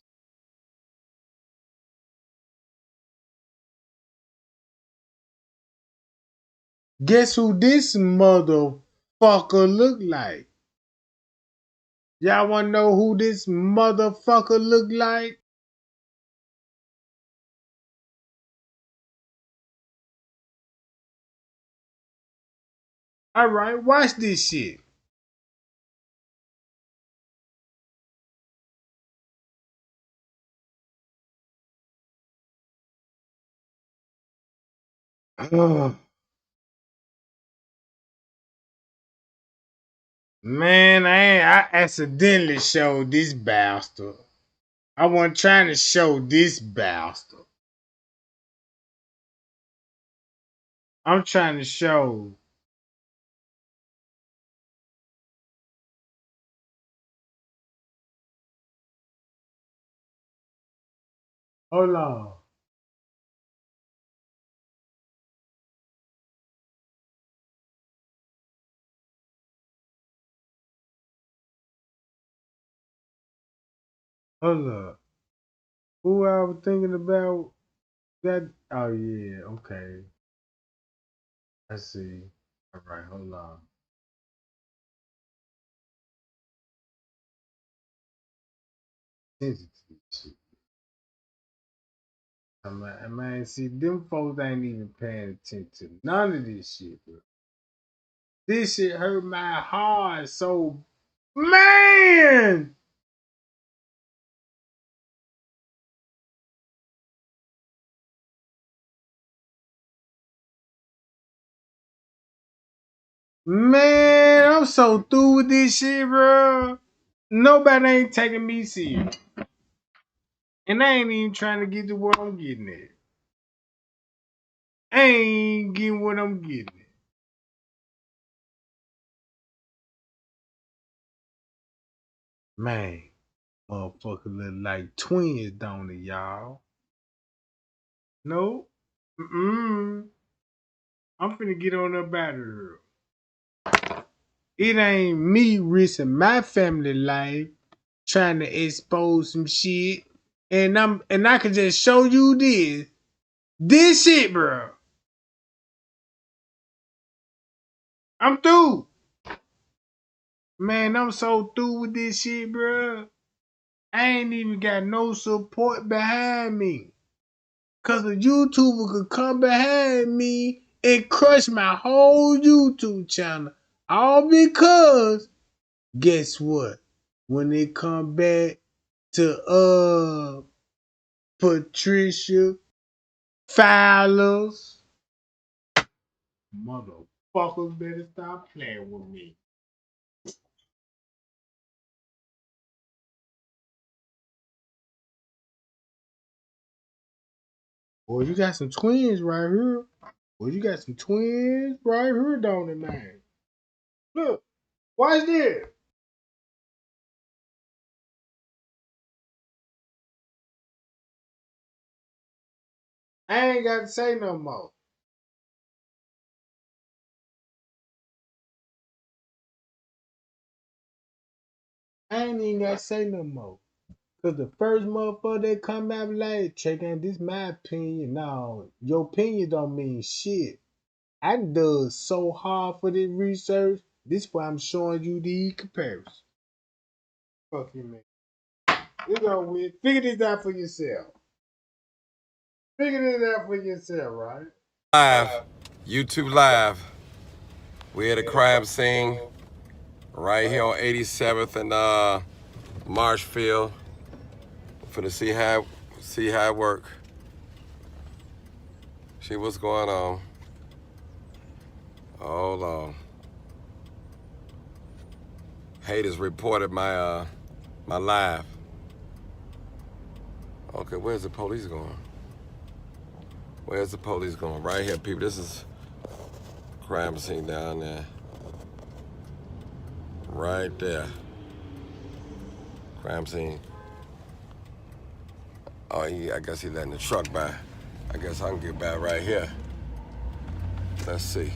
A: Guess who this motherfucker look like? Y'all wanna know who this motherfucker look like? Alright, watch this shit. Man, I accidentally showed this bastard. I wasn't trying to show this bastard. I'm trying to show. Hold on. Hold up. Who I was thinking about? That? Oh yeah. Okay. I see. All right. Hold on. Attention to this shit. Man, see, them folks ain't even paying attention to none of this shit, bro. This shit hurt my heart so, man. Man, I'm so through with this shit, bro. Nobody ain't taking me serious. And I ain't even trying to get to where I'm getting at. I ain't getting what I'm getting at. Man, motherfucker look like twins, don't it, y'all? No? Mm-mm. I'm finna get on up out of here. It ain't me risking my family life trying to expose some shit. And I can just show you this. This shit, bro. I'm through. Man, I'm so through with this shit, bro. I ain't even got no support behind me. Cause a YouTuber could come behind me and crush my whole YouTube channel. All because, guess what? When they come back to Patricia Fowler's, motherfuckers better stop playing with me. Boy, you got some twins right here. Boy, you got some twins right here, don't it, man? Look, watch this. I ain't got to say no more. I ain't even got to say no more. Cause the first motherfucker that come out like, check out this my opinion. No, your opinion don't mean shit. I done so hard for this research. This is why I'm showing you the comparison. Fuck you, man. It's over with. Figure this out for yourself. Figure this out for yourself, right?
Q: Live, YouTube Live. We at a crime scene right here on 87th and Marshfield. Finna see how it work. See what's going on. Hold on. Haters reported my my live. Okay, where's the police going? Where's the police going? Right here, people. This is crime scene down there. Right there. Crime scene. Oh, I guess he letting the truck by. I guess I can get back right here. Let's see.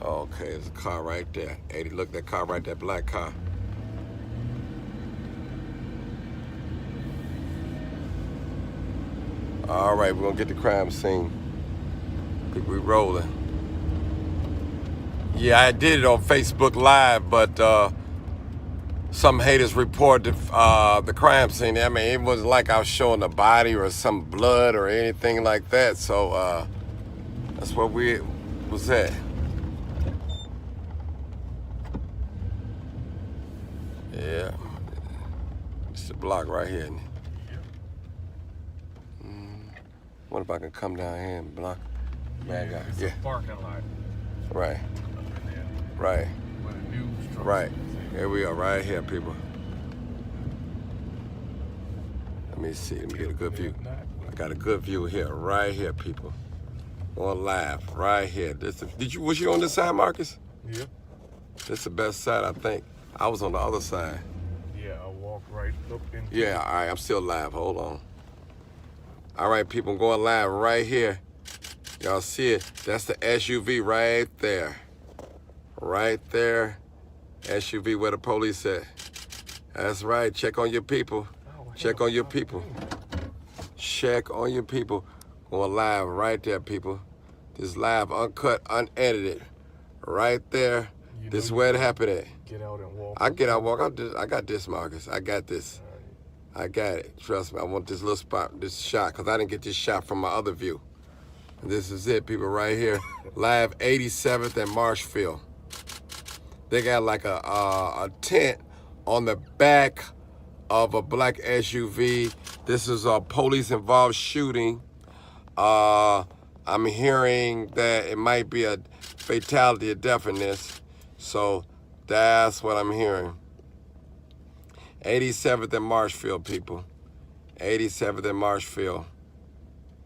Q: Okay, there's a car right there. 80, look, that car right there, black car. All right, we're gonna get the crime scene. People, we rolling. Yeah, I did it on Facebook Live, but some haters reported the crime scene. I mean, it wasn't like I was showing the body or some blood or anything like that. So that's what we was at. Yeah, it's the block right here. What if I can come down here and block? Bad guy.
R: It's
Q: yeah.
R: a parking lot.
Q: Right. Right. Right. Here we are, right here, people. Let me see. Let me get a good view. I got a good view here, right here, people. On live, right here. Was you on this side, Marcus?
R: Yeah.
Q: This is the best side, I think. I was on the other side.
R: Yeah, I walked right up into.
Q: Yeah. All right. I'm still live. Hold on. All right, people. I'm going live right here. Y'all see it? That's the SUV right there. Right there. SUV where the police at. That's right. Check on your people. Check on your people. Check on your people. Going live right there, people. This live, uncut, unedited. Right there. This is where it happened at.
R: Get out and walk.
Q: I get out and walk. I got this, Marcus. I got this. I got it. Trust me. I want this little spot, this shot, because I didn't get this shot from my other view. And this is it, people, right here. Live 87th and Marshfield. They got like a tent on the back of a black SUV. This is a police-involved shooting. I'm hearing that it might be a fatality or death in this. So that's what I'm hearing. 87th and Marshfield, people. 87th and Marshfield.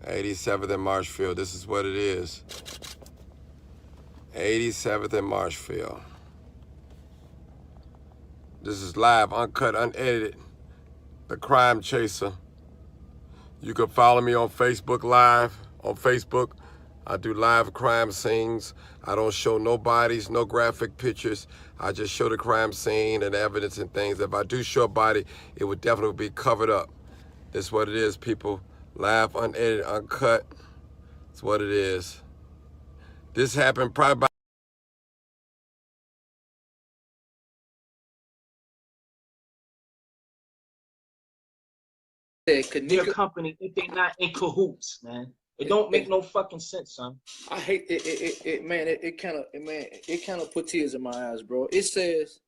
Q: 87th and Marshfield. This is what it is. 87th and Marshfield. This is live, uncut, unedited. The Crime Chaser. You can follow me on Facebook Live. On Facebook, I do live crime scenes. I don't show no bodies, no graphic pictures. I just show the crime scene and evidence and things. If I do show a body, it would definitely be covered up. This is what it is, people. Live, unedited, uncut. That's what it is. This happened probably about
I: Their company if they not in cahoots, man. It don't make no fucking sense, son.
G: I hate it, man. It kind of put tears in my eyes, bro. It says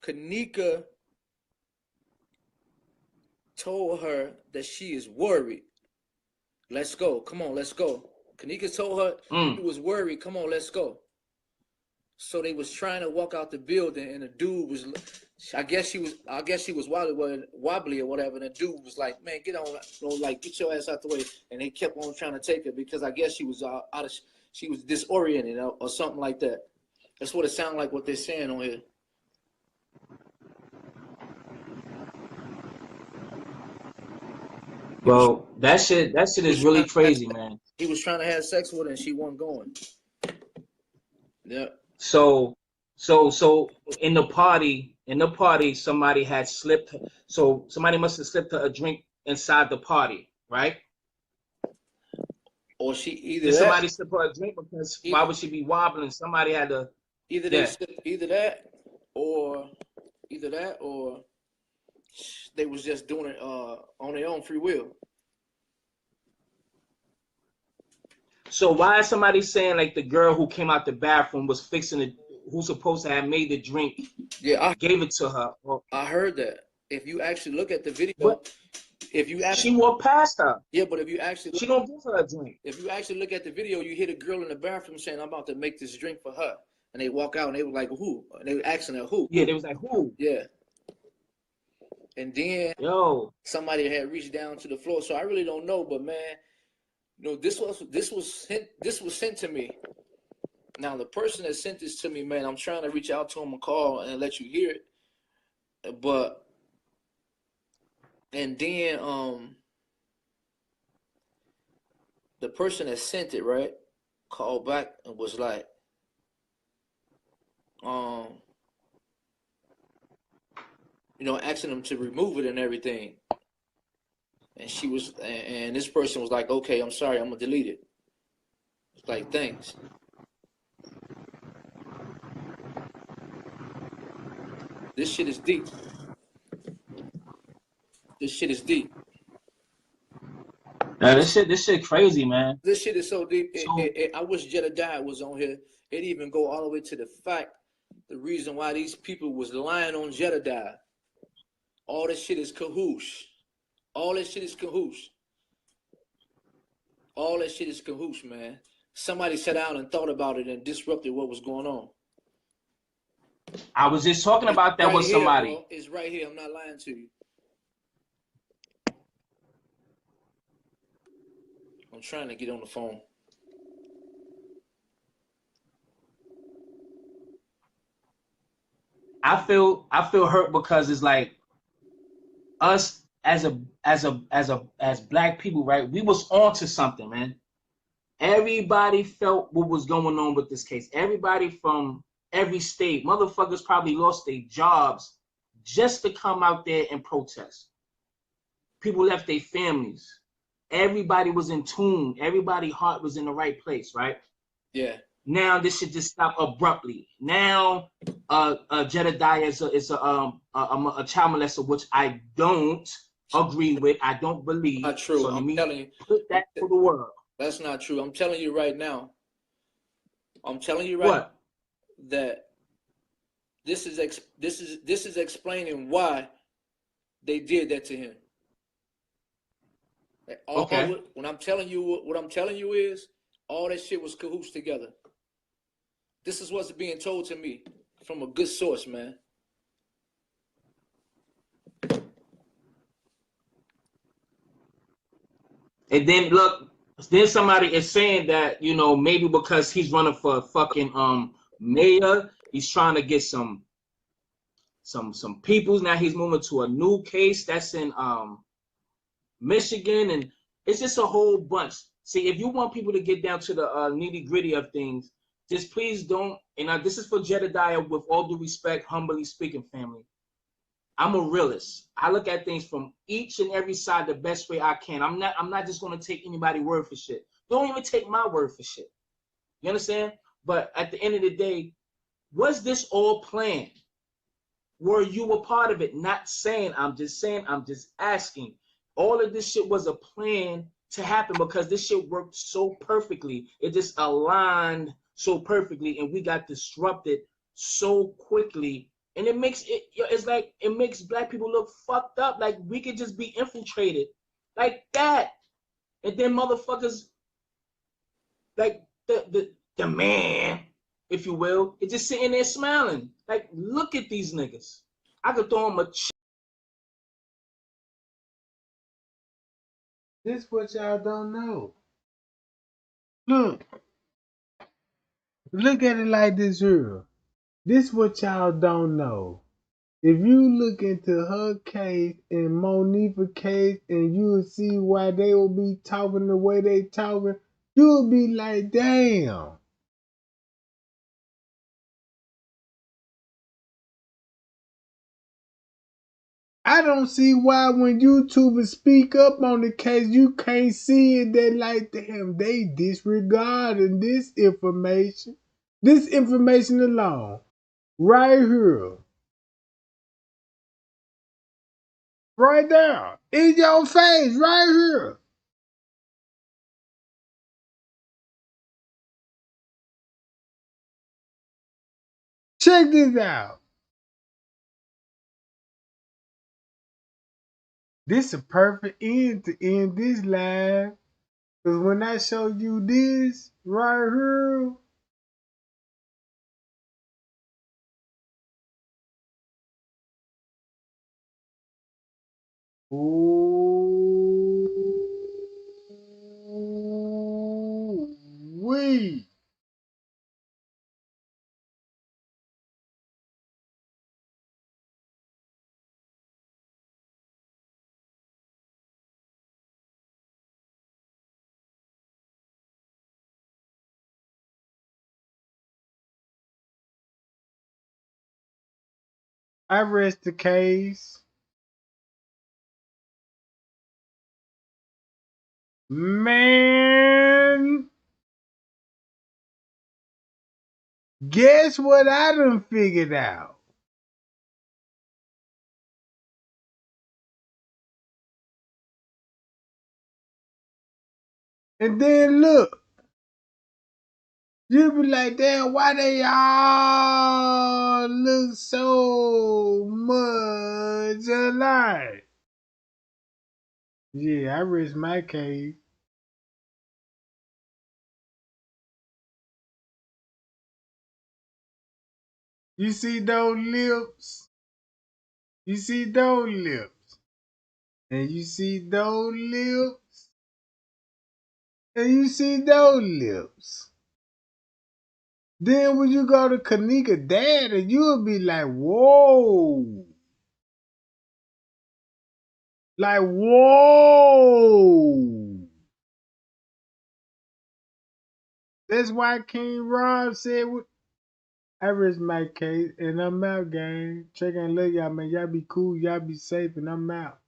G: Kenneka told her that she is worried. Let's go. Come on, let's go. Kenneka told her she was worried. Come on, let's go. So they was trying to walk out the building, and the dude was, I guess she was wobbly or whatever. And the dude was like, "Man, get on, like get your ass out the way." And they kept on trying to take her because I guess she was she was disoriented or something like that. That's what it sounded like. What they're saying on here.
I: Well, that shit is really crazy, man.
G: He was trying to have sex with her, and she wasn't going. Yeah.
I: So in the party, somebody had slipped. So somebody must have slipped her a drink inside the party, right?
G: or she either
I: Did
G: that,
I: somebody sip her a drink? Because why would she be wobbling? Somebody had to.
G: either that or they was just doing it on their own free will.
I: So why is somebody saying like the girl who came out the bathroom was fixing it, who's supposed to have made the drink?
G: Yeah,
I: gave it to her.
G: I heard that. If you actually look at the video,
I: but she walked past her.
G: Yeah, but if you actually
I: she don't give her a drink.
G: If you actually look at the video, you hear the girl in the bathroom saying, "I'm about to make this drink for her," and they walk out and they were like, "Who?" And they were asking her, "Who?"
I: Yeah, they was like, "Who?"
G: Yeah. And then somebody had reached down to the floor. So I really don't know, but man, this was sent to me. Now the person that sent this to me, man, I'm trying to reach out to him and call and let you hear it. But and then the person that sent it, right, called back and was like, asking them to remove it and everything. And and this person was like, "Okay, I'm sorry, I'm gonna delete it." It's like, thanks. This shit is deep. This shit is deep.
I: Yeah, this shit crazy, man.
G: This shit is so deep. I wish Jedediah was on here. It even go all the way to the fact, the reason why these people was lying on Jedediah. All this shit is cahoots. All that shit is cahoots. All that shit is cahoots, man. Somebody sat down and thought about it and disrupted what was going on.
I: I was just talking about that with somebody.
G: Bro. It's right here. I'm not lying to you. I'm trying to get on the phone.
I: I feel hurt because it's like us as black people, right? We was onto something, man. Everybody felt what was going on with this case. Everybody from every state, motherfuckers probably lost their jobs just to come out there and protest. People left their families. Everybody was in tune. Everybody's heart was in the right place, right?
G: Yeah.
I: Now this should just stop abruptly. Now, Jedediah is a child molester, which I don't agree with. I don't believe.
G: Not true.
I: So
G: I'm telling you.
I: Put that to the world.
G: That's not true. I'm telling you right now. I'm telling you right now that this is explaining why they did that to him.
I: Okay.
G: When I'm telling you what I'm telling you is all that shit was cahoots together. This is what's being told to me from a good source, man.
I: And then look, then somebody is saying that, maybe because he's running for fucking mayor, he's trying to get some peoples. Now he's moving to a new case that's in Michigan, and it's just a whole bunch. See, if you want people to get down to the nitty gritty of things, just please don't. And this is for Jedediah, with all due respect, humbly speaking, family. I'm a realist. I look at things from each and every side the best way I can. I'm not just gonna take anybody's word for shit. Don't even take my word for shit. You understand? But at the end of the day, was this all planned? Were you a part of it? Not saying, I'm just asking. All of this shit was a plan to happen because this shit worked so perfectly. It just aligned so perfectly, and we got disrupted so quickly. And it makes black people look fucked up. Like we could just be infiltrated like that. And then motherfuckers, like the man, if you will, is just sitting there smiling. Like, look at these niggas. I could throw them a
A: This what y'all don't know. Look at it like this here. This what y'all don't know. If you look into her case and Monifa's case, and you'll see why they will be talking the way they talking, you'll be like, damn. I don't see why when YouTubers speak up on the case, you can't see it. They like, damn, they disregarding this information. This information alone. Right here. Right there. In your face. Right here. Check this out. This is a perfect end to end this live. Because when I show you this right here, ooh-wee. I rest the case. Man, guess what I done figured out? And then look, you be like, damn, why they all look so much alike? Yeah, I rest my case. You see those lips? You see those lips? And you see those lips? And you see those lips? Then when you go to Kenneka Daddy, you'll be like, whoa. Like, whoa. That's why King Rob said, I rest my case and I'm out, gang. Check and love y'all, man. Y'all be cool, y'all be safe, and I'm out.